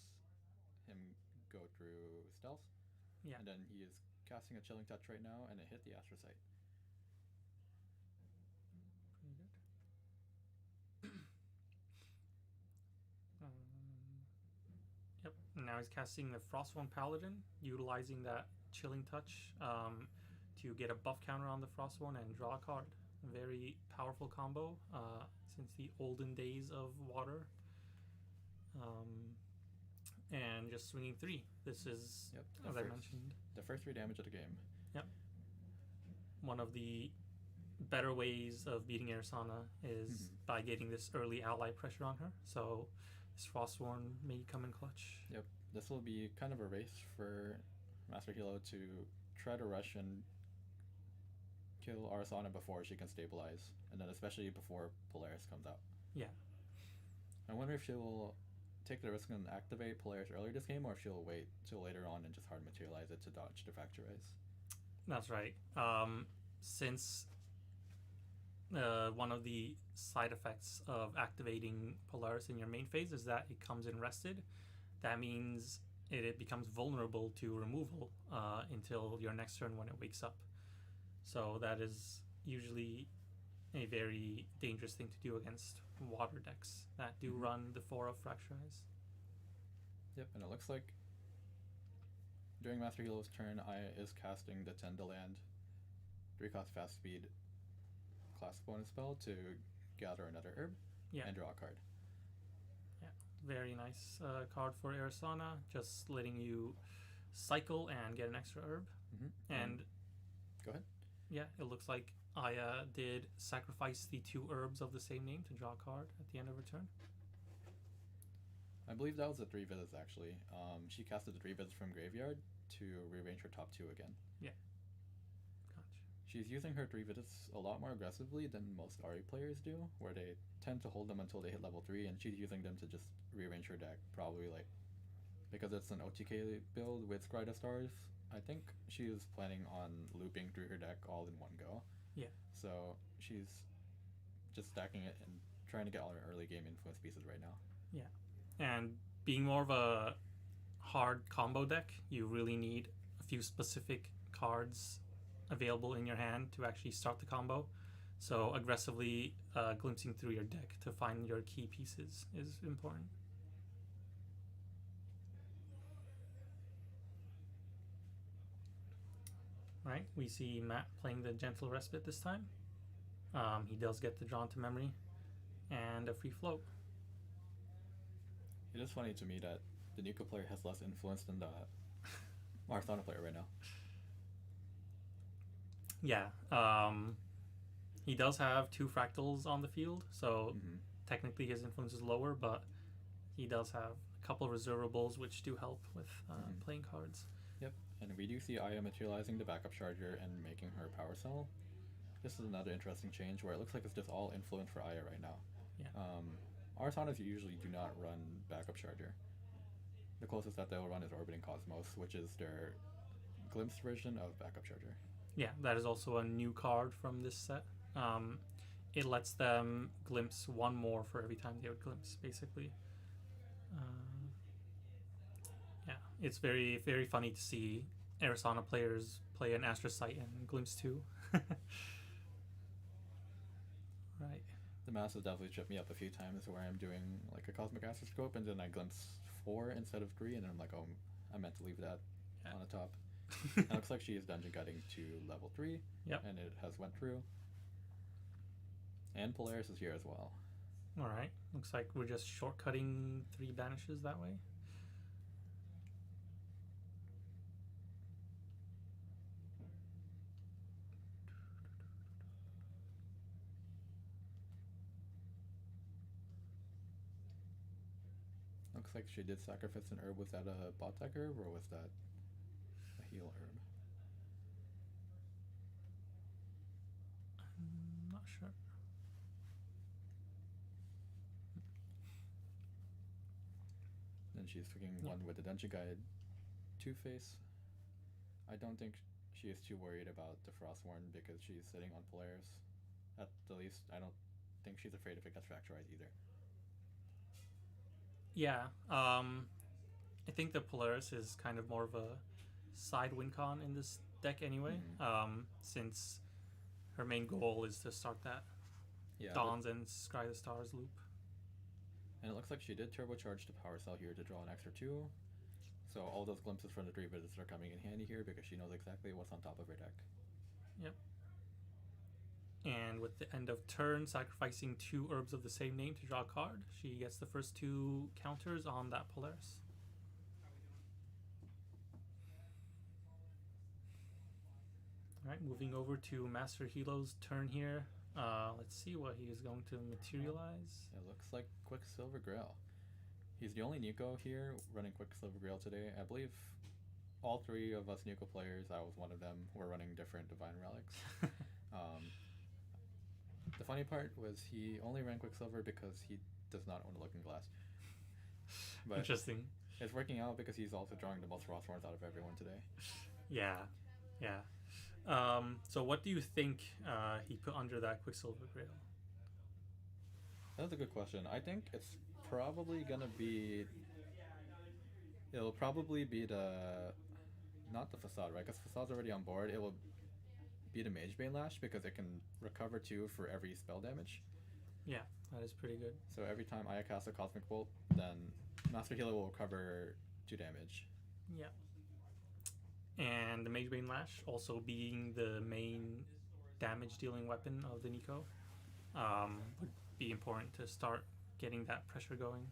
[SPEAKER 6] him go through stealth.
[SPEAKER 7] Yeah.
[SPEAKER 6] And then he is casting a Chilling Touch right now, and it hit the Astrocyte.
[SPEAKER 7] Pretty good. Yep. Now he's casting the Frostborn Paladin, utilizing that Chilling Touch to get a buff counter on the Frostborn and draw a card. Very powerful combo since the olden days of Water. And just swinging 3. This is,
[SPEAKER 6] Yep.
[SPEAKER 7] as I mentioned,
[SPEAKER 6] The first 3 damage of the game.
[SPEAKER 7] one of the better ways of beating Arizona is by getting this early ally pressure on her. So this Frostborn may come in clutch.
[SPEAKER 6] Yep. This will be kind of a race for Master Hilo to try to rush and kill Arsana before she can stabilize, and then especially before Polaris comes out.
[SPEAKER 7] Yeah.
[SPEAKER 6] I wonder if she will take the risk and activate Polaris earlier this game, or if she'll wait till later on and just hard materialize it to dodge the Fracturize.
[SPEAKER 7] That's right. Since one of the side effects of activating Polaris in your main phase is that it comes in rested, that means it becomes vulnerable to removal until your next turn when it wakes up. So that is usually a very dangerous thing to do against Water decks that do run the 4 of Fracturize.
[SPEAKER 6] Yep, and it looks like during Master Hilo's turn, Aya is casting the 10 to land, 3 cost fast speed class bonus spell to gather another herb
[SPEAKER 7] Yeah.
[SPEAKER 6] and draw a card.
[SPEAKER 7] Very nice card for Arizona, just letting you cycle and get an extra herb.
[SPEAKER 6] Mm-hmm.
[SPEAKER 7] And
[SPEAKER 6] go ahead.
[SPEAKER 7] Yeah, it looks like Aya did sacrifice the 2 herbs of the same name to draw a card at the end of her turn.
[SPEAKER 6] I believe that was the 3 visits actually. She casted the 3 visits from graveyard to rearrange her top 2 again.
[SPEAKER 7] Yeah. Gotcha.
[SPEAKER 6] She's using her 3 visits a lot more aggressively than most Ari players do, where they tend to hold them until they hit level 3, and she's using them to just rearrange her deck, probably like because it's an OTK build with Scry the Stars. I think she is planning on looping through her deck all in one go.
[SPEAKER 7] Yeah.
[SPEAKER 6] So she's just stacking it and trying to get all her early game influence pieces right now.
[SPEAKER 7] Yeah. And being more of a hard combo deck, you really need a few specific cards available in your hand to actually start the combo. So aggressively glimpsing through your deck to find your key pieces is important. Right, we see Matt playing the Gentle Respite this time. He does get the Drawn to Memory and a free float.
[SPEAKER 6] It is funny to me that the Nico player has less influence than the Marathona player right now.
[SPEAKER 7] Yeah, he does have 2 fractals on the field, so technically his influence is lower, but he does have a couple of reservables which do help with playing cards.
[SPEAKER 6] Yep, and we do see Aya materializing the backup charger and making her power cell. This is another interesting change where it looks like it's just all influence for Aya right now.
[SPEAKER 7] Yeah.
[SPEAKER 6] Arsonas usually do not run backup charger. The closest that they'll run is Orbiting Cosmos, which is their glimpse version of backup charger.
[SPEAKER 7] Yeah, that is also a new card from this set. It lets them glimpse 1 more for every time they would glimpse, basically. Yeah, it's very, very funny to see Arizona players play an Astrocyte and glimpse 2. Right.
[SPEAKER 6] The mass has definitely tripped me up a few times where I'm doing like a Cosmic Astroscope and then I glimpse 4 instead of 3, and then I'm like, oh, I meant to leave that on the top. It looks like she is dungeon gutting to level 3.
[SPEAKER 7] Yep.
[SPEAKER 6] And it has went through. And Polaris is here as well.
[SPEAKER 7] Alright, looks like we're just shortcutting 3 banishes that way.
[SPEAKER 6] Looks like she did sacrifice an herb. Was that a bot tech herb or was that a heal herb?
[SPEAKER 7] I'm not sure.
[SPEAKER 6] Then she's picking one with the Dungeon Guide Two-Face. I don't think she is too worried about the Frostborn because she's sitting on Polaris. At the least, I don't think she's afraid if it gets Factorized either.
[SPEAKER 7] Yeah, I think the Polaris is kind of more of a side win con in this deck anyway, since her main goal is to start that Dawns and Scry the Stars loop.
[SPEAKER 6] And it looks like she did turbocharge the power cell here to draw an extra 2. So all those glimpses from the 3 visits are coming in handy here because she knows exactly what's on top of her deck.
[SPEAKER 7] Yep. And with the end of turn, sacrificing 2 herbs of the same name to draw a card, she gets the first 2 counters on that Polaris. Alright, moving over to Master Hilo's turn here. Let's see what he is going to materialize.
[SPEAKER 6] It looks like Quicksilver Grail. He's the only Nico here running Quicksilver Grail today. I believe all 3 of us Nico players, I was one of them, were running different Divine Relics. The funny part was he only ran Quicksilver because he does not own a Looking Glass. But
[SPEAKER 7] interesting.
[SPEAKER 6] It's working out because he's also drawing the most Frostborns out of everyone today.
[SPEAKER 7] Yeah, yeah. So what do you think he put under that Quicksilver Grail?
[SPEAKER 6] That's a good question. I think it's probably gonna be... It'll probably be the... Not the Facade, right? Because Facade's already on board. It will be the Magebane Lash because it can recover 2 for every spell damage.
[SPEAKER 7] Yeah, that is pretty good.
[SPEAKER 6] So every time I cast a Cosmic Bolt, then Master Healer will recover 2 damage.
[SPEAKER 7] Yeah. And the Magebane Lash also being the main damage dealing weapon of the Nico, would be important to start getting that pressure going.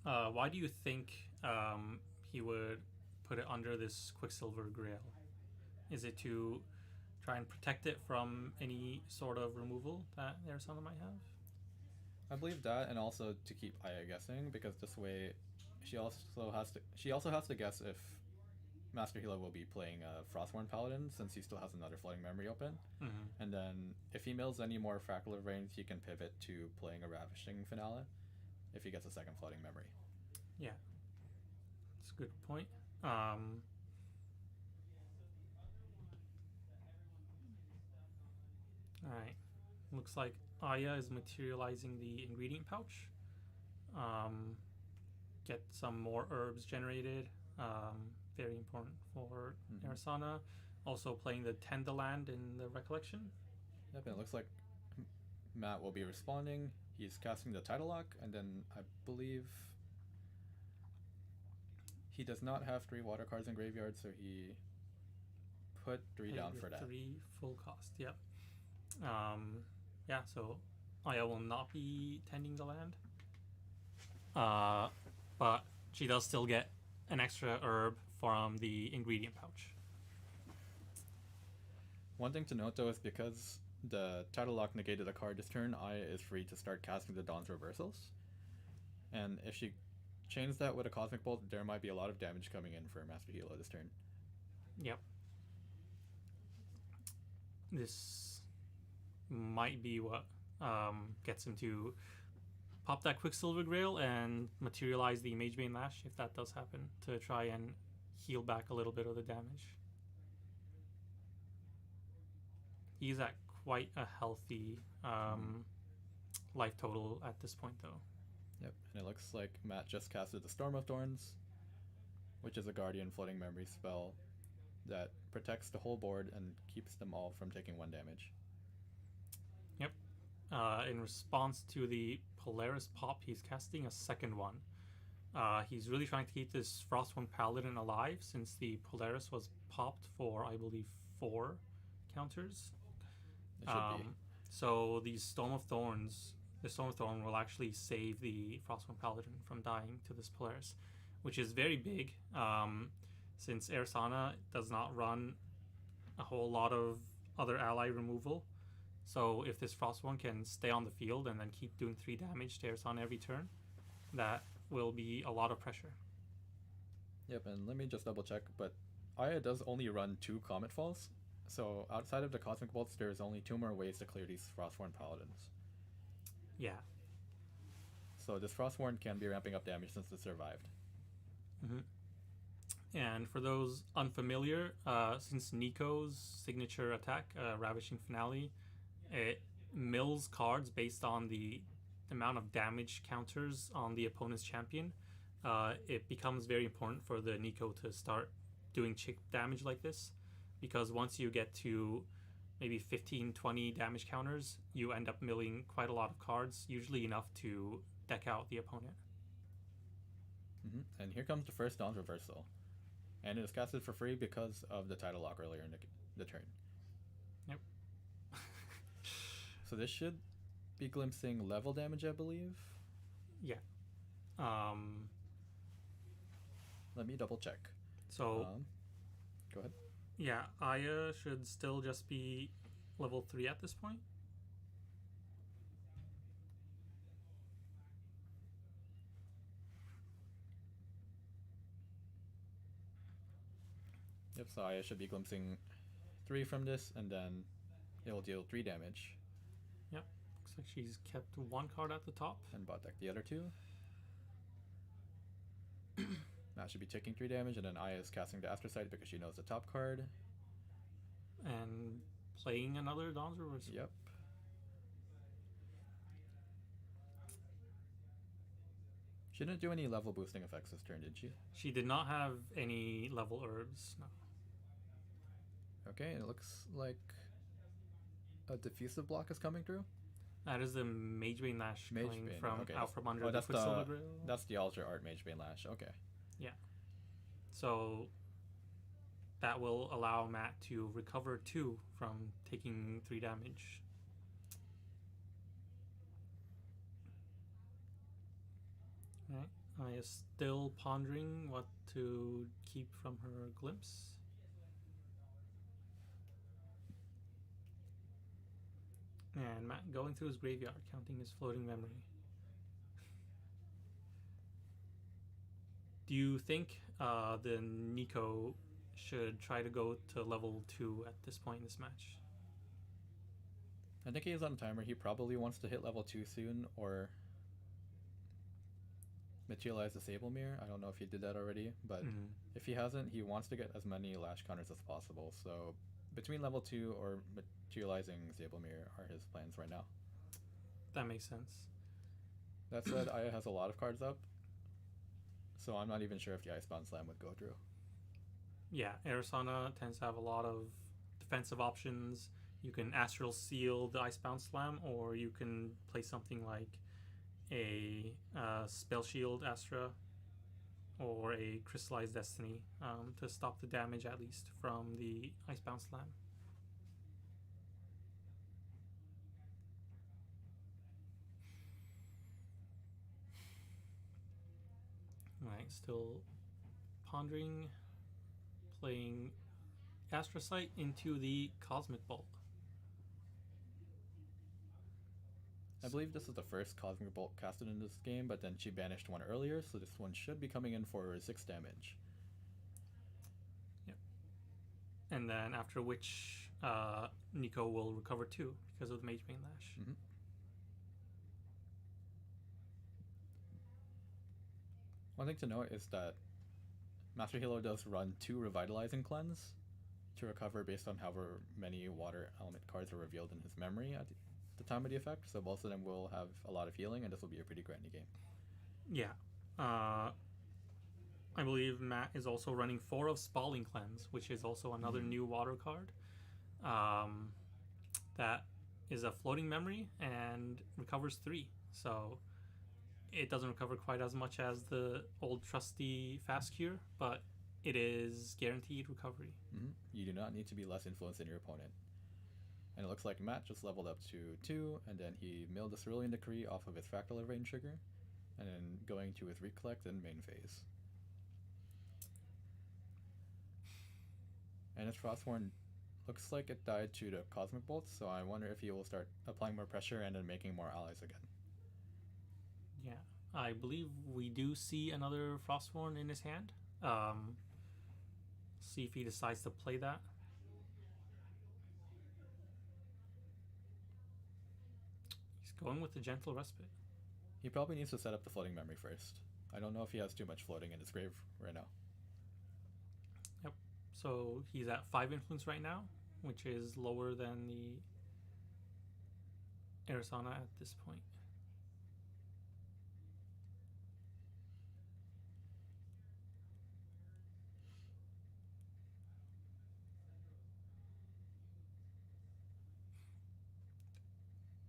[SPEAKER 7] Why do you think he would put it under this Quicksilver Grail? Is it to try and protect it from any sort of removal that Arizona might have?
[SPEAKER 6] I believe that, and also to keep Aya guessing, because this way she also has to guess if Master Hilo will be playing Frostborn Paladin, since he still has another Flooding Memory open.
[SPEAKER 7] Mm-hmm.
[SPEAKER 6] And then if he mills any more Frackle of Rains, he can pivot to playing a Ravishing Finale if he gets a second Flooding Memory.
[SPEAKER 7] Yeah, that's a good point. Alright, looks like Aya is materializing the ingredient pouch. Get some more herbs generated. Very important for Arizona. Also playing the Tendaland in the Recollection.
[SPEAKER 6] Yep, and it looks like Matt will be responding. He's casting the Tidal Lock, and then I believe he does not have 3 water cards in graveyard, so he put 3 down for that.
[SPEAKER 7] 3 full cost, yep. Yeah, so Aya will not be tending the land. But she does still get an extra herb from the ingredient pouch.
[SPEAKER 6] One thing to note though is because the Tidal Lock negated a card this turn, Aya is free to start casting the Dawn's Reversals. And if she chains that with a Cosmic Bolt, there might be a lot of damage coming in for Master Hilo this turn.
[SPEAKER 7] Yep. This might be what gets him to pop that Quicksilver Grail and materialize the Magebane Lash, if that does happen, to try and heal back a little bit of the damage. He's at quite a healthy life total at this point, though.
[SPEAKER 6] Yep, and it looks like Matt just casted the Storm of Thorns, which is a Guardian Floating Memory spell that protects the whole board and keeps them all from taking 1 damage.
[SPEAKER 7] Yep. In response to the Polaris pop, he's casting a second one. He's really trying to keep this Frostborn Paladin alive, since the Polaris was popped for, I believe, 4 counters.
[SPEAKER 6] It should be.
[SPEAKER 7] So the Storm of Thorns will actually save the Frostborn Paladin from dying to this Polaris, which is very big, since Arizona does not run a whole lot of other ally removal. So if this Frostborn can stay on the field and then keep doing 3 damage to Arizona every turn, that will be a lot of pressure.
[SPEAKER 6] Yep, and let me just double check, but Aya does only run 2 Comet Falls, so outside of the Cosmic Bolts, there's only 2 more ways to clear these Frostborn Paladins.
[SPEAKER 7] Yeah.
[SPEAKER 6] So this Frostborn can be ramping up damage since it survived.
[SPEAKER 7] And for those unfamiliar, since Nico's signature attack, Ravishing Finale, it mills cards based on the amount of damage counters on the opponent's champion. It becomes very important for the Nico to start doing chip damage like this, because once you get to maybe 15-20 damage counters, you end up milling quite a lot of cards, usually enough to deck out the opponent.
[SPEAKER 6] And here comes the first Dawn's Reversal, and it is casted for free because of the Tidal Lock earlier in the turn.
[SPEAKER 7] Yep.
[SPEAKER 6] So this should be glimpsing level damage, I believe.
[SPEAKER 7] Yeah.
[SPEAKER 6] Let me double check.
[SPEAKER 7] So
[SPEAKER 6] go ahead.
[SPEAKER 7] yeah, Aya should still just be level 3 at this point.
[SPEAKER 6] Yep, so Aya should be glimpsing 3 from this, and then it will deal 3 damage.
[SPEAKER 7] Yep. Looks like she's kept 1 card at the top.
[SPEAKER 6] And bot deck the other 2. Matt should be taking 3 damage, and then Aya is casting the Aftersight because she knows the top card.
[SPEAKER 7] And playing another Dawn's Reversal.
[SPEAKER 6] Yep. She didn't do any level boosting effects this turn, did she?
[SPEAKER 7] She did not have any level herbs, no.
[SPEAKER 6] Okay, and it looks like a diffusive block is coming through.
[SPEAKER 7] That is the Magebane Lash coming from
[SPEAKER 6] okay,
[SPEAKER 7] out from under
[SPEAKER 6] oh,
[SPEAKER 7] the
[SPEAKER 6] that's
[SPEAKER 7] Quicksilver Grail.
[SPEAKER 6] That's the Alter Art Magebane Lash. Okay.
[SPEAKER 7] So that will allow Matt to recover 2 from taking 3 damage. Right. I is still pondering what to keep from her glimpse. And Matt going through his graveyard, counting his floating memory. Do you think the Nico should try to go to level 2 at this point in this match?
[SPEAKER 6] I think he's on timer. He probably wants to hit level 2 soon or materialize the Sable Mirror. I don't know if he did that already, but if he hasn't, he wants to get as many lash counters as possible. So between level 2 or materializing Sable Mirror are his plans right now.
[SPEAKER 7] That makes sense.
[SPEAKER 6] That said, Aya has a lot of cards up, so I'm not even sure if the Icebound Slam would go through.
[SPEAKER 7] Yeah, Arizona tends to have a lot of defensive options. You can Astral Seal the Icebound Slam, or you can play something like a Spell Shield Astra or a Crystallized Destiny to stop the damage at least from the Icebound Slam. Alright, still pondering, playing Astrocyte into the Cosmic Bolt.
[SPEAKER 6] I believe this is the first Cosmic Bolt casted in this game, but then she banished one earlier, so this one should be coming in for 6 damage.
[SPEAKER 7] Yep. And then after which Nico will recover 2 because of the Mage Bane Lash.
[SPEAKER 6] Mm-hmm. One thing to note is that Master Hero does run 2 Revitalizing Cleanse to recover based on however many water element cards are revealed in his memory at the time of the effect, so both of them will have a lot of healing, and this will be a pretty grindy game.
[SPEAKER 7] Yeah. I believe Matt is also running 4 of Spalling Cleanse, which is also another new water card. That is a floating memory and recovers 3. So it doesn't recover quite as much as the old trusty Fast Cure, but it is guaranteed recovery.
[SPEAKER 6] Mm-hmm. You do not need to be less influenced than your opponent. And it looks like Matt just leveled up to 2, and then he milled the Cerulean Decree off of his Fractal Arraign trigger, and then going to his Recollect and main phase. And his Frostborn looks like it died to the Cosmic Bolt, so I wonder if he will start applying more pressure and then making more allies again.
[SPEAKER 7] Yeah, I believe we do see another Frostborn in his hand. See if he decides to play that. He's going with the Gentle Respite.
[SPEAKER 6] He probably needs to set up the floating memory first. I don't know if he has too much floating in his grave right now.
[SPEAKER 7] Yep. So he's at 5 influence right now, which is lower than the Arizona at this point.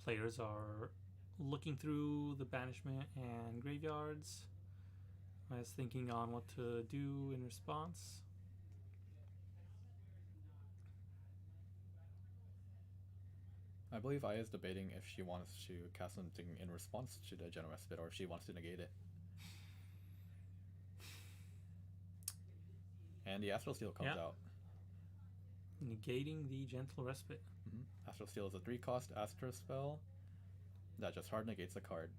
[SPEAKER 7] Players are looking through the banishment and graveyards. I was thinking on what to do in response.
[SPEAKER 6] I believe Aya is debating if she wants to cast something in response to the General Respite or if she wants to negate it. And the Astral Steel comes out.
[SPEAKER 7] Negating the Gentle Respite.
[SPEAKER 6] Mm-hmm. Astral Steel is a 3-cost Astro spell that just hard negates the card.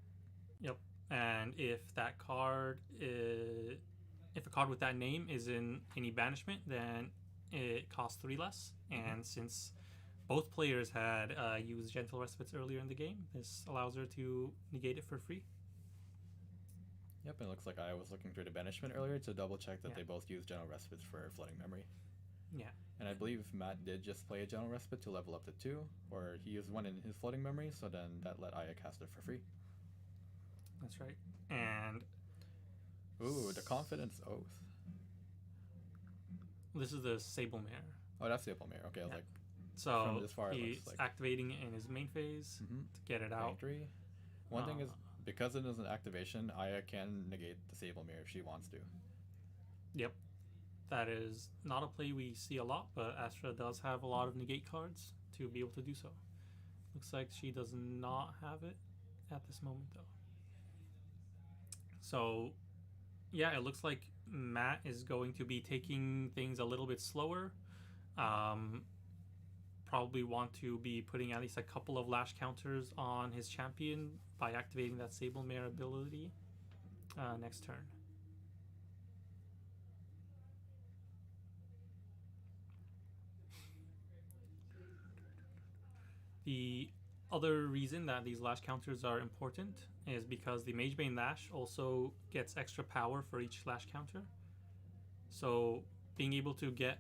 [SPEAKER 7] Yep. And if that card is, if a card with that name is in any banishment, then it costs 3 less. And since both players had used Gentle Respites earlier in the game, this allows her to negate it for free.
[SPEAKER 6] Yep, it looks like I was looking through the banishment earlier to double check that they both used General Respites for floating memory.
[SPEAKER 7] Yeah.
[SPEAKER 6] And I believe Matt did just play a General Respite to level up to 2, or he used one in his floating memory, so then that let Aya cast it for free.
[SPEAKER 7] That's right. And
[SPEAKER 6] ooh, the Confidence Oath.
[SPEAKER 7] This is the Sable Mare.
[SPEAKER 6] Oh, that's Sable Mare. Okay, I was like,
[SPEAKER 7] so
[SPEAKER 6] from this far,
[SPEAKER 7] he's
[SPEAKER 6] looks like
[SPEAKER 7] activating it in his main phase to get it out.
[SPEAKER 6] Victory. One thing is, because it is an activation, Aya can negate the Sable Mirror if she wants to.
[SPEAKER 7] Yep. That is not a play we see a lot, but Astra does have a lot of negate cards to be able to do so. Looks like she does not have it at this moment, though. So, yeah, it looks like Matt is going to be taking things a little bit slower. Probably want to be putting at least a couple of lash counters on his champion by activating that Sable Mare ability next turn. The other reason that these lash counters are important is because the Magebane Lash also gets extra power for each lash counter. So being able to get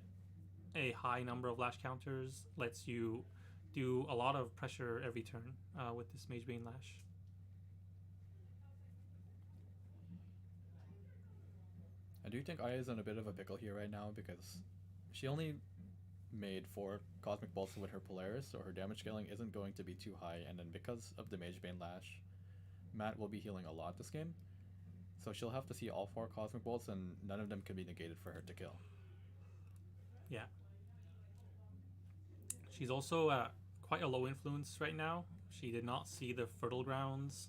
[SPEAKER 7] a high number of lash counters lets you do a lot of pressure every turn with this Magebane Lash.
[SPEAKER 6] I do think Aya is in a bit of a pickle here right now because she only made 4 Cosmic Bolts with her Polaris, so her damage scaling isn't going to be too high, and then because of the Magebane Lash, Matt will be healing a lot this game. So she'll have to see all 4 Cosmic Bolts, and none of them can be negated for her to kill.
[SPEAKER 7] Yeah. She's also at quite a low influence right now. She did not see the Fertile Grounds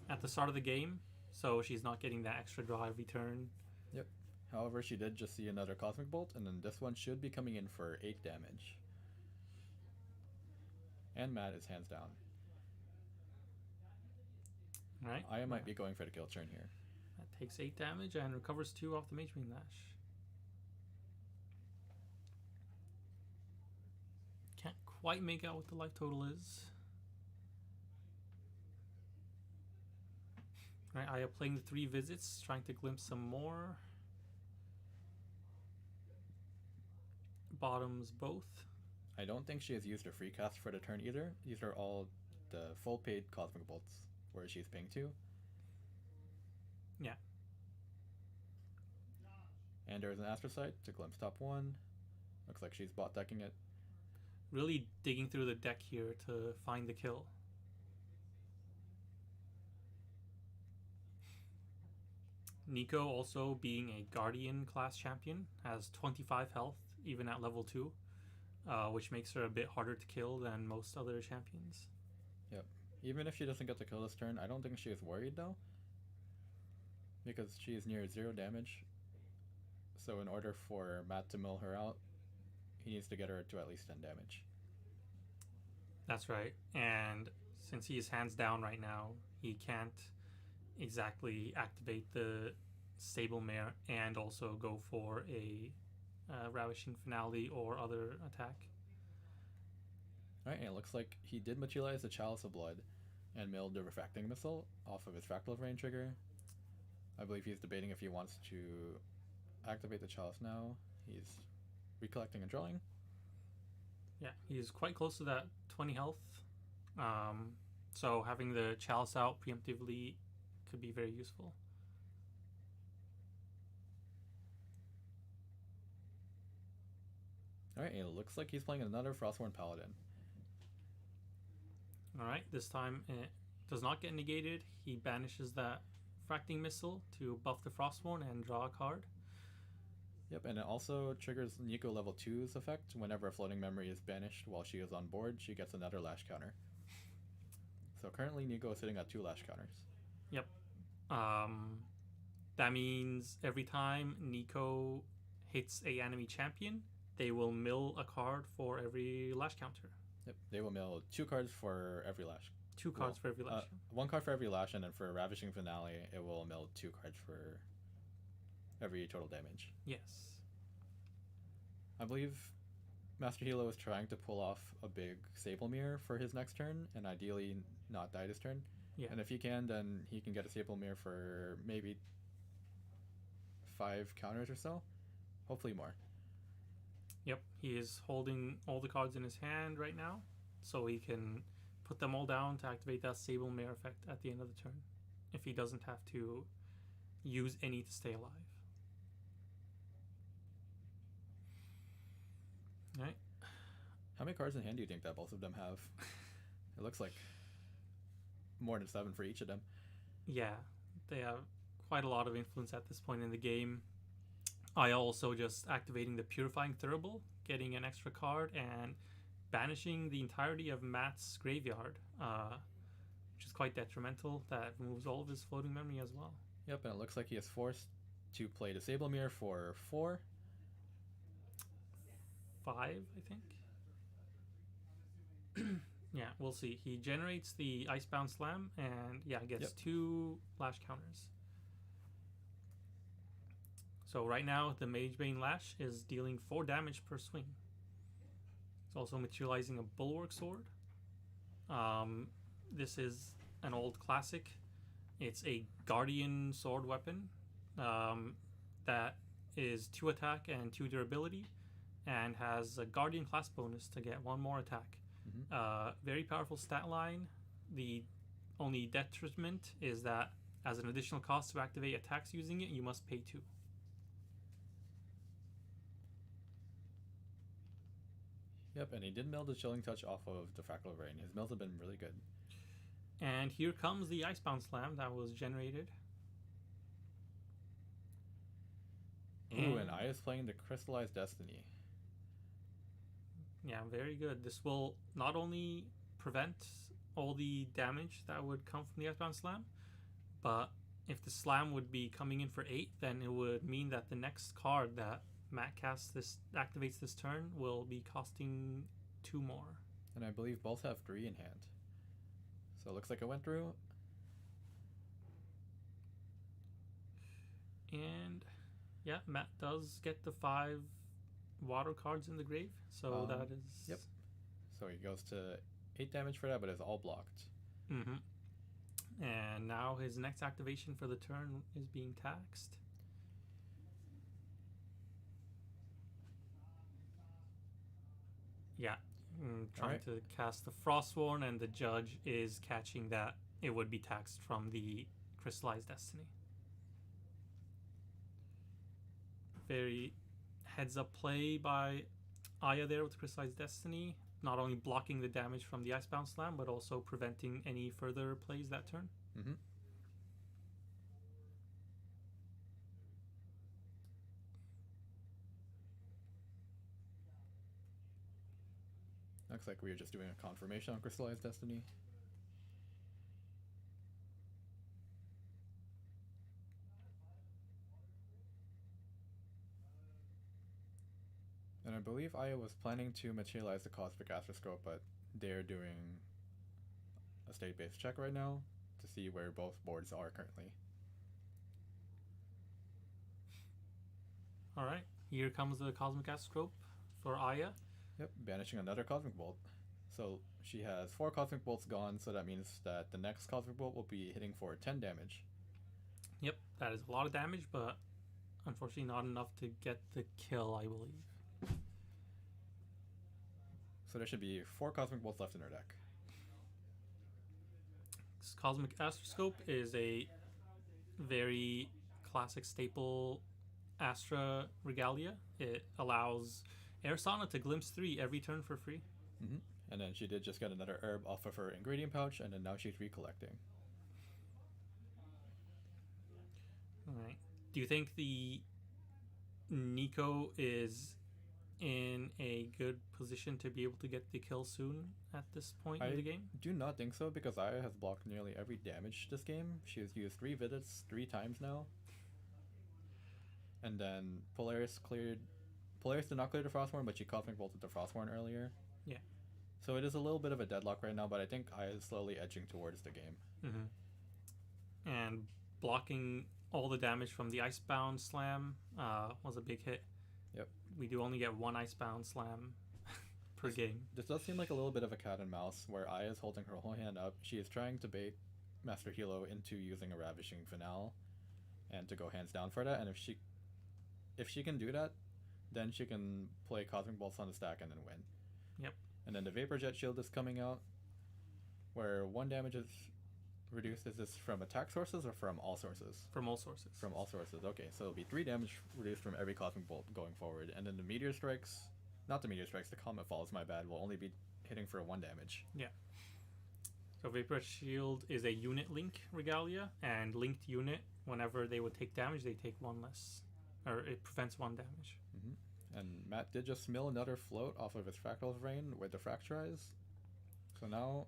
[SPEAKER 7] at the start of the game, so she's not getting that extra draw every turn.
[SPEAKER 6] Yep. However, she did just see another Cosmic Bolt, and then this one should be coming in for 8 damage. And Matt is hands down.
[SPEAKER 7] Right.
[SPEAKER 6] Aya might be going for the kill turn here.
[SPEAKER 7] That takes 8 damage and recovers 2 off the Magebane Lash. Can't quite make out what the life total is. Right, Aya playing the 3 visits, trying to glimpse some more. Bottoms both.
[SPEAKER 6] I don't think she has used her free cast for the turn either. These are all the full paid Cosmic Bolts where she's paying 2.
[SPEAKER 7] Yeah.
[SPEAKER 6] And there's an Astrocyte to glimpse top 1. Looks like she's bot decking it.
[SPEAKER 7] Really digging through the deck here to find the kill. Nico, also being a Guardian class champion, has 25 health even at level 2, which makes her a bit harder to kill than most other champions.
[SPEAKER 6] Yep. Even if she doesn't get the kill this turn, I don't think she is worried though, because she is near 0 damage. So in order for Matt to mill her out, he needs to get her to at least 10 damage.
[SPEAKER 7] That's right. And since he is hands down right now, he can't exactly activate the Sable Mare and also go for a Ravishing Finale or other attack.
[SPEAKER 6] Alright, and it looks like he did materialize the Chalice of Blood and milled the Refracting Missile off of his Fractal Rain trigger. I believe he's debating if he wants to activate the Chalice now. He's recollecting and drawing.
[SPEAKER 7] Yeah, he's quite close to that 20 health. So having the Chalice out preemptively could be very useful.
[SPEAKER 6] Alright, and it looks like he's playing another Frostborn Paladin.
[SPEAKER 7] Alright, this time it does not get negated. He banishes that Fracting Missile to buff the Frostborn and draw a card.
[SPEAKER 6] Yep, and it also triggers Nico level 2's effect. Whenever a floating memory is banished while she is on board, she gets another lash counter. So currently Nico is sitting at 2 lash counters.
[SPEAKER 7] Yep. That means every time Nico hits a enemy champion, they will mill a card for every lash counter.
[SPEAKER 6] Yep, they will mill 2 cards for every lash.
[SPEAKER 7] 2 cards for every lash.
[SPEAKER 6] 1 card for every lash, and then for Ravishing Finale, it will mill 2 cards for every total damage.
[SPEAKER 7] Yes.
[SPEAKER 6] I believe Master Hilo is trying to pull off a big Sable Mirror for his next turn, and ideally not die this turn.
[SPEAKER 7] Yeah.
[SPEAKER 6] And if he can, then he can get a Sable Mirror for maybe 5 counters or so. Hopefully more.
[SPEAKER 7] Yep, he is holding all the cards in his hand right now, so he can put them all down to activate that Sable Mare effect at the end of the turn, if he doesn't have to use any to stay alive. Alright.
[SPEAKER 6] How many cards in hand do you think that both of them have? It looks like more than 7 for each of them.
[SPEAKER 7] Yeah, they have quite a lot of influence at this point in the game. I also just activating the Purifying Thurible, getting an extra card, and banishing the entirety of Matt's graveyard, which is quite detrimental. That removes all of his floating memory as well.
[SPEAKER 6] Yep, and it looks like he is forced to play Disable Mirror for 4.
[SPEAKER 7] 5, I think. Yeah, we'll see. He generates the Icebound Slam and gets 2 Lash counters. So right now the Magebane Lash is dealing 4 damage per swing. It's also materializing a Bulwark Sword. This is an old classic. It's a Guardian sword weapon that is 2 attack and 2 durability, and has a Guardian class bonus to get 1 more attack. Very powerful stat line. The only detriment is that as an additional cost to activate attacks using it, you must pay 2.
[SPEAKER 6] Yep, and he did mill the Chilling Touch off of the Fractal Rain. His mills have been really good.
[SPEAKER 7] And here comes the Icebound Slam that was generated.
[SPEAKER 6] Ooh, and I is playing the Crystallized Destiny.
[SPEAKER 7] Yeah, very good. This will not only prevent all the damage that would come from the Icebound Slam, but if the Slam would be coming in for 8, then it would mean that the next card that Matt activates this turn will be costing 2 more.
[SPEAKER 6] And I believe both have 3 in hand. So it looks like it went through.
[SPEAKER 7] And yeah, Matt does get the 5 water cards in the grave. So that is...
[SPEAKER 6] Yep. So he goes to 8 damage for that, but it's all blocked.
[SPEAKER 7] Mm-hmm. And now his next activation for the turn is being taxed. Yeah, trying to cast the Frostworn, and the judge is catching that it would be taxed from the Crystallized Destiny. Very heads up play by Aya there with Crystallized Destiny, not only blocking the damage from the Icebound Slam, but also preventing any further plays that turn.
[SPEAKER 6] Mm-hmm. Looks like we are just doing a confirmation on Crystallized Destiny. And I believe Aya was planning to materialize the Cosmic Astroscope, but they're doing a state-based check right now to see where both boards are currently.
[SPEAKER 7] Alright, here comes the Cosmic Astroscope for Aya.
[SPEAKER 6] Yep, banishing another Cosmic Bolt. So she has 4 Cosmic Bolts gone, so that means that the next Cosmic Bolt will be hitting for 10 damage.
[SPEAKER 7] Yep, that is a lot of damage, but unfortunately not enough to get the kill, I believe.
[SPEAKER 6] So there should be 4 Cosmic Bolts left in her deck.
[SPEAKER 7] This Cosmic Astroscope is a very classic staple Astra Regalia. It allows Aersana to glimpse 3 every turn for free.
[SPEAKER 6] Mm-hmm. And then she did just get another herb off of her ingredient pouch, and then now she's recollecting.
[SPEAKER 7] Alright. Do you think the Nico is in a good position to be able to get the kill soon at this point in the game?
[SPEAKER 6] I do not think so, because Aya has blocked nearly every damage this game. She has used 3 Vidits 3 times now. And then Polaris did not clear the Frostborn, but she Cosmic Bolted the Frostborn earlier.
[SPEAKER 7] Yeah.
[SPEAKER 6] So it is a little bit of a deadlock right now, but I think Aya is slowly edging towards the game.
[SPEAKER 7] Mm-hmm. And blocking all the damage from the Icebound Slam was a big hit.
[SPEAKER 6] Yep.
[SPEAKER 7] We do only get 1 Icebound Slam per game.
[SPEAKER 6] This does seem like a little bit of a cat and mouse, where Aya is holding her whole hand up. She is trying to bait Master Hilo into using a Ravishing Finale, and to go hands down for that. And if she can do that, then she can play Cosmic Bolts on the stack and then win.
[SPEAKER 7] Yep.
[SPEAKER 6] And then the Vapor Jet Shield is coming out, where 1 damage is reduced. Is this from attack sources or from all sources?
[SPEAKER 7] From all sources.
[SPEAKER 6] From all sources. Okay, so it'll be 3 damage reduced from every Cosmic Bolt going forward. And then the Meteor Strikes, not the Meteor Strikes, the Comet Falls, my bad, will only be hitting for 1 damage.
[SPEAKER 7] Yeah. So Vapor Shield is a unit link Regalia, and linked unit, whenever they would take damage, they take 1 less. or it prevents 1 damage.
[SPEAKER 6] And Matt did just mill another float off of his Fractal's Rain with the Fracturize. So now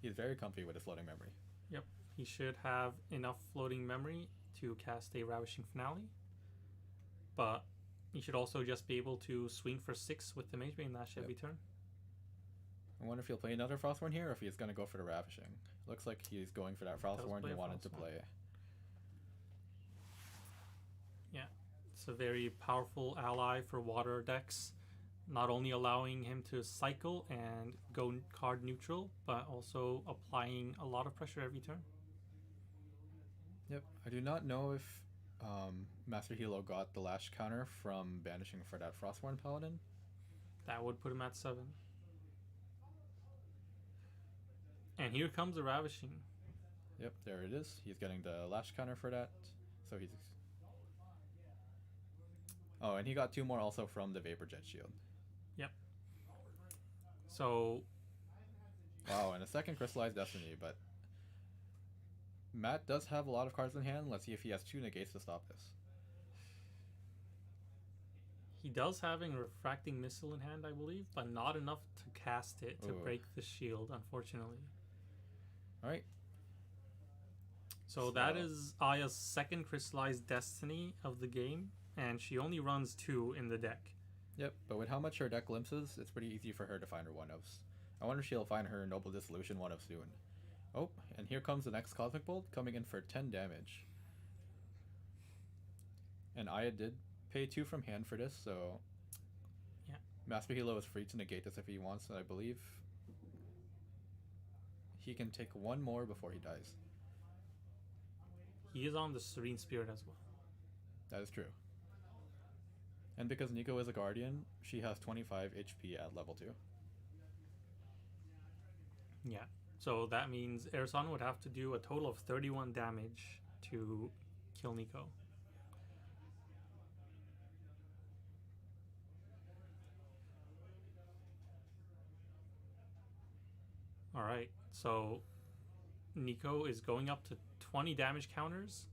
[SPEAKER 6] he's very comfy with his floating memory.
[SPEAKER 7] Yep, he should have enough floating memory to cast a Ravishing Finale, but he should also just be able to swing for 6 with the Magebane Lash every turn.
[SPEAKER 6] I wonder if he'll play another Frostborn here or if he's going to go for the Ravishing. Looks like he's going for that Frostborn he wanted to play.
[SPEAKER 7] Yeah, it's a very powerful ally for water decks, not only allowing him to cycle and go card neutral, but also applying a lot of pressure every turn.
[SPEAKER 6] Yep, I do not know if Master Hilo got the Lash counter from banishing for that Frostborn Paladin.
[SPEAKER 7] That would put him at 7. And here comes the Ravishing.
[SPEAKER 6] Yep, there it is. He's getting the Lash counter for that. So he's... Oh, and he got 2 more also from the Vapor Jet Shield.
[SPEAKER 7] Yep. So...
[SPEAKER 6] Wow, and a second Crystallized Destiny, but... Matt does have a lot of cards in hand. Let's see if he has 2 negates to stop this.
[SPEAKER 7] He does have a Refracting Missile in hand, I believe, but not enough to cast it to break the shield, unfortunately.
[SPEAKER 6] Alright.
[SPEAKER 7] So that is Aya's second Crystallized Destiny of the game, and she only runs 2 in the deck.
[SPEAKER 6] Yep, but with how much her deck glimpses, it's pretty easy for her to find her 1-ofs. I wonder if she'll find her Noble Dissolution 1-of soon. Oh, and here comes the next Cosmic Bolt, coming in for 10 damage. And Aya did pay 2 from hand for this, so...
[SPEAKER 7] Yeah.
[SPEAKER 6] Master Hilo is free to negate this if he wants, and I believe... he can take 1 more before he dies.
[SPEAKER 7] He is on the Serene Spirit as well.
[SPEAKER 6] That is true. And because Nico is a Guardian, she has 25 HP at level 2.
[SPEAKER 7] Yeah. So that means Ersan would have to do a total of 31 damage to kill Nico. Alright, so Nico is going up to 20 damage counters,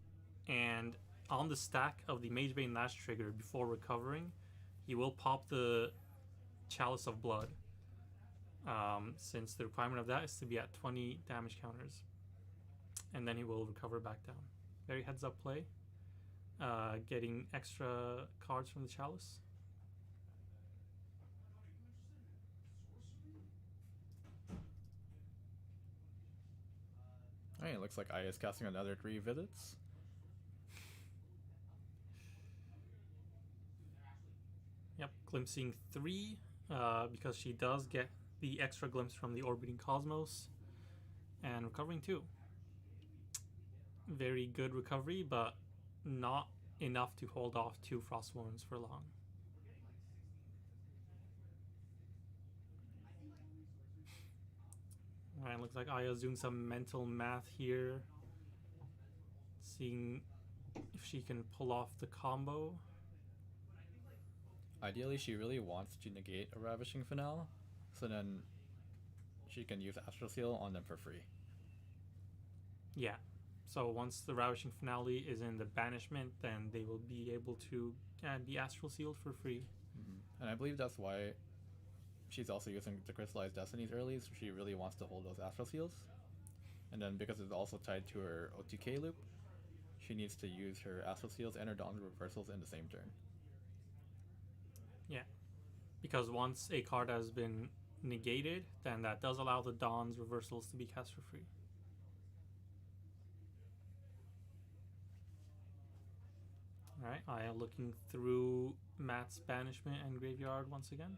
[SPEAKER 7] and on the stack of the Magebane Lash trigger before recovering, he will pop the Chalice of Blood. Since the requirement of that is to be at 20 damage counters, and then he will recover back down. Very heads up play, getting extra cards from the Chalice.
[SPEAKER 6] Alright, it looks like Aya is casting another 3 visits.
[SPEAKER 7] Yep, glimpsing 3, because she does get the extra glimpse from the Orbiting Cosmos, and recovering 2. Very good recovery, but not enough to hold off 2 Frostborns for long. Alright, looks like Aya's doing some mental math here, seeing if she can pull off the combo.
[SPEAKER 6] Ideally, she really wants to negate a Ravishing Finale, so then she can use Astral Seal on them for free.
[SPEAKER 7] Yeah, so once the Ravishing Finale is in the banishment, then they will be able to be Astral Sealed for free.
[SPEAKER 6] And I believe that's why she's also using the Crystallized Destinies early, so she really wants to hold those Astral Seals. And then because it's also tied to her OTK loop, she needs to use her Astral Seals and her Dawn Reversals in the same turn.
[SPEAKER 7] Yeah, because once a card has been negated, then that does allow the Dawn's Reversals to be cast for free. Alright, I am looking through Matt's Banishment and Graveyard once again.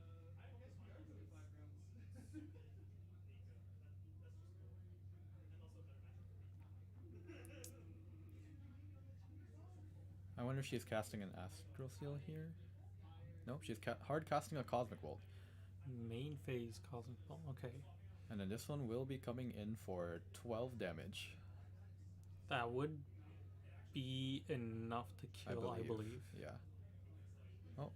[SPEAKER 6] I wonder if she's casting an Astral Seal here. Nope, she's hard casting a Cosmic Bolt.
[SPEAKER 7] Main phase Cosmic Bolt, okay.
[SPEAKER 6] And then this one will be coming in for 12 damage.
[SPEAKER 7] That would be enough to kill, I believe.
[SPEAKER 6] Yeah. Oh.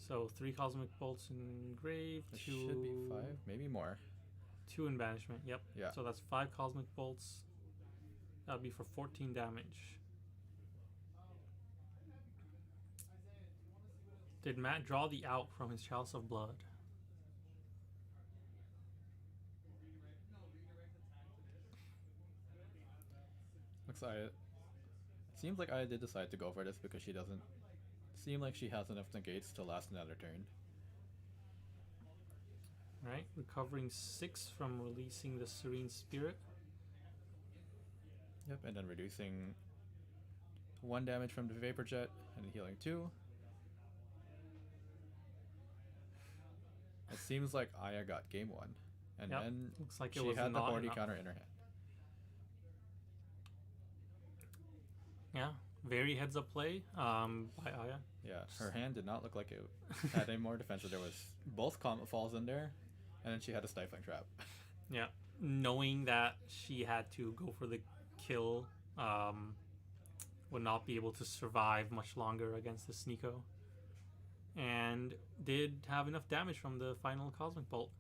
[SPEAKER 7] So 3 Cosmic Bolts in grave,
[SPEAKER 6] It
[SPEAKER 7] 2...
[SPEAKER 6] should be 5, maybe more.
[SPEAKER 7] 2 in banishment, yep.
[SPEAKER 6] Yeah.
[SPEAKER 7] So that's 5 Cosmic Bolts. That'll be for 14 damage. Did Matt draw the out from his Chalice of Blood?
[SPEAKER 6] Looks like it seems like I did decide to go for this because she doesn't seem like she has enough negates to last another turn.
[SPEAKER 7] Right, recovering 6 from releasing the Serene Spirit.
[SPEAKER 6] Yep, and then reducing 1 damage from the Vapor Jet and healing 2. It seems like Aya got game 1. And
[SPEAKER 7] Yep,
[SPEAKER 6] then
[SPEAKER 7] looks like it
[SPEAKER 6] she
[SPEAKER 7] was
[SPEAKER 6] had the
[SPEAKER 7] not
[SPEAKER 6] Hordy
[SPEAKER 7] enough.
[SPEAKER 6] counter in her hand.
[SPEAKER 7] Yeah, very heads up play by Aya.
[SPEAKER 6] Yeah, her hand did not look like it had any more defense. So there was both Comet Falls in there, and then she had a Stifling Trap.
[SPEAKER 7] Yeah, knowing that she had to go for the kill, would not be able to survive much longer against the Sneeko, and did have enough damage from the final Cosmic Bolt.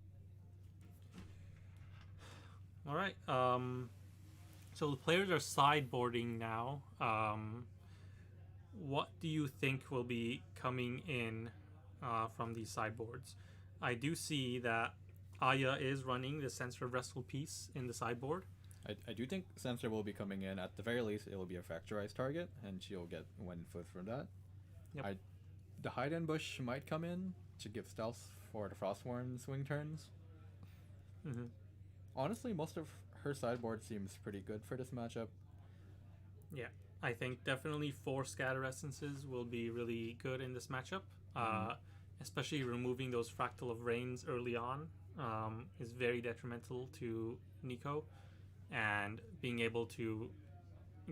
[SPEAKER 7] All right, so the players are sideboarding now. What do you think will be coming in from these sideboards? I do see that Aya is running the Sensor of Restful Peace in the sideboard.
[SPEAKER 6] I do think Sensor will be coming in. At the very least, it will be a Fracturized target, and she'll get 1 foot from that.
[SPEAKER 7] Yep.
[SPEAKER 6] The Hide and Bush might come in to give stealth for the Frostborn swing turns.
[SPEAKER 7] Mm-hmm.
[SPEAKER 6] Honestly, most of her sideboard seems pretty good for this matchup.
[SPEAKER 7] Yeah, I think definitely 4 Scatter Essences will be really good in this matchup. Especially removing those Fractal of Rains early on is very detrimental to Nico, and being able to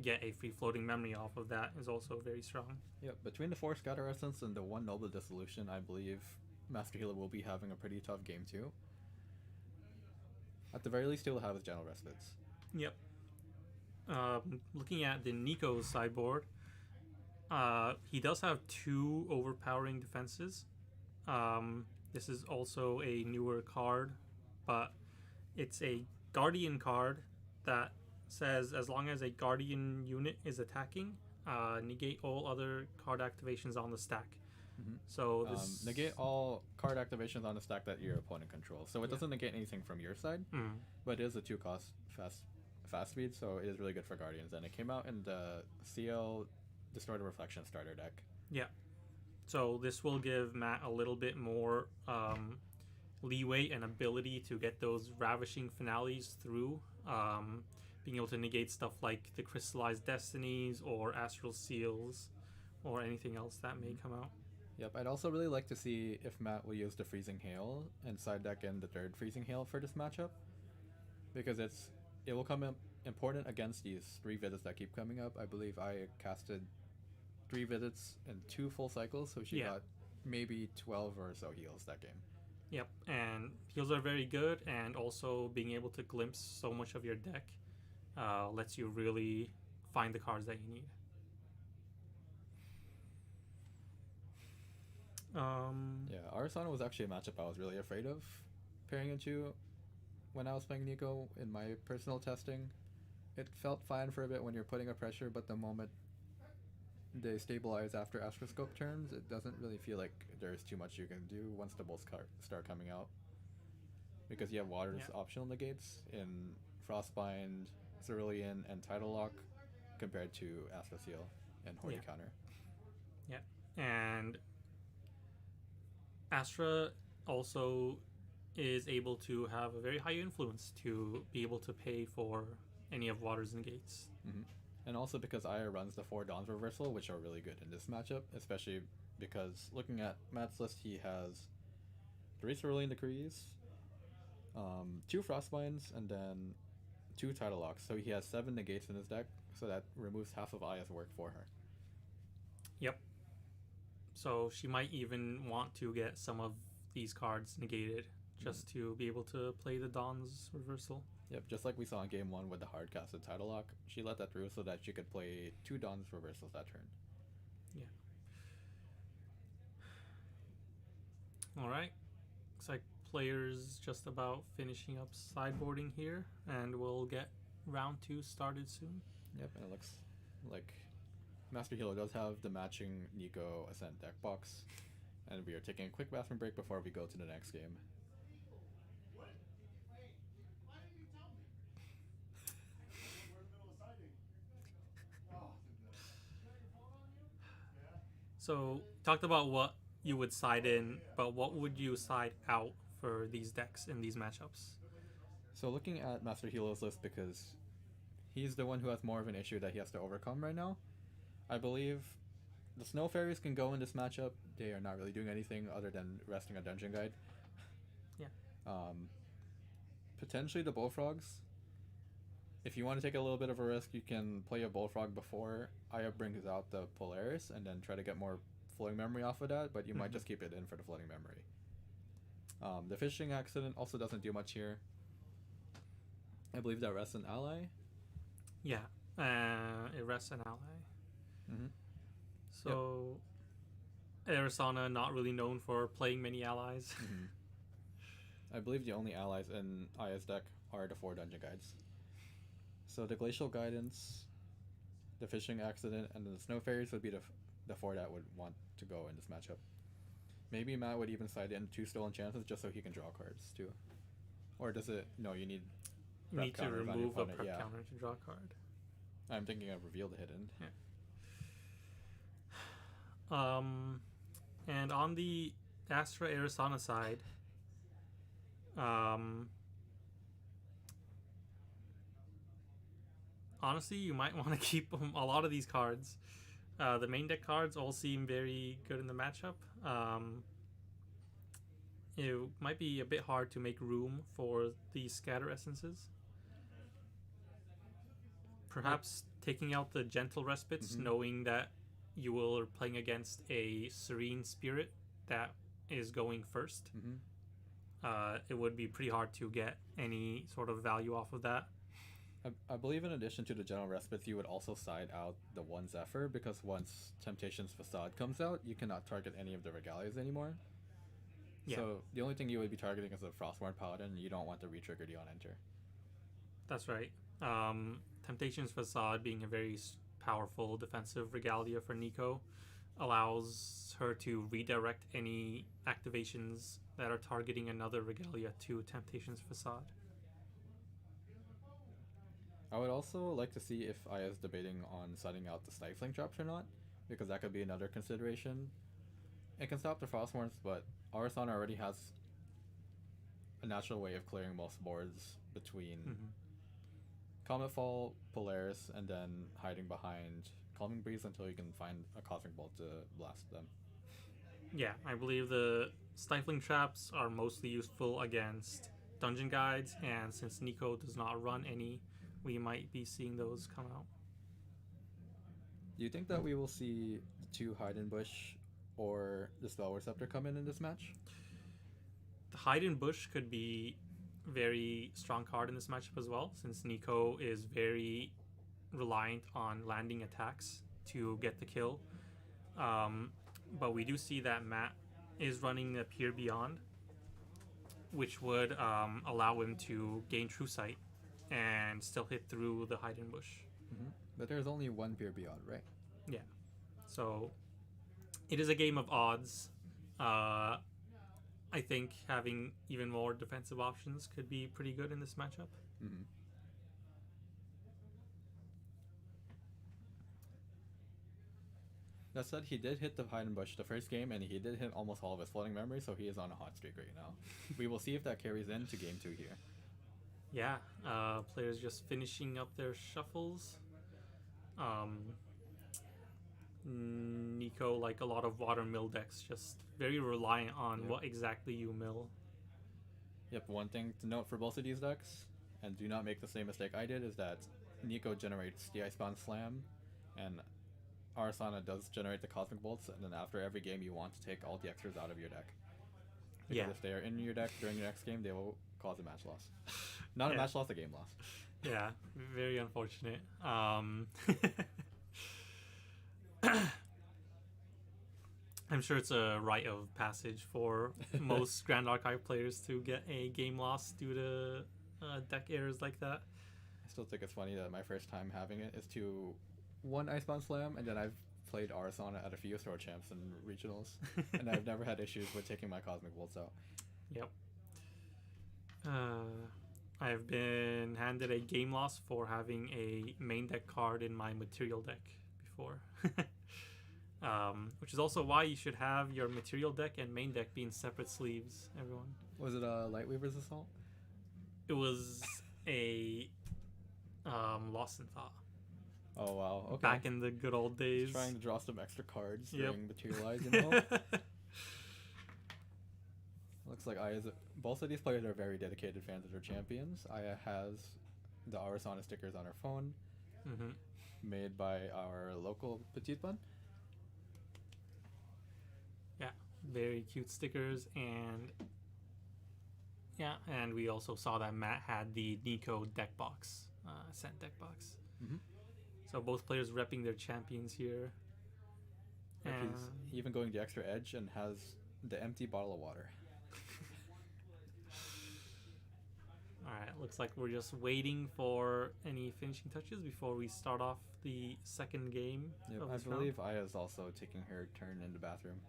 [SPEAKER 7] get a free floating memory off of that is also very strong.
[SPEAKER 6] Yeah, between the 4 Scatter Essence and the 1 Noble Dissolution, I believe Master Healer will be having a pretty tough game too. At the very least, he will have his General Respites.
[SPEAKER 7] Yep. Looking at the Nico sideboard, he does have 2 overpowering defenses. This is also a newer card, but it's a Guardian card that says as long as a Guardian unit is attacking, negate all other card activations on the stack.
[SPEAKER 6] Mm-hmm.
[SPEAKER 7] So this
[SPEAKER 6] negate all card activations on the stack that your opponent controls. So it doesn't negate anything from your side, but it is a 2-cost fast speed, so it is really good for Guardians. And it came out in the CL Distorted Reflection starter deck.
[SPEAKER 7] Yeah. So this will give Matt a little bit more leeway and ability to get those Ravishing Finales through, being able to negate stuff like the Crystallized Destinies or Astral Seals or anything else that may come out.
[SPEAKER 6] Yep, I'd also really like to see if Matt will use the Freezing Hail and side deck in the 3rd Freezing Hail for this matchup, because it will come important against these 3 visits that keep coming up. I believe I casted 3 visits in 2 full cycles, so she got maybe 12 or so heals that game.
[SPEAKER 7] Yep, and heals are very good, and also being able to glimpse so much of your deck lets you really find the cards that you need.
[SPEAKER 6] Yeah, Arsana was actually a matchup I was really afraid of pairing into when I was playing Nico in my personal testing. It felt fine for a bit when you're putting up pressure, but the moment they stabilize after Astroscope turns, it doesn't really feel like there's too much you can do once the bolts start coming out. Because you have Water's optional negates in Frostbind, Cerulean, and Tidal Lock compared to Astro Seal and Hordy Counter.
[SPEAKER 7] Yeah, and Astra also is able to have a very high influence to be able to pay for any of Water's negates.
[SPEAKER 6] Mm-hmm. And also because Aya runs the 4 Dawn's Reversal, which are really good in this matchup, especially because looking at Matt's list, he has 3 Cerulean Decrees, 2 Frostbinds, and then 2 Tidal Locks. So he has 7 negates in his deck, so that removes half of Aya's work for her.
[SPEAKER 7] Yep. So she might even want to get some of these cards negated just to be able to play the Dawn's Reversal.
[SPEAKER 6] Yep, just like we saw in game 1 with the hard casted Tidal Lock, she let that through so that she could play 2 Dawn's Reversals that turn.
[SPEAKER 7] Yeah. Alright. Looks like players just about finishing up sideboarding here, and we'll get round 2 started soon.
[SPEAKER 6] Yep, and it looks like Master Healer does have the matching Nico Ascent deck box. And we are taking a quick bathroom break before we go to the next game.
[SPEAKER 7] So talked about what you would side in, but what would you side out for these decks in these matchups?
[SPEAKER 6] So looking at Master Helo's list, because he's the one who has more of an issue that he has to overcome right now, I believe the Snow Fairies can go in this matchup. They are not really doing anything other than resting a Dungeon Guide.
[SPEAKER 7] Yeah.
[SPEAKER 6] Potentially the Bullfrogs. If you want to take a little bit of a risk, you can play a Bullfrog before Aya brings out the Polaris and then try to get more floating memory off of that, but you might just keep it in for the floating memory. The Fishing Accident also doesn't do much here. I believe that rests an ally.
[SPEAKER 7] Yeah, it rests an ally.
[SPEAKER 6] Mm-hmm.
[SPEAKER 7] So, Arizona not really known for playing many allies.
[SPEAKER 6] Mm-hmm. I believe the only allies in Aya's deck are the 4 Dungeon Guides. So the Glacial Guidance, the Fishing Accident, and the Snow Fairies would be the 4 that would want to go in this matchup. Maybe Matt would even side in 2 Stolen Chances just so he can draw cards too. Or does it? No, you need.
[SPEAKER 7] You need to
[SPEAKER 6] counters on your
[SPEAKER 7] remove a
[SPEAKER 6] opponent,
[SPEAKER 7] prep
[SPEAKER 6] yeah.
[SPEAKER 7] counter to draw a card.
[SPEAKER 6] I'm thinking of Reveal the Hidden.
[SPEAKER 7] Yeah. And on the Astra Arizona side, honestly, you might want to keep a lot of these cards. The main deck cards all seem very good in the matchup. It might be a bit hard to make room for these Scatter Essences. Perhaps taking out the Gentle Respites, knowing that you will are playing against a Serene Spirit that is going first. It would be pretty hard to get any sort of value off of that.
[SPEAKER 6] I believe in addition to the General Respites, you would also side out the 1 Zephyr, because once Temptation's Facade comes out, you cannot target any of the Regalias anymore.
[SPEAKER 7] Yeah.
[SPEAKER 6] So the only thing you would be targeting is a Frostborn Paladin, and you don't want to re-trigger the on-enter.
[SPEAKER 7] That's right. Temptation's Facade, being a very powerful defensive regalia for Nico, allows her to redirect any activations that are targeting another regalia to Temptation's Facade.
[SPEAKER 6] I would also like to see if Aya's debating on setting out the Stifling Traps or not, because that could be another consideration. It can stop the Frostborns, but Arisana already has a natural way of clearing most boards between Cometfall, Polaris, and then hiding behind Calming Breeze until you can find a Cosmic Bolt to blast them.
[SPEAKER 7] Yeah, I believe the Stifling Traps are mostly useful against Dungeon Guides, and since Nico does not run any, we might be seeing those come out.
[SPEAKER 6] Do you think that we will see the 2 Hide and Bush or the Spell Receptor come in this match?
[SPEAKER 7] The Hide and Bush could be very strong card in this matchup as well, since Nico is very reliant on landing attacks to get the kill. But we do see that Matt is running a Peer Beyond, which would allow him to gain True Sight and still hit through the Hide and Bush.
[SPEAKER 6] But there's only 1 Peer Beyond, right?
[SPEAKER 7] Yeah. So it is a game of odds. I think having even more defensive options could be pretty good in this matchup.
[SPEAKER 6] That said, he did hit the Hide and Bush the first game, and he did hit almost all of his floating memory, so he is on a hot streak right now. We will see if that carries into game 2 here.
[SPEAKER 7] Yeah, players just finishing up their shuffles. Nico, like a lot of water mill decks, just very reliant on what exactly you mill.
[SPEAKER 6] Yep, one thing to note for both of these decks, and do not make the same mistake I did, is that Nico generates the Icebound Slam, and Arisana does generate the Cosmic Bolts, and then after every game you want to take all the extras out of your deck. Because if they are in your deck during your next game, they will cause a match loss. Not a match loss, a game loss.
[SPEAKER 7] Yeah, very unfortunate. I'm sure it's a rite of passage for most Grand Archive players to get a game loss due to deck errors like that.
[SPEAKER 6] I still think it's funny that my first time having it is to 1 Icebound Slam, and then I've played Arsana at a few throw champs and regionals, and I've never had issues with taking my Cosmic Bolts out.
[SPEAKER 7] Yep. I've been handed a game loss for having a main deck card in my material deck before. Which is also why you should have your material deck and main deck be in separate sleeves, everyone.
[SPEAKER 6] Was it a Lightweaver's Assault?
[SPEAKER 7] It was a Lost in Thought.
[SPEAKER 6] Oh wow, okay.
[SPEAKER 7] Back in the good old days.
[SPEAKER 6] Trying to draw some extra cards
[SPEAKER 7] Yep.
[SPEAKER 6] during Materialize, you know? Looks like both of these players are very dedicated fans of their champions. Aya has the Arsana stickers on her phone,
[SPEAKER 7] Mm-hmm.
[SPEAKER 6] made by our local Petite Bun.
[SPEAKER 7] Yeah, very cute stickers, and we also saw that Matt had the Nico deck box, scent deck box.
[SPEAKER 6] Mhm.
[SPEAKER 7] So both players repping their champions here.
[SPEAKER 6] Like
[SPEAKER 7] And
[SPEAKER 6] he's even going the extra edge and has the empty bottle of water.
[SPEAKER 7] Alright, looks like we're just waiting for any finishing touches before we start off the second game.
[SPEAKER 6] Yep,
[SPEAKER 7] of
[SPEAKER 6] I
[SPEAKER 7] this round.
[SPEAKER 6] believe Aya's also taking her turn in the bathroom.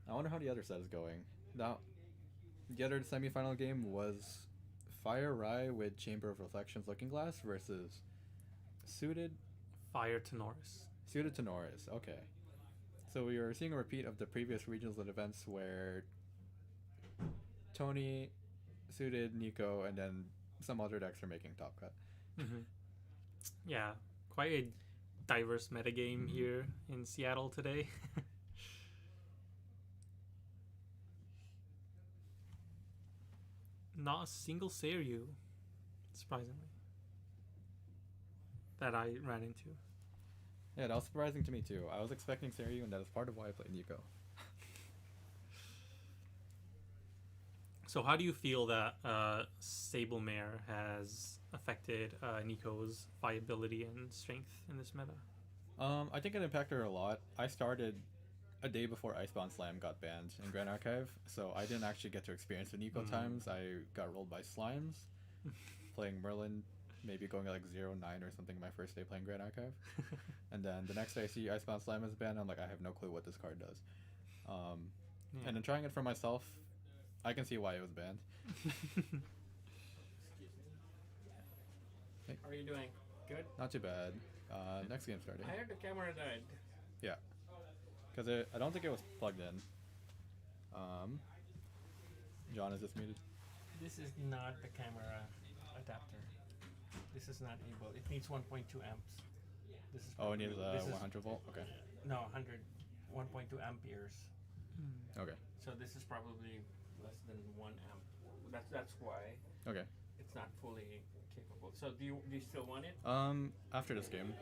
[SPEAKER 6] I wonder how the other set is going. Now, the other semifinal game was Fire Rye with Chamber of Reflections Looking Glass versus Suited
[SPEAKER 7] Fire to Norris.
[SPEAKER 6] to Norris. Okay. So we were seeing a repeat of the previous regionals and events where Tony, Suited, Nico, and then some other decks are making top cut.
[SPEAKER 7] Mm-hmm. Yeah, quite a diverse metagame here in Seattle today. Not a single Seiryu, surprisingly, that I ran into.
[SPEAKER 6] Yeah, that was surprising to me too. I was expecting Seiryu, and that is part of why I played Nico.
[SPEAKER 7] So how do you feel that Sable Mare has affected Nico's viability and strength in this meta?
[SPEAKER 6] I think it impacted her a lot. I started a day before Icebound Slam got banned in Grand Archive, so I didn't actually get to experience the Nico times. I got rolled by Slimes, playing Merlin, maybe going like 0-9 or something my first day playing Grand Archive. And then the next day I see Icebound Slam is banned, I'm like, I have no clue what this card does. And then trying it for myself, I can see why it was banned.
[SPEAKER 8] How are you doing? Good?
[SPEAKER 6] Not too bad. Next game starting.
[SPEAKER 8] I heard the camera died.
[SPEAKER 6] Yeah. Because I don't think it was plugged in. John, is this muted?
[SPEAKER 8] This is not the camera adapter. This is not able. It needs 1.2 amps. This is
[SPEAKER 6] Oh, it needs
[SPEAKER 8] this is-
[SPEAKER 6] 100 volt? Okay.
[SPEAKER 8] No, 1.2 amperes.
[SPEAKER 6] Okay.
[SPEAKER 8] So this is probably less than 1 amp. That's why
[SPEAKER 6] Okay.
[SPEAKER 8] it's not fully capable. So do you still want it?
[SPEAKER 6] After this game.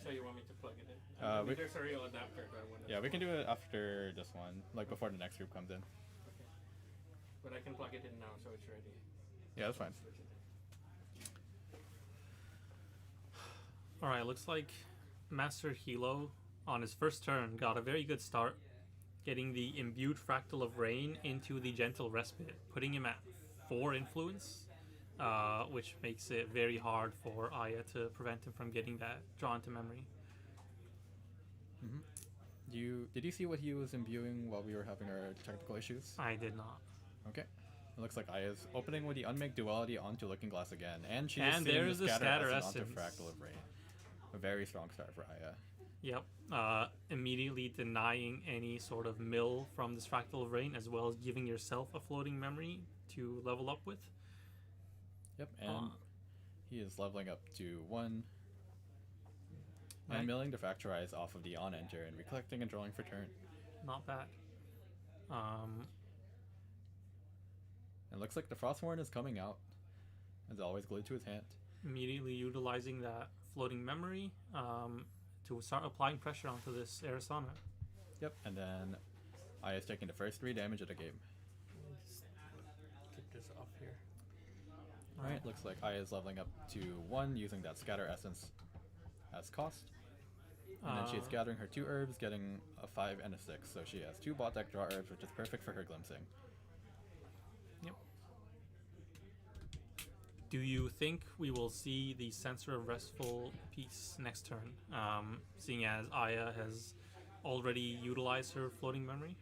[SPEAKER 8] So you want me to plug it in?
[SPEAKER 6] Uh, we-
[SPEAKER 8] there's a real adapter. But I want
[SPEAKER 6] Yeah, we can do it after this one, like before the next group comes in.
[SPEAKER 8] Okay. But I can plug it in now, so it's ready.
[SPEAKER 6] Yeah, that's fine.
[SPEAKER 8] Switch it in.
[SPEAKER 7] Alright, looks like Master Hilo on his first turn got a very good start, getting the Imbued Fractal of Rain into the Gentle Respite, putting him at 4 influence, which makes it very hard for Aya to prevent him from getting that drawn to memory.
[SPEAKER 6] Did you see what he was imbuing while we were having our technical issues?
[SPEAKER 7] I did not.
[SPEAKER 6] Okay. It looks like Aya's opening with the Unmake Duality onto Looking Glass again, and she's
[SPEAKER 7] And
[SPEAKER 6] seeing
[SPEAKER 7] there's
[SPEAKER 6] the
[SPEAKER 7] the
[SPEAKER 6] Scatter
[SPEAKER 7] Scatter
[SPEAKER 6] Essence onto
[SPEAKER 7] Essence.
[SPEAKER 6] Fractal of Rain. A very strong start for Aya.
[SPEAKER 7] Yep. Immediately denying any sort of mill from this Fractal of Rain, as well as giving yourself a floating memory to level up with.
[SPEAKER 6] Yep, and he is leveling up to 1.
[SPEAKER 7] Right.
[SPEAKER 6] And milling the Fracturize off of the on-enter and recollecting and drawing for turn.
[SPEAKER 7] Not bad.
[SPEAKER 6] It looks like the Frostborn is coming out, as always glued to his hand.
[SPEAKER 7] Immediately utilizing that floating memory to start applying pressure onto this Arizona.
[SPEAKER 6] Yep, and then Aya's taking the first 3 damage of the game.
[SPEAKER 8] Just keep this off here.
[SPEAKER 6] Alright, looks like Aya's leveling up to 1 using that Scatter Essence as cost. And then she's gathering her 2 herbs, getting a 5 and a 6. So she has 2 bot deck draw herbs, which is perfect for her glimpsing.
[SPEAKER 7] Yep. Do you think we will see the Censor of Restful piece next turn, seeing as Aya has already utilized her floating memory?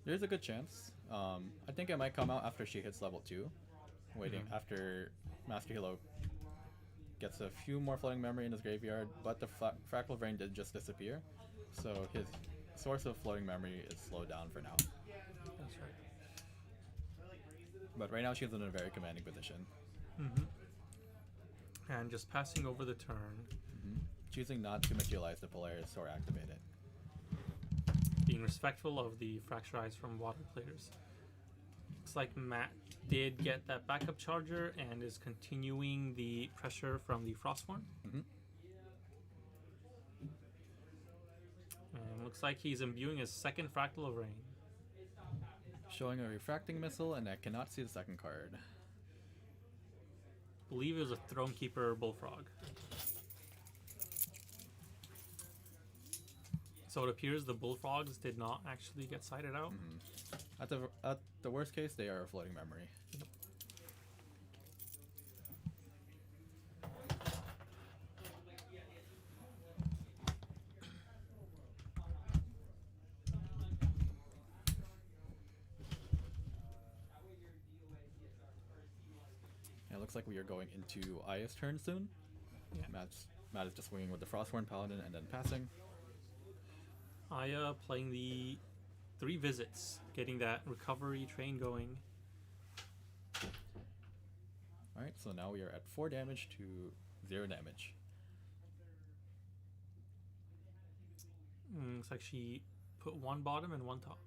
[SPEAKER 6] There's a good chance. I think it might come out after she hits level 2, waiting after Master Hilo gets a few more floating memory in his graveyard, but the Fractal Brain did just disappear, so his source of floating memory is slowed down for now.
[SPEAKER 7] That's right.
[SPEAKER 6] But right now she's in a very commanding position.
[SPEAKER 7] And just passing over the turn,
[SPEAKER 6] Choosing not to materialize the Polaris or activate it.
[SPEAKER 7] being respectful of the Fracture Eyes from water players. Looks like Matt did get that backup charger and is continuing the pressure from the Frostborn. And looks like he's imbuing his second Fractal of Rain.
[SPEAKER 6] Showing a refracting missile, and I cannot see the second card.
[SPEAKER 7] Believe it was a Thronekeeper Bullfrog. So it appears the Bullfrogs did not actually get sighted out.
[SPEAKER 6] At the worst case, they are a floating memory. It looks like we are going into Aya's turn soon.
[SPEAKER 7] Yeah.
[SPEAKER 6] Matt is just swinging with the Frostborn Paladin and then passing.
[SPEAKER 7] Aya playing the 3 visits, getting that recovery train going.
[SPEAKER 6] Alright, so now we are at 4 damage to 0 damage.
[SPEAKER 7] Looks like she put 1 bottom and 1 top.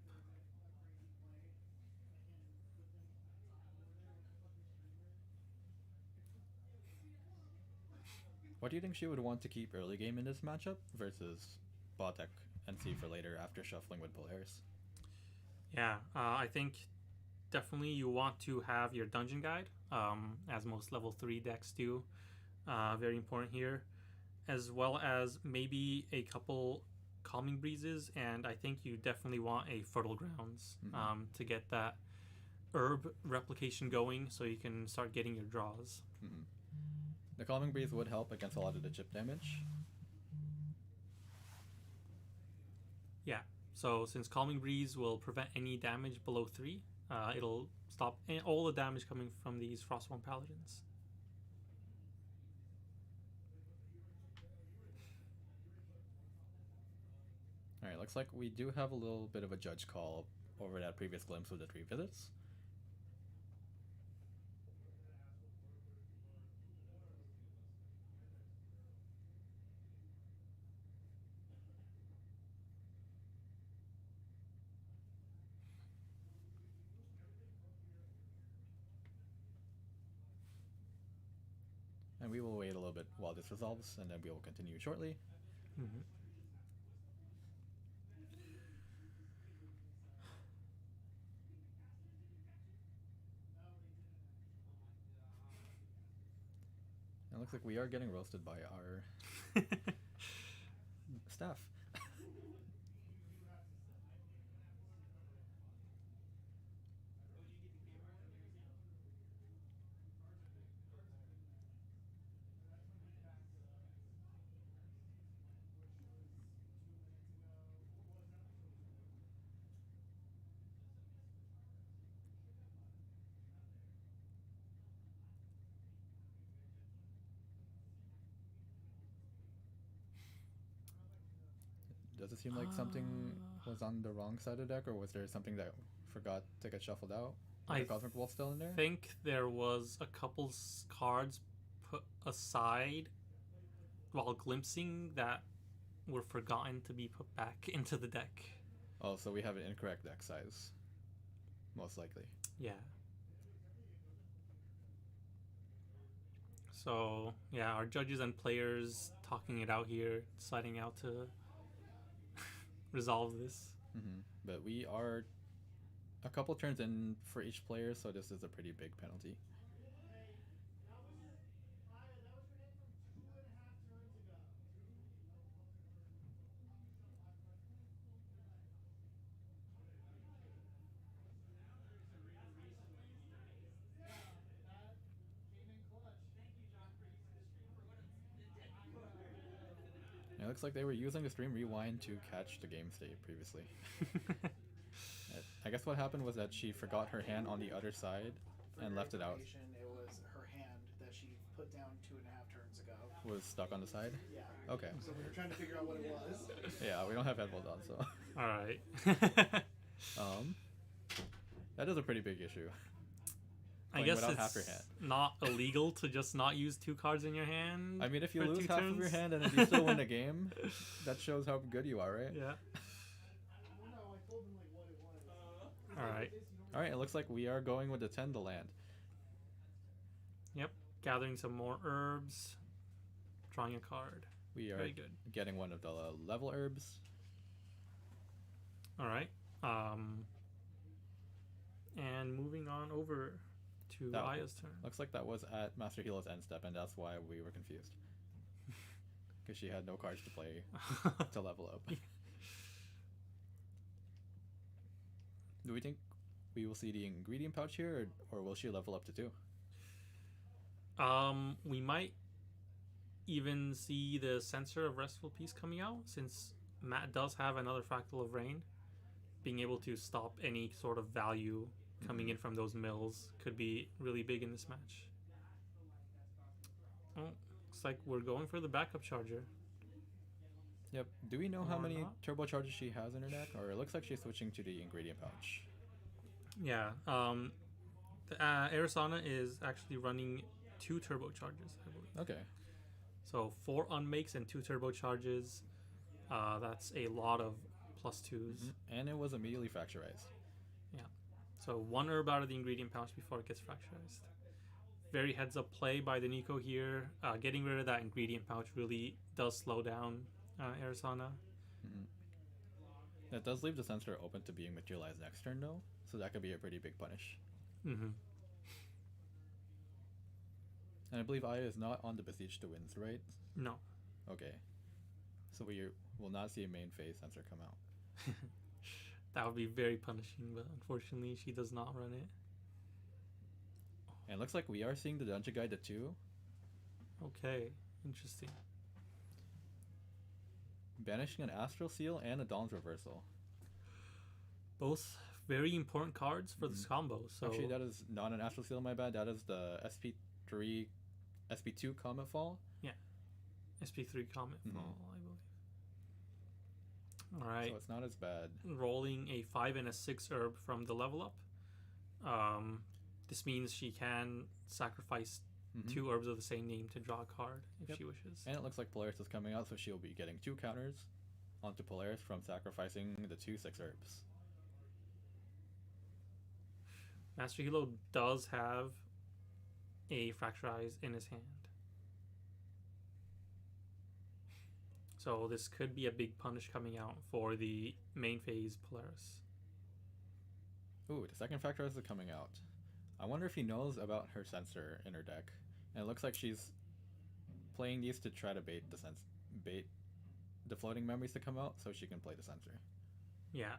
[SPEAKER 6] What do you think she would want to keep early game in this matchup versus bot deck and see for later after shuffling with Polaris?
[SPEAKER 7] Yeah, I think definitely you want to have your Dungeon Guide, as most level 3 decks do. Very important here. As well as maybe a couple Calming Breezes, and I think you definitely want a Fertile Grounds to get that herb replication going so you can start getting your draws.
[SPEAKER 6] The Calming Breeze would help against a lot of the chip damage.
[SPEAKER 7] Yeah, so since Calming Breeze will prevent any damage below 3, it'll stop all the damage coming from these Frostborn Paladins.
[SPEAKER 6] Alright, looks like we do have a little bit of a judge call over that previous glimpse of the 3 visits. And we will wait a little bit while this resolves, and then we will continue shortly. It looks like we are getting roasted by our staff. Does it seem like something was on the wrong side of the deck, or was there something that forgot to get shuffled out? Was the Cosmic Wolf still in there?
[SPEAKER 7] I think there was a couple cards put aside while glimpsing that were forgotten to be put back into the deck.
[SPEAKER 6] Oh, so we have an incorrect deck size. Most likely.
[SPEAKER 7] Yeah. So, yeah, our judges and players talking it out here, deciding how to resolve this.
[SPEAKER 6] But we are a couple turns in for each player, so this is a pretty big penalty. looks like they were using the stream rewind to catch the game state previously. I guess what happened was that she forgot her hand on the other side and left it out.
[SPEAKER 9] It was her hand that she put down 2.5 turns ago.
[SPEAKER 6] Was stuck on the side?
[SPEAKER 9] Yeah.
[SPEAKER 6] Okay.
[SPEAKER 3] So we were trying to figure out what it was.
[SPEAKER 6] Yeah, we don't have headphones on, so.
[SPEAKER 7] All right.
[SPEAKER 6] That is a pretty big issue.
[SPEAKER 7] I
[SPEAKER 6] Playing
[SPEAKER 7] guess
[SPEAKER 6] without half your
[SPEAKER 7] it's
[SPEAKER 6] hand.
[SPEAKER 7] not illegal to just not use 2 cards in your hand.
[SPEAKER 6] I mean, if you
[SPEAKER 7] for
[SPEAKER 6] lose
[SPEAKER 7] 2
[SPEAKER 6] half of your
[SPEAKER 7] turns.
[SPEAKER 6] hand and then you still win the game, that shows how good you are, right?
[SPEAKER 7] Yeah. All right.
[SPEAKER 6] All right, it looks like we are going with the 10 to land.
[SPEAKER 7] Yep. Gathering some more herbs. Drawing a card.
[SPEAKER 6] We are
[SPEAKER 7] Very good.
[SPEAKER 6] getting one of the level herbs.
[SPEAKER 7] All right. And moving on over to
[SPEAKER 6] That-
[SPEAKER 7] Aya's turn.
[SPEAKER 6] Looks like that was at Master Healer's end step, and that's why we were confused. Because she had no cards to play to level up. Do we think we will see the ingredient pouch here, or will she level up to 2?
[SPEAKER 7] We might even see the Censor of Restful Peace coming out, since Matt does have another Fractal of Rain. Being able to stop any sort of value coming in from those mills could be really big in this match. Oh, looks like we're going for the backup charger.
[SPEAKER 6] Yep. Do we know how
[SPEAKER 7] Or
[SPEAKER 6] many
[SPEAKER 7] not.
[SPEAKER 6] turbochargers she has in her deck? Or it looks like she's switching to the ingredient pouch.
[SPEAKER 7] Yeah. The Arizona is actually running 2 turbochargers, I believe.
[SPEAKER 6] Okay.
[SPEAKER 7] So 4 unmakes and 2 turbocharges. That's a lot of +2s.
[SPEAKER 6] And it was immediately fracturized.
[SPEAKER 7] So 1 herb out of the ingredient pouch before it gets fracturized. Very heads up play by the Nico here. Getting rid of that ingredient pouch really does slow down Arizona.
[SPEAKER 6] That does leave the sensor open to being materialized next turn, though. So that could be a pretty big punish.
[SPEAKER 7] Mm-hmm.
[SPEAKER 6] And I believe Aya is not on the Besiege to wins, right?
[SPEAKER 7] No.
[SPEAKER 6] Okay. So we will not see a main phase sensor come out.
[SPEAKER 7] That would be very punishing, but unfortunately she does not run it.
[SPEAKER 6] And it looks like we are seeing the Dungeon Guide to 2.
[SPEAKER 7] Okay, interesting.
[SPEAKER 6] Banishing an Astral Seal and a Dawn's Reversal.
[SPEAKER 7] Both very important cards for this combo. So
[SPEAKER 6] Actually, that is not an Astral Seal, my bad. That is the SP3, SP2 Comet Fall.
[SPEAKER 7] SP3 Comet
[SPEAKER 6] Mhm.
[SPEAKER 7] Fall, I believe. Alright.
[SPEAKER 6] So it's not as bad.
[SPEAKER 7] Rolling a 5 and a 6 herb from the level up. This means she can sacrifice
[SPEAKER 6] Mhm.
[SPEAKER 7] 2 herbs of the same name to draw a card if
[SPEAKER 6] Yep.
[SPEAKER 7] she wishes.
[SPEAKER 6] And it looks like Polaris is coming out, so she'll be getting 2 counters onto Polaris from sacrificing the 2 6 herbs.
[SPEAKER 7] Master Hilo does have a Fracturize in his hand. So this could be a big punish coming out for the main phase Polaris.
[SPEAKER 6] Ooh, the second Fracturize is coming out. I wonder if he knows about her sensor in her deck. And it looks like she's playing these to try to bait the floating memories to come out so she can play the sensor.
[SPEAKER 7] Yeah.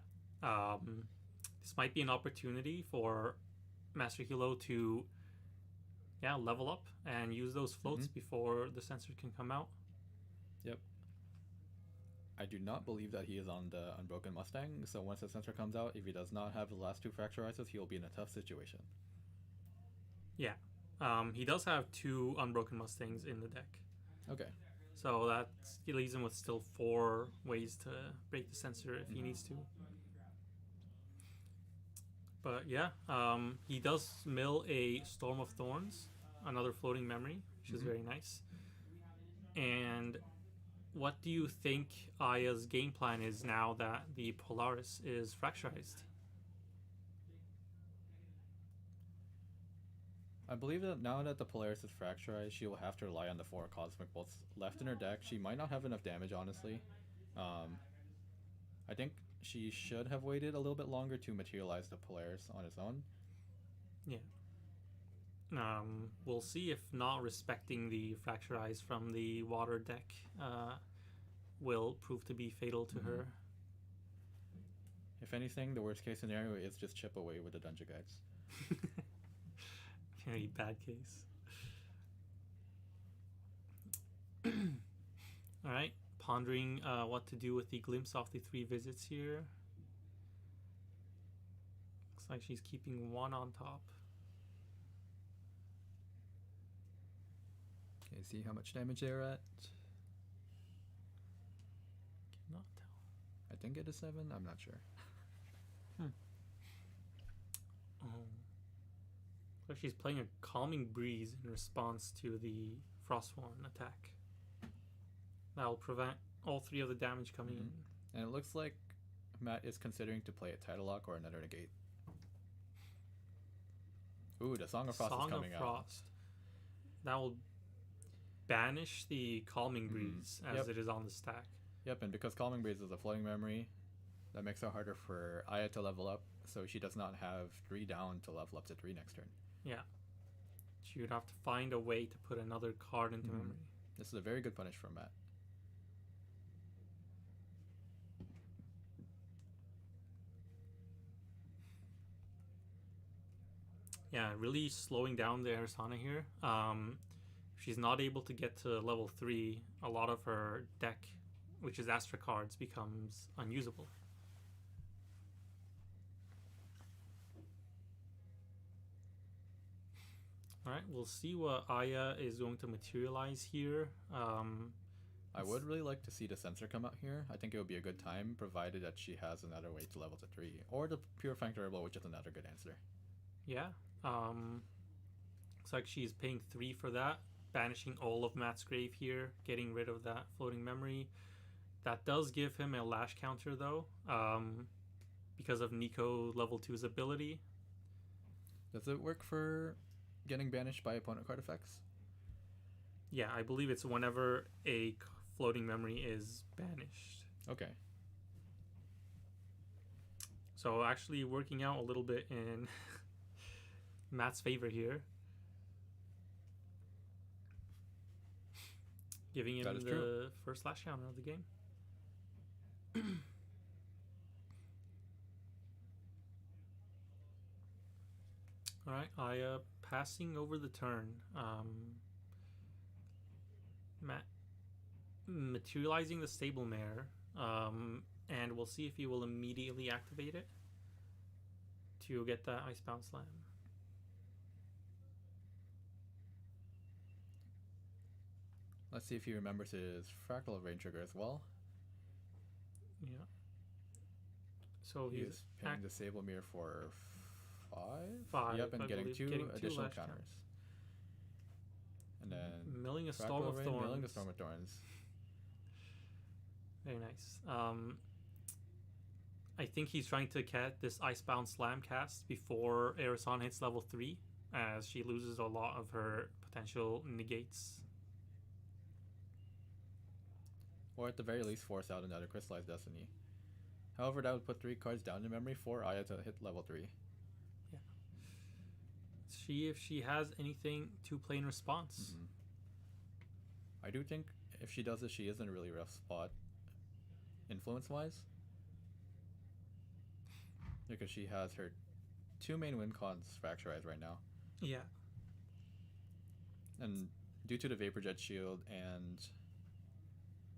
[SPEAKER 7] This might be an opportunity for Master Hilo to level up and use those floats before the sensor can come out.
[SPEAKER 6] Yep. I do not believe that he is on the Unbroken Mustang, so once the sensor comes out, if he does not have the last 2 Fracturizers, he will be in a tough situation.
[SPEAKER 7] He does have 2 Unbroken Mustangs in the deck.
[SPEAKER 6] Okay.
[SPEAKER 7] So that leaves him with still 4 ways to break the sensor if he needs to. But yeah, he does mill a Storm of Thorns, another floating memory, which is very nice. And what do you think Aya's game plan is now that the Polaris is fracturized?
[SPEAKER 6] I believe that now that the Polaris is fracturized, she will have to rely on the 4 Cosmic Bolts left in her deck. She might not have enough damage, honestly. I think she should have waited a little bit longer to materialize the Polaris on its own.
[SPEAKER 7] We'll see if not respecting the fracturize from the water deck will prove to be fatal to her.
[SPEAKER 6] If anything, the worst case scenario is just chip away with the Dungeon Guides.
[SPEAKER 7] Very bad case. Alright, pondering what to do with the glimpse off the 3 visits here. Looks like she's keeping 1 on top.
[SPEAKER 6] Okay, see how much damage they're at.
[SPEAKER 7] Cannot tell.
[SPEAKER 6] I think it is 7. I'm not sure.
[SPEAKER 7] So she's playing a Calming Breeze in response to the Frostborn attack. That'll prevent all 3 of the damage coming in.
[SPEAKER 6] And it looks like Matt is considering to play a Tidal Lock or another negate. Ooh, the Song of Frost is coming out.
[SPEAKER 7] That will banish the Calming Breeze as it is on the stack.
[SPEAKER 6] Yep, and because Calming Breeze is a floating memory, that makes it harder for Aya to level up, so she does not have 3 down to level up to 3 next turn.
[SPEAKER 7] Yeah. She would have to find a way to put another card into memory.
[SPEAKER 6] This is a very good punish from Matt.
[SPEAKER 7] Yeah, really slowing down the Arisana here. She's not able to get to level 3. A lot of her deck, which is Astra cards, becomes unusable. Alright, we'll see what Aya is going to materialize here.
[SPEAKER 6] I would really like to see the Censor come out here. I think it would be a good time, provided that she has another way to level to 3. Or the Purifying Turbo, which is another good answer.
[SPEAKER 7] Yeah. Looks like she's paying 3 for that. Banishing all of Matt's Grave here. Getting rid of that floating memory. That does give him a Lash counter, though. Because of Nico level 2's ability.
[SPEAKER 6] Does it work for getting banished by opponent card effects?
[SPEAKER 7] Yeah, I believe it's whenever a floating memory is banished.
[SPEAKER 6] Okay.
[SPEAKER 7] So actually working out a little bit in Matt's favor here. Giving him the first Lash counter of the game. Alright, Aya passing over the turn. Matt materializing the Stable Mare. And we'll see if he will immediately activate it to get that Icebound Slam.
[SPEAKER 6] Let's see if he remembers his Fractal Rain trigger as well.
[SPEAKER 7] Yeah. So
[SPEAKER 6] he's paying the Sable Mirror for 5? Yep, and getting two additional counters. And then
[SPEAKER 7] milling a Storm of Thorns.
[SPEAKER 6] Milling the Storm of Thorns.
[SPEAKER 7] Very nice. I think he's trying to get this Icebound Slam cast before Arisana hits level 3, as she loses a lot of her potential negates.
[SPEAKER 6] Or at the very least force out another Crystallized Destiny. However, that would put 3 cards down in memory for Aya to hit level 3.
[SPEAKER 7] Yeah. See if she has anything to play in response.
[SPEAKER 6] I do think if she does this, she is in a really rough spot, influence-wise. Because she has her 2 main win cons fracturized right now.
[SPEAKER 7] Yeah.
[SPEAKER 6] And due to the Vapor Jet Shield and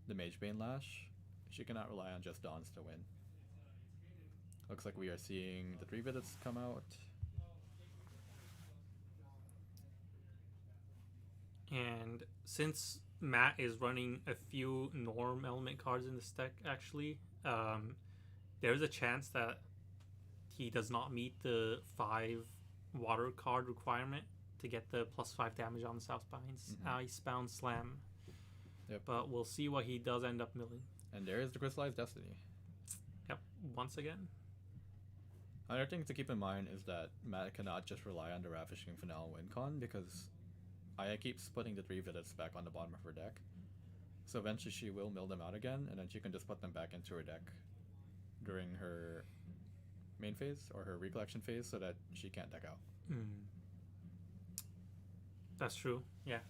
[SPEAKER 6] the Magebane Lash, she cannot rely on just Dawns to win. Looks like we are seeing the 3 visits come out.
[SPEAKER 7] And since Matt is running a few Norm element cards in this deck, actually, there's a chance that he does not meet the 5 water card requirement to get the +5 damage on the Southbind's Icebound Slam.
[SPEAKER 6] Yep.
[SPEAKER 7] But we'll see what he does end up milling.
[SPEAKER 6] And there is the Crystallized Destiny.
[SPEAKER 7] Yep, once again.
[SPEAKER 6] Another thing to keep in mind is that Matt cannot just rely on the Ravishing Finale win con, because Aya keeps putting the 3 visits back on the bottom of her deck. So eventually she will mill them out again, and then she can just put them back into her deck during her main phase or her recollection phase so that she can't deck out.
[SPEAKER 7] That's true, yeah.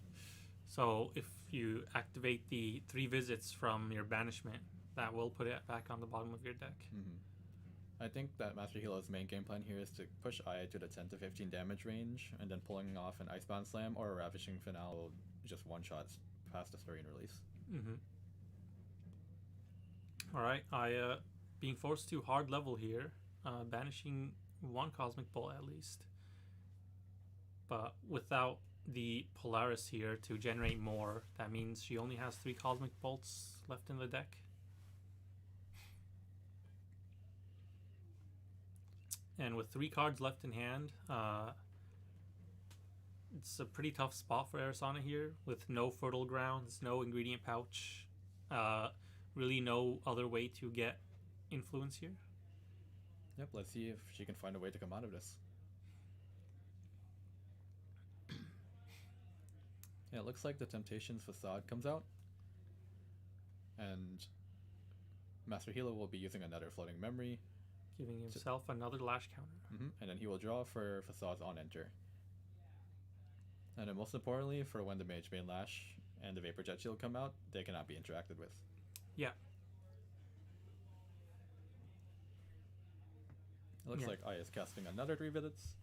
[SPEAKER 7] So if you activate the 3 visits from your banishment, that will put it back on the bottom of your deck.
[SPEAKER 6] I think that Master Healer's main game plan here is to push Aya to the 10 to 15 damage range, and then pulling off an Icebound Slam or a Ravishing Finale will just one-shot past the story and release.
[SPEAKER 7] Alright, I being forced to hard level here, banishing one Cosmic Bolt at least. But without the Polaris here to generate more, that means she only has 3 Cosmic Bolts left in the deck. And with 3 cards left in hand, it's a pretty tough spot for Arizona here, with no Fertile Grounds, no Ingredient Pouch, really no other way to get influence here.
[SPEAKER 6] Yep, let's see if she can find a way to come out of this. Yeah, it looks like the Temptations Facade comes out. And Master Healer will be using another Floating Memory.
[SPEAKER 7] Giving himself another Lash counter.
[SPEAKER 6] And then he will draw for Facades on enter. And then most importantly, for when the Mage Bane Lash and the Vapor Jet Shield come out, they cannot be interacted with.
[SPEAKER 7] Yeah.
[SPEAKER 6] It looks like Aya is casting another 3 Visits.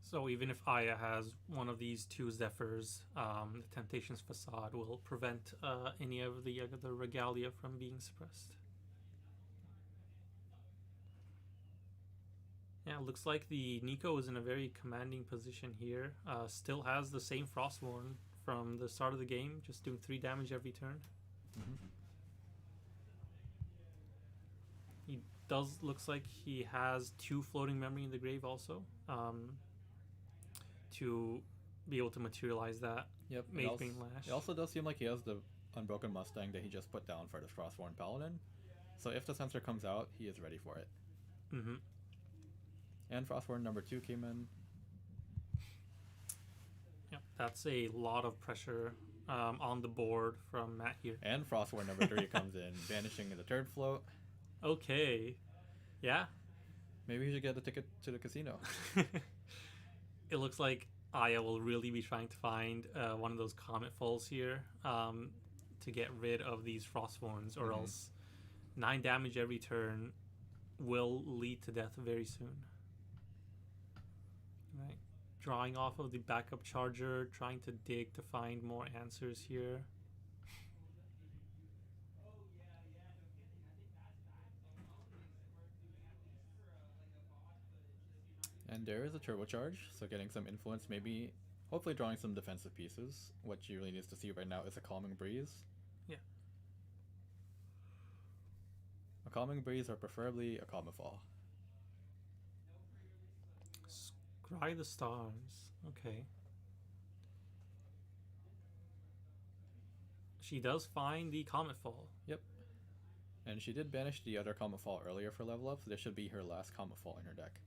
[SPEAKER 7] So even if Aya has one of these 2 Zephyrs, the Temptations Facade will prevent any of the other Regalia from being suppressed. Yeah, it looks like the Nico is in a very commanding position here. Still has the same Frostborn from the start of the game, just doing 3 damage every turn. He looks like he has 2 Floating Memory in the grave also, to be able to materialize that.
[SPEAKER 6] Yep.
[SPEAKER 7] Mage Bane Lash.
[SPEAKER 6] It also does seem like he has the Unbroken Mustang that he just put down for the Frostborn Paladin. So if the sensor comes out, he is ready for it. And Frostborn number 2 came in.
[SPEAKER 7] Yep, that's a lot of pressure on the board from Matt here.
[SPEAKER 6] And Frostborn number 3 comes in, banishing the 3rd float.
[SPEAKER 7] Okay. Yeah.
[SPEAKER 6] Maybe he should get a ticket to the casino.
[SPEAKER 7] It looks like Aya will really be trying to find one of those Comet Falls here to get rid of these Frostborns, or else 9 damage every turn will lead to death very soon. Right. Drawing off of the backup charger, trying to dig to find more answers here.
[SPEAKER 6] And there is a turbocharge, so getting some influence, maybe, hopefully drawing some defensive pieces. What she really needs to see right now is a Calming Breeze.
[SPEAKER 7] Yeah.
[SPEAKER 6] A Calming Breeze, or preferably a Calmifall.
[SPEAKER 7] Scry the Stars. Okay. She does find the Comet Fall.
[SPEAKER 6] Yep. And she did banish the other Calmifall earlier for level up, so this should be her last Calmifall in her deck.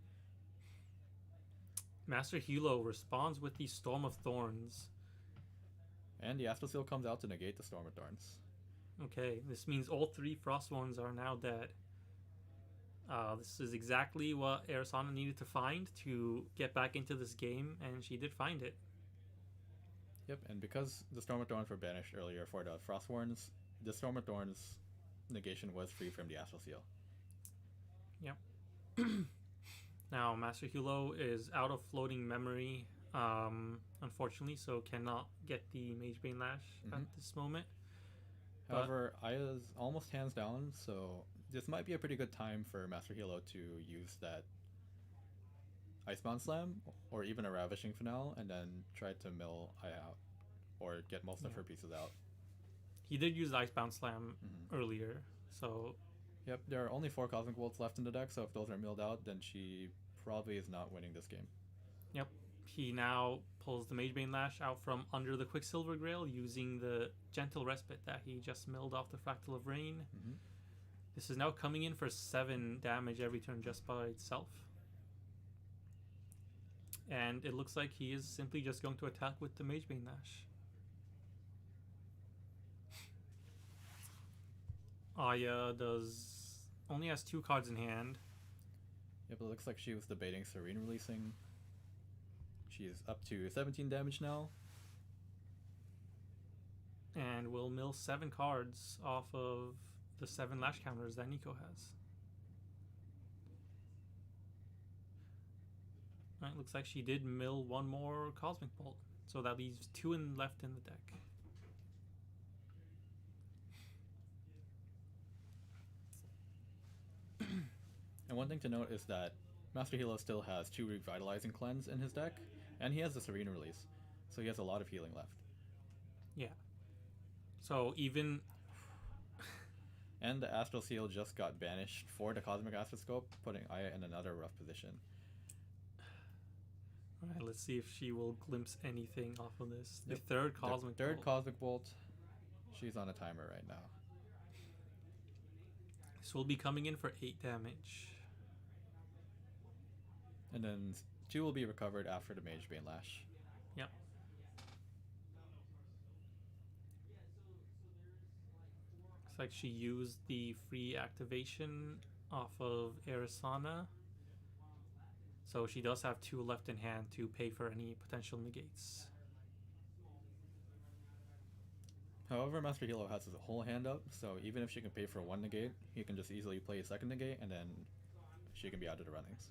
[SPEAKER 7] Master Hilo responds with the Storm of Thorns.
[SPEAKER 6] And the Astral Seal comes out to negate the Storm of Thorns.
[SPEAKER 7] Okay, this means all 3 Frostborns are now dead. This is exactly what Arizona needed to find to get back into this game, and she did find it.
[SPEAKER 6] Yep, and because the Storm of Thorns were banished earlier for the Frostborns, the Storm of Thorns negation was free from the Astral Seal.
[SPEAKER 7] Yep. Now, Master Hilo is out of Floating Memory, unfortunately, so cannot get the Mage Bane Lash at this moment.
[SPEAKER 6] However, Aya's almost hands down, so this might be a pretty good time for Master Hilo to use that Icebound Slam, or even a Ravishing Finale, and then try to mill Aya out, or get most of her pieces out.
[SPEAKER 7] He did use the Icebound Slam earlier, so...
[SPEAKER 6] Yep, there are only 4 Cosmic Bolts left in the deck, so if those are milled out, then she probably is not winning this game.
[SPEAKER 7] Yep. He now pulls the Mage Bane Lash out from under the Quicksilver Grail using the Gentle Respite that he just milled off the Fractal of Rain. This is now coming in for 7 damage every turn just by itself. And it looks like he is simply just going to attack with the Mage Bane Lash. Aya only has 2 cards in hand.
[SPEAKER 6] Yep, it looks like she was debating Serene releasing. She is up to 17 damage now.
[SPEAKER 7] And will mill 7 cards off of the 7 lash counters that Nico has. Right, looks like she did mill 1 more Cosmic Bolt. So that leaves 2 left in the deck.
[SPEAKER 6] And one thing to note is that Master Hilo still has 2 Revitalizing Cleanse in his deck, and he has the Serene Release, so he has a lot of healing left.
[SPEAKER 7] Yeah. So even
[SPEAKER 6] And the Astral Seal just got banished for the Cosmic Astroscope, putting Aya in another rough position.
[SPEAKER 7] Alright, let's see if she will glimpse anything off of this.
[SPEAKER 6] Yep.
[SPEAKER 7] The third Cosmic
[SPEAKER 6] Third
[SPEAKER 7] Bolt.
[SPEAKER 6] Cosmic Bolt. She's on a timer right now.
[SPEAKER 7] This will be coming in for 8 damage.
[SPEAKER 6] And then 2 will be recovered after the Mage Bane Lash.
[SPEAKER 7] Yep. Looks like she used the free activation off of Arisana. So she does have 2 left in hand to pay for any potential negates.
[SPEAKER 6] However, Master Hilo has his whole hand up, so even if she can pay for 1 negate, he can just easily play a second negate, and then she can be out of the runnings.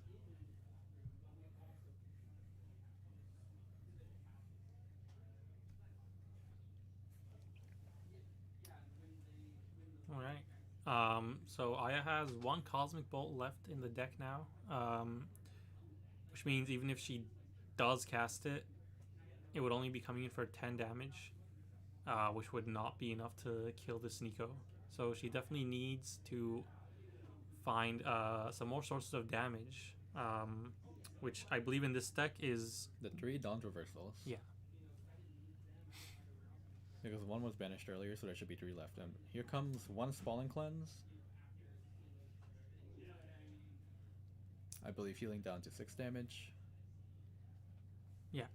[SPEAKER 7] Alright. So Aya has 1 Cosmic Bolt left in the deck now. Which means even if she does cast it, it would only be coming in for 10 damage. Which would not be enough to kill this Nico. So she definitely needs to find some more sources of damage. Which I believe in this deck is...
[SPEAKER 6] The 3 Dawn's Reversals.
[SPEAKER 7] Yeah.
[SPEAKER 6] Because 1 was banished earlier, so there should be 3 left. And here comes 1 Spalling Cleanse. I believe healing down to 6 damage.
[SPEAKER 7] Yeah.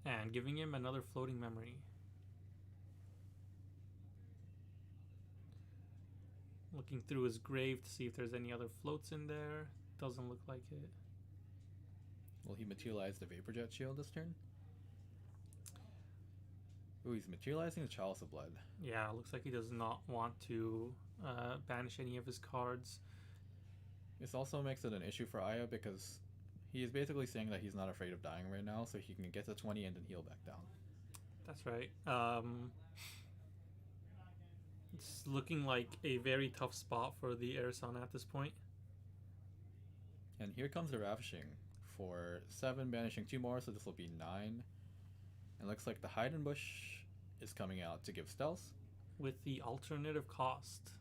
[SPEAKER 7] And giving him another Floating Memory. Looking through his grave to see if there's any other floats in there. Doesn't look like it.
[SPEAKER 6] Will he materialize the Vapor Jet Shield this turn? Ooh, he's materializing the Chalice of Blood.
[SPEAKER 7] Yeah, looks like he does not want to banish any of his cards.
[SPEAKER 6] This also makes it an issue for Aya because he is basically saying that he's not afraid of dying right now, so he can get to 20 and then heal back down.
[SPEAKER 7] That's right. It's looking like a very tough spot for the Arisana at this point.
[SPEAKER 6] And here comes the Ravishing for 7, banishing 2 more, so this will be 9. And looks like the Hide and Bush is coming out to give stealth.
[SPEAKER 7] With the alternative cost.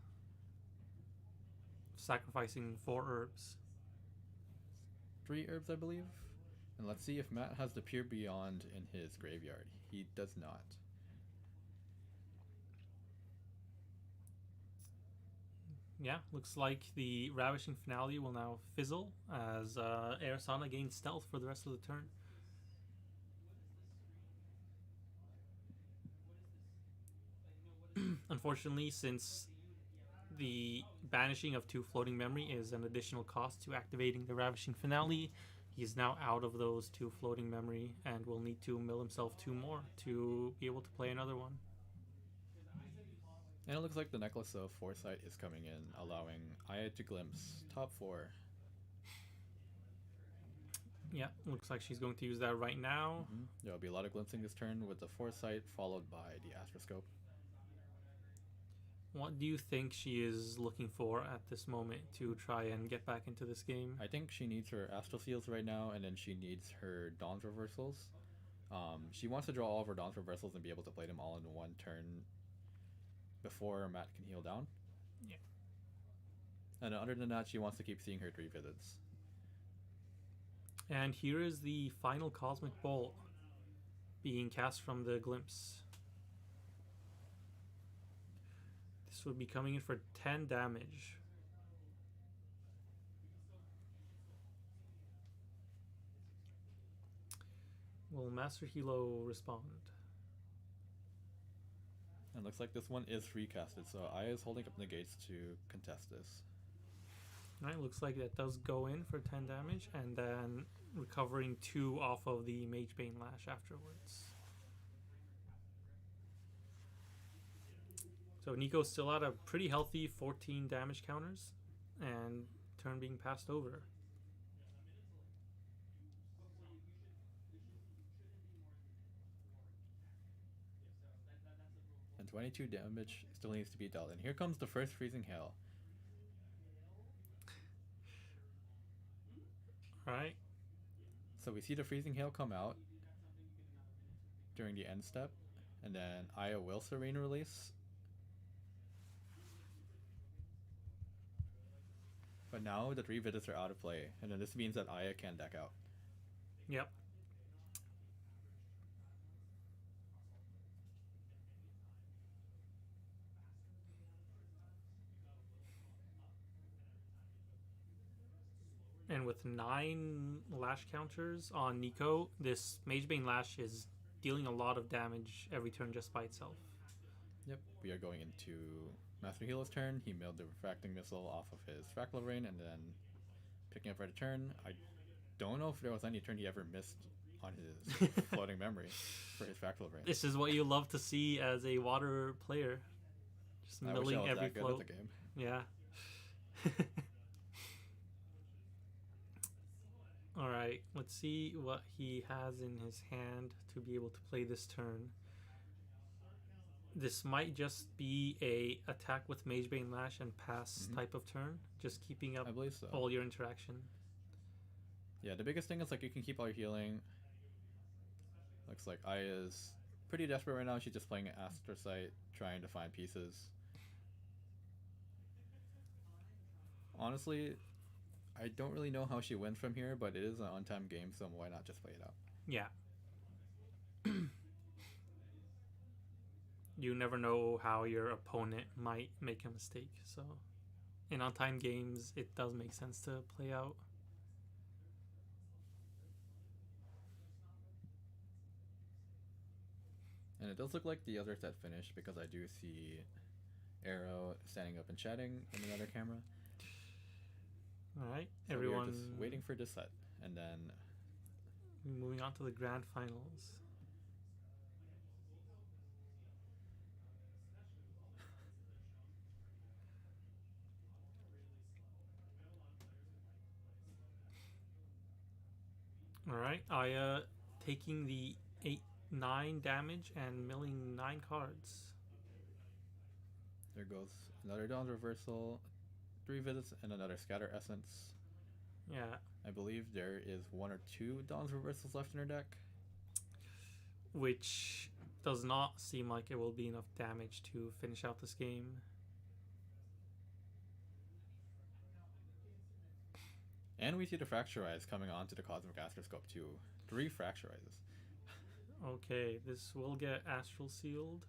[SPEAKER 7] Sacrificing 4 herbs.
[SPEAKER 6] 3 herbs, I believe. And let's see if Matt has the Pure Beyond in his graveyard. He does not.
[SPEAKER 7] Yeah, looks like the Ravishing Finale will now fizzle as Arisana gains stealth for the rest of the turn. Unfortunately, since the banishing of 2 Floating Memory is an additional cost to activating the Ravishing Finale, he is now out of those 2 Floating Memory and will need to mill himself 2 more to be able to play another one.
[SPEAKER 6] And it looks like the Necklace of Foresight is coming in, allowing Aya to glimpse top 4.
[SPEAKER 7] Yeah, looks like she's going to use that right now.
[SPEAKER 6] There will be a lot of glimpsing this turn with the Foresight followed by the Astroscope.
[SPEAKER 7] What do you think she is looking for at this moment to try and get back into this game?
[SPEAKER 6] I think she needs her Astral Seals right now, and then she needs her Dawn's Reversals. She wants to draw all of her Dawn's Reversals and be able to play them all in 1 turn before Matt can heal down.
[SPEAKER 7] Yeah.
[SPEAKER 6] And other than that, she wants to keep seeing her 3 visits.
[SPEAKER 7] And here is the final Cosmic Bolt being cast from the Glimpse. This would be coming in for 10 damage. Will Master Hilo respond?
[SPEAKER 6] And looks like this one is recasted, so Aya is holding up negates to contest this.
[SPEAKER 7] Alright, looks like that does go in for 10 damage, and then recovering 2 off of the Mage Bane Lash afterwards. So Nico's still at a pretty healthy 14 damage counters, and turn being passed over.
[SPEAKER 6] And 22 damage still needs to be dealt. And here comes the first Freezing Hail.
[SPEAKER 7] Right.
[SPEAKER 6] So we see the Freezing Hail come out during the end step, and then Aya will Serene release. But now the 3 visits are out of play, and then this means that Aya can deck out.
[SPEAKER 7] Yep. And with 9 lash counters on Nico, this Magebane Lash is dealing a lot of damage every turn just by itself.
[SPEAKER 6] Yep, we are going into Master Healer's turn. He milled the Refracting Missile off of his Fractal Rain and then picking up for the turn. I don't know if there was any turn he ever missed on his Floating Memory for his Fractal Rain.
[SPEAKER 7] This is what you love to see as a water player. Just
[SPEAKER 6] I wish I
[SPEAKER 7] milling
[SPEAKER 6] was
[SPEAKER 7] every
[SPEAKER 6] that good
[SPEAKER 7] float.
[SPEAKER 6] at the game.
[SPEAKER 7] Yeah. Alright, let's see what he has in his hand to be able to play this turn. This might just be a attack with Magebane Lash and pass type of turn, just keeping up
[SPEAKER 6] I believe so.
[SPEAKER 7] all your interaction.
[SPEAKER 6] Yeah, the biggest thing is like you can keep all your healing. Looks like Aya's pretty desperate right now. She's just playing Astrocyte, trying to find pieces. Honestly, I don't really know how she wins from here, but it is an on-time game, so why not just play it out?
[SPEAKER 7] Yeah. You never know how your opponent might make a mistake, so in on-time games, it does make sense to play out.
[SPEAKER 6] And it does look like the other set finished because I do see Arrow standing up and chatting in another camera.
[SPEAKER 7] Alright,
[SPEAKER 6] So
[SPEAKER 7] everyone
[SPEAKER 6] we're just waiting for this set, and then
[SPEAKER 7] moving on to the grand finals. Alright, Aya taking the 8-9 damage and milling 9 cards.
[SPEAKER 6] there goes another Dawn's Reversal, 3 visits, and another Scatter Essence.
[SPEAKER 7] Yeah,
[SPEAKER 6] I believe there is 1 or 2 Dawn's Reversals left in her deck.
[SPEAKER 7] which does not seem like it will be enough damage to finish out this game.
[SPEAKER 6] And we see the Fracturize coming onto the Cosmic Astroscope too. 3 Fracturizes.
[SPEAKER 7] Okay, this will get Astral Sealed.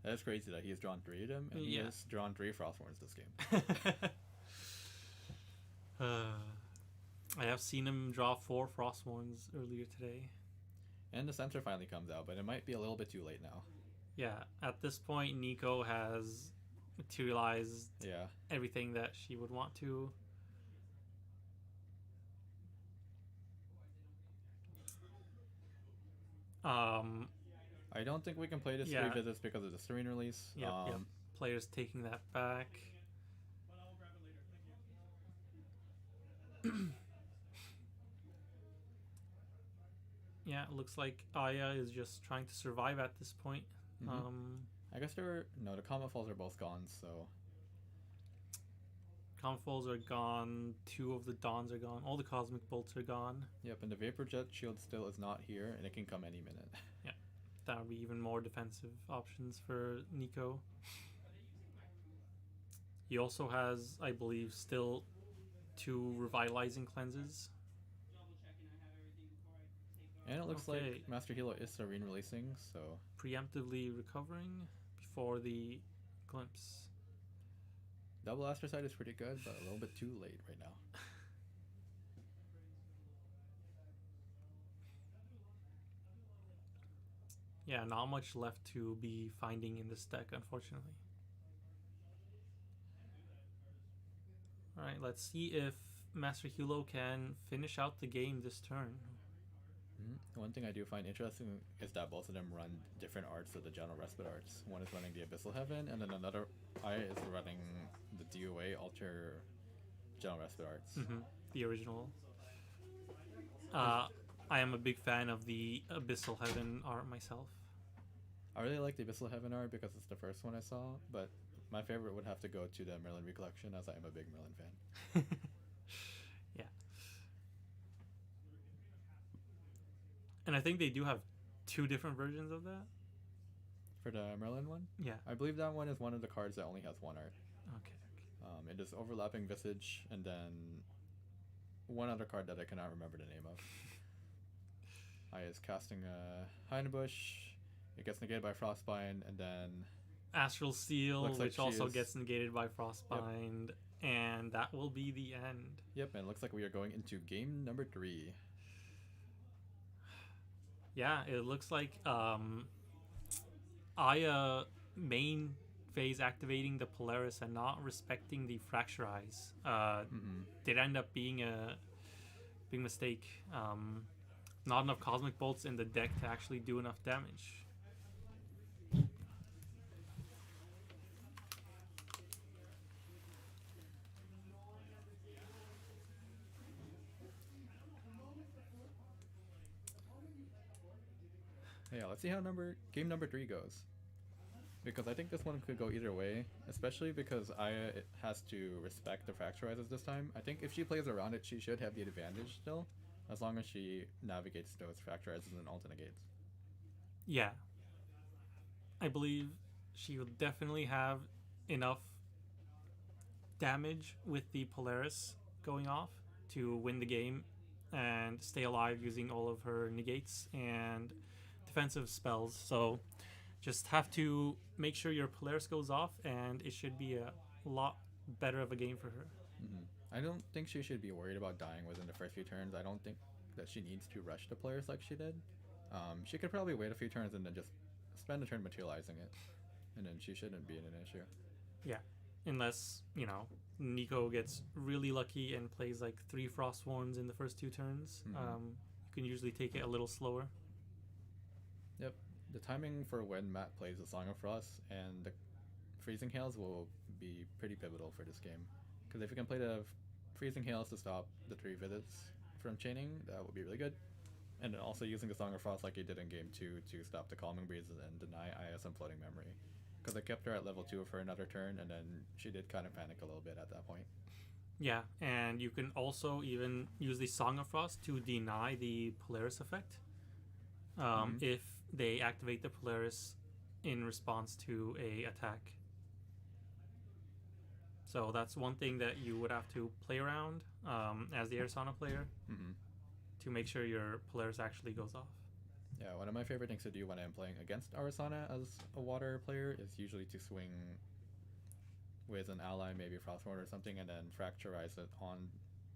[SPEAKER 6] That is crazy that he has drawn 3 of them, and he
[SPEAKER 7] Yeah.
[SPEAKER 6] has drawn 3 Frostborns this game.
[SPEAKER 7] I have seen him draw 4 Frostborns earlier today.
[SPEAKER 6] And the Censor finally comes out, but it might be a little bit too late now.
[SPEAKER 7] Yeah, at this point, Nico has materialized
[SPEAKER 6] Yeah.
[SPEAKER 7] everything that she would want to.
[SPEAKER 6] I don't think we can play this 3
[SPEAKER 7] Yeah.
[SPEAKER 6] visits because of the Serene release.
[SPEAKER 7] Yep. Players taking that back. Yeah, it looks like Aya is just trying to survive at this point.
[SPEAKER 6] Mhm. I guess the Comet Falls are both gone, so
[SPEAKER 7] Confalls are gone. 2 of the Dawns are gone. All the Cosmic Bolts are gone.
[SPEAKER 6] yep, and the Vapor Jet shield still is not here, and it can come any minute.
[SPEAKER 7] That would be even more defensive options for Nico. He also has, I believe, still 2 Revitalizing Cleanses.
[SPEAKER 6] And it looks
[SPEAKER 7] Okay.
[SPEAKER 6] like Master Healer is Serene releasing, so
[SPEAKER 7] Preemptively recovering before the Glimpse.
[SPEAKER 6] double Astrocyte is pretty good, but a little bit too late right now.
[SPEAKER 7] Yeah, not much left to be finding in this deck, unfortunately. Alright, let's see if Master Hulo can finish out the game this turn.
[SPEAKER 6] One thing I do find interesting is that both of them run different arts of the General Respite arts. One is running the Abyssal Heaven, and then another Aya is running the DOA Alter General Respite arts.
[SPEAKER 7] The original. I am a big fan of the Abyssal Heaven art myself.
[SPEAKER 6] I really like the Abyssal Heaven art because it's the first one I saw, but my favorite would have to go to the Merlin Recollection, as I am a big Merlin fan.
[SPEAKER 7] Yeah. And I think they do have 2 different versions of that.
[SPEAKER 6] For the Merlin one,
[SPEAKER 7] Yeah.
[SPEAKER 6] I believe that one is one of the cards that only has one art.
[SPEAKER 7] Okay.
[SPEAKER 6] It is Overlapping Visage, and then one other card that I cannot remember the name of. I is casting a Heinebush. It gets negated by Frostbind, and then
[SPEAKER 7] Astral Seal,
[SPEAKER 6] Looks like
[SPEAKER 7] which
[SPEAKER 6] she
[SPEAKER 7] also
[SPEAKER 6] is-
[SPEAKER 7] gets negated by Frostbind, and that will be the end.
[SPEAKER 6] yep, and it looks like we are going into game number 3.
[SPEAKER 7] Yeah, it looks like Aya main phase activating the Polaris and not respecting the Fracturize did end up being a big mistake. Not enough Cosmic Bolts in the deck to actually do enough damage.
[SPEAKER 6] Yeah, let's see how game number 3 goes. Because I think this one could go either way, especially because Aya has to respect the Fracturizes this time. I think if she plays around it, she should have the advantage still, as long as she navigates those Fracturizes and Alternates.
[SPEAKER 7] Yeah. I believe she will definitely have enough damage with the Polaris going off to win the game and stay alive using all of her negates and defensive spells. So just have to make sure your Polaris goes off, and it should be a lot better of a game for her.
[SPEAKER 6] I don't think she should be worried about dying within the first few turns. I don't think that she needs to rush the Polaris like she did. She could probably wait a few turns and then just spend a turn materializing it, and then she shouldn't be an issue.
[SPEAKER 7] Yeah, unless, Nico gets really lucky and plays like 3 Frostborns in the first 2 turns. You can usually take it a little slower.
[SPEAKER 6] Yep. The timing for when Matt plays the Song of Frost and the Freezing Hails will be pretty pivotal for this game. Because if you can play the Freezing Hails to stop the 3 visits from chaining, that would be really good. And then also using the Song of Frost like he did in game 2 to stop the Calming Breezes and deny Aya some floating memory. Because I kept her at level 2 for another turn, and then she did kind of panic a little bit at that point.
[SPEAKER 7] Yeah, and you can also even use the Song of Frost to deny the Polaris effect. If they activate the Polaris in response to a attack. So that's one thing that you would have to play around as the Arizona player to make sure your Polaris actually goes off.
[SPEAKER 6] Yeah, one of my favorite things to do when I'm playing against Arizona as a water player is usually to swing with an ally, maybe Frostborn or something, and then Fracturize it on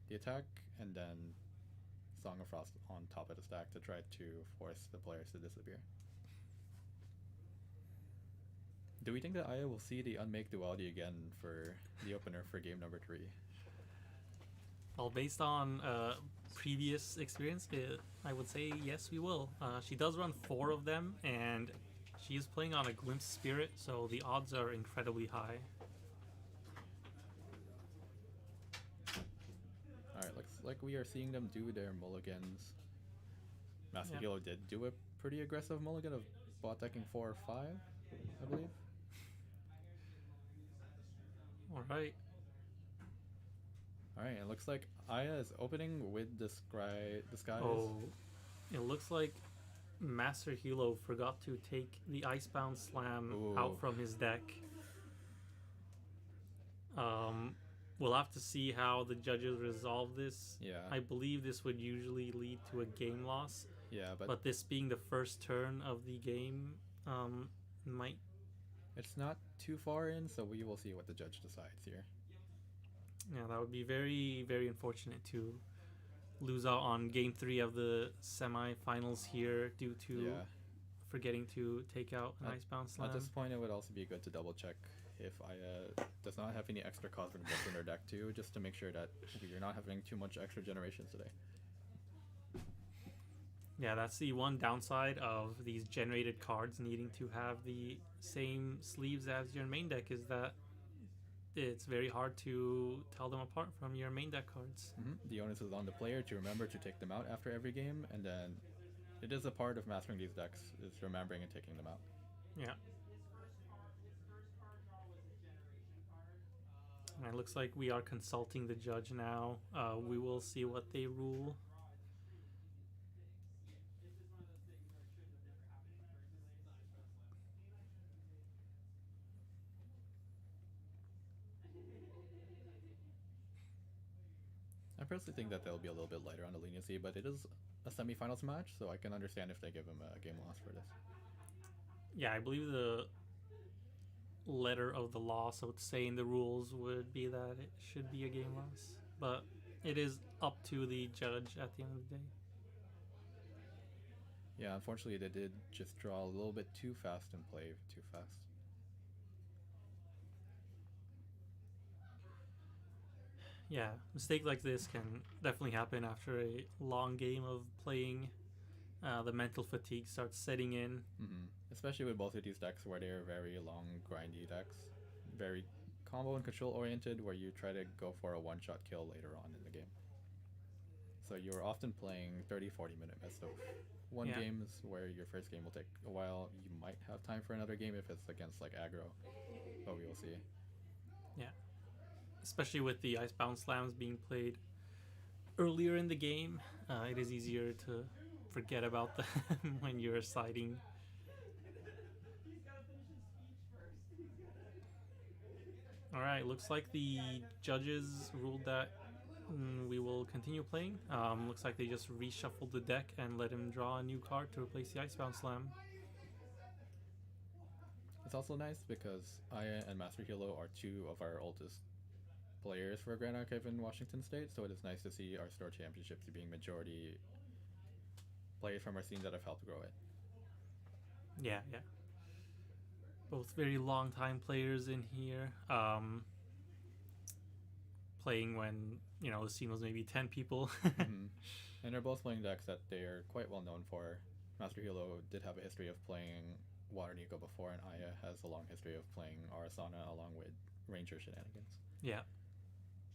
[SPEAKER 6] the attack, and then Song of Frost on top of the stack to try to force the players to disappear. Do we think that Aya will see the Unmake Duality again for the opener for game number 3?
[SPEAKER 7] Well, based on previous experience, I would say yes, we will. She does run 4 of them, and she is playing on a Glimpse Spirit, so the odds are incredibly high.
[SPEAKER 6] Alright, looks like we are seeing them do their mulligans. Master Hilo did do a pretty aggressive mulligan of bot decking 4 or 5, I believe.
[SPEAKER 7] Alright.
[SPEAKER 6] Alright, it looks like Aya is opening with the Skies.
[SPEAKER 7] Oh, it looks like Master Hilo forgot to take the Icebound Slam out from his deck. We'll have to see how the judges resolve this.
[SPEAKER 6] Yeah.
[SPEAKER 7] I believe this would usually lead to a game loss.
[SPEAKER 6] Yeah,
[SPEAKER 7] but this being the first turn of the game, might.
[SPEAKER 6] It's not too far in, so we will see what the judge decides here.
[SPEAKER 7] Yeah, that would be very, very unfortunate to lose out on game 3 of the semifinals here due to forgetting to take out an Icebound Slam.
[SPEAKER 6] At this point, it would also be good to double check if Aya does not have any extra Cosmic Bolts in her deck too, just to make sure that we are not having too much extra generations today.
[SPEAKER 7] Yeah, that's the one downside of these generated cards needing to have the same sleeves as your main deck, is that it's very hard to tell them apart from your main deck cards.
[SPEAKER 6] The onus is on the player to remember to take them out after every game, and then it is a part of mastering these decks, is remembering and taking them out.
[SPEAKER 7] Yeah. And it looks like we are consulting the judge now. We will see what they rule.
[SPEAKER 6] I personally think that they'll be a little bit lighter on the leniency, but it is a semifinals match, so I can understand if they give him a game loss for this.
[SPEAKER 7] Yeah, I believe the letter of the law, so it's saying the rules would be that it should be a game loss. But it is up to the judge at the end of the day.
[SPEAKER 6] Yeah, unfortunately, they did just draw a little bit too fast and play too fast.
[SPEAKER 7] Yeah, mistake like this can definitely happen after a long game of playing. The mental fatigue starts setting in.
[SPEAKER 6] Especially with both of these decks where they're very long, grindy decks. Very combo and control oriented, where you try to go for a one-shot kill later on in the game. So you're often playing 30-40 minute best of one games, where your first game will take a while. You might have time for another game if it's against like aggro, but we will see.
[SPEAKER 7] Yeah, especially with the Icebound Slams being played earlier in the game, it is easier to forget about them when you're siding. Alright, looks like the judges ruled that we will continue playing. Looks like they just reshuffled the deck and let him draw a new card to replace the Icebound Slam.
[SPEAKER 6] It's also nice because Aya and Master Hilo are two of our oldest players for Grand Archive in Washington State, so it is nice to see our store championships being majority players from our scene that have helped grow it.
[SPEAKER 7] Yeah. Both very long time players in here. Playing when, the scene was maybe 10 people.
[SPEAKER 6] And they're both playing decks that they're quite well known for. Master Hilo did have a history of playing Water Nico before, and Aya has a long history of playing Arasana along with Ranger shenanigans.
[SPEAKER 7] Yeah.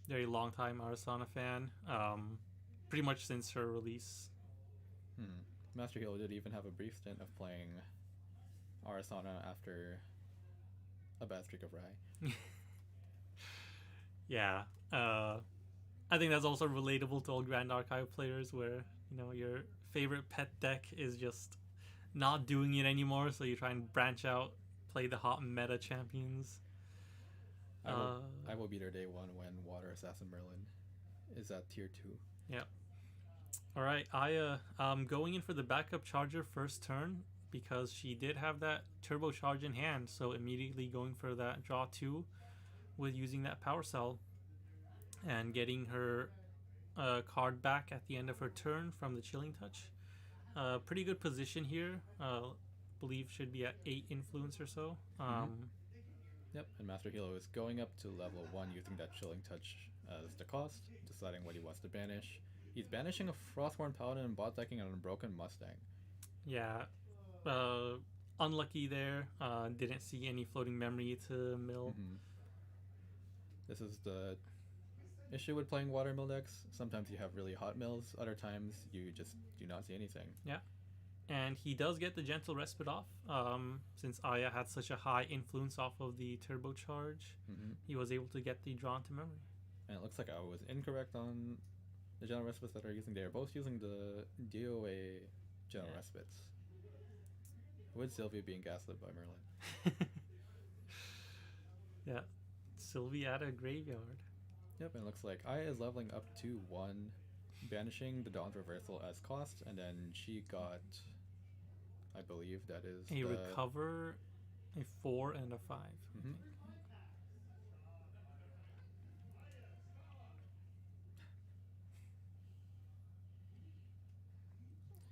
[SPEAKER 7] Very long time Arasana fan. Pretty much since her release.
[SPEAKER 6] Master Hilo did even have a brief stint of playing Arasana after a bad streak of Rai.
[SPEAKER 7] Yeah. I think that's also relatable to all Grand Archive players where, your favorite pet deck is just not doing it anymore, so you try and branch out, play the hot meta champions.
[SPEAKER 6] I will be there day one when Water Assassin Merlin is at tier 2.
[SPEAKER 7] Yeah. Alright, Aya going in for the backup charger first turn because she did have that turbo charge in hand, so immediately going for that draw 2 with using that power cell and getting her card back at the end of her turn from the Chilling Touch. Pretty good position here. Believe should be at 8 influence or so.
[SPEAKER 6] Yep, and Master Hilo is going up to level 1 using that Chilling Touch as the cost, deciding what he wants to banish. He's banishing a Frostborn Paladin and bot decking an Unbroken Mustang.
[SPEAKER 7] Yeah, unlucky there. Didn't see any floating memory to mill.
[SPEAKER 6] This is the issue with playing water mill decks. Sometimes you have really hot mills, other times you just do not see anything.
[SPEAKER 7] Yeah. And he does get the Gentle Respite off. Since Aya had such a high influence off of the turbo charge, he was able to get the drawn to memory.
[SPEAKER 6] And it looks like I was incorrect on the Gentle Respites that are using. They are both using the DOA Gentle Respites. With Sylvia being gaslit by Merlin.
[SPEAKER 7] Yeah. Sylvie at a graveyard.
[SPEAKER 6] Yep, and it looks like Aya is leveling up to 1, banishing the Dawn's Reversal as cost, and then she got, I believe that is
[SPEAKER 7] a recover, a 4, and a 5.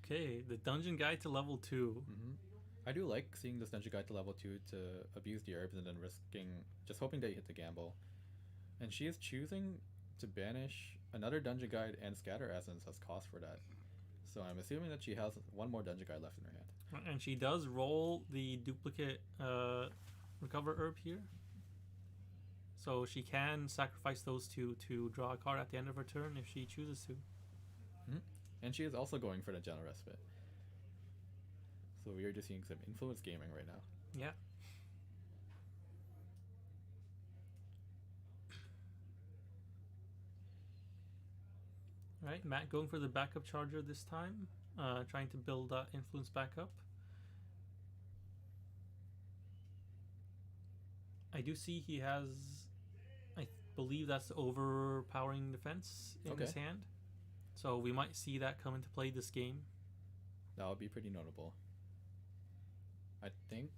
[SPEAKER 7] Okay, the Dungeon Guide to level 2.
[SPEAKER 6] I do like seeing this Dungeon Guide to level 2 to abuse the herbs and then just hoping they hit the gamble. And she is choosing to banish another Dungeon Guide and Scatter Essence as cost for that. So I'm assuming that she has one more Dungeon Guide left in her hand.
[SPEAKER 7] And she does roll the duplicate recover herb here. So she can sacrifice those two to draw a card at the end of her turn if she chooses to.
[SPEAKER 6] And she is also going for the Gentle Respite. So we are just seeing some influence gaming right now.
[SPEAKER 7] Yeah. All right, Matt going for the backup charger this time, trying to build that influence back up. I do see he has, I believe that's overpowering defense in his hand. So we might see that come into play this game.
[SPEAKER 6] That would be pretty notable. I think.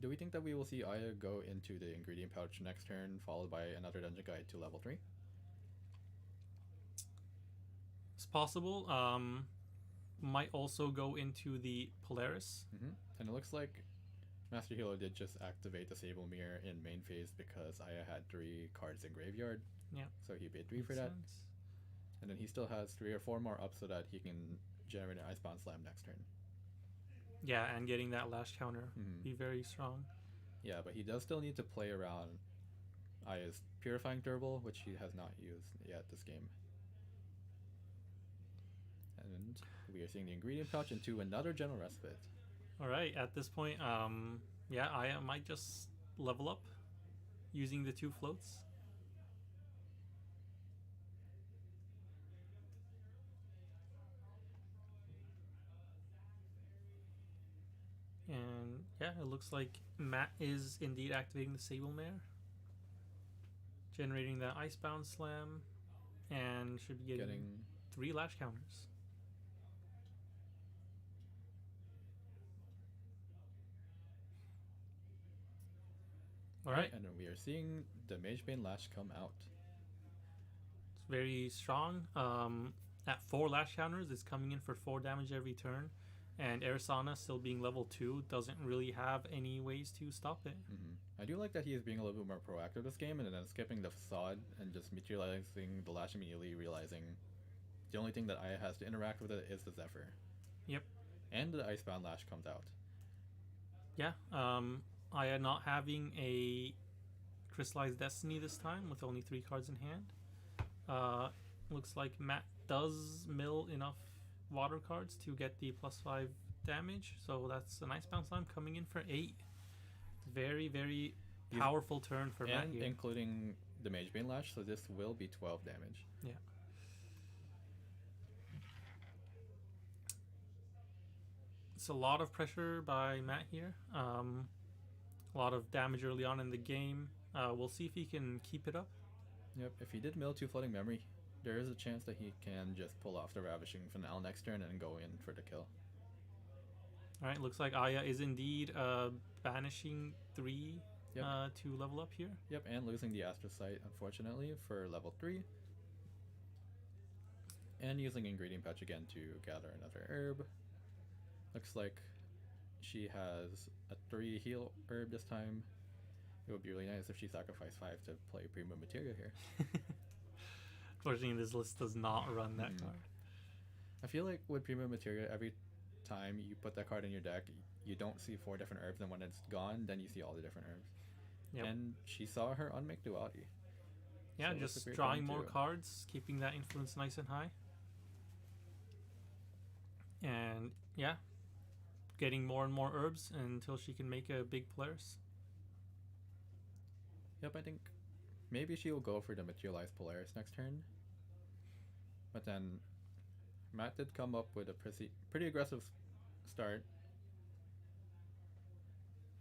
[SPEAKER 6] Do we think that we will see Aya go into the ingredient pouch next turn, followed by another dungeon guide to level 3?
[SPEAKER 7] It's possible. Might also go into the Polaris.
[SPEAKER 6] And it looks like Master Hero did just activate the Sable Mirror in main phase because Aya had 3 cards in graveyard.
[SPEAKER 7] Yeah.
[SPEAKER 6] So he paid 3 for that. And then he still has 3 or 4 more up so that he can generate an Icebound Slam next turn.
[SPEAKER 7] Yeah, and getting that lash counter be very strong.
[SPEAKER 6] Yeah, but he does still need to play around Aya's Purifying Turbo, which he has not used yet this game. And we are seeing the ingredient pouch into another General Respite.
[SPEAKER 7] Alright, at this point, yeah, Aya might just level up using the 2 floats. And yeah, it looks like Matt is indeed activating the Sable Mare, generating the Icebound Slam, and should be getting 3 lash counters. Alright.
[SPEAKER 6] And then we are seeing the Magebane Lash come out.
[SPEAKER 7] It's very strong. At 4 lash counters, it's coming in for 4 damage every turn. And Arisana, still being level 2, doesn't really have any ways to stop it.
[SPEAKER 6] I do like that he is being a little bit more proactive this game, and then skipping the Facade and just materializing the Lash immediately, realizing the only thing that Aya has to interact with it is the Zephyr.
[SPEAKER 7] Yep.
[SPEAKER 6] And the Icebound Lash comes out.
[SPEAKER 7] Yeah, Aya not having a Crystallized Destiny this time with only 3 cards in hand. Looks like Matt does mill enough water cards to get the +5 damage, so that's a nice bounce line coming in for 8. Very, very powerful turn for Matt here.
[SPEAKER 6] Including the Magebane Lash, so this will be 12 damage.
[SPEAKER 7] Yeah. It's a lot of pressure by Matt here. A lot of damage early on in the game. We'll see if he can keep it up.
[SPEAKER 6] Yep, if he did mill 2 Floating Memory, there is a chance that he can just pull off the Ravishing Finale next turn and go in for the kill.
[SPEAKER 7] Alright, looks like Aya is indeed banishing 3 to level up here.
[SPEAKER 6] Yep, and losing the Astrocyte, unfortunately, for level 3. And using Ingredient Pouch again to gather another herb. Looks like she has a 3 heal herb this time. It would be really nice if she sacrificed 5 to play Prima Materia here.
[SPEAKER 7] Unfortunately, this list does not run that card.
[SPEAKER 6] I feel like with Prima Materia, every time you put that card in your deck, you don't see 4 different herbs, and when it's gone, then you see all the different herbs. Yep. And she saw her Unmake Duality.
[SPEAKER 7] Yeah, so just drawing more cards, keeping that influence nice and high. And yeah, getting more and more herbs until she can make a big Polaris.
[SPEAKER 6] Yep, I think maybe she will go for the Materialized Polaris next turn. But then Matt did come up with a pretty aggressive start.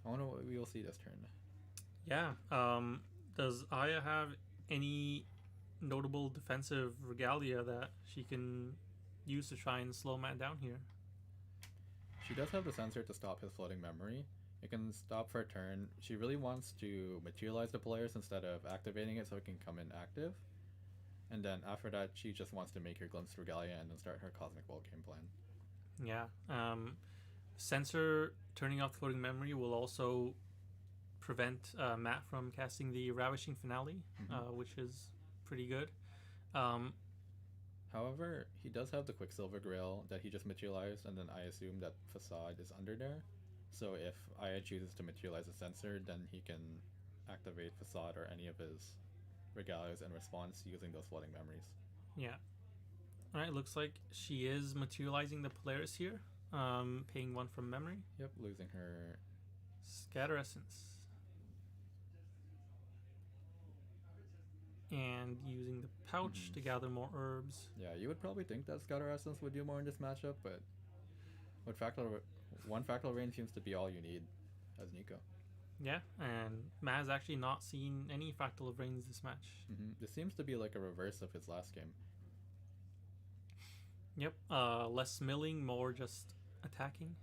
[SPEAKER 6] I wonder what we will see this turn.
[SPEAKER 7] Yeah. Does Aya have any notable defensive regalia that she can use to try and slow Matt down here?
[SPEAKER 6] She does have the sensor to stop his Floating Memory. It can stop for a turn. She really wants to materialize the Polaris instead of activating it so it can come in active. And then after that, she just wants to make her Glimpse Regalia and then start her Cosmic Bolt game plan.
[SPEAKER 7] Yeah. Sensor turning off Floating Memory will also prevent Matt from casting the Ravishing Finale, which is pretty good.
[SPEAKER 6] However, he does have the Quicksilver Grail that he just materialized, and then I assume that Facade is under there. So if Aya chooses to materialize a sensor, then he can activate Facade or any of his regalias in response using those Floating Memories.
[SPEAKER 7] Yeah. Alright, looks like she is materializing the Polaris here, paying 1 from memory.
[SPEAKER 6] Yep, losing her
[SPEAKER 7] Scatter Essence. and using the pouch to gather more herbs.
[SPEAKER 6] Yeah, you would probably think that Scouter Essence would do more in this matchup, but what one Fractal Rain seems to be all you need as Nico.
[SPEAKER 7] Yeah, and Matt has actually not seen any Fractal of Rains this match.
[SPEAKER 6] This seems to be like a reverse of his last game.
[SPEAKER 7] Yep, less milling, more just attacking.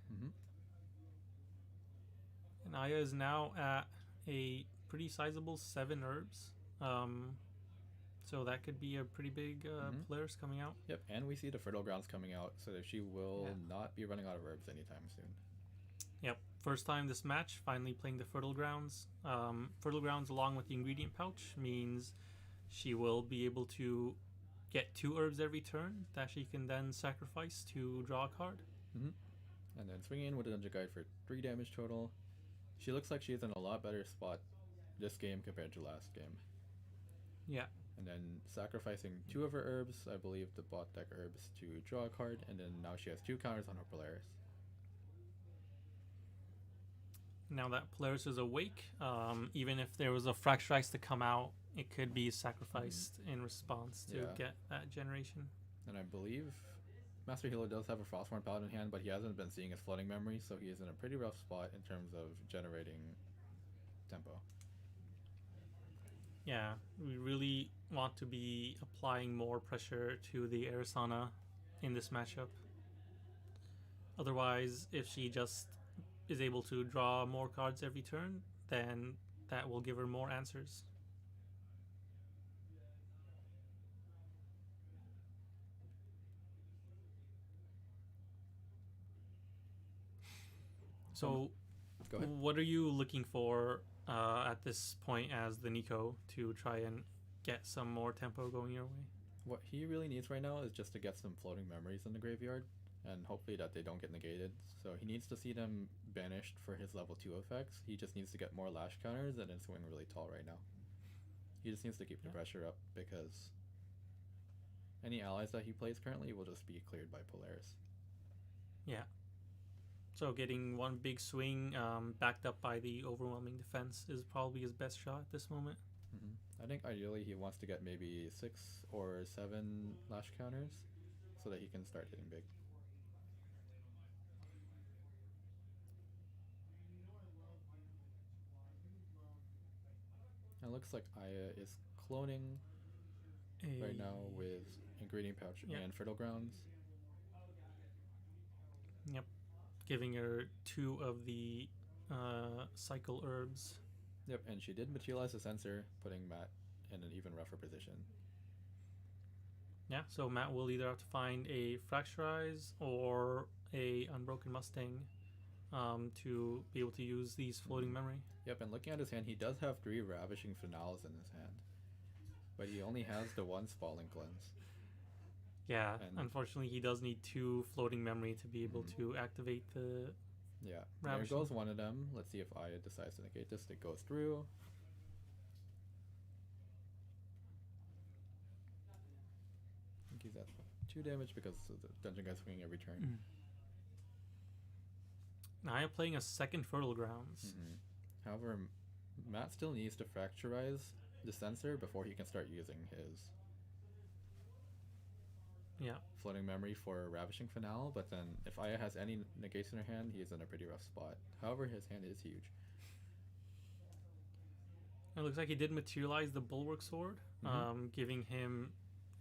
[SPEAKER 7] And Aya is now at a pretty sizable 7 herbs. So that could be a pretty big players coming out.
[SPEAKER 6] Yep, and we see the Fertile Grounds coming out, so that she will not be running out of herbs anytime soon.
[SPEAKER 7] Yep, first time this match, finally playing the Fertile Grounds. Fertile Grounds along with the ingredient pouch means she will be able to get 2 herbs every turn that she can then sacrifice to draw a card.
[SPEAKER 6] And then swinging in with a Dungeon Guide for 3 damage total. She looks like she's in a lot better spot this game compared to last game.
[SPEAKER 7] Yeah.
[SPEAKER 6] And then sacrificing 2 of her herbs, I believe the bot deck herbs, to draw a card, and then now she has 2 counters on her Polaris.
[SPEAKER 7] Now that Polaris is awake, even if there was a Fracture Ice to come out, it could be sacrificed in response to get that generation.
[SPEAKER 6] And I believe Master Healer does have a Frostborn Paladin in hand, but he hasn't been seeing his floating memory, so he is in a pretty rough spot in terms of generating tempo.
[SPEAKER 7] Yeah, we really want to be applying more pressure to the Arisana in this matchup. Otherwise, if she just is able to draw more cards every turn, then that will give her more answers. So,
[SPEAKER 6] Go ahead.
[SPEAKER 7] what are you looking for at this point as the Nico to try and get some more tempo going your way?
[SPEAKER 6] What he really needs right now is just to get some floating memories in the graveyard, and hopefully that they don't get negated. So he needs to see them banished for his level 2 effects. He just needs to get more lash counters and then swing really tall right now. He just needs to keep the pressure up, because any allies that he plays currently will just be cleared by Polaris.
[SPEAKER 7] Yeah. So getting one big swing backed up by the overwhelming defense is probably his best shot at this moment.
[SPEAKER 6] I think ideally he wants to get maybe 6 or 7 lash counters so that he can start hitting big. It looks like Aya is cloning right now with Ingredient Pouch and Fertile Grounds.
[SPEAKER 7] Yep. Giving her 2 of the cycle herbs.
[SPEAKER 6] Yep, and she did materialize the sensor, putting Matt in an even rougher position.
[SPEAKER 7] Yeah, so Matt will either have to find a Fracturize or a Unbroken Mustang to be able to use these floating memory.
[SPEAKER 6] Yep, and looking at his hand, he does have 3 Ravishing Finales in his hand, but he only has the 1 Spalling Cleanse.
[SPEAKER 7] Yeah, and unfortunately he does need 2 floating memory to be able to activate the
[SPEAKER 6] There goes one of them. Let's see if Aya decides to negate this. It goes through. I think he's at 2 damage because of the Dungeon Guy swinging every turn.
[SPEAKER 7] Now I am playing a second Fertile Grounds.
[SPEAKER 6] However, Matt still needs to Fracturize the sensor before he can start using his floating memory for Ravishing Finale, but then if Aya has any negates in her hand, he's in a pretty rough spot. However, his hand is huge.
[SPEAKER 7] It looks like he did materialize the Bulwark Sword, giving him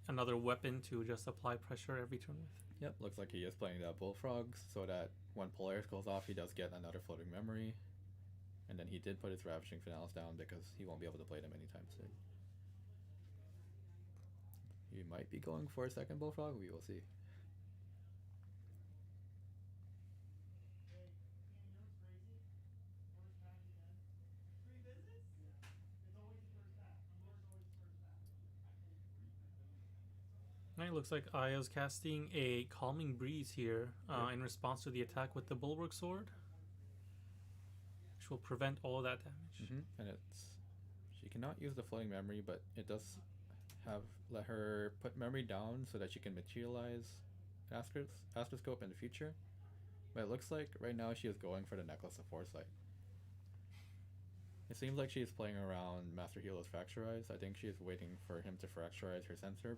[SPEAKER 7] another weapon to just apply pressure every turn with.
[SPEAKER 6] Yep, looks like he is playing that Bullfrog, so that when Polaris goes off, he does get another floating memory. And then he did put his Ravishing Finales down because he won't be able to play them anytime soon. He might be going for a second Bullfrog, we will see.
[SPEAKER 7] It looks like Aya's casting a Calming Breeze here in response to the attack with the Bulwark Sword, which will prevent all of that damage.
[SPEAKER 6] And she cannot use the floating memory, but it does let her put memory down so that she can materialize Astroscope in the future. But it looks like right now she is going for the Necklace of Foresight. It seems like she's playing around Master Hero's Fracturize. I think she's waiting for him to Fracturize her sensor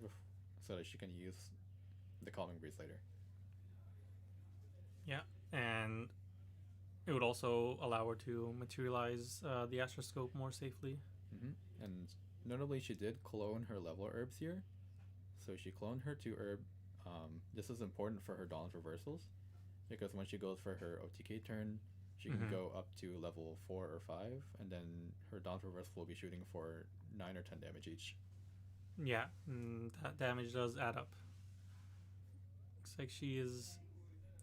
[SPEAKER 6] so that she can use the Calming Breeze later.
[SPEAKER 7] Yeah, and it would also allow her to materialize the astroscope more safely.
[SPEAKER 6] And notably, she did clone her level herbs here. So she cloned her 2 herb. This is important for her Dawn's reversals, because when she goes for her OTK turn, she can go up to level 4 or 5, and then her Dawn's reversal will be shooting for 9 or 10 damage each.
[SPEAKER 7] Yeah, that damage does add up. Looks like she is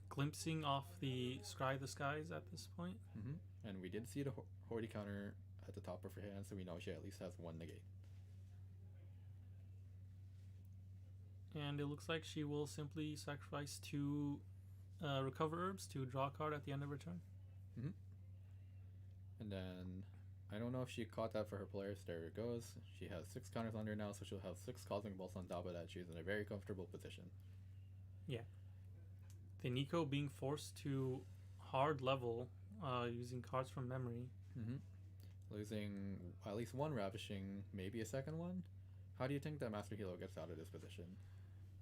[SPEAKER 7] glimpsing off the Scry the Skies at this point.
[SPEAKER 6] And we did see the Hordy counter at the top of her hand, so we know she at least has 1 negate.
[SPEAKER 7] And it looks like she will simply sacrifice 2 recover herbs to draw a card at the end of her turn.
[SPEAKER 6] And then, I don't know if she caught that for her players. There it goes. She has 6 counters on her now, so she'll have 6 Cosmic Bolts on top of that. She's in a very comfortable position.
[SPEAKER 7] Yeah. The Nico being forced to hard level using cards from memory.
[SPEAKER 6] Losing at least 1 Ravishing, maybe a second one. How do you think that Master Hero gets out of this position?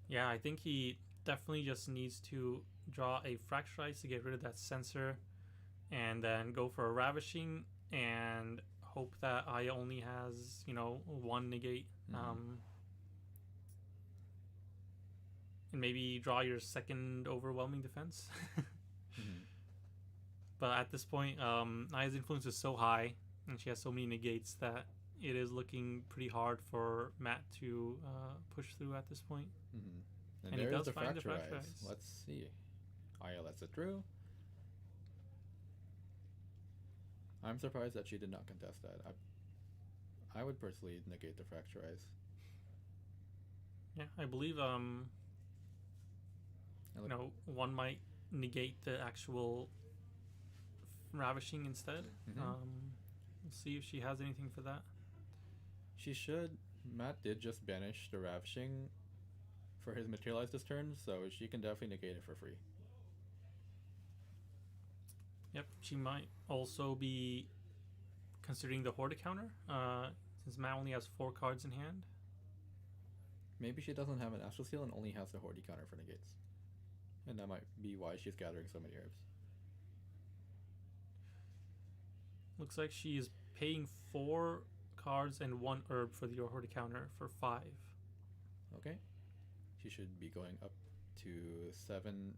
[SPEAKER 7] Yeah, I think he definitely just needs to draw a Fracturize to get rid of that sensor, and then go for a Ravishing and hope that Aya only has, 1 negate. And maybe draw your second overwhelming defense. But at this point, Aya's influence is so high, and she has so many negates that it is looking pretty hard for Matt to push through at this point.
[SPEAKER 6] And
[SPEAKER 7] he
[SPEAKER 6] there's
[SPEAKER 7] does
[SPEAKER 6] the
[SPEAKER 7] find the
[SPEAKER 6] Fracturize.
[SPEAKER 7] Fracturize.
[SPEAKER 6] Let's see. Aya lets it through. I'm surprised that she did not contest that. I would personally negate the Fracturize.
[SPEAKER 7] Yeah, I believe one might negate the actual Ravishing instead. We'll see if she has anything for that.
[SPEAKER 6] She should. Matt did just banish the Ravishing for his Materialize this turn, so she can definitely negate it for free.
[SPEAKER 7] Yep, she might also be considering the Horda counter, since Matt only has 4 cards in hand.
[SPEAKER 6] Maybe she doesn't have an Astral Seal and only has the Hordy counter for negates. And that might be why she's gathering so many herbs.
[SPEAKER 7] Looks like she is paying 4 cards and 1 herb for the Horda counter for 5.
[SPEAKER 6] Okay. She should be going up to 7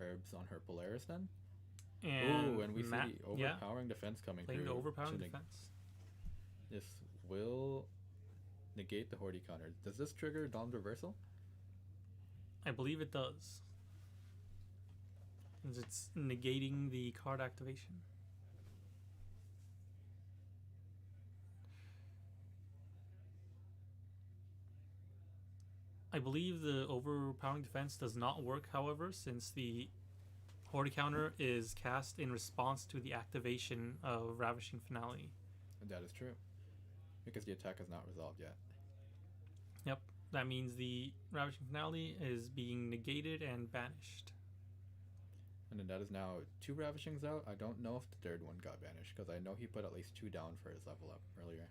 [SPEAKER 6] herbs on her Polaris then. And we
[SPEAKER 7] Matt,
[SPEAKER 6] see overpowering defense coming
[SPEAKER 7] playing
[SPEAKER 6] through.
[SPEAKER 7] the overpowering defense.
[SPEAKER 6] This will negate the Hordy counter. Does this trigger Dawn's reversal?
[SPEAKER 7] I believe it does. Since it's negating the card activation. I believe the overpowering defense does not work, however, since the Horda counter is cast in response to the activation of Ravishing Finale.
[SPEAKER 6] That is true. Because the attack is not resolved yet.
[SPEAKER 7] Yep, that means the Ravishing Finale is being negated and banished.
[SPEAKER 6] And then that is now 2 Ravishings out. I don't know if the third one got banished, because I know he put at least 2 down for his level up earlier.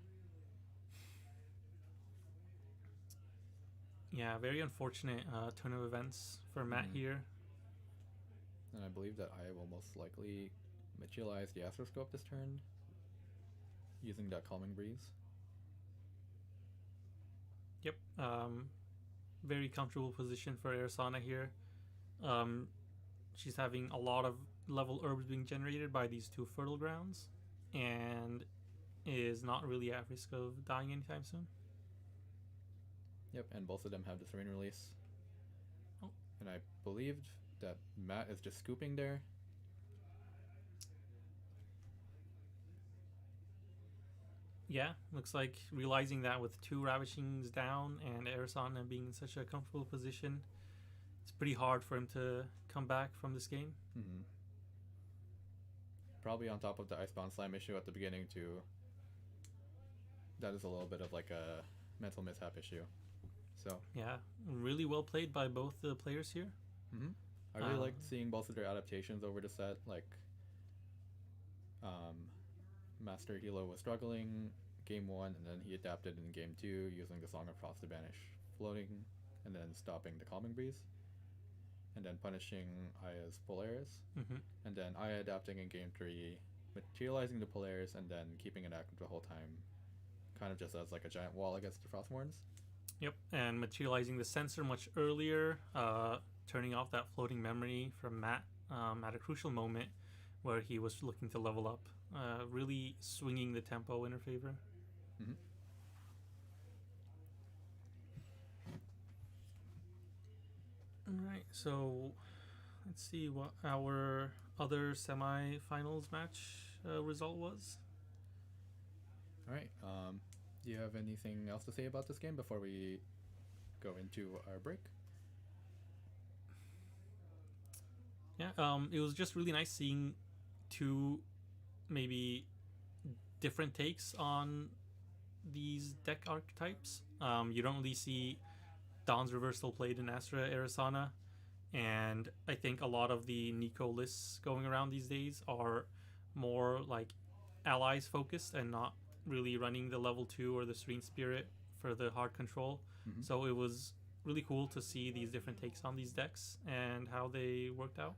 [SPEAKER 7] Yeah, very unfortunate turn of events for Matt here.
[SPEAKER 6] And I believe that I will most likely materialize the Astroscope this turn, using that Calming Breeze.
[SPEAKER 7] Yep, very comfortable position for Arizona here. She's having a lot of level herbs being generated by these 2 fertile grounds, and is not really at risk of dying anytime soon.
[SPEAKER 6] Yep, and both of them have the Serene Release.
[SPEAKER 7] Oh.
[SPEAKER 6] And I believed that Matt is just scooping there.
[SPEAKER 7] Yeah, looks like realizing that with 2 Ravishings down and Arizona being in such a comfortable position, it's pretty hard for him to come back from this game.
[SPEAKER 6] Probably on top of the Icebound Slam issue at the beginning too. That is a little bit of like a mental mishap issue. So
[SPEAKER 7] yeah, really well played by both the players here.
[SPEAKER 6] I really liked seeing both of their adaptations over the set. Like Master Hilo was struggling game 1, and then he adapted in game 2 using the Song of Frost to banish floating, and then stopping the Calming Breeze, and then punishing Aya's Polaris, and then Aya adapting in game 3, materializing the Polaris, and then keeping it active the whole time, kind of just as like a giant wall against the Frostmournes.
[SPEAKER 7] Yep, and materializing the sensor much earlier, turning off that floating memory from Matt at a crucial moment where he was looking to level up, really swinging the tempo in her favor.
[SPEAKER 6] Mm-hmm.
[SPEAKER 7] Alright, so let's see what our other semi-finals match result was.
[SPEAKER 6] Alright, do you have anything else to say about this game before we go into our break?
[SPEAKER 7] Yeah, it was just really nice seeing two maybe different takes on these deck archetypes. You don't really see Dawn's Reversal played in Astra Arizona, and I think a lot of the Nico lists going around these days are more like allies focused and not really running the level 2 or the Serene Spirit for the hard control. So it was really cool to see these different takes on these decks and how they worked out.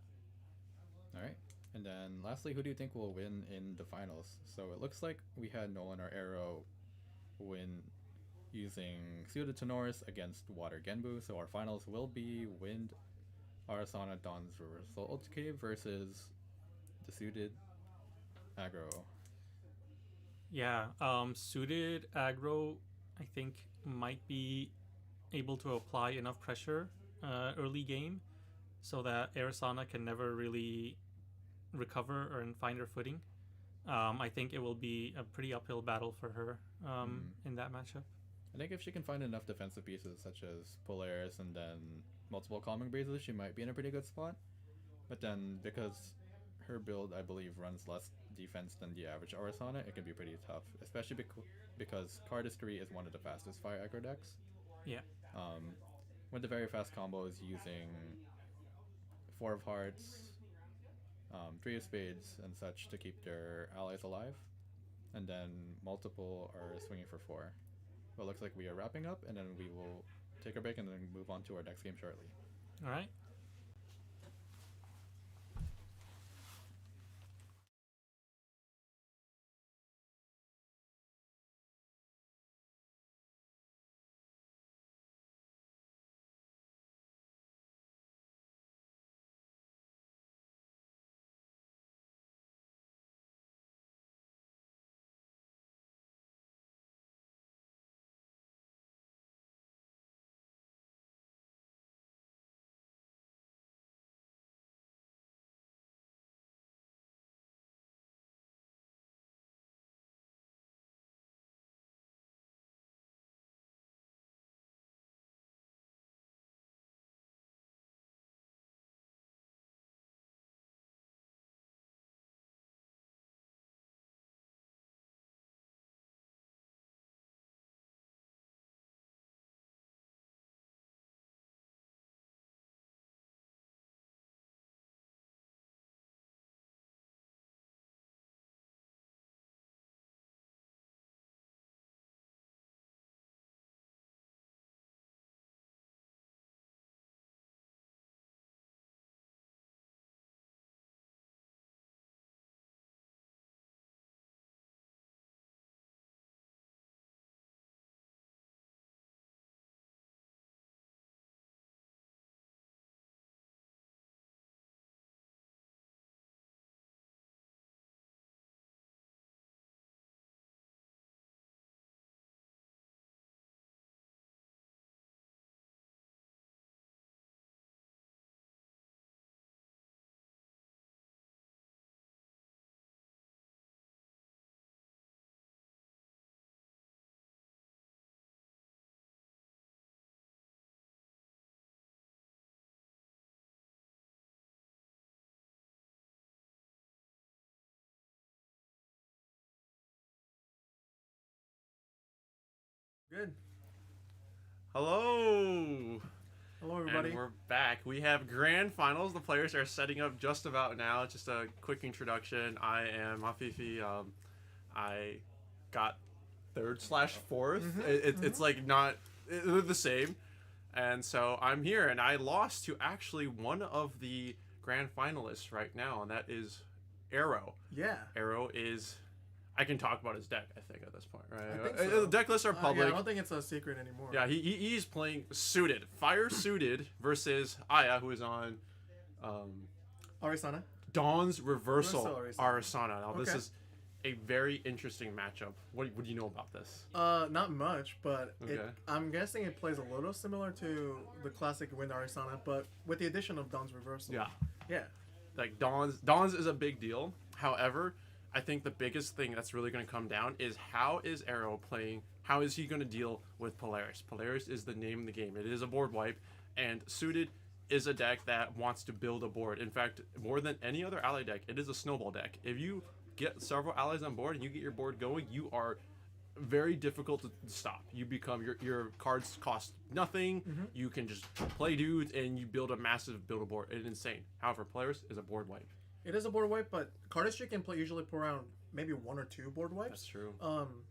[SPEAKER 6] Alright, and then lastly, who do you think will win in the finals? So it looks like we had Nolan or Arrow win using Suited Tenoris against Water Genbu, so our finals will be Wind, Arasana, Dawn's Reversal Ulticave versus the Suited Aggro.
[SPEAKER 7] Yeah, suited aggro, I think, might be able to apply enough pressure early game so that Arizona can never really recover or find her footing. I think it will be a pretty uphill battle for her in that matchup.
[SPEAKER 6] I think if she can find enough defensive pieces such as Polaris and then multiple Calming Breezes, she might be in a pretty good spot. But then because her build, I believe, runs less defense than the average Aurasana, it can be pretty tough, especially because Cardistry is one of the fastest fire aggro decks.
[SPEAKER 7] Yeah.
[SPEAKER 6] With the very fast combos using 4 of Hearts, 3 of Spades, and such to keep their allies alive, and then multiple are swinging for 4. Well, it looks like we are wrapping up, and then we will take a break and then move on to our next game shortly.
[SPEAKER 7] All right.
[SPEAKER 3] Good.
[SPEAKER 10] Hello.
[SPEAKER 3] Hello, everybody.
[SPEAKER 10] And we're back. We have grand finals. The players are setting up just about now. Just a quick introduction. I am Afifi. I got 3rd/4th.
[SPEAKER 3] Mm-hmm.
[SPEAKER 10] It's like not they're the same, and so I'm here, and I lost to actually one of the grand finalists right now, and that is Arrow.
[SPEAKER 3] Yeah.
[SPEAKER 10] Arrow is. I can talk about his deck, I think, at this point, right?
[SPEAKER 3] I think so.
[SPEAKER 10] The deck lists are public.
[SPEAKER 3] Yeah, I don't think it's a secret anymore.
[SPEAKER 10] Yeah, he's playing suited. Fire suited versus Aya, who is on
[SPEAKER 3] Arisana.
[SPEAKER 10] Dawn's Reversal
[SPEAKER 3] Reversal
[SPEAKER 10] Arisana. Now, this
[SPEAKER 3] Okay.
[SPEAKER 10] is a very interesting matchup. What do you know about this?
[SPEAKER 3] Not much, but
[SPEAKER 10] Okay.
[SPEAKER 3] I'm guessing it plays a little similar to the classic Wind Arisana, but with the addition of Dawn's Reversal.
[SPEAKER 10] Yeah.
[SPEAKER 3] Yeah.
[SPEAKER 10] Like, Dawn's is a big deal. However, I think the biggest thing that's really going to come down is how is Arrow playing? How is he going to deal with Polaris? Polaris is the name of the game. It is a board wipe, and Suited is a deck that wants to build a board. In fact, more than any other ally deck, it is a snowball deck. If you get several allies on board and you get your board going, you are very difficult to stop. You become your cards cost nothing.
[SPEAKER 3] Mm-hmm.
[SPEAKER 10] You can just play dudes and you build a massive build a board. It's insane. However, Polaris is a board wipe.
[SPEAKER 3] It is a board wipe, but Cardistry can usually pull around maybe 1 or 2 board wipes.
[SPEAKER 10] That's true.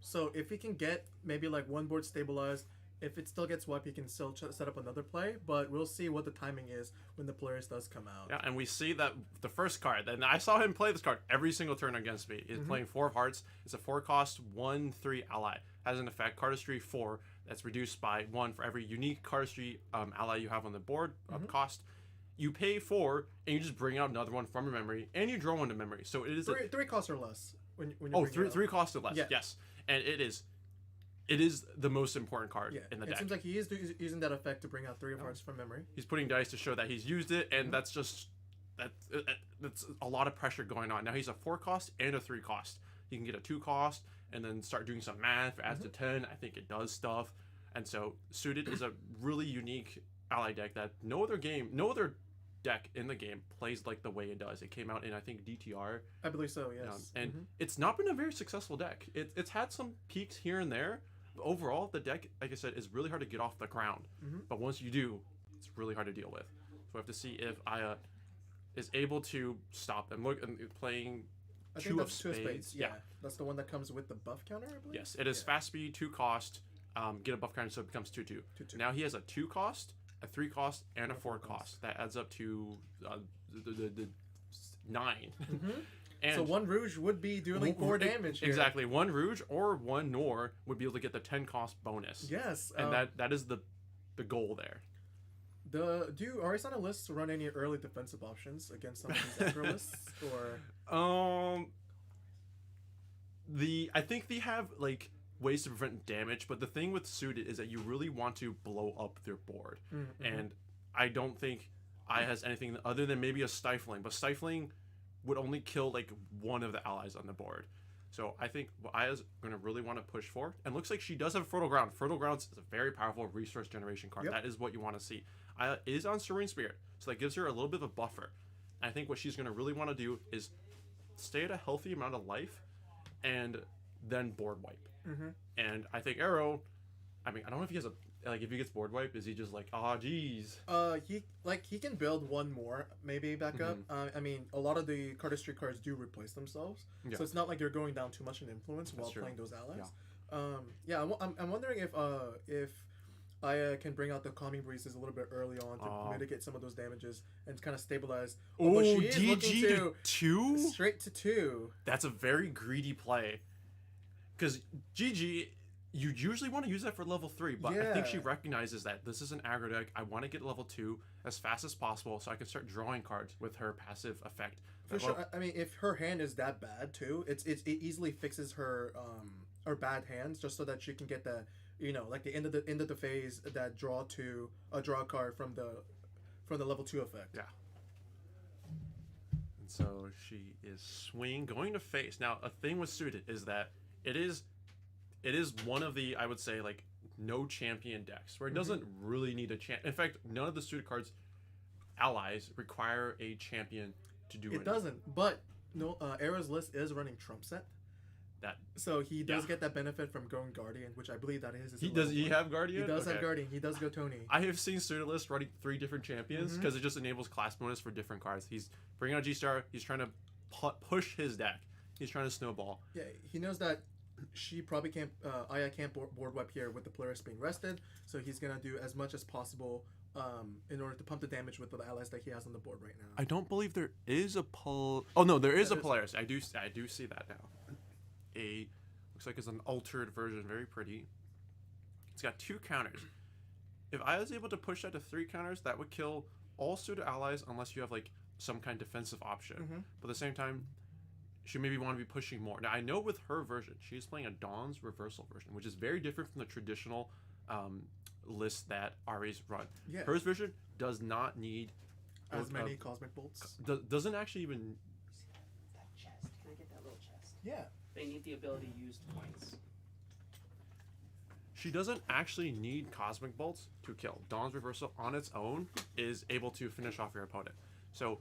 [SPEAKER 3] So if he can get maybe like 1 board stabilized, if it still gets wiped, he can still set up another play. But we'll see what the timing is when the Polaris does come out.
[SPEAKER 10] Yeah, and we see that the first card, and I saw him play this card every single turn against me. He's playing 4 of Hearts. It's a 4-cost, 1/3 ally. Has an effect, Cardistry 4, that's reduced by 1 for every unique Cardistry ally you have on the board cost. You pay 4, and you just bring out another one from your memory, and you draw one to memory. So it is
[SPEAKER 3] 3 costs or less. When you
[SPEAKER 10] oh,
[SPEAKER 3] bring it out.
[SPEAKER 10] 3 costs or less.
[SPEAKER 3] Yeah.
[SPEAKER 10] Yes, and it is the most important card
[SPEAKER 3] Yeah,
[SPEAKER 10] in the
[SPEAKER 3] it
[SPEAKER 10] deck.
[SPEAKER 3] seems like he is using that effect to bring out 3 of Hearts from memory.
[SPEAKER 10] He's putting dice to show that he's used it, and that's a lot of pressure going on. Now he's a 4-cost and a 3-cost. He can get a 2-cost and then start doing some math. Adds to 10. I think it does stuff. And so Suited is a really unique ally deck that no other deck in the game plays like the way it does. It came out in, I think, DTR.
[SPEAKER 3] I believe so, yes.
[SPEAKER 10] And it's not been a very successful deck. It's had some peaks here and there. But overall, the deck, like I said, is really hard to get off the ground. But once you do, it's really hard to deal with. So we have to see if Aya is able to stop and look and playing
[SPEAKER 3] I think
[SPEAKER 10] two of
[SPEAKER 3] that's 2 of
[SPEAKER 10] spades.
[SPEAKER 3] Yeah. That's the one that comes with the buff counter, I believe?
[SPEAKER 10] Yes, it is fast speed, 2-cost, get a buff counter so it becomes 2/2.
[SPEAKER 3] 2/2.
[SPEAKER 10] Now he has a 2-cost, a 3-cost, and a 4-cost. That adds up to the 9. And
[SPEAKER 3] so 1 Rouge would be doing 4 damage here.
[SPEAKER 10] Exactly. 1 Rouge or 1 Nor would be able to get the 10-cost bonus.
[SPEAKER 3] Yes.
[SPEAKER 10] And that is the goal there.
[SPEAKER 3] Do Arisana lists run any early defensive options against some of these aggro lists? Or
[SPEAKER 10] I think they have like ways to prevent damage, but the thing with Suited is that you really want to blow up their board. And I don't think Aya has anything other than maybe a Stifling, but Stifling would only kill like one of the allies on the board. So I think what Aya's going to really want to push for, and looks like she does have Fertile Ground. Fertile Grounds is a very powerful resource generation card.
[SPEAKER 3] Yep.
[SPEAKER 10] That is what you want to see. Aya is on Serene Spirit, so that gives her a little bit of a buffer. And I think what she's going to really want to do is stay at a healthy amount of life, and then board wipe. And I think Arrow, I mean, I don't know if he has if he gets board wipe, is he just like, geez?
[SPEAKER 3] He can build 1 more maybe back up. I mean, a lot of the Cardistry cards do replace themselves, so it's not like you're going down too much in influence while playing those allies. I'm wondering if Aya can bring out the Calming Breezes a little bit early on to mitigate some of those damages and kind of stabilize.
[SPEAKER 10] Oh,
[SPEAKER 3] she is looking
[SPEAKER 10] GG to 2?
[SPEAKER 3] Straight to 2.
[SPEAKER 10] That's a very greedy play. Because GG, you usually want to use that for level 3, but I think she recognizes that this is an aggro deck. I want to get level 2 as fast as possible so I can start drawing cards with her passive effect.
[SPEAKER 3] For sure. I mean, if her hand is that bad too, it easily fixes her bad hands just so that she can get the like the end of the phase that draw a card from the level 2 effect.
[SPEAKER 10] Yeah. And so she is going to face. Now, a thing with Suited is that it is one of the, I would say, like, no champion decks where it doesn't really need a champion. In fact, none of the Suited cards allies require a champion to do
[SPEAKER 3] it. It doesn't, but no, Arrow's list is running Trump set. So he does get that benefit from going Guardian, which I believe that is.
[SPEAKER 10] He have Guardian?
[SPEAKER 3] He does have Guardian. He does go Tony.
[SPEAKER 10] I have seen Suited list running 3 different champions because it just enables class bonus for different cards. He's bringing out G-Star. He's trying to push his deck. He's trying to snowball.
[SPEAKER 3] Yeah, he knows that she probably can't. Aya can't board wipe here with the Polaris being rested, so he's gonna do as much as possible in order to pump the damage with the allies that he has on the board right now.
[SPEAKER 10] I don't believe there is a Oh no, there is a Polaris. I do see that now. Looks like it's an altered version, very pretty. It's got 2 counters. If I was able to push that to 3 counters, that would kill all suited allies unless you have like some kind of defensive option. But at the same time, she maybe want to be pushing more. Now I know with her version, she's playing a Dawn's reversal version, which is very different from the traditional list that Ari's run.
[SPEAKER 3] Yeah.
[SPEAKER 10] Hers version does not need
[SPEAKER 3] as many cosmic bolts.
[SPEAKER 10] Doesn't actually even.
[SPEAKER 4] That chest. Can I get that little chest?
[SPEAKER 3] Yeah.
[SPEAKER 4] They need the ability used twice.
[SPEAKER 10] She doesn't actually need cosmic bolts to kill. Dawn's reversal on its own is able to finish off your opponent. So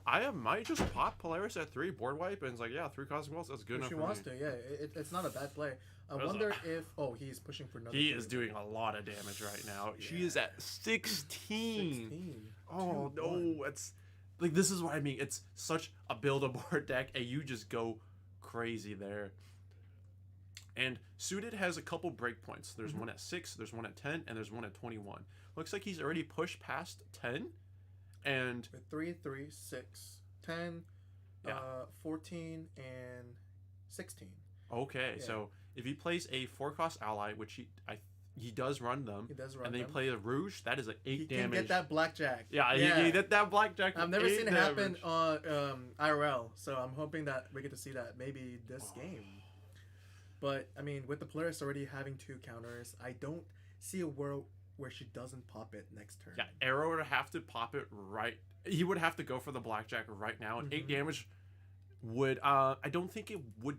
[SPEAKER 10] I might just pop Polaris at 3 board wipe and it's like, yeah, 3 cosmic bolts, that's good enough.
[SPEAKER 3] If she
[SPEAKER 10] for
[SPEAKER 3] wants
[SPEAKER 10] me.
[SPEAKER 3] to, yeah, it's not a bad play. I wonder if he's pushing for another.
[SPEAKER 10] He
[SPEAKER 3] 3.
[SPEAKER 10] is doing a lot of damage right now.
[SPEAKER 3] Yeah.
[SPEAKER 10] She is at 16.
[SPEAKER 3] 16.
[SPEAKER 10] Oh
[SPEAKER 3] 2-1.
[SPEAKER 10] no, it's like this is what I mean. It's such a build-a-board deck, and you just go crazy there. And suited has a couple breakpoints. There's one at 6, there's one at 10, and there's one at 21. Looks like he's already pushed past 10, and
[SPEAKER 3] 3, 3, 6, 10,
[SPEAKER 10] Yeah.
[SPEAKER 3] 14, and 16.
[SPEAKER 10] okay.
[SPEAKER 3] Yeah.
[SPEAKER 10] So if he plays a 4-cost ally, which he does run them,
[SPEAKER 3] He does run
[SPEAKER 10] and they
[SPEAKER 3] them.
[SPEAKER 10] play a Rouge, that is an 8
[SPEAKER 3] He
[SPEAKER 10] damage.
[SPEAKER 3] can get that blackjack.
[SPEAKER 10] Yeah, he get that blackjack.
[SPEAKER 3] I've never
[SPEAKER 10] 8
[SPEAKER 3] seen it happen
[SPEAKER 10] damage.
[SPEAKER 3] on IRL, so I'm hoping that we get to see that maybe this game. But I mean, with the Polaris already having 2 counters, I don't see a world where she doesn't pop it next turn.
[SPEAKER 10] Yeah, Arrow would have to pop it right. He would have to go for the blackjack right now, and 8 damage would. I don't think it would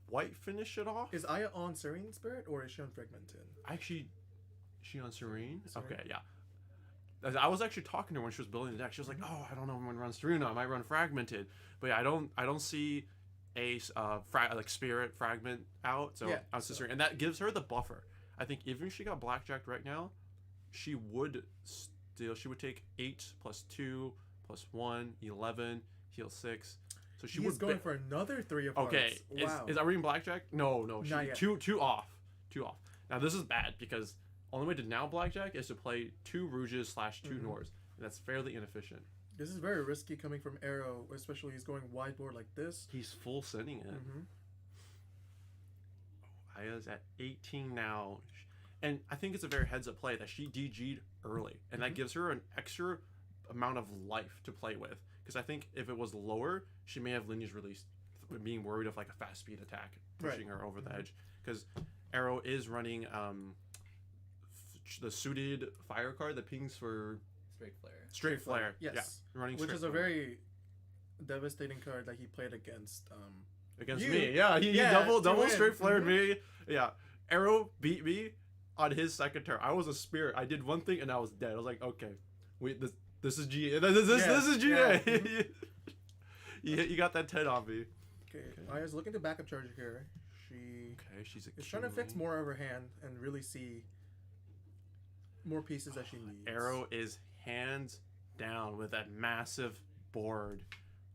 [SPEAKER 10] quite finish it off.
[SPEAKER 3] Is Aya on Serene Spirit or is she on Fragmented?
[SPEAKER 10] Actually, is she on Serene?
[SPEAKER 3] Serene.
[SPEAKER 10] Okay, yeah. I was actually talking to her when she was building the deck. She was like, "Oh, I don't know when to run Serene. I might run Fragmented." But yeah, I don't see a like Spirit Fragment out. So
[SPEAKER 3] Yeah,
[SPEAKER 10] I was Serene, and that gives her the buffer. I think even if she got blackjacked right now, she would take 8 plus 2 plus 1, 11, heal 6. So she
[SPEAKER 3] He's
[SPEAKER 10] would
[SPEAKER 3] going for another 3 of
[SPEAKER 10] Okay,
[SPEAKER 3] hearts. Wow.
[SPEAKER 10] is Irene blackjack? No, she
[SPEAKER 3] Not yet.
[SPEAKER 10] two off. Now this is bad because only way to now blackjack is to play 2 Rouges / 2 Noirs, and that's fairly inefficient.
[SPEAKER 3] This is very risky coming from Arrow, especially he's going wide board like this.
[SPEAKER 10] He's full sending it. Aya's at 18 now, and I think it's a very heads up play that she DG'd early, and that gives her an extra amount of life to play with. Because I think if it was lower, she may have lineage released, being worried of like a fast speed attack pushing her over the edge. Because Arrow is running the suited fire card that pings for straight flare.
[SPEAKER 3] Yes.
[SPEAKER 10] Yeah, running
[SPEAKER 3] Which
[SPEAKER 10] straight
[SPEAKER 3] is a
[SPEAKER 10] flare.
[SPEAKER 3] very devastating card that he played against.
[SPEAKER 10] Against
[SPEAKER 3] you.
[SPEAKER 10] me. Yeah, he
[SPEAKER 3] Yeah,
[SPEAKER 10] double
[SPEAKER 3] to win.
[SPEAKER 10] straight flared me. Yeah. Arrow beat me on his second turn. I was a spirit. I did one thing and I was dead. I was like, okay, wait, this is GA. This is GA.
[SPEAKER 3] Yeah.
[SPEAKER 10] you got that 10 on me.
[SPEAKER 3] Okay. Aya's looking to backup charge here. She
[SPEAKER 10] Okay, she's a
[SPEAKER 3] is trying to fix more of her hand and really see more pieces that she needs.
[SPEAKER 10] Arrow is hands down with that massive board.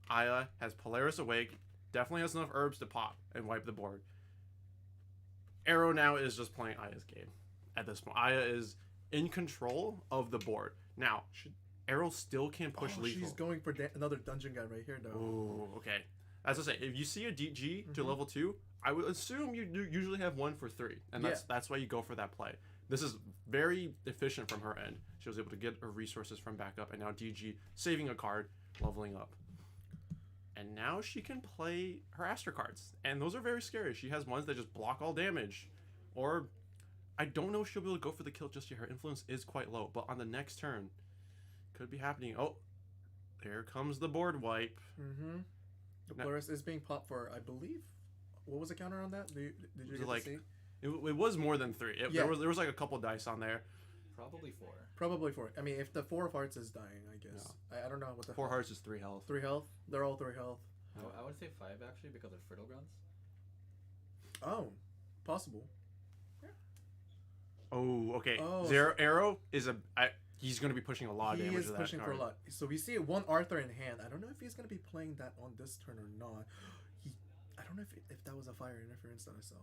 [SPEAKER 10] Aya has Polaris Awake. Definitely has enough herbs to pop and wipe the board. Arrow now is just playing Aya's game at this point. Aya is in control of the board. Now, Arrow still can push lethal.
[SPEAKER 3] She's going for another dungeon guy right here, though.
[SPEAKER 10] Ooh, okay. As I say, if you see a DG to level 2, I would assume you usually have 1 for 3. And that's why you go for that play. This is very efficient from her end. She was able to get her resources from backup, and now DG saving a card, leveling up. And now she can play her Aster cards. And those are very scary. She has ones that just block all damage. Or, I don't know if she'll be able to go for the kill just yet. Her influence is quite low. But on the next turn, could be happening. Oh, there comes the board wipe.
[SPEAKER 3] The Polaris is being popped for, I believe, what was the counter on that? Did you get to see?
[SPEAKER 10] It was more than 3. There was like a couple dice on there.
[SPEAKER 6] Probably 4.
[SPEAKER 3] Probably 4. I mean, if the 4 of hearts is dying, I guess. I don't know what the
[SPEAKER 10] 4 hearts is 3 health.
[SPEAKER 3] 3 health? They're all 3 health.
[SPEAKER 6] I would say 5 actually because of Fertile Grounds.
[SPEAKER 3] Oh, possible.
[SPEAKER 10] Oh, okay.
[SPEAKER 3] Oh,
[SPEAKER 10] Zero Arrow is he's going to be pushing a lot of
[SPEAKER 3] He
[SPEAKER 10] damage
[SPEAKER 3] is
[SPEAKER 10] to that
[SPEAKER 3] pushing for
[SPEAKER 10] card.
[SPEAKER 3] a lot. So we see one Arthur in hand. I don't know if he's going to be playing that on this turn or not. I don't know if that was a fire interference that I saw.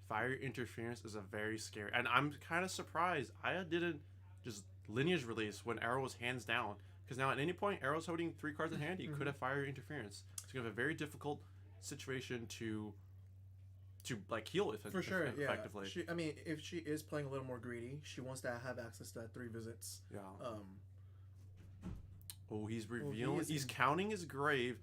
[SPEAKER 10] Fire interference is a very scary, and I'm kind of surprised Aya didn't just lineage release when Arrow was hands down, because now at any point Arrow's holding 3 cards in hand, he could have fire interference. It's gonna have a very difficult situation to like heal with
[SPEAKER 3] For sure,
[SPEAKER 10] effectively.
[SPEAKER 3] Yeah. I mean, if she is playing a little more greedy, she wants to have access to that 3 visits.
[SPEAKER 10] Yeah.
[SPEAKER 3] Oh,
[SPEAKER 10] he's revealing. He's counting his grave.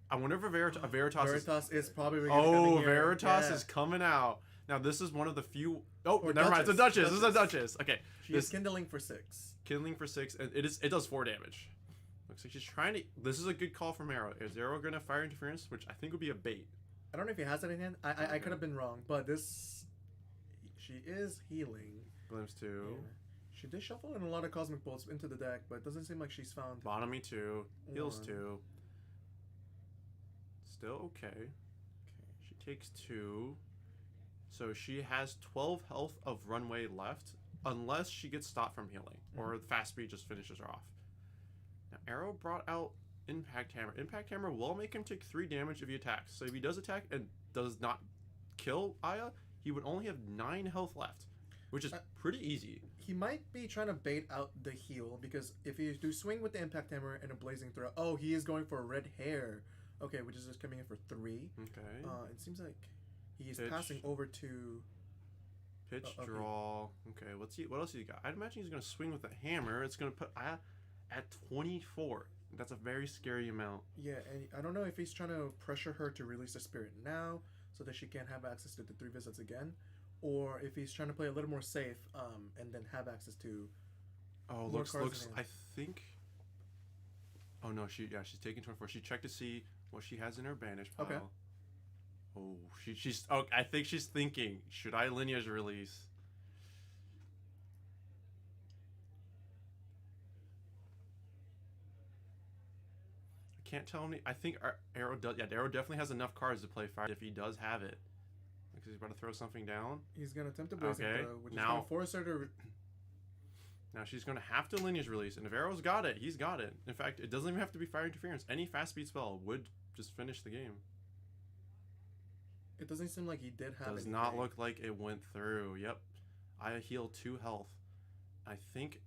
[SPEAKER 10] I wonder if Veritas
[SPEAKER 3] is probably.
[SPEAKER 10] Veritas is coming out. Now this is one of the few. Oh, or never mind. It's a Duchess. This is a Duchess. Okay.
[SPEAKER 3] She is kindling for 6.
[SPEAKER 10] Kindling for 6, and it does 4 damage. Looks like she's trying to. This is a good call from Arrow. Is Arrow gonna fire interference, which I think would be a bait.
[SPEAKER 3] I don't know if he has that in hand. I could have been wrong, but she is healing.
[SPEAKER 10] Glimpse 2.
[SPEAKER 3] Yeah. She did shuffle in a lot of Cosmic Bolts into the deck, but it doesn't seem like she's found.
[SPEAKER 10] Bottomy 2. Heals 2. Still okay. She takes 2. So she has 12 health of runway left, unless she gets stopped from healing, or the fast speed just finishes her off. Now Arrow brought out Impact Hammer. Impact Hammer will make him take 3 damage if he attacks. So if he does attack and does not kill Aya, he would only have 9 health left, which is pretty easy.
[SPEAKER 3] He might be trying to bait out the heal, because if you do swing with the Impact Hammer and a Blazing Throw, oh, he is going for a red hair. Okay, which is just coming in for 3.
[SPEAKER 10] Okay.
[SPEAKER 3] It seems like he is
[SPEAKER 10] Pitch.
[SPEAKER 3] passing over to
[SPEAKER 10] pitch, draw. Okay, what else he got? I'd imagine he's going to swing with a hammer. It's going to put Aya at 24. That's a very scary amount.
[SPEAKER 3] Yeah, and I don't know if he's trying to pressure her to release the spirit now so that she can't have access to the 3 visits again, or if he's trying to play a little more safe and then have access to
[SPEAKER 10] looks I think she's taking 24. She checked to see what she has in her banish pile.
[SPEAKER 3] Okay.
[SPEAKER 10] I think she's thinking, should I lineage release? Can't tell me. I think Arrow does. Yeah, Arrow definitely has enough cards to play fire if he does have it. Because he's about to throw something down.
[SPEAKER 3] He's gonna attempt a Blazing Throw, which is gonna force her to.
[SPEAKER 10] Now she's gonna have to lineage release, and if Arrow's got it, he's got it. In fact, it doesn't even have to be fire interference. Any fast speed spell would just finish the game.
[SPEAKER 3] It doesn't seem like he did have.
[SPEAKER 10] Does not look like it went through. Yep, I heal 2 health. I think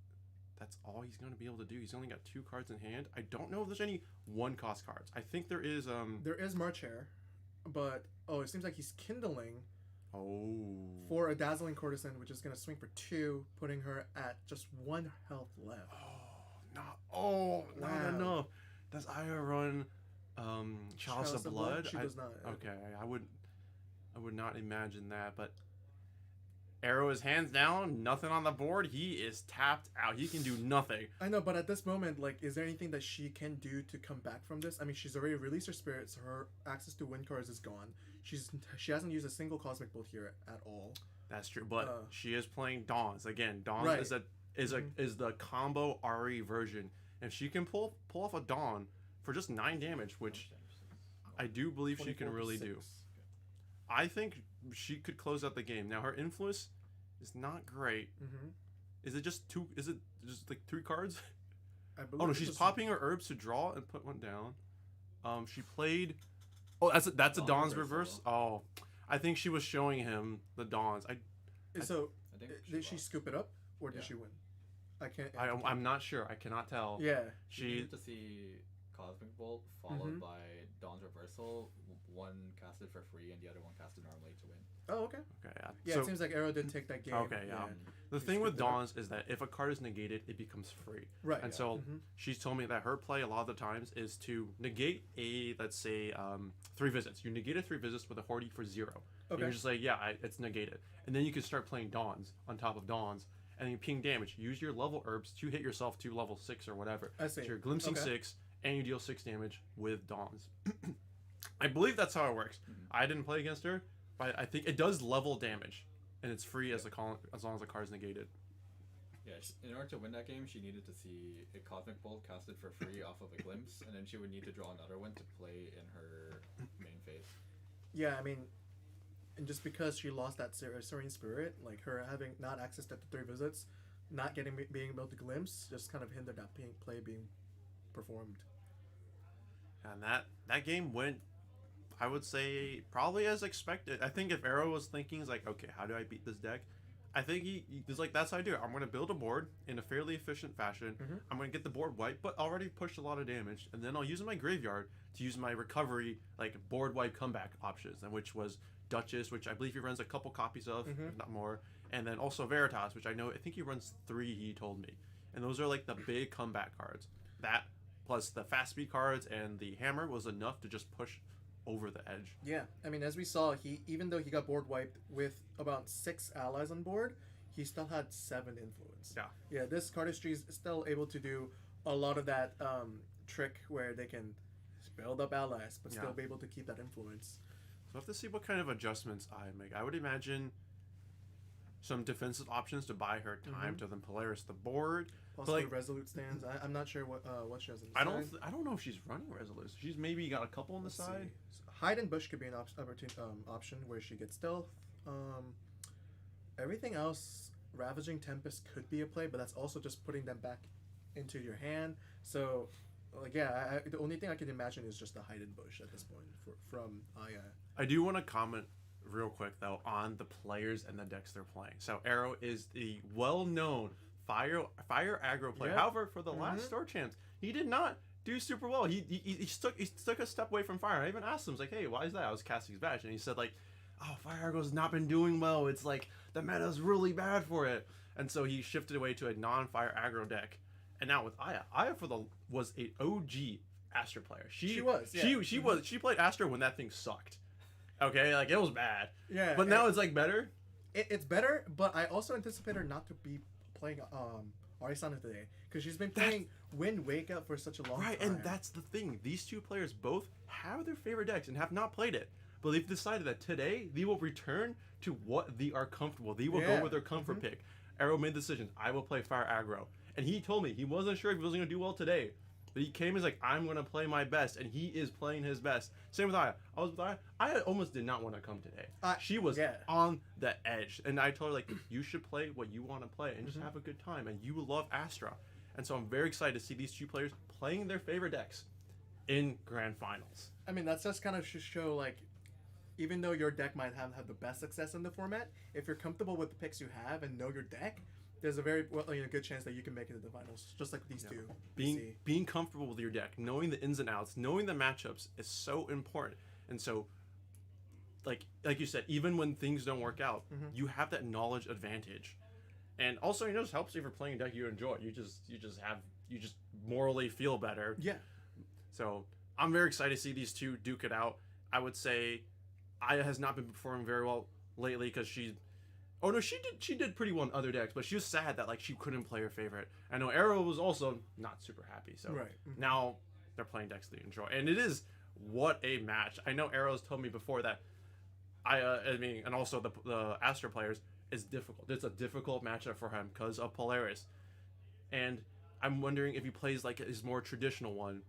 [SPEAKER 10] that's all he's going to be able to do. He's only got 2 cards in hand. I don't know if there's any 1-cost cards. I think there is.
[SPEAKER 3] There is March Hare, but it seems like he's kindling.
[SPEAKER 10] Oh.
[SPEAKER 3] For a Dazzling Courtesan, which is going to swing for 2, putting her at just 1 health left.
[SPEAKER 10] Not enough. Does Aya run Chalice of Blood?
[SPEAKER 3] She does not.
[SPEAKER 10] Okay, I would not imagine that, but Arrow is hands down, nothing on the board. He is tapped out. He can do nothing.
[SPEAKER 3] I know, but at this moment, like, is there anything that she can do to come back from this? I mean, she's already released her spirit, so her access to win cards is gone. She hasn't used a single Cosmic Bolt here at all.
[SPEAKER 10] That's true, but she is playing Dawns again. Dawns
[SPEAKER 3] right.
[SPEAKER 10] is the combo Ari version. If she can pull off a Dawn for just 9 damage, which I do believe she can really do. I think she could close out the game. Now her influence is not great. Is it just 2? Is it just like 3 cards?
[SPEAKER 3] I believe.
[SPEAKER 10] Oh no, she's popping her herbs to draw and put 1 down. She played. Oh, that's a Dawn's reverse. Oh, I think she was showing him the Dawns.
[SPEAKER 3] Did she scoop it up or did she win? I can't.
[SPEAKER 10] I'm not sure. I cannot tell.
[SPEAKER 3] Yeah.
[SPEAKER 6] She needed to see Cosmic Bolt followed by Dawn's Reversal, one casted for free and the other one casted normally to win.
[SPEAKER 3] Oh, okay.
[SPEAKER 10] Okay.
[SPEAKER 3] Yeah, it seems like Arrow did take that game.
[SPEAKER 10] Okay, yeah. The thing with Dawns is that if a card is negated, it becomes free.
[SPEAKER 3] Right.
[SPEAKER 10] And so she's told me that her play a lot of the times is to negate let's say, 3 visits. You negate a 3 visits with a Horty for 0. Okay. And you're just like, it's negated. And then you can start playing Dawns on top of Dawns. And you ping damage. Use your level herbs to hit yourself to level 6 or whatever.
[SPEAKER 3] I see.
[SPEAKER 10] So you're glimpsing 6, and you deal 6 damage with Dawns. I believe that's how it works. I didn't play against her, but I think it does level damage, and it's free as long as the card is negated.
[SPEAKER 6] Yeah, in order to win that game, she needed to see a Cosmic Bolt casted for free off of a Glimpse, and then she would need to draw another one to play in her main phase.
[SPEAKER 3] Yeah, I mean, and just because she lost that Serene Spirit, like her having not access to the 3 visits, not being able to glimpse, just kind of hindered that play being performed.
[SPEAKER 10] And that game went I would say probably as expected. I think if Arrow was thinking, is like, okay, how do I beat this deck? I think he was like, that's how I do it. I'm going to build a board in a fairly efficient fashion. I'm going to get the board wiped, but already pushed a lot of damage. And then I'll use my graveyard to use my recovery, like board wipe comeback options, and which was Duchess, which I believe he runs a couple copies of, if not more. And then also Veritas, which I think he runs 3, he told me. And those are like the big comeback cards. That plus the fast speed cards and the hammer was enough to just push over the edge.
[SPEAKER 3] Yeah, I mean, as we saw, even though he got board wiped with about 6 allies on board, he still had 7 influence. Yeah, this cardistry is still able to do a lot of that trick where they can build up allies, but still be able to keep that influence.
[SPEAKER 10] So we'll have to see what kind of adjustments I make. I would imagine some defensive options to buy her time to then Polaris the board.
[SPEAKER 3] Possibly
[SPEAKER 10] like,
[SPEAKER 3] Resolute stands. I'm not sure what she has on the
[SPEAKER 10] I
[SPEAKER 3] side.
[SPEAKER 10] I don't know if she's running Resolute. She's maybe got a couple on the side.
[SPEAKER 3] So Hide and Bush could be an option where she gets stealth. Everything else, Ravaging Tempest could be a play, but that's also just putting them back into your hand. So, like, yeah, the only thing I can imagine is just the Hide and Bush at this point from Aya.
[SPEAKER 10] I do want to comment real quick though on the players and the decks they're playing. So Arrow is the well-known fire aggro player.
[SPEAKER 3] Yep.
[SPEAKER 10] However, for the last store champs, he did not do super well. He took a step away from fire. I even asked him, I was like, hey, why is that? I was casting his badge, and he said like, oh, fire aggro's not been doing well. It's like the meta's really bad for it, and so he shifted away to a non-fire aggro deck. And now with Aya was a OG Astra player. She played Astra when that thing sucked. Okay, like it was bad.
[SPEAKER 3] Yeah,
[SPEAKER 10] but now it's like better.
[SPEAKER 3] It's better, but I also anticipate her not to be playing Arisana today because she's been playing Wind Wake Up for such a long time.
[SPEAKER 10] Right, and that's the thing. These two players both have their favorite decks and have not played it, but they've decided that today they will return to what they are comfortable. They will go with their comfort pick. Arrow made the decision. I will play Fire Aggro, and he told me he wasn't sure if he was going to do well today. But he came as like, I'm going to play my best, and he is playing his best. Same with Aya. I was with Aya. Aya almost did not want to come today. She was on the edge. And I told her, like, you should play what you want to play and just have a good time. And you love Astra. And so I'm very excited to see these two players playing their favorite decks in grand finals.
[SPEAKER 3] I mean, that's just kind of show, like, even though your deck might have the best success in the format, if you're comfortable with the picks you have and know your deck, there's a very good chance that you can make it to the finals, just like these two.
[SPEAKER 10] Being comfortable with your deck, knowing the ins and outs, knowing the matchups is so important. And so, like you said, even when things don't work out, you have that knowledge advantage. And also, it just helps you for playing a deck you enjoy. You just morally feel better.
[SPEAKER 3] Yeah.
[SPEAKER 10] So I'm very excited to see these two duke it out. I would say Aya has not been performing very well lately because she did pretty well in other decks, but she was sad that like she couldn't play her favorite. I know Arrow was also not super happy, so now they're playing decks they enjoy, and it is what a match. I know Arrow's told me before that and also the Astra players is difficult. It's a difficult matchup for him because of Polaris, and I'm wondering if he plays like his more traditional one,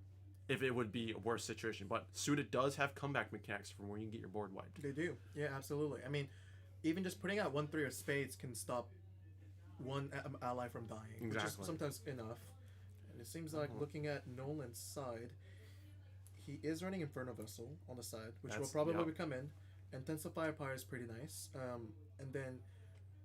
[SPEAKER 10] if it would be a worse situation. But Suited does have comeback mechanics from where you can get your board wiped.
[SPEAKER 3] They do, yeah, absolutely. I mean, even just putting out 1/3 of spades can stop one ally from dying, which is sometimes enough. And it seems like looking at Nolan's side, he is running Inferno Vessel on the side, which will probably come in. Intensify Pyre is pretty nice. And then,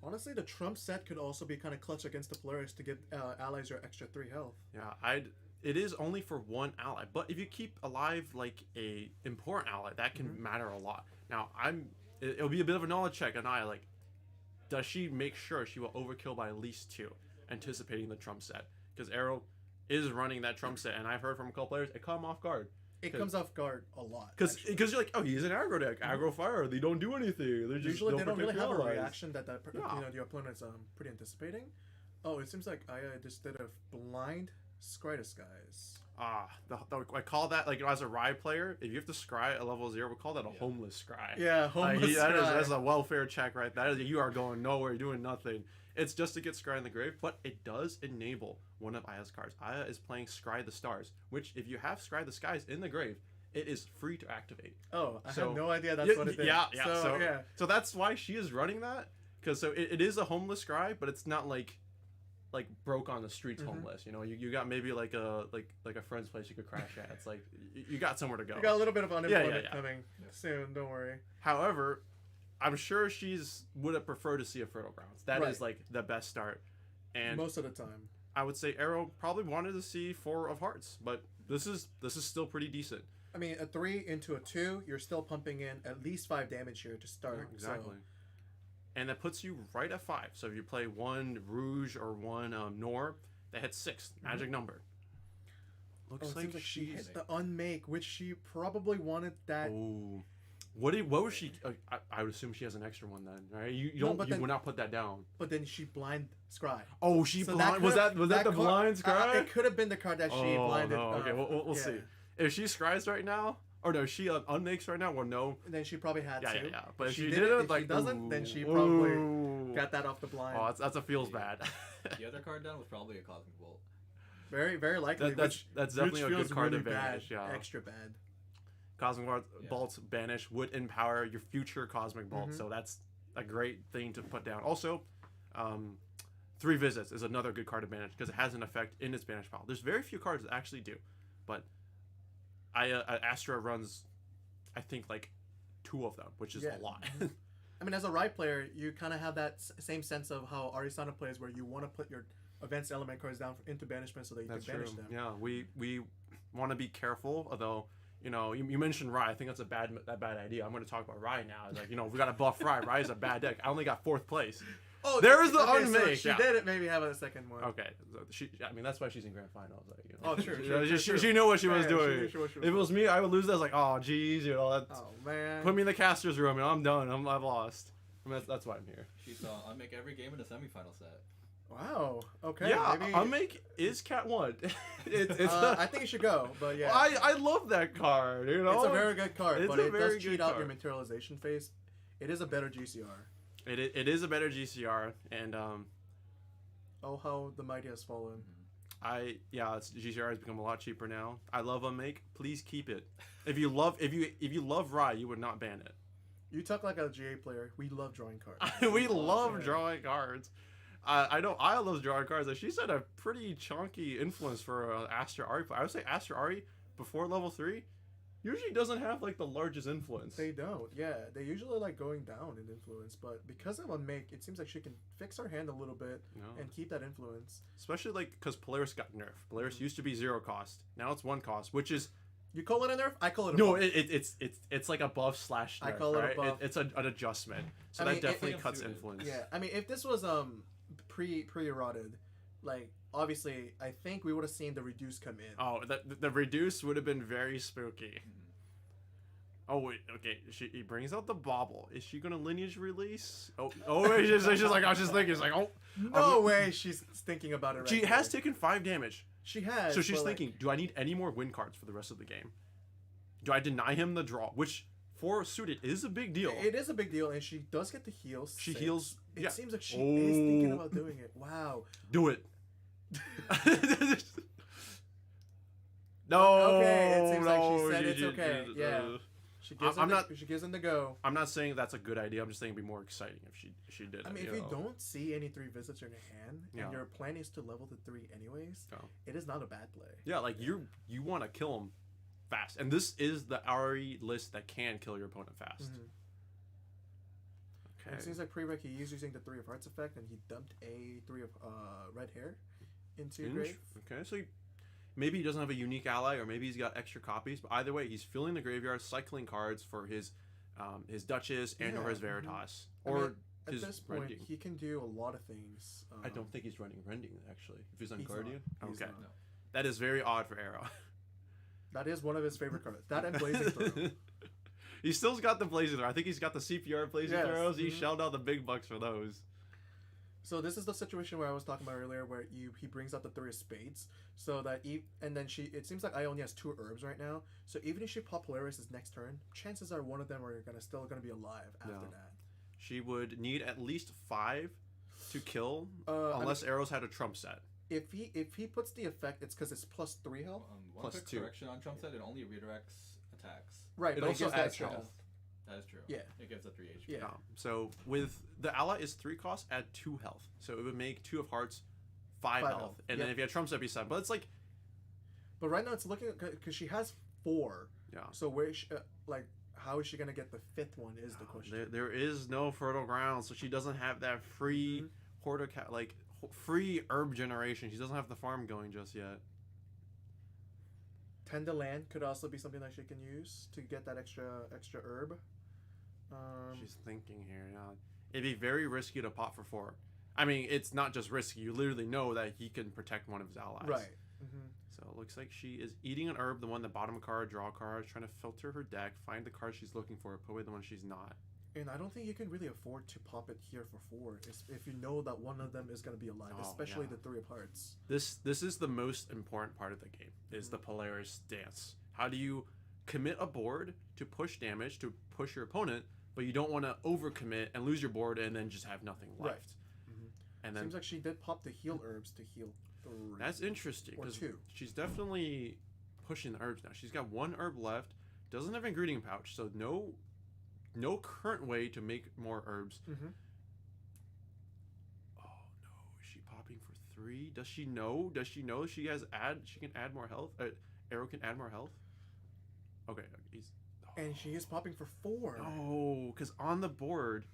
[SPEAKER 3] honestly, the Trump set could also be kind of clutch against the Polaris to give allies your extra 3 health.
[SPEAKER 10] Yeah, it is only for one ally, but if you keep alive like a important ally, that can matter a lot. Now, it'll be a bit of a knowledge check on Aya. Like, does she make sure she will overkill by at least 2, anticipating the Trump set? Because Arrow is running that Trump set, and I've heard from a couple players, it caught him off guard.
[SPEAKER 3] It comes off guard a lot.
[SPEAKER 10] Because you're like, oh, he's an aggro deck. Aggro fire, they don't do anything. They're just
[SPEAKER 3] usually they don't really have
[SPEAKER 10] allies.
[SPEAKER 3] a reaction that your opponent's pretty anticipating. Oh, it seems like Aya just did a blind Scry Disguise.
[SPEAKER 10] I call that, like, as a Ride player, if you have to scry at level 0, we call that a homeless scry.
[SPEAKER 3] Yeah, homeless scry.
[SPEAKER 10] That's a welfare check right there. You are going nowhere, doing nothing. It's just to get scry in the grave, but it does enable one of Aya's cards. Aya is playing Scry the Stars, which if you have Scry the Skies in the grave, it is free to activate.
[SPEAKER 3] Oh, I had no idea that's what it did.
[SPEAKER 10] Yeah. So that's why she is running that, because it is a homeless scry, but it's not like like broke on the streets
[SPEAKER 3] Mhm.
[SPEAKER 10] homeless. You know, you got maybe like a friend's place you could crash at. It's like you got somewhere to go.
[SPEAKER 3] You got a little bit of unemployment
[SPEAKER 10] yeah.
[SPEAKER 3] coming soon. Don't worry.
[SPEAKER 10] However, I'm sure she's would have preferred to see a Fertile Grounds. That is
[SPEAKER 3] Right.
[SPEAKER 10] like the best start. And
[SPEAKER 3] Most of the time.
[SPEAKER 10] I would say Arrow probably wanted to see 4 of Hearts, but this is still pretty decent.
[SPEAKER 3] I mean, a 3 into a 2, you're still pumping in at least 5 damage here to start.
[SPEAKER 10] Exactly.
[SPEAKER 3] So,
[SPEAKER 10] And that puts you right at 5. So if you play 1 Rouge or 1 Nor, that hits 6. Magic number. Looks
[SPEAKER 3] it
[SPEAKER 10] like
[SPEAKER 3] seems like she
[SPEAKER 10] she's...
[SPEAKER 3] hit the unmake, which she probably wanted that.
[SPEAKER 10] Oh. What was she... I would assume she has an extra one then, right? You
[SPEAKER 3] No,
[SPEAKER 10] don't
[SPEAKER 3] but
[SPEAKER 10] you
[SPEAKER 3] then-
[SPEAKER 10] would not put that down.
[SPEAKER 3] But then she blind scry.
[SPEAKER 10] Oh, she
[SPEAKER 3] So
[SPEAKER 10] blind... Was that the
[SPEAKER 3] card-
[SPEAKER 10] blind scry?
[SPEAKER 3] It could have been the card that she blinded.
[SPEAKER 10] No. Okay, we'll
[SPEAKER 3] yeah.
[SPEAKER 10] see. If she scries right now, or no, she unmakes right now, well, no.
[SPEAKER 3] Then she probably had to.
[SPEAKER 10] Yeah. But if she
[SPEAKER 3] did
[SPEAKER 10] didn't,
[SPEAKER 3] if
[SPEAKER 10] like,
[SPEAKER 3] she doesn't, then
[SPEAKER 10] ooh,
[SPEAKER 3] she probably
[SPEAKER 10] ooh.
[SPEAKER 3] got that off the blind.
[SPEAKER 10] Oh, that's a feels bad.
[SPEAKER 6] The other card down was probably a Cosmic Bolt.
[SPEAKER 3] Very, very likely.
[SPEAKER 10] That's definitely
[SPEAKER 3] which
[SPEAKER 10] a good
[SPEAKER 3] feels
[SPEAKER 10] card
[SPEAKER 3] really
[SPEAKER 10] to banish.
[SPEAKER 3] bad,
[SPEAKER 10] Yeah.
[SPEAKER 3] extra bad.
[SPEAKER 10] Cosmic
[SPEAKER 6] Yeah.
[SPEAKER 10] Bolts banish would empower your future Cosmic Bolt,
[SPEAKER 3] Mhm.
[SPEAKER 10] so that's a great thing to put down. Also, 3 Visits is another good card to banish because it has an effect in its banish pile. There's very few cards that actually do, but Astra runs, I think, like 2 of them, which is
[SPEAKER 3] Yeah.
[SPEAKER 10] a lot.
[SPEAKER 3] I mean, as a right player, you kind of have that same sense of how Arisana plays, where you want to put your advanced element cards down into banishment so that you
[SPEAKER 10] That's
[SPEAKER 3] can
[SPEAKER 10] true.
[SPEAKER 3] banish them.
[SPEAKER 10] Yeah, we want to be careful, although. You know, you mentioned Rai. I think that's a bad idea. I'm going to talk about Rai now. It's like, you know, we got to buff Rai. Rai is a bad deck. I only got 4th place.
[SPEAKER 3] Oh,
[SPEAKER 10] There is the
[SPEAKER 3] okay, so
[SPEAKER 10] unmake,
[SPEAKER 3] she
[SPEAKER 10] yeah.
[SPEAKER 3] did maybe have a second one.
[SPEAKER 10] Okay, so I mean that's why she's in grand finals. Like, you know.
[SPEAKER 3] Oh, true,
[SPEAKER 10] She-
[SPEAKER 3] true,
[SPEAKER 10] she,
[SPEAKER 3] true,
[SPEAKER 10] she knew what she was
[SPEAKER 3] Yeah,
[SPEAKER 10] doing.
[SPEAKER 3] she knew what she was
[SPEAKER 10] If it was me, I would lose. That. I was like, oh, geez, you know, that's,
[SPEAKER 3] Oh man.
[SPEAKER 10] put me in the caster's room. You know, I'm done. I've lost. I mean, that's why I'm here.
[SPEAKER 6] She saw unmake every game in the semifinal set.
[SPEAKER 3] Wow. Okay.
[SPEAKER 10] Yeah,
[SPEAKER 3] Maybe.
[SPEAKER 10] unmake is Cat 1. it's
[SPEAKER 3] I think you should go, but yeah.
[SPEAKER 10] I love that card. You know,
[SPEAKER 3] It's a very good card,
[SPEAKER 10] It's
[SPEAKER 3] but
[SPEAKER 10] a
[SPEAKER 3] it
[SPEAKER 10] very
[SPEAKER 3] does
[SPEAKER 10] good
[SPEAKER 3] cheat out your
[SPEAKER 10] card.
[SPEAKER 3] materialization phase. It is a better GCR.
[SPEAKER 10] It is a better GCR, and
[SPEAKER 3] Oh, how the mighty has fallen.
[SPEAKER 10] GCR has become a lot cheaper now. I love unmake. Please keep it. If you love Rai, you would not ban it.
[SPEAKER 3] You talk like a GA player. We love drawing cards.
[SPEAKER 10] We love
[SPEAKER 3] Yeah.
[SPEAKER 10] drawing cards. I know I love drawing cards. Like, she's had a pretty chunky influence for Astra Ari player. I would say Astra Ari before level 3 usually doesn't have like the largest influence.
[SPEAKER 3] They don't. Yeah, they usually like going down in influence, but because of unmake, it seems like she can fix her hand a little bit
[SPEAKER 10] You know?
[SPEAKER 3] and keep that influence.
[SPEAKER 10] Especially like because Polaris got nerfed. Polaris used to be 0 cost. Now it's 1 cost, which is
[SPEAKER 3] You call it a nerf? I call it a
[SPEAKER 10] no.
[SPEAKER 3] buff.
[SPEAKER 10] It's like a buff slash nerf.
[SPEAKER 3] I call it a
[SPEAKER 10] right?
[SPEAKER 3] buff.
[SPEAKER 10] It's an adjustment. So
[SPEAKER 3] I
[SPEAKER 10] that
[SPEAKER 3] mean,
[SPEAKER 10] definitely
[SPEAKER 6] it-
[SPEAKER 10] cuts
[SPEAKER 6] suited.
[SPEAKER 10] influence.
[SPEAKER 3] Yeah, I mean, if this was pre-eroded, like obviously, I think we would have seen the reduce come in.
[SPEAKER 10] Oh, the reduce would have been very spooky. Oh wait, okay. He brings out the bauble. Is she gonna lineage release? Wait, she's like I was just thinking. It's like
[SPEAKER 3] No way, she's thinking about it. Right
[SPEAKER 10] she
[SPEAKER 3] there.
[SPEAKER 10] has taken 5 damage.
[SPEAKER 3] She has.
[SPEAKER 10] So she's
[SPEAKER 3] but, like,
[SPEAKER 10] thinking, do I need any more win cards for the rest of the game? Do I deny him the draw? Which for suited is a big deal.
[SPEAKER 3] It is a big deal, and she does get the heals.
[SPEAKER 10] She heals.
[SPEAKER 3] It
[SPEAKER 10] Yeah,
[SPEAKER 3] seems like she is thinking
[SPEAKER 10] Oh.
[SPEAKER 3] about doing it. Wow.
[SPEAKER 10] do it. No.
[SPEAKER 3] Okay, it seems like she
[SPEAKER 10] no,
[SPEAKER 3] said it's okay. Yeah. She gives
[SPEAKER 10] I'm
[SPEAKER 3] him
[SPEAKER 10] not-
[SPEAKER 3] she gives him the go.
[SPEAKER 10] I'm not saying that's a good idea. I'm just saying it'd be more exciting if she did.
[SPEAKER 3] I
[SPEAKER 10] it,
[SPEAKER 3] mean, if you
[SPEAKER 10] know?
[SPEAKER 3] don't see any 3 visits in your hand,
[SPEAKER 10] Yeah.
[SPEAKER 3] and your plan is to level the 3 anyways,
[SPEAKER 10] Oh.
[SPEAKER 3] it is not a bad play.
[SPEAKER 10] Yeah, like you want to kill him fast, and this is the Ari list that can kill your opponent fast.
[SPEAKER 3] Mhm.
[SPEAKER 10] Okay.
[SPEAKER 3] It seems like pre-rec he is using the 3 of Hearts effect, and he dumped a 3 of red hair into grave.
[SPEAKER 10] Okay, so maybe he doesn't have a unique ally, or maybe he's got extra copies. But either way, he's filling the graveyard, cycling cards for his Duchess and or
[SPEAKER 3] Yeah,
[SPEAKER 10] his
[SPEAKER 3] mhm.
[SPEAKER 10] Veritas,
[SPEAKER 3] I
[SPEAKER 10] or
[SPEAKER 3] mean, at
[SPEAKER 10] his
[SPEAKER 3] this point,
[SPEAKER 10] Rending.
[SPEAKER 3] he can do a lot of things.
[SPEAKER 10] I don't think he's running Rending actually. If he's on
[SPEAKER 3] He's
[SPEAKER 10] Guardian,
[SPEAKER 3] not. He's
[SPEAKER 10] okay,
[SPEAKER 3] not.
[SPEAKER 6] No.
[SPEAKER 10] that is very odd for Arrow.
[SPEAKER 3] That is one of his favorite cards. That and Blazing Throw.
[SPEAKER 10] He still's got the Blazing Throw. I think he's got the CPR Blazing
[SPEAKER 3] Yes,
[SPEAKER 10] Throws. He
[SPEAKER 3] mhm.
[SPEAKER 10] shelled out the big bucks for those.
[SPEAKER 3] So this is the situation where I was talking about earlier, where he brings out the 3 of spades, so that and then it seems like I only has 2 herbs right now. So even if she pop Polaris' next turn, chances are one of them are still gonna be alive after
[SPEAKER 10] No.
[SPEAKER 3] that.
[SPEAKER 10] She would need at least 5 to kill,
[SPEAKER 3] I
[SPEAKER 10] unless
[SPEAKER 3] mean,
[SPEAKER 10] Arrows had a trump set.
[SPEAKER 3] if he puts the effect, it's because it's plus 3 health.
[SPEAKER 6] One
[SPEAKER 10] Plus
[SPEAKER 6] quick
[SPEAKER 10] 2.
[SPEAKER 6] correction on Trump set, it only redirects attacks.
[SPEAKER 3] Right,
[SPEAKER 10] It
[SPEAKER 3] but
[SPEAKER 10] also
[SPEAKER 3] gives that
[SPEAKER 10] adds
[SPEAKER 3] extra
[SPEAKER 10] health.
[SPEAKER 6] That is true.
[SPEAKER 3] Yeah.
[SPEAKER 6] It gives a 3 HP.
[SPEAKER 3] Yeah.
[SPEAKER 10] So with the ally is 3 cost, add 2 health. So it would make 2 of Hearts 5
[SPEAKER 3] 5
[SPEAKER 10] health.
[SPEAKER 3] health.
[SPEAKER 10] And
[SPEAKER 3] Yep.
[SPEAKER 10] then if you have trumps, that'd be 7. But it's like,
[SPEAKER 3] But right now it's looking because she has 4.
[SPEAKER 10] yeah.
[SPEAKER 3] So where like how is she gonna get the 5th one is the question.
[SPEAKER 10] There is no fertile ground, so she doesn't have that free free herb generation. She doesn't have the farm going just yet.
[SPEAKER 3] Tend to land could also be something that she can use to get that extra herb.
[SPEAKER 10] She's thinking here. Yeah. It'd be very risky to pop for 4. I mean, it's not just risky. You literally know that he can protect one of his allies.
[SPEAKER 3] Right. Mm-hmm.
[SPEAKER 10] So it looks like she is eating an herb, the one, the bottom card, draw cards, trying to filter her deck, find the card she's looking for, put away the one she's not.
[SPEAKER 3] And I don't think you can really afford to pop it here for 4 if you know that one of them is going to be alive, especially the 3 of hearts.
[SPEAKER 10] This is the most important part of the game, is the Polaris dance. How do you commit a board to push damage, to push your opponent, but you don't want to overcommit and lose your board and then just have nothing left.
[SPEAKER 3] Right. Mm-hmm.
[SPEAKER 10] And then
[SPEAKER 3] seems like she did pop the heal herbs to heal 3.
[SPEAKER 10] That's interesting,
[SPEAKER 3] Or
[SPEAKER 10] because
[SPEAKER 3] 2.
[SPEAKER 10] she's definitely pushing the herbs now. She's got 1 herb left, doesn't have an ingredient pouch, so no current way to make more herbs.
[SPEAKER 3] Mm-hmm.
[SPEAKER 10] Oh no, is she popping for 3? Does she know? She can add more health? Arrow can add more health? Okay, he's... Oh.
[SPEAKER 3] And she is popping for 4.
[SPEAKER 10] No, because on the board,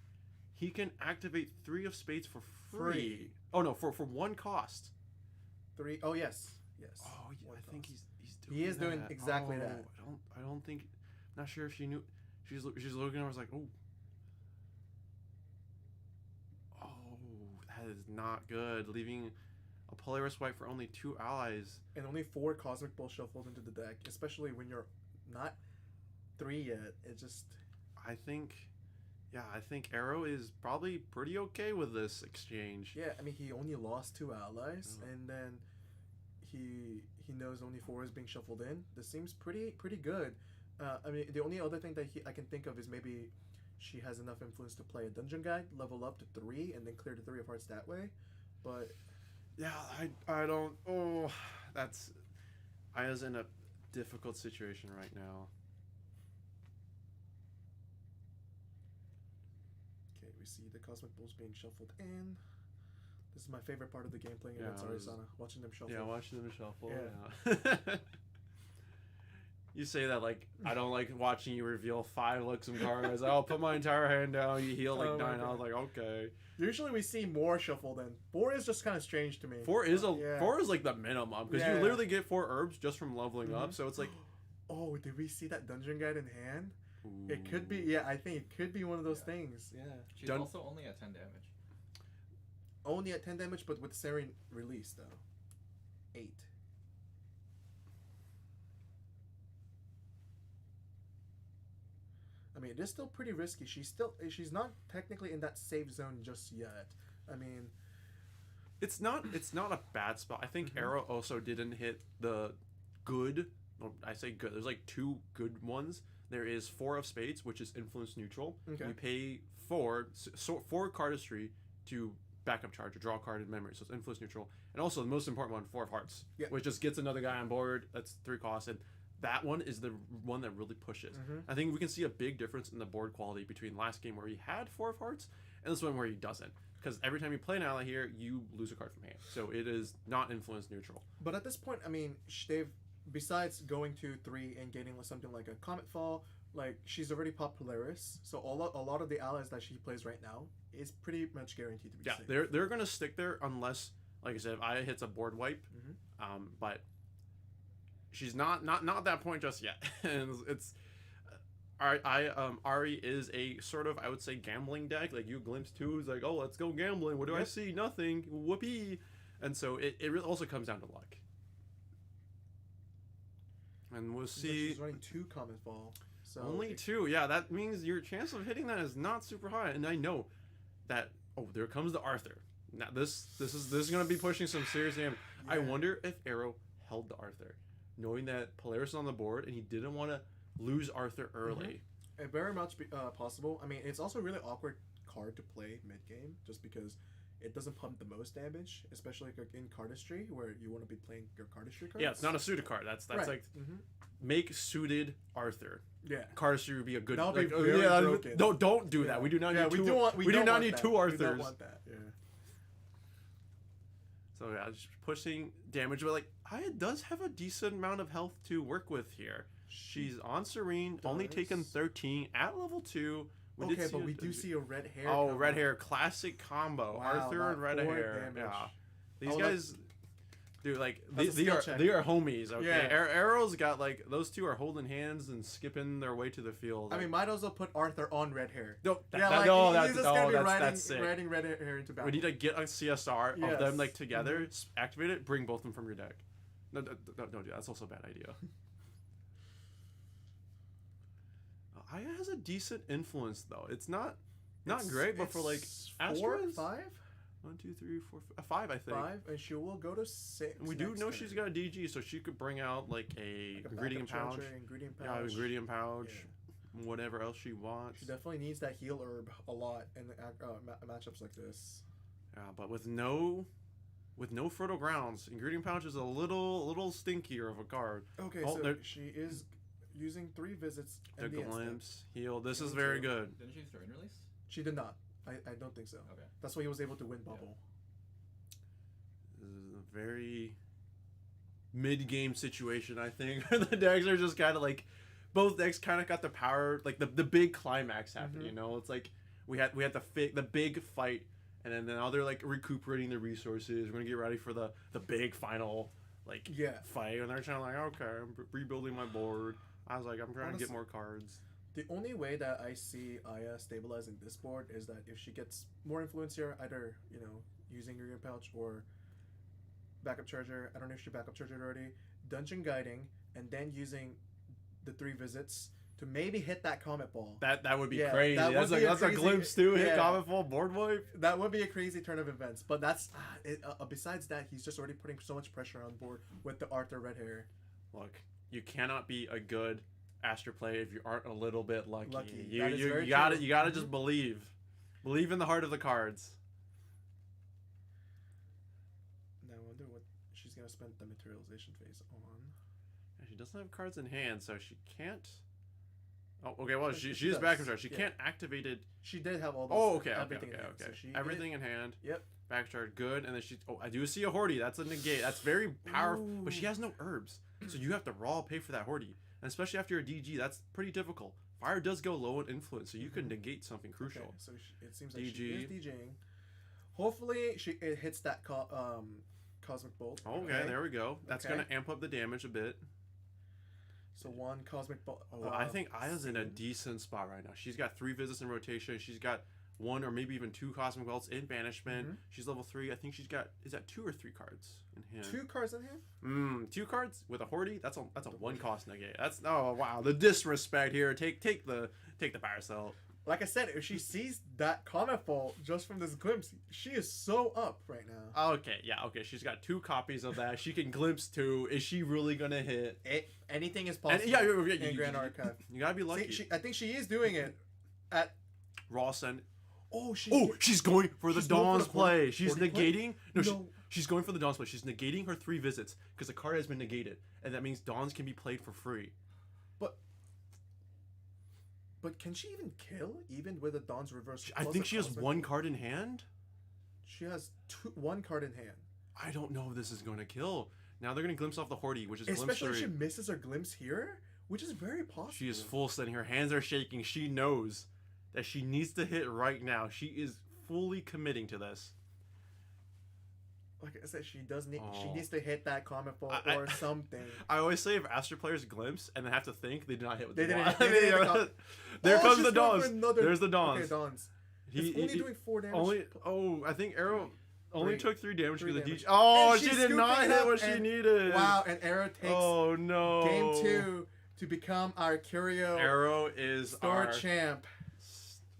[SPEAKER 10] he can activate 3 of spades for free.
[SPEAKER 3] Free.
[SPEAKER 10] Oh no, for 1 cost.
[SPEAKER 3] 3. Oh yes. Yes.
[SPEAKER 10] Oh yeah, I think he's
[SPEAKER 3] He is doing
[SPEAKER 10] that.
[SPEAKER 3] exactly that.
[SPEAKER 10] I don't think... Not sure if she knew... She's looking. I was like, oh, that is not good. Leaving a Polaris white for only 2 allies,
[SPEAKER 3] And only 4 Cosmic Bull shuffled into the deck, especially when you're not 3 yet. It just...
[SPEAKER 10] I think Arrow is probably pretty okay with this exchange.
[SPEAKER 3] Yeah, I mean, he only lost 2 allies, and then he knows only 4 is being shuffled in. This seems pretty good. I mean, the only other thing that I can think of is maybe she has enough influence to play a dungeon guide, level up to 3, and then clear the 3 of hearts that way. But
[SPEAKER 10] yeah, I don't. Oh, that's... Aya's in a difficult situation right now.
[SPEAKER 3] okay, we see the Cosmic Bulls being shuffled in. This is my favorite part of the game, playing
[SPEAKER 10] Yeah,
[SPEAKER 3] against
[SPEAKER 10] it was-
[SPEAKER 3] Arizona, watching them shuffle.
[SPEAKER 10] Yeah, watching them shuffle.
[SPEAKER 3] Yeah.
[SPEAKER 10] Yeah. You say that like I don't like watching you reveal 5 Luxem cards. I'll put my entire hand down. You heal like
[SPEAKER 3] Oh my
[SPEAKER 10] 9. I was
[SPEAKER 3] God.
[SPEAKER 10] like, okay.
[SPEAKER 3] Usually we see more shuffled in. 4 is just kind of strange to me.
[SPEAKER 10] 4 is
[SPEAKER 3] Yeah.
[SPEAKER 10] 4 is like the minimum, because
[SPEAKER 3] Yeah.
[SPEAKER 10] you literally get 4 herbs just from leveling up.
[SPEAKER 3] Mhm.
[SPEAKER 10] So it's like,
[SPEAKER 3] Oh, did we see that dungeon guide in hand? It could be.
[SPEAKER 10] ooh.
[SPEAKER 3] Yeah, I think it could be one of those things. Yeah.
[SPEAKER 6] She's
[SPEAKER 10] Done.
[SPEAKER 6] also only at 10 damage.
[SPEAKER 3] Only at 10 damage, but with Seren release though. 8. I mean, it is still pretty risky. She's not technically in that safe zone just yet. I mean,
[SPEAKER 10] It's not a bad spot. I think
[SPEAKER 3] Mhm.
[SPEAKER 10] Arrow also didn't hit the good. Well, I say good. There's like 2 good ones. There is 4 of spades, which is influence neutral.
[SPEAKER 3] Okay.
[SPEAKER 10] You pay 4 cardistry to backup charge or draw a card in memory, so it's influence neutral. And also the most important one, 4 of hearts,
[SPEAKER 3] Yeah.
[SPEAKER 10] which just gets another guy on board. That's 3 costs, and that one is the one that really pushes.
[SPEAKER 3] Mhm.
[SPEAKER 10] I think we can see a big difference in the board quality between last game where he had 4 of hearts and this one where he doesn't. Because every time you play an ally here, you lose a card from hand. So it is not influence neutral.
[SPEAKER 3] but at this point, I mean, they've besides going to 3 and getting something like a Comet Fall, like she's already popped Polaris, so a lot of the allies that she plays right now is pretty much guaranteed to be
[SPEAKER 10] Yeah,
[SPEAKER 3] safe.
[SPEAKER 10] they're gonna stick there unless, like I said, if Aya hits a board wipe.
[SPEAKER 3] Mhm.
[SPEAKER 10] But she's not at that point just yet. And it's Ari is a sort of, I would say, gambling deck. Like you glimpse 2 is like, oh, let's go gambling. What do I
[SPEAKER 3] Yep.
[SPEAKER 10] see? Nothing. Whoopee. And so it really also comes down to luck. And we'll
[SPEAKER 3] Seems like
[SPEAKER 10] see.
[SPEAKER 3] she's running 2 Comet Fall. So
[SPEAKER 10] Only 2. Yeah, that means your chance of hitting that is not super high. And I know that. Oh, there comes the Arthur. Now this is gonna be pushing some serious damage. I
[SPEAKER 3] Yeah.
[SPEAKER 10] wonder if Arrow held the Arthur, knowing that Polaris is on the board and he didn't want to lose Arthur early.
[SPEAKER 3] It very much be possible. I mean, it's also a really awkward card to play mid game, just because it doesn't pump the most damage, especially like in cardistry, where you want to be playing your cardistry cards.
[SPEAKER 10] Yeah, it's not a suited card. That's
[SPEAKER 3] Right.
[SPEAKER 10] like
[SPEAKER 3] Mm-hmm.
[SPEAKER 10] make suited Arthur.
[SPEAKER 3] Yeah.
[SPEAKER 10] Cardistry would be a good.
[SPEAKER 3] That would be
[SPEAKER 10] like,
[SPEAKER 3] very
[SPEAKER 10] yeah,
[SPEAKER 3] broken.
[SPEAKER 10] don't do that.
[SPEAKER 3] Yeah.
[SPEAKER 10] We do not
[SPEAKER 3] Yeah,
[SPEAKER 10] need
[SPEAKER 3] we
[SPEAKER 10] 2.
[SPEAKER 3] do want-
[SPEAKER 10] we
[SPEAKER 3] we
[SPEAKER 10] do
[SPEAKER 3] don't
[SPEAKER 10] not
[SPEAKER 3] want
[SPEAKER 10] need
[SPEAKER 3] that.
[SPEAKER 10] 2
[SPEAKER 3] We
[SPEAKER 10] Arthurs.
[SPEAKER 3] don't want that. Yeah.
[SPEAKER 10] So yeah, just pushing damage, but like Aya does have a decent amount of health to work with here. She's on Serene, only taken 13 at level 2. We
[SPEAKER 3] do see a red hair.
[SPEAKER 10] Oh, red hair, classic combo.
[SPEAKER 3] Wow,
[SPEAKER 10] Arthur and red
[SPEAKER 3] 4
[SPEAKER 10] hair.
[SPEAKER 3] damage.
[SPEAKER 10] Yeah, these guys, dude, like
[SPEAKER 3] That's a
[SPEAKER 10] they
[SPEAKER 3] skill
[SPEAKER 10] are
[SPEAKER 3] check.
[SPEAKER 10] they are homies. Okay,
[SPEAKER 3] Yeah.
[SPEAKER 10] Arrow's got like those two are holding hands and skipping their way to the field.
[SPEAKER 3] I mean, might as well put Arthur on red hair.
[SPEAKER 10] no,
[SPEAKER 3] He's
[SPEAKER 10] that's
[SPEAKER 3] just gonna be
[SPEAKER 10] that's sick.
[SPEAKER 3] riding red hair into battle.
[SPEAKER 10] We need to get a CSR of
[SPEAKER 3] Yes.
[SPEAKER 10] them like together, activate it, bring both of them from your deck. No, don't do that. That's also a bad idea. Aya has a decent influence though. It's not great, but for like
[SPEAKER 3] 4,
[SPEAKER 10] Astras,
[SPEAKER 3] 5,
[SPEAKER 10] 1, 2, 3, 4, 5, I think.
[SPEAKER 3] 5, and she will go to 6.
[SPEAKER 10] And we do
[SPEAKER 3] next
[SPEAKER 10] know
[SPEAKER 3] turn.
[SPEAKER 10] she's got a DG, so she could bring out like a
[SPEAKER 3] Like a
[SPEAKER 10] ingredient
[SPEAKER 3] backup
[SPEAKER 10] pouch.
[SPEAKER 3] charger, ingredient pouch.
[SPEAKER 10] Yeah, ingredient pouch. Whatever else she wants.
[SPEAKER 3] She definitely needs that heal herb a lot in matchups like this.
[SPEAKER 10] Yeah, but with no fertile grounds, ingredient pouch is a little stinkier of a card.
[SPEAKER 3] Okay,
[SPEAKER 10] Oh,
[SPEAKER 3] so
[SPEAKER 10] there-
[SPEAKER 3] she is using 3 visits
[SPEAKER 10] The
[SPEAKER 3] and the instant.
[SPEAKER 10] glimpse, heal. This is
[SPEAKER 3] Heal
[SPEAKER 10] very
[SPEAKER 3] too.
[SPEAKER 10] good.
[SPEAKER 6] Didn't she use Serene Release?
[SPEAKER 3] She did not. I don't think so.
[SPEAKER 6] Okay.
[SPEAKER 3] That's why he was able to win bubble.
[SPEAKER 10] This is a very mid-game situation, I think. The decks are just kind of like, both decks kind of got the power, like the big climax happening.
[SPEAKER 3] Mhm.
[SPEAKER 10] You know, it's like we had the big fight, and then now they're like recuperating the resources. We're gonna get ready for the big final like
[SPEAKER 3] Yeah.
[SPEAKER 10] fight, and they're trying to like, okay, I'm rebuilding my board. I was like, I'm trying to get
[SPEAKER 3] Honestly-
[SPEAKER 10] more cards.
[SPEAKER 3] The only way that I see Aya stabilizing this board is that if she gets more influence here, either, using ingredient pouch or backup charger. I don't know if she backup charged it already. Dungeon guiding, and then using the 3 visits to maybe hit that comet ball.
[SPEAKER 10] That would be
[SPEAKER 3] Yeah,
[SPEAKER 10] crazy.
[SPEAKER 3] that
[SPEAKER 10] That's
[SPEAKER 3] would be a
[SPEAKER 10] a
[SPEAKER 3] crazy-
[SPEAKER 10] glimpse too. Hit
[SPEAKER 3] yeah.
[SPEAKER 10] Comet Fall, board wipe.
[SPEAKER 3] That would be a crazy turn of events. But that's besides that, he's just already putting so much pressure on board with the Arthur red hair.
[SPEAKER 10] Look, you cannot be a good Astro player if you aren't a little bit lucky.
[SPEAKER 3] Lucky.
[SPEAKER 10] You
[SPEAKER 3] That is very
[SPEAKER 10] gotta
[SPEAKER 3] true.
[SPEAKER 10] you gotta
[SPEAKER 3] Mhm.
[SPEAKER 10] just believe in the heart of the cards.
[SPEAKER 3] Now I wonder what she's gonna spend the materialization phase on.
[SPEAKER 10] And she doesn't have cards in hand, so she can't. Oh, okay. Well,
[SPEAKER 3] She
[SPEAKER 10] she is
[SPEAKER 3] does,
[SPEAKER 10] back in charge. She
[SPEAKER 3] yeah.
[SPEAKER 10] can't activate it.
[SPEAKER 3] She did have all those.
[SPEAKER 10] Oh, okay,
[SPEAKER 3] everything
[SPEAKER 10] okay,
[SPEAKER 3] in hand,
[SPEAKER 10] okay.
[SPEAKER 3] so she
[SPEAKER 10] Everything in hand.
[SPEAKER 3] Yep.
[SPEAKER 10] Back charge, good. And then she. Oh, I do see a Hordy. That's a negate. That's very powerful. But she has no herbs, so you have to raw pay for that Hordy. And especially after a DG, that's pretty difficult. Fire does go low in influence, so you can negate something crucial.
[SPEAKER 3] Okay, so it seems like she
[SPEAKER 10] DG.
[SPEAKER 3] is DJing. Hopefully, it hits that cosmic bolt.
[SPEAKER 10] Okay, there we go. That's
[SPEAKER 3] Okay.
[SPEAKER 10] gonna amp up the damage a bit.
[SPEAKER 3] So 1 cosmic bolt.
[SPEAKER 10] Oh, I think Aya's in a decent spot right now. She's got 3 visits in rotation. She's got 1 or maybe even 2 cosmic belts in banishment.
[SPEAKER 3] Mhm.
[SPEAKER 10] She's level 3. I think she's got, is that 2 or 3 cards in hand?
[SPEAKER 3] 2 cards in hand.
[SPEAKER 10] 2 cards with a Hordy. That's a 1 cost negate. That's wow, the disrespect here. Take the fire cell.
[SPEAKER 3] Like I said, if she sees that comet fall just from this glimpse, she is so up right now.
[SPEAKER 10] Okay, yeah, okay. She's got 2 copies of that. She can glimpse 2. Is she really gonna hit?
[SPEAKER 3] Anything is
[SPEAKER 10] And,
[SPEAKER 3] possible.
[SPEAKER 10] yeah,
[SPEAKER 3] in Grand Archive.
[SPEAKER 10] You gotta be lucky.
[SPEAKER 3] See, I think she is doing it at.
[SPEAKER 10] Raw send.
[SPEAKER 3] Oh, she's
[SPEAKER 10] She's going for the
[SPEAKER 3] She's going for
[SPEAKER 10] Dawn's
[SPEAKER 3] the
[SPEAKER 10] play.
[SPEAKER 3] 40
[SPEAKER 10] She's
[SPEAKER 3] 40 play?
[SPEAKER 10] negating. No,
[SPEAKER 3] No.
[SPEAKER 10] she's going for the Dawn's play. She's negating her 3 visits because the card has been negated, and that means Dawns can be played for free.
[SPEAKER 3] But can she even kill even with a Dawn's reverse?
[SPEAKER 10] I
[SPEAKER 3] plus
[SPEAKER 10] think
[SPEAKER 3] a
[SPEAKER 10] she has
[SPEAKER 3] cosmic
[SPEAKER 10] 1
[SPEAKER 3] bolt?
[SPEAKER 10] card in hand.
[SPEAKER 3] She has 1 card in hand.
[SPEAKER 10] I don't know if this is going to kill. Now they're going to glimpse off the Hordy, which is glimpse
[SPEAKER 3] Especially if
[SPEAKER 10] 3.
[SPEAKER 3] she misses her glimpse here, which is very possible.
[SPEAKER 10] She is full sending. Her hands are shaking. She knows that she needs to hit right now. She is fully committing to this.
[SPEAKER 3] Like I said, she does need. She
[SPEAKER 10] Oh.
[SPEAKER 3] needs to hit that comet ball
[SPEAKER 10] I-
[SPEAKER 3] or something.
[SPEAKER 10] I always say if Astro players glimpse and they have to think, they did not hit with
[SPEAKER 3] They
[SPEAKER 10] the
[SPEAKER 3] didn't-
[SPEAKER 10] wand.
[SPEAKER 3] they didn't hit the com-
[SPEAKER 10] There
[SPEAKER 3] Oh,
[SPEAKER 10] comes
[SPEAKER 3] she's
[SPEAKER 10] the
[SPEAKER 3] going
[SPEAKER 10] Dawns.
[SPEAKER 3] for another-
[SPEAKER 10] There's the Dawns.
[SPEAKER 3] Okay, Dawns.
[SPEAKER 10] He-
[SPEAKER 3] It's only
[SPEAKER 10] he-
[SPEAKER 3] doing 4 damage.
[SPEAKER 10] Only I think Arrow only
[SPEAKER 3] 3.
[SPEAKER 10] took 3 damage
[SPEAKER 3] 3
[SPEAKER 10] because the
[SPEAKER 3] damage.
[SPEAKER 10] DG. Oh,
[SPEAKER 3] And
[SPEAKER 10] she
[SPEAKER 3] she's
[SPEAKER 10] did not
[SPEAKER 3] scooping
[SPEAKER 10] hit
[SPEAKER 3] up
[SPEAKER 10] what she
[SPEAKER 3] and-
[SPEAKER 10] needed.
[SPEAKER 3] Wow, and Arrow takes
[SPEAKER 10] Oh no.
[SPEAKER 3] game 2 to become our Curio
[SPEAKER 10] Arrow is
[SPEAKER 3] store
[SPEAKER 10] our
[SPEAKER 3] champ.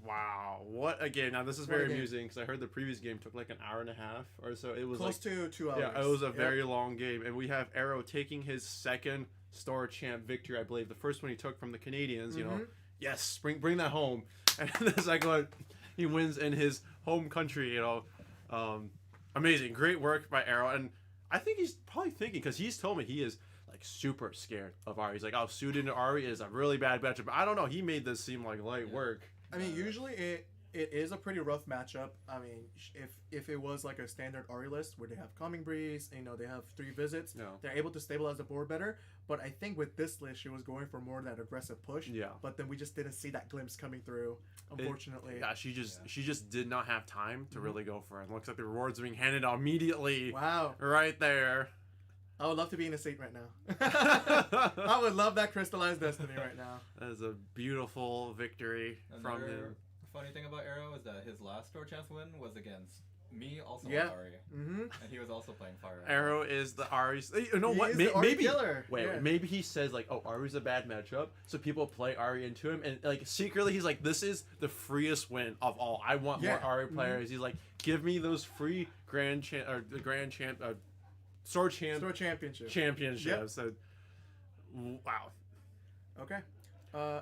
[SPEAKER 10] Wow, what a game! Now this is
[SPEAKER 3] What a
[SPEAKER 10] very
[SPEAKER 3] game.
[SPEAKER 10] amusing because I heard the previous game took like an hour and a half or so. It was
[SPEAKER 3] Close
[SPEAKER 10] like
[SPEAKER 3] to 2 hours.
[SPEAKER 10] yeah, it was a
[SPEAKER 3] Yep.
[SPEAKER 10] very long game, and we have Arrow taking his second Star Champ victory, I believe. The first one he took from the Canadians. You know,
[SPEAKER 3] Mhm.
[SPEAKER 10] yes, bring that home. And the second one, he wins in his home country. You know, amazing, great work by Arrow, and I think he's probably thinking because he's told me he is like super scared of Ari. He's like, oh, suited into Ari is a really bad matchup. But I don't know. He made this seem like light work.
[SPEAKER 3] I mean, usually it is a pretty rough matchup. I mean, if it was like a standard Ari list where they have Calming Breeze, they have 3 visits, they're able to stabilize the board better. But I think with this list, she was going for more of that aggressive push.
[SPEAKER 10] Yeah.
[SPEAKER 3] But then we just didn't see that glimpse coming through, unfortunately.
[SPEAKER 10] She just did not have time to really go for it. Looks like the rewards are being handed out immediately.
[SPEAKER 3] Wow.
[SPEAKER 10] Right there.
[SPEAKER 3] I would love to be in a seat right now. I would love that crystallized destiny right now.
[SPEAKER 10] That is a beautiful victory from him.
[SPEAKER 6] Funny thing about Arrow is that his last store chance win was against me, also
[SPEAKER 3] Yeah.
[SPEAKER 6] with Ari, and he was also playing Fire.
[SPEAKER 10] Arrow is the Ari's. You know
[SPEAKER 3] He
[SPEAKER 10] what?
[SPEAKER 3] is the Ari
[SPEAKER 10] Maybe.
[SPEAKER 3] killer.
[SPEAKER 10] Wait,
[SPEAKER 3] Yeah.
[SPEAKER 10] maybe he says like, "Oh, Ari's a bad matchup," so people play Ari into him, and like secretly he's like, "This is the freest win of all. I want more Ari players." He's like, "Give me those free Sword
[SPEAKER 3] Championship.
[SPEAKER 10] championships."
[SPEAKER 3] Yep.
[SPEAKER 10] So, wow.
[SPEAKER 3] Okay.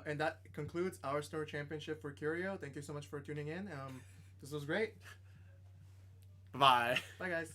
[SPEAKER 3] And that concludes our store championship for Curio. Thank you so much for tuning in. This was great.
[SPEAKER 10] Bye.
[SPEAKER 3] Bye, guys.